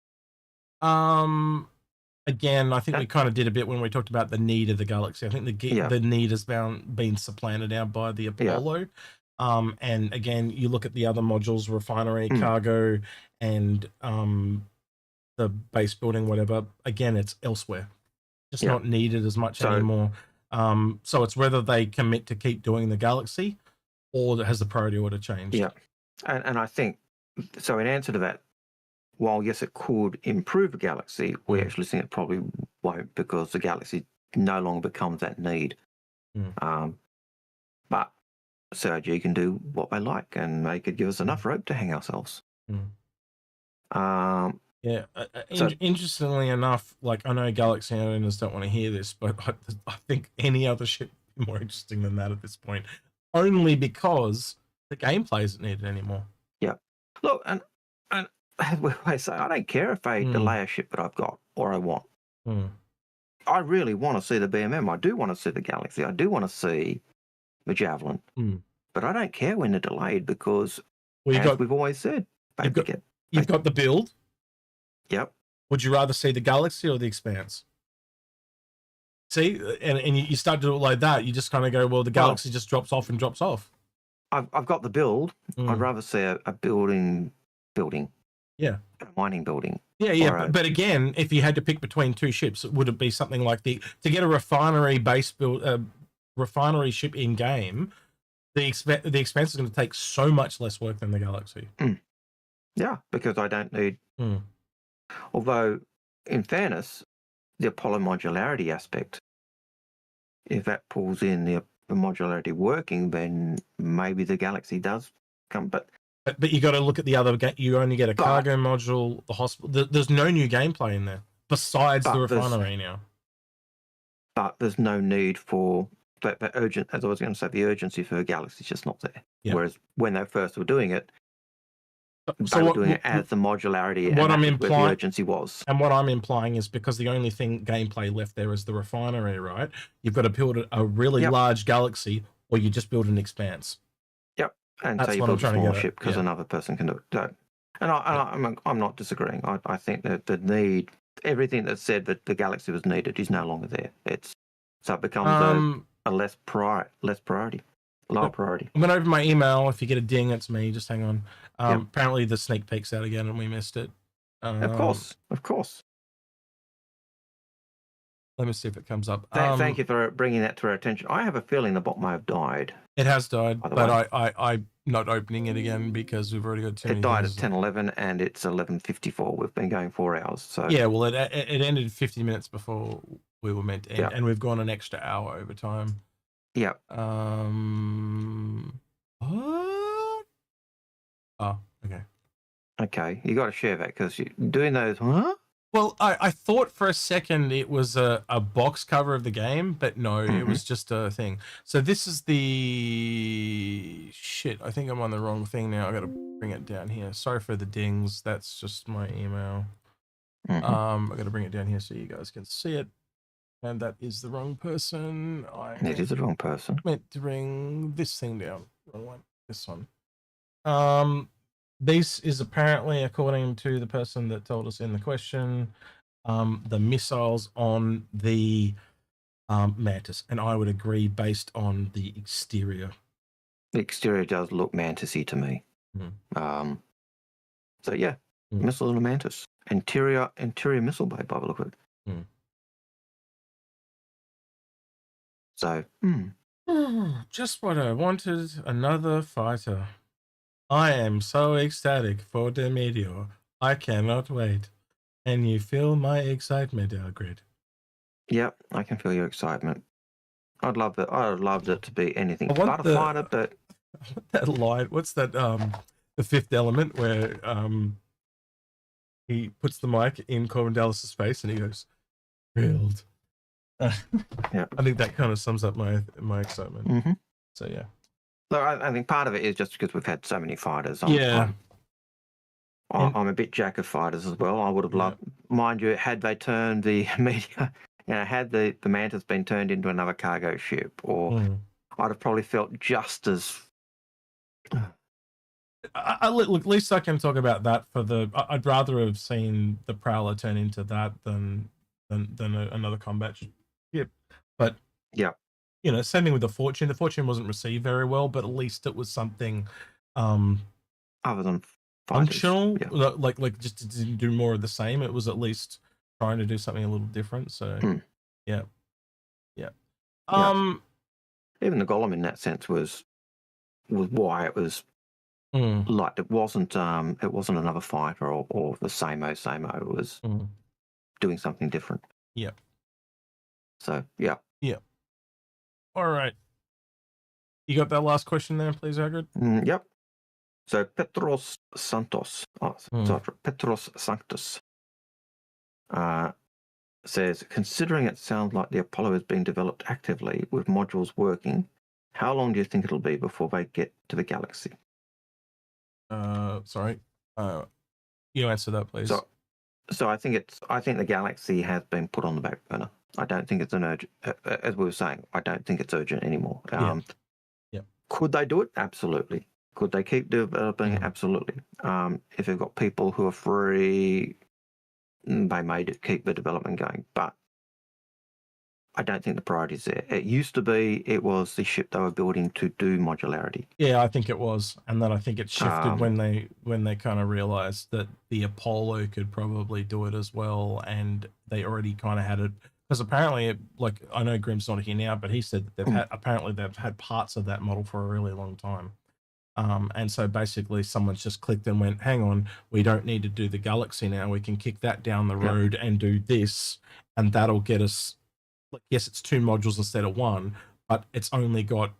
Speaker 1: Again, I think we kind of did a bit when we talked about the need of the galaxy. I think the need has been supplanted now by the Apollo. And again, you look at the other modules, refinery, cargo, and the base building, whatever. Again, it's elsewhere. Just not needed as much anymore. So it's whether they commit to keep doing the galaxy or has the priority order changed.
Speaker 2: Yeah. And I think, so in answer to that, while yes, it could improve the galaxy, we actually think it probably won't, because the galaxy no longer becomes that need. But CIG can do what they like, and they could give us enough rope to hang ourselves.
Speaker 1: Yeah. Interestingly enough, like, I know Galaxy owners don't want to hear this, but I think any other ship is more interesting than that at this point, only because the gameplay isn't needed anymore. Yeah.
Speaker 2: Look, and I say, I don't care if they delay a ship that I've got or I want. I really want to see the BMM. I do want to see the Galaxy. I do want to see the Javelin. But I don't care when they're delayed, because, we've always said,
Speaker 1: you've got the build.
Speaker 2: Yep.
Speaker 1: Would you rather see the Galaxy or the Expanse? See, and you start to do it like that, you just kind of go, well, the Galaxy just drops off and drops off.
Speaker 2: I've got the build. I'd rather see a building.
Speaker 1: Yeah.
Speaker 2: A mining building.
Speaker 1: Yeah. But again, if you had to pick between two ships, would it be something like to get a refinery base build, refinery ship in game? The Expanse is going to take so much less work than the Galaxy.
Speaker 2: Yeah, because I don't need. Although, in fairness, the Apollo modularity aspect, if that pulls in the modularity working, then maybe the Galaxy does come. But
Speaker 1: you got to look at the other. You only get a cargo module, the hospital. There's no new gameplay in there besides the refinery now.
Speaker 2: But there's no need for the urgent. As I was going to say, the urgency for the Galaxy is just not there. Yeah. Whereas when they first were doing it, they were doing it as the modularity.
Speaker 1: What I'm
Speaker 2: implying, where the urgency was,
Speaker 1: and what I'm implying is, because the only thing gameplay left there is the refinery, right? You've got to build a really large Galaxy, or you just build an Expanse.
Speaker 2: Yep, and so you build a small ship because another person can do it. And I'm not disagreeing. I think that the need, everything that said that the Galaxy was needed, is no longer there. So it becomes a lower priority. I'm going to
Speaker 1: open my email. If you get a ding, it's me. Just hang on. Apparently the sneak peek's out again and we missed it.
Speaker 2: Of course.
Speaker 1: Let me see if it comes up.
Speaker 2: Thank you for bringing that to our attention. I have a feeling the bot may have died.
Speaker 1: It has died, but I'm not opening it again because we've already got too many.
Speaker 2: It died at 10:11 and it's 11:54. We've been going 4 hours. So
Speaker 1: yeah, well, it ended 50 minutes before we were meant to end, and we've gone an extra hour over time.
Speaker 2: Yeah.
Speaker 1: What? Oh, okay.
Speaker 2: Okay, you got to share that, because you're doing those. Huh?
Speaker 1: Well, I thought for a second it was a box cover of the game, but no, it was just a thing. So this is the shit. I think I'm on the wrong thing now. I got to bring it down here. Sorry for the dings. That's just my email. I got to bring it down here so you guys can see it. And that is the wrong person.
Speaker 2: It is the wrong person.
Speaker 1: Meant to bring this thing down. Wrong one. This one. This is apparently, according to the person that told us in the question, the missiles on the Mantis, and I would agree based on the exterior.
Speaker 2: The exterior does look mantis-y to me. So yeah, missile and a mantis. Interior missile bay by the look of it. So
Speaker 1: just what I wanted, another fighter. I am so ecstatic for the meteor. I cannot wait. And you feel my excitement, Algared.
Speaker 2: Yep, I can feel your excitement. I'd love it. I'd love it to be anything
Speaker 1: I want
Speaker 2: but a fighter, but
Speaker 1: that line. What's that? The Fifth Element, where he puts the mic in Corbin Dallas's face and he goes, "Thrilled."
Speaker 2: Yeah,
Speaker 1: I think that kind of sums up my excitement. So yeah.
Speaker 2: So I think part of it is just because we've had so many fighters. I'm a bit jack of fighters as well. I would have loved, mind you, had they turned the media, had the Mantis been turned into another cargo ship, or I'd have probably felt just as.
Speaker 1: Look, at least I can talk about that for the. I'd rather have seen the Prowler turn into that than another combat ship. But
Speaker 2: yeah,
Speaker 1: same thing with the Fortune. The Fortune wasn't received very well, but at least it was something
Speaker 2: other than
Speaker 1: functional, like just to do more of the same. It was at least trying to do something a little different. So yeah.
Speaker 2: Even the Golem in that sense was why it was like it wasn't another fighter or the same. It was doing something different.
Speaker 1: Yeah.
Speaker 2: So yeah.
Speaker 1: All right. You got that last question there, please, Algared?
Speaker 2: Yep. So Petros Santos, Petros Sanctus, says, considering it sounds like the Apollo is being developed actively with modules working, how long do you think it'll be before they get to the galaxy?
Speaker 1: Sorry. You answer that, please.
Speaker 2: So I think the galaxy has been put on the back burner. I don't think it's an urgent, as we were saying, I don't think it's urgent anymore. Could they do it? Absolutely. Could they keep developing it? Absolutely. If they've got people who are free, they may keep the development going. But I don't think the priority's there. It used to be it was the ship they were building to do modularity.
Speaker 1: Yeah, I think it was. And then I think it shifted when they kind of realized that the Apollo could probably do it as well. And they already kind of had it. Because apparently, I know Grimm's not here now, but he said that they've had parts of that model for a really long time. And so basically someone's just clicked and went, hang on, we don't need to do the galaxy now. We can kick that down the road and do this. And that'll get us, yes, it's 2 modules instead of 1, but it's only got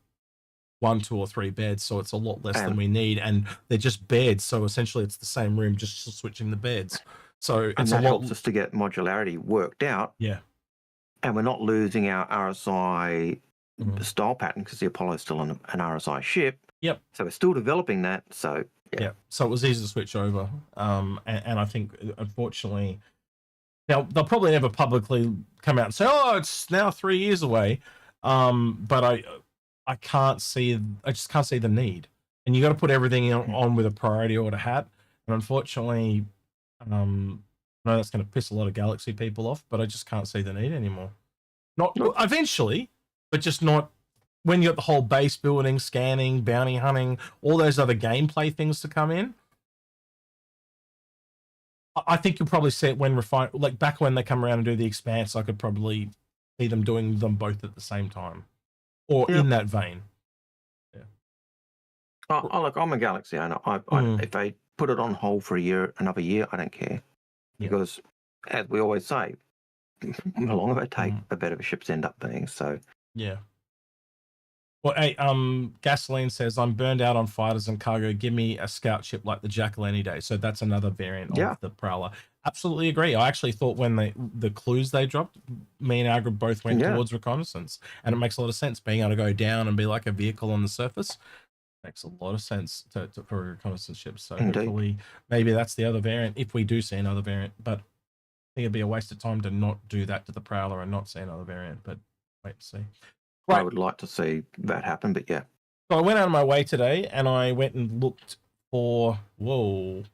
Speaker 1: 1, 2, or 3 beds. So it's a lot less than we need. And they're just beds. So essentially it's the same room, just switching the beds. So it's
Speaker 2: that helps us to get modularity worked out.
Speaker 1: Yeah.
Speaker 2: And we're not losing our RSI style pattern because the Apollo is still an RSI ship.
Speaker 1: Yep.
Speaker 2: So we're still developing that. So
Speaker 1: yeah. So it was easy to switch over. And I think, unfortunately, they'll probably never publicly come out and say, "Oh, it's now 3 years away." But I just can't see the need. And you got to put everything on with a priority order hat. And unfortunately, I know that's going to piss a lot of Galaxy people off, but I just can't see the need anymore. Not eventually, but just not when you got the whole base building, scanning, bounty hunting, all those other gameplay things to come in. I think you'll probably see it when back when they come around and do the Expanse. I could probably see them doing them both at the same time, or in that vein. Yeah.
Speaker 2: Look, I'm a Galaxy owner. If they put it on hold for another year, I don't care, because as we always say, the longer they take, the better the ships end up being. So
Speaker 1: yeah. Well, hey, Gasoline says, I'm burned out on fighters and cargo. Give me a scout ship like the Jackal any day. So that's another variant of the Prowler. Absolutely agree. I actually thought when the clues they dropped, me and Algared both went towards reconnaissance. And it makes a lot of sense being able to go down and be like a vehicle on the surface. Makes a lot of sense for a reconnaissance ship. So hopefully maybe that's the other variant if we do see another variant. But I think it'd be a waste of time to not do that to the Prowler and not see another variant. But wait and see.
Speaker 2: Right. I would like to see that happen, but yeah.
Speaker 1: So I went out of my way today and I went and looked for, whoa,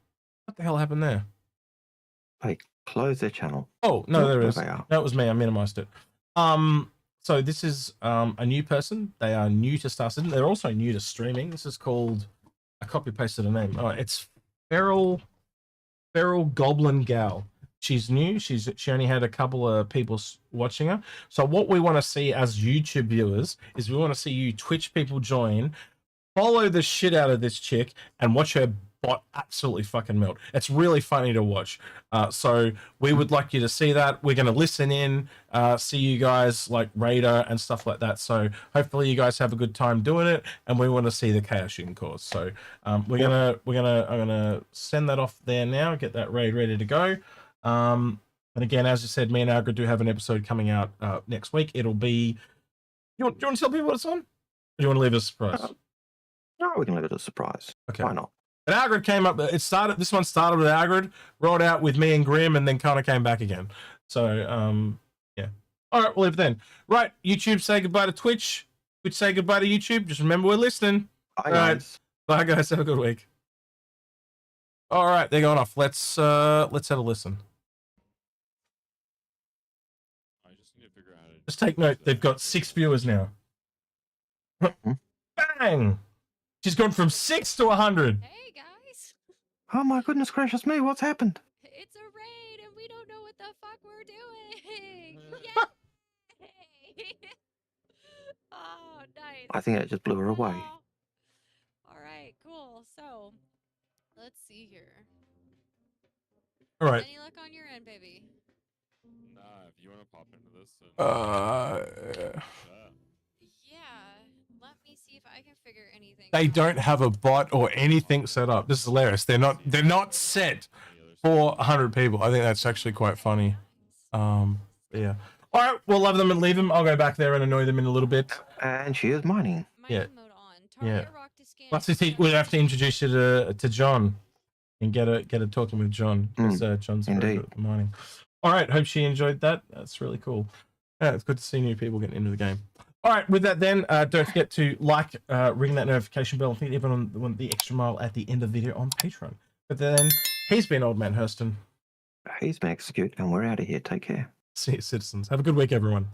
Speaker 1: what the hell happened there?
Speaker 2: They closed their channel.
Speaker 1: Oh, no, there is. No, it was me. I minimized it. So this is a new person. They are new to Star Citizen. They're also new to streaming. This is called, I copy pasted a name. Oh, it's Feral Goblin Gal. She's new. She only had a couple of people watching her. So what we want to see as YouTube viewers is we want to see you Twitch people join, follow the shit out of this chick, and watch her bot absolutely fucking melt. It's really funny to watch. So we would like you to see that. We're going to listen in, see you guys like Raider and stuff like that. So hopefully you guys have a good time doing it, and we want to see the chaos shooting cause. So I'm gonna send that off there now. Get that raid ready to go. And again, as I said, me and Algared do have an episode coming out next week. It'll be. Do you want to tell people what it's on? Or do you want to leave us a surprise?
Speaker 2: No, we can leave it as a surprise.
Speaker 1: Okay.
Speaker 2: Why not?
Speaker 1: And Algared came up. This one started with Algared, rolled out with me and Grim, and then kind of came back again. So yeah. All right, we'll leave it then. Right, YouTube, say goodbye to Twitch. Twitch, say goodbye to YouTube. Just remember we're listening.
Speaker 2: Bye, guys.
Speaker 1: Bye, guys. Have a good week. All right, they're going off. Let's have a listen.
Speaker 4: I just need to figure out how to
Speaker 1: Just take note. They've got 6 viewers now. Bang! She's gone from 6 to 100.
Speaker 5: Hey guys,
Speaker 2: Oh my goodness gracious me, what's happened?
Speaker 5: it's a raid and we don't know what the fuck we're doing. Yay! Oh, nice.
Speaker 2: I think it just blew her away.
Speaker 5: Aw. All right, cool. So, let's see here.
Speaker 1: All right.
Speaker 5: Any luck on your end, baby?
Speaker 4: Nah, if you want to pop into this. And,
Speaker 5: Yeah. Let me see if I can figure anything
Speaker 1: They
Speaker 5: out.
Speaker 1: don't have a bot or anything set up. This is hilarious. They're not set for 100 people. I think that's actually quite funny. Yeah. All right, we'll love them and leave them. I'll go back there and annoy them in a little bit.
Speaker 2: And she is mining.
Speaker 1: Yeah.
Speaker 5: Mining mode on.
Speaker 1: Yeah.
Speaker 5: Target rock to scan.
Speaker 1: Plus, we'll have to introduce you to John and get her talking with John. Because John's very
Speaker 2: indeed.
Speaker 1: good at mining. All right, hope she enjoyed that. That's really cool. Yeah, it's good to see new people getting into the game. All right, with that then, don't forget to ring that notification bell. I think everyone want the extra mile at the end of the video on Patreon. But then, he's been Old Man Hurston.
Speaker 2: He's been Execute, and we're out of here. Take care.
Speaker 1: See you, citizens. Have a good week, everyone.